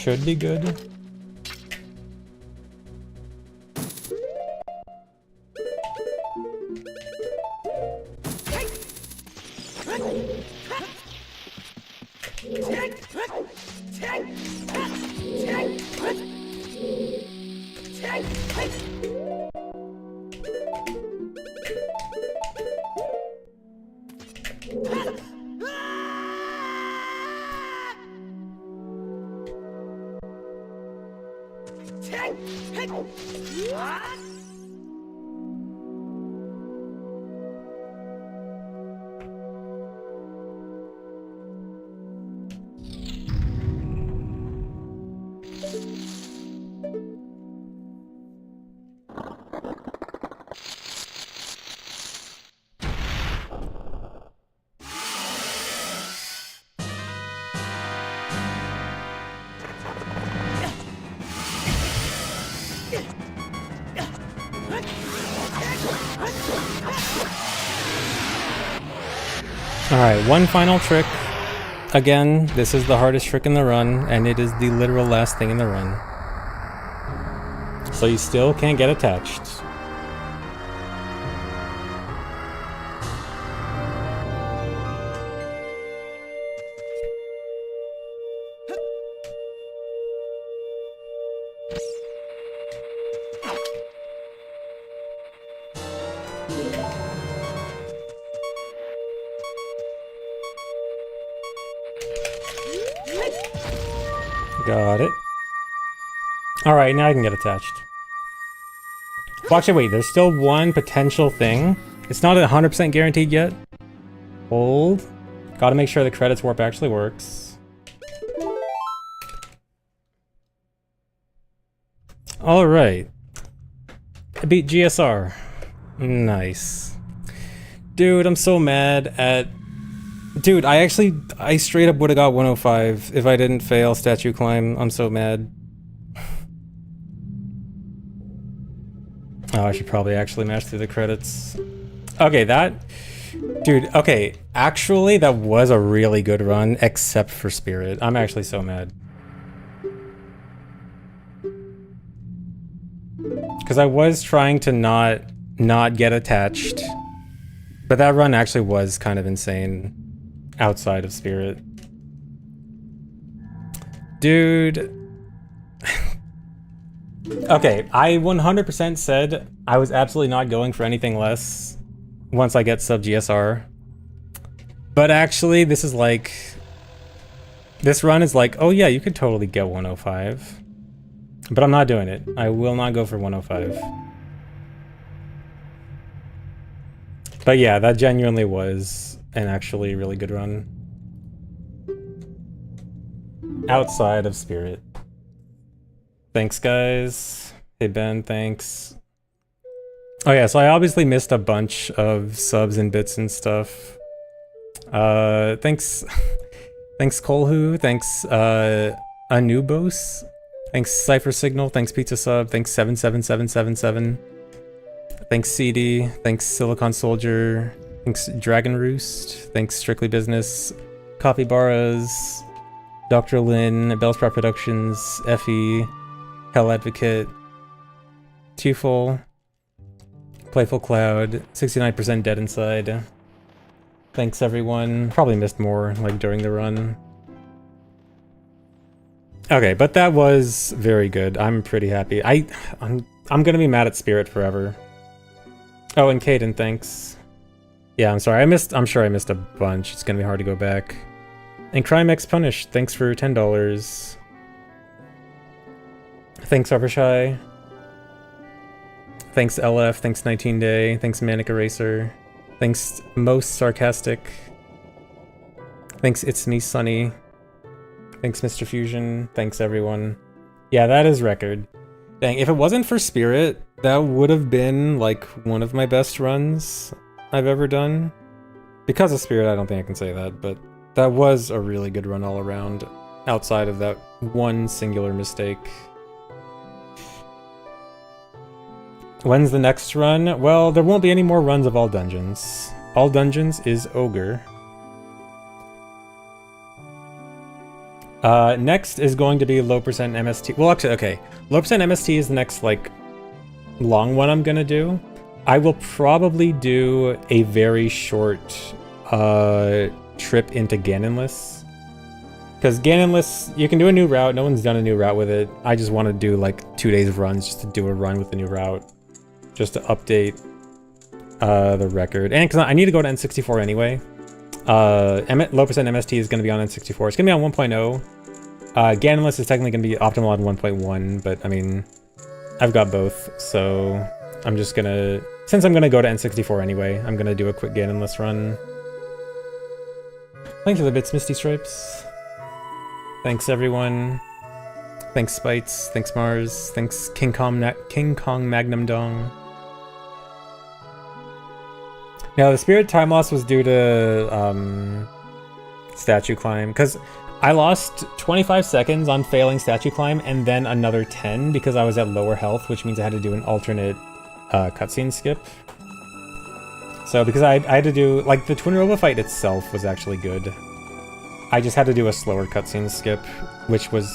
Should be good. Alright, one final trick. Again, this is the hardest trick in the run, and it is the literal last thing in the run. So you still can't get attached. Got it. Alright, now I can get attached. Well, actually, wait, there's still one potential thing. It's not 100% guaranteed yet. Hold. Gotta make sure the credits warp actually works. Alright. I beat GSR. Nice. Dude, I'm so mad at... Dude, I straight up would've got 105 if I didn't fail Statue Climb. I'm so mad. Oh, I should probably actually mash through the credits. Okay, that... Dude, okay, actually that was a really good run, except for Spirit. I'm actually so mad. Because because I was trying to not get attached. But that run actually was kind of insane outside of Spirit. Dude. Okay, I 100% said I was absolutely not going for anything less once I get sub GSR. But actually, this is like... This run is like, oh yeah, you could totally get 105. But I'm not doing it. I will not go for 105. But yeah, that genuinely was an actually really good run. Outside of Spirit. Thanks, guys. Hey, Ben, thanks. Oh yeah, so I obviously missed a bunch of subs and bits and stuff. Thanks... Thanks, Kolhu. Thanks, Anubos. Thanks, Cypher Signal. Thanks, Pizza Sub. Thanks, 77777. Thanks, CD. Thanks, Silicon Soldier. Thanks, Dragon Roost. Thanks, Strictly Business. Coffee Barras. Dr. Lin. Bellsprout Productions. Effie. Hell Advocate. Tuful. Playful Cloud. 69% Dead Inside. Thanks, everyone. Probably missed more, like, during the run. Okay, but that was very good. I'm pretty happy. I'm gonna be mad at Spirit forever. Oh, and Caden, thanks. Yeah, I'm sorry. I'm sure I missed a bunch. It's gonna be hard to go back. And Crime X Punished, thanks for $10. Thanks, Arborshai. Thanks, LF. Thanks, 19 Day. Thanks, Manic Eraser. Thanks, Most Sarcastic. Thanks, It's Me, Sunny. Thanks, Mr. Fusion. Thanks, everyone. Yeah, that is record. Dang, if it wasn't for Spirit, that would have been, like, one of my best runs I've ever done. Because of Spirit, I don't think I can say that, but that was a really good run all around, outside of that one singular mistake. When's the next run? Well, there won't be any more runs of All Dungeons. All Dungeons is Ogre. Next is going to be low percent MST. Well, actually, okay. Low percent MST is the next, like, long one I'm gonna do. I will probably do a very short trip into Ganonless. Because Ganonless, you can do a new route. No one's done a new route with it. I just want to do, like, 2 days of runs just to do a run with the new route. Just to update the record. And because I need to go to N64 anyway. Low percent MST is going to be on N64. It's going to be on 1.0. Ganonless is technically going to be optimal on 1.1, but I mean, I've got both, so I'm just going to... Since I'm going to go to N64 anyway, I'm going to do a quick Ganonless run. Thanks for the bits, Misty Stripes. Thanks, everyone. Thanks, Spites. Thanks, Mars. Thanks, King Kong Magnum Dong. Now, the Spirit time loss was due to Statue Climb, because I lost 25 seconds on failing Statue Climb, and then another 10 because I was at lower health, which means I had to do an alternate cutscene skip. So, because I had to do, like, the Twin Robo fight itself was actually good. I just had to do a slower cutscene skip, which was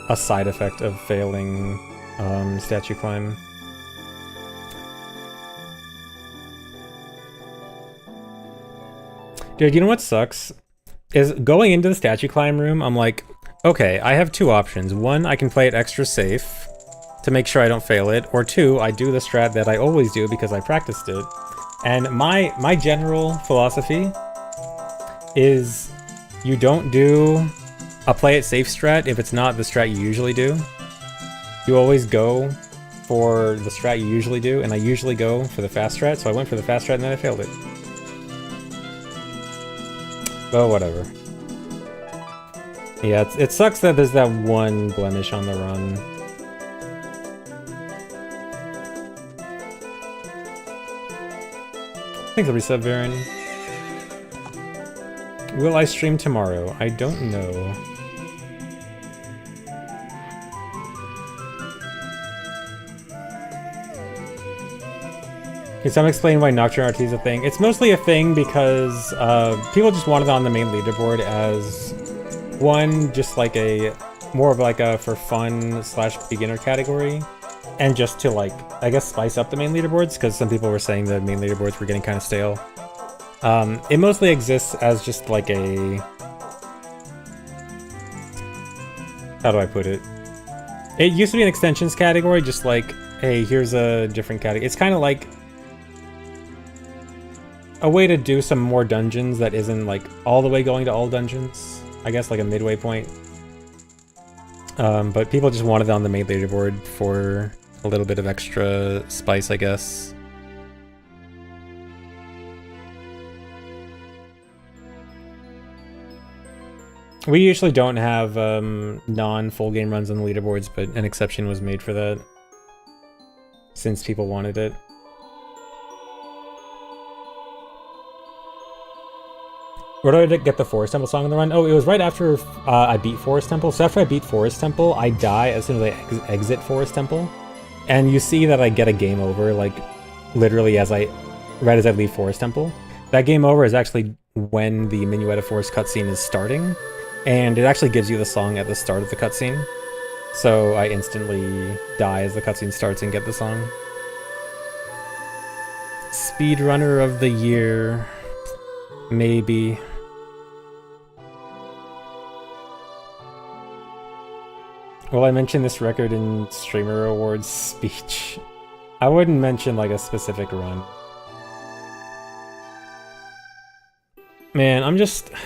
a side effect of failing Statue Climb. Dude, you know what sucks? Is going into the Statue Climb room, I'm like, okay, I have two options. One, I can play it extra safe to make sure I don't fail it, or two, I do the strat that I always do because I practiced it. And my general philosophy is you don't do a play it safe strat if it's not the strat you usually do. You always go for the strat you usually do, and I usually go for the fast strat, so I went for the fast strat and then I failed it. Oh, whatever. Yeah, it sucks that there's that one blemish on the run. Thanks, resub, Varen. Will I stream tomorrow? I don't know. Can someone explain why Nocturne RT is a thing? It's mostly a thing because people just wanted it on the main leaderboard as one, just like a more of like a for fun / beginner category, and just to like, I guess, spice up the main leaderboards, because some people were saying the main leaderboards were getting kind of stale. It mostly exists as just like a... How do I put it? It used to be an extensions category, just like, hey, here's a different category. It's kind of like a way to do some more dungeons that isn't like all the way going to all dungeons. I guess like a midway point. But people just wanted it on the main leaderboard for a little bit of extra spice, I guess. We usually don't have non-full game runs on the leaderboards, but an exception was made for that, since people wanted it. Where did I get the Forest Temple song on the run? Oh, it was right after I beat Forest Temple. So after I beat Forest Temple, I die as soon as I exit Forest Temple. And you see that I get a game over, like, literally right as I leave Forest Temple. That game over is actually when the Minuet of Forest cutscene is starting. And it actually gives you the song at the start of the cutscene. So I instantly die as the cutscene starts and get the song. Speedrunner of the year. Maybe. Will I mention this record in Streamer Awards speech? I wouldn't mention like a specific run. Man,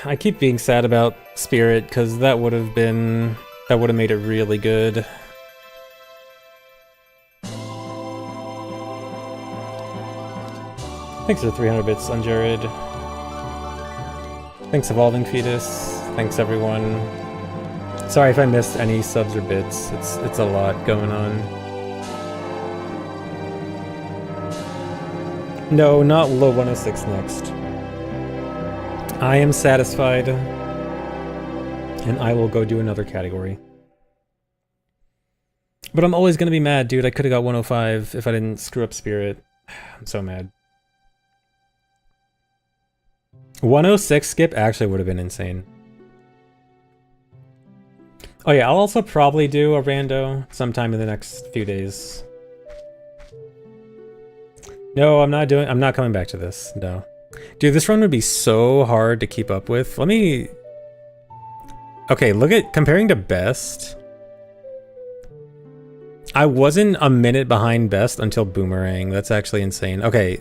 I keep being sad about Spirit, because that would have made it really good. Thanks for 300 bits, Unjared. Thanks, Evolving Fetus. Thanks, everyone. Sorry if I missed any subs or bits. It's a lot going on. No, not Low 106 next. I am satisfied, and I will go do another category. But I'm always gonna be mad, dude. I could have got 105 if I didn't screw up Spirit. I'm so mad. 106 skip actually would have been insane. Oh yeah, I'll also probably do a rando sometime in the next few days. No, I'm not coming back to this, no. Dude, this run would be so hard to keep up with. Let me... Okay, look at... Comparing to Best... I wasn't a minute behind Best until Boomerang. That's actually insane. Okay,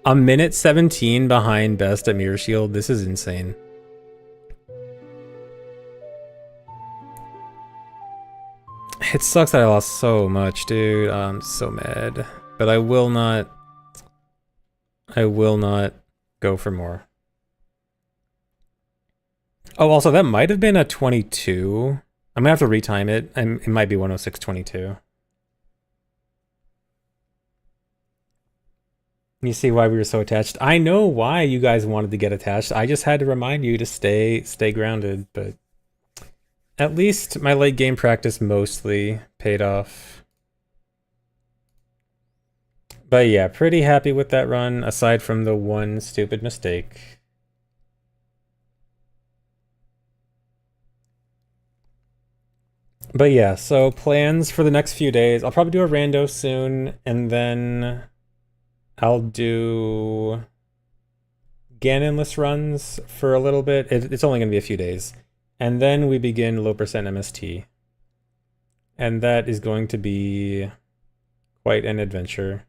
a minute 17 behind Best at Mirror Shield. This is insane. It sucks that I lost so much, dude. I'm so mad. But I will not go for more. Oh, also, that might have been a 22. I'm gonna have to retime it. It might be 106.22. You see why we were so attached? I know why you guys wanted to get attached. I just had to remind you to stay grounded, but at least my late game practice mostly paid off. But yeah, pretty happy with that run, aside from the one stupid mistake. But yeah, so plans for the next few days. I'll probably do a rando soon, and then I'll do Ganonless runs for a little bit. It's only going to be a few days. And then we begin low percent MST. And that is going to be quite an adventure.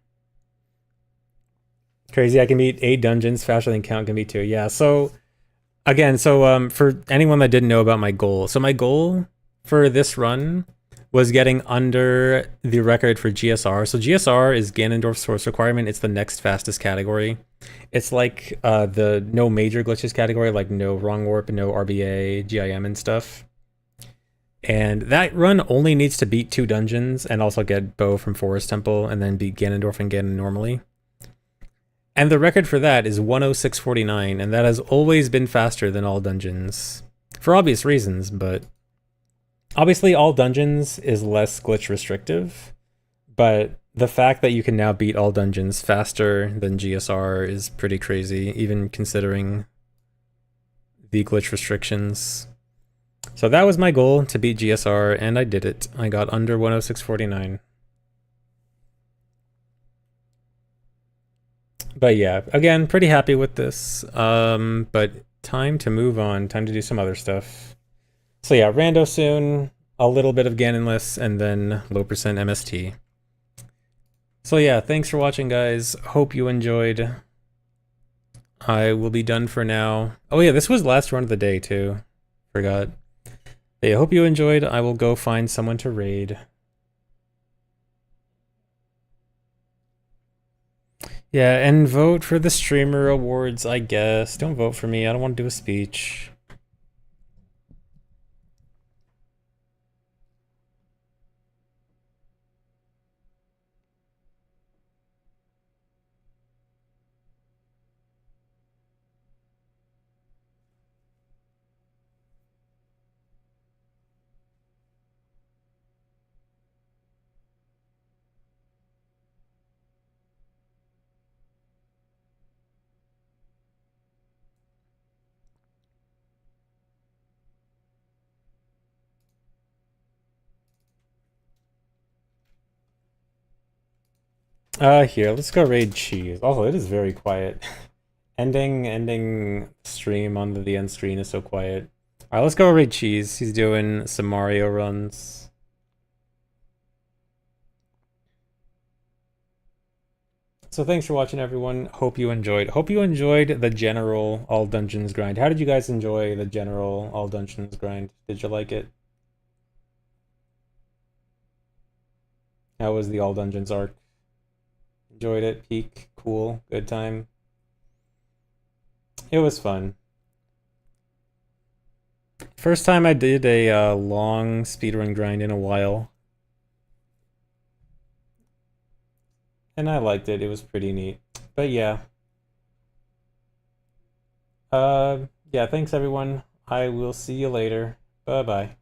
Crazy, I can beat 8 dungeons faster than Count can beat 2. Yeah, so again, for anyone that didn't know about my goal. So my goal for this run was getting under the record for GSR. So GSR is Ganondorf's source requirement. It's the next fastest category. It's like the no major glitches category, like no wrong warp, no RBA, GIM and stuff. And that run only needs to beat 2 dungeons and also get Bow from Forest Temple and then beat Ganondorf and Ganon normally. And the record for that is 106.49, and that has always been faster than all dungeons. For obvious reasons, but obviously all dungeons is less glitch restrictive, but the fact that you can now beat all dungeons faster than GSR is pretty crazy, even considering the glitch restrictions. So that was my goal, to beat GSR, and I did it. I got under 106.49. But yeah, again, pretty happy with this. But time to move on. Time to do some other stuff. So yeah, rando soon, a little bit of Ganonless, and then low percent MST. So yeah, thanks for watching, guys. Hope you enjoyed. I will be done for now. Oh yeah, this was last run of the day too. Forgot. But yeah, hope you enjoyed. I will go find someone to raid. Yeah, and vote for the streamer awards, I guess. Don't vote for me. I don't want to do a speech. Here, let's go raid Cheese. Also, it is very quiet. ending stream on the end screen is so quiet. Alright, let's go raid Cheese. He's doing some Mario runs. So thanks for watching, everyone. Hope you enjoyed. Hope you enjoyed the general all dungeons grind. How did you guys enjoy the general all dungeons grind? Did you like it? How was the all dungeons arc? Enjoyed it? Peak? Cool? Good time? It was fun. First time I did a long speedrun grind in a while. And I liked it. It was pretty neat. But yeah. Yeah, thanks everyone. I will see you later. Bye-bye.